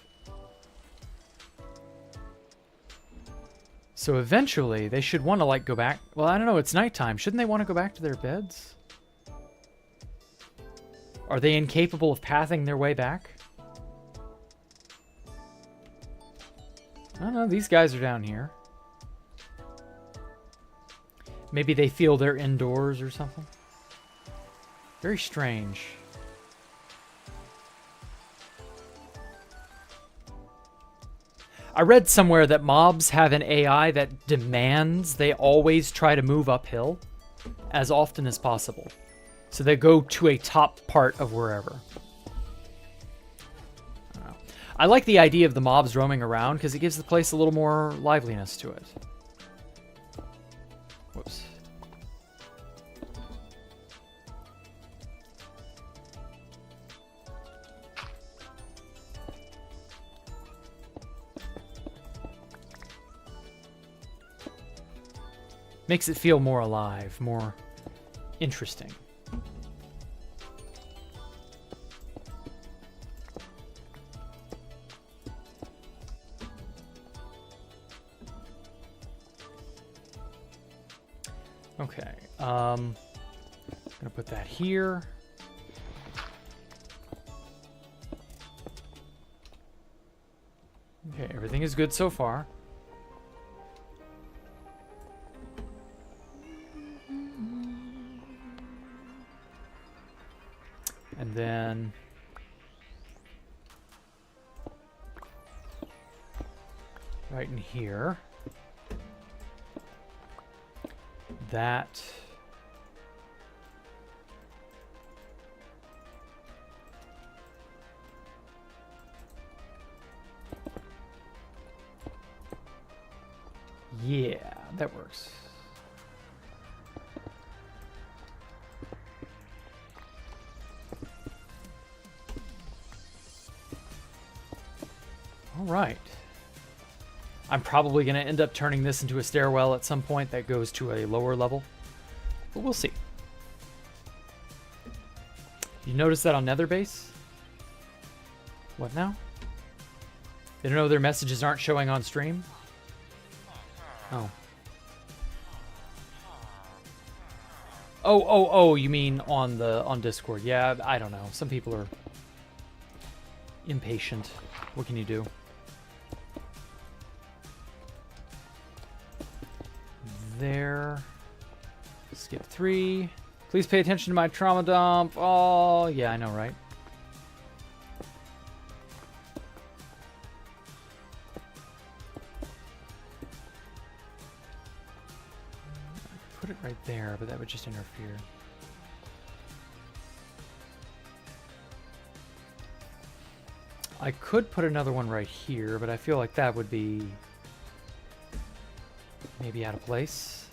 So eventually, they should want to, like, go back. Well, I don't know, it's nighttime. Shouldn't they want to go back to their beds? Are they incapable of pathing their way back? I don't know, these guys are down here. Maybe they feel they're indoors or something. Very strange. I read somewhere that mobs have an AI that demands they always try to move uphill as often as possible. So they go to a top part of wherever. I like the idea of the mobs roaming around because it gives the place a little more liveliness to it. Whoops. Makes it feel more alive, more interesting. Okay, I'm gonna put that here. Okay, everything is good so far. And then right in here. That. Yeah, that works. All right. I'm probably going to end up turning this into a stairwell at some point that goes to a lower level, but we'll see. You notice that on Nether base? What now? They don't know their messages aren't showing on stream? Oh. Oh, you mean on Discord. Yeah, I don't know. Some people are impatient. What can you do? there. Skip 3. Please pay attention to my trauma dump. Oh, yeah, I know, right? Put it right there, but that would just interfere. I could put another one right here, but I feel like that would be maybe out of place.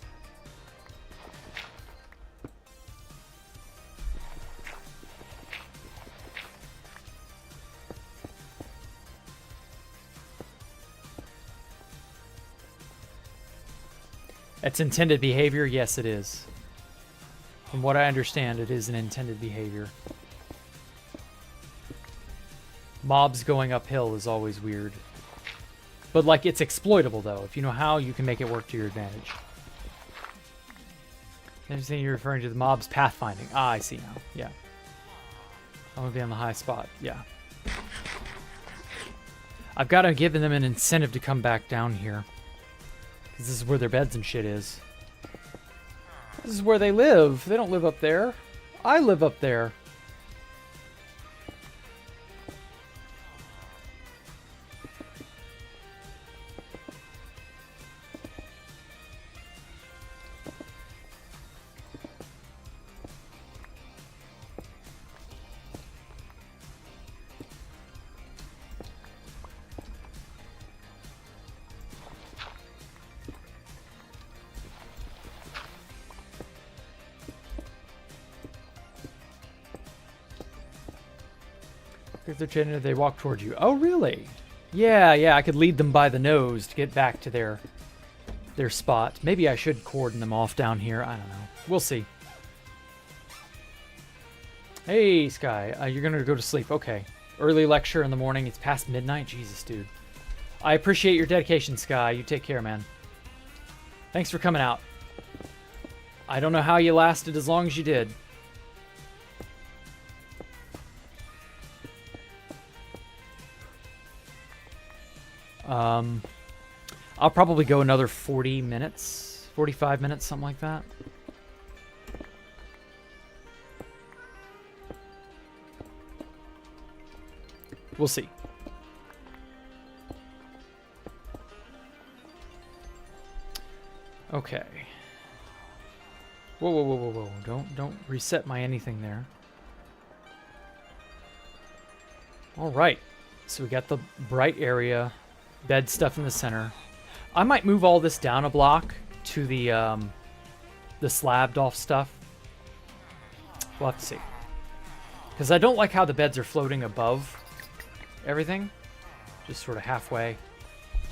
It's intended behavior? Yes, it is. From what I understand, it is an intended behavior. Mobs going uphill is always weird. But, like, it's exploitable, though. If you know how, you can make it work to your advantage. Interesting, you're referring to the mobs pathfinding. Ah, I see now. Yeah. I'm going to be on the high spot. Yeah. I've got to give them an incentive to come back down here. Because this is where their beds and shit is. This is where they live. They don't live up there. I live up there. If they're changing, they walk towards you. Oh, really? Yeah, yeah, I could lead them by the nose to get back to their spot. Maybe I should cordon them off down here. I don't know. We'll see. Hey, Sky. You're going to go to sleep. Okay. Early lecture in the morning. It's past midnight. Jesus, dude. I appreciate your dedication, Sky. You take care, man. Thanks for coming out. I don't know how you lasted as long as you did. I'll probably go another 40 minutes, 45 minutes, something like that. We'll see. Okay. Whoa, whoa, whoa, whoa, whoa. Don't reset my anything there. All right. So we got the bright area. Bed stuff in the center. I might move all this down a block to the slabbed off stuff. We'll have to see. Because I don't like how the beds are floating above everything. Just sort of halfway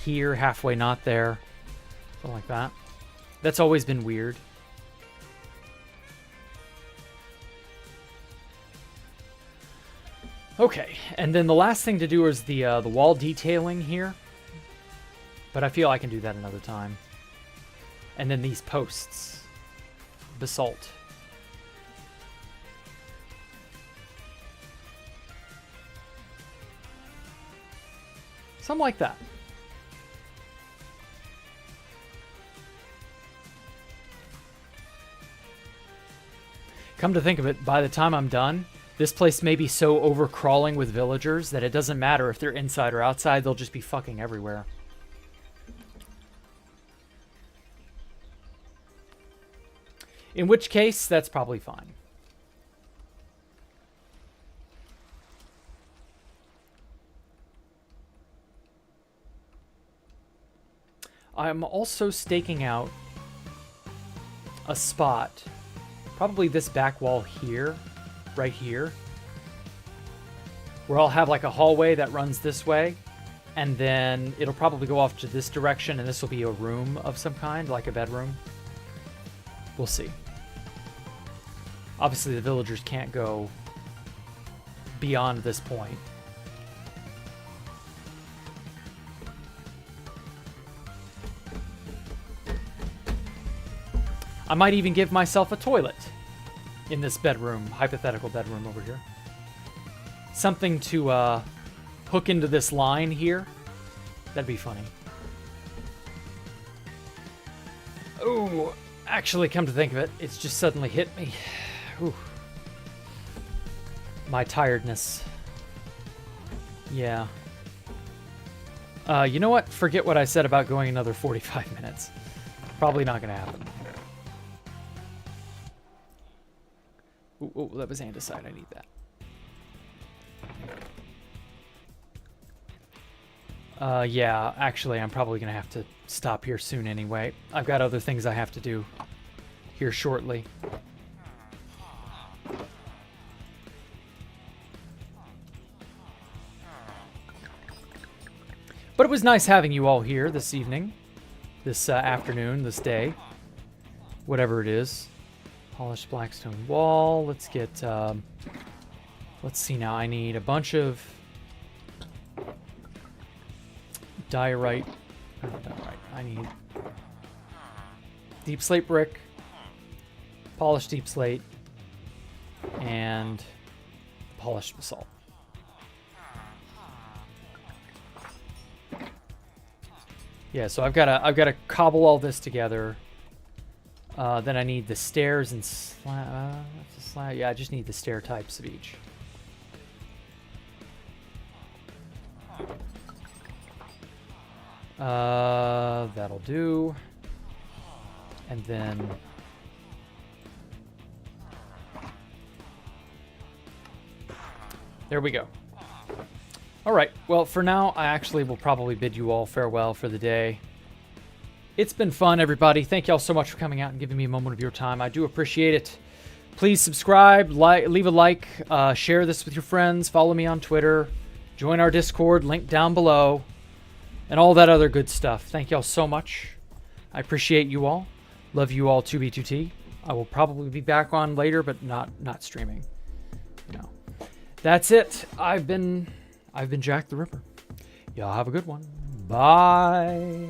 here, halfway not there. Something like that. That's always been weird. Okay, and then the last thing to do is the wall detailing here. But I feel I can do that another time. And then these posts. Basalt. Something like that. Come to think of it, by the time I'm done, this place may be so overcrawling with villagers that it doesn't matter if they're inside or outside, they'll just be fucking everywhere. In which case, that's probably fine. I'm also staking out a spot, probably this back wall here, right here, where I'll have like a hallway that runs this way, and then it'll probably go off to this direction, and this will be a room of some kind, like a bedroom. We'll see. Obviously, the villagers can't go beyond this point. I might even give myself a toilet in this bedroom, hypothetical bedroom over here. Something to hook into this line here. That'd be funny. Oh, actually, come to think of it, it's just suddenly hit me. Whew. My tiredness. Yeah. You know what? Forget what I said about going another 45 minutes. Probably not going to happen. Ooh, that was andesite. I need that. Yeah, actually, I'm probably going to have to stop here soon anyway. I've got other things I have to do here shortly. But it was nice having you all here this evening, this afternoon, this day, whatever it is. Polished blackstone wall. Let's get, let's see now. I need a bunch of diorite. Not diorite. I need deep slate brick, polished deep slate, and polished basalt. Yeah, so I've got to cobble all this together. Then I need the stairs and slab. Yeah, I just need the stair types of each. That'll do. And then there we go. All right, well, for now, I actually will probably bid you all farewell for the day. It's been fun, everybody. Thank y'all so much for coming out and giving me a moment of your time. I do appreciate it. Please subscribe, leave a like, share this with your friends, follow me on Twitter, join our Discord, link down below, and all that other good stuff. Thank y'all so much. I appreciate you all. Love you all 2B2T. I will probably be back on later, but not streaming. No. That's it. I've been Jack the Ripper. Y'all have a good one. Bye.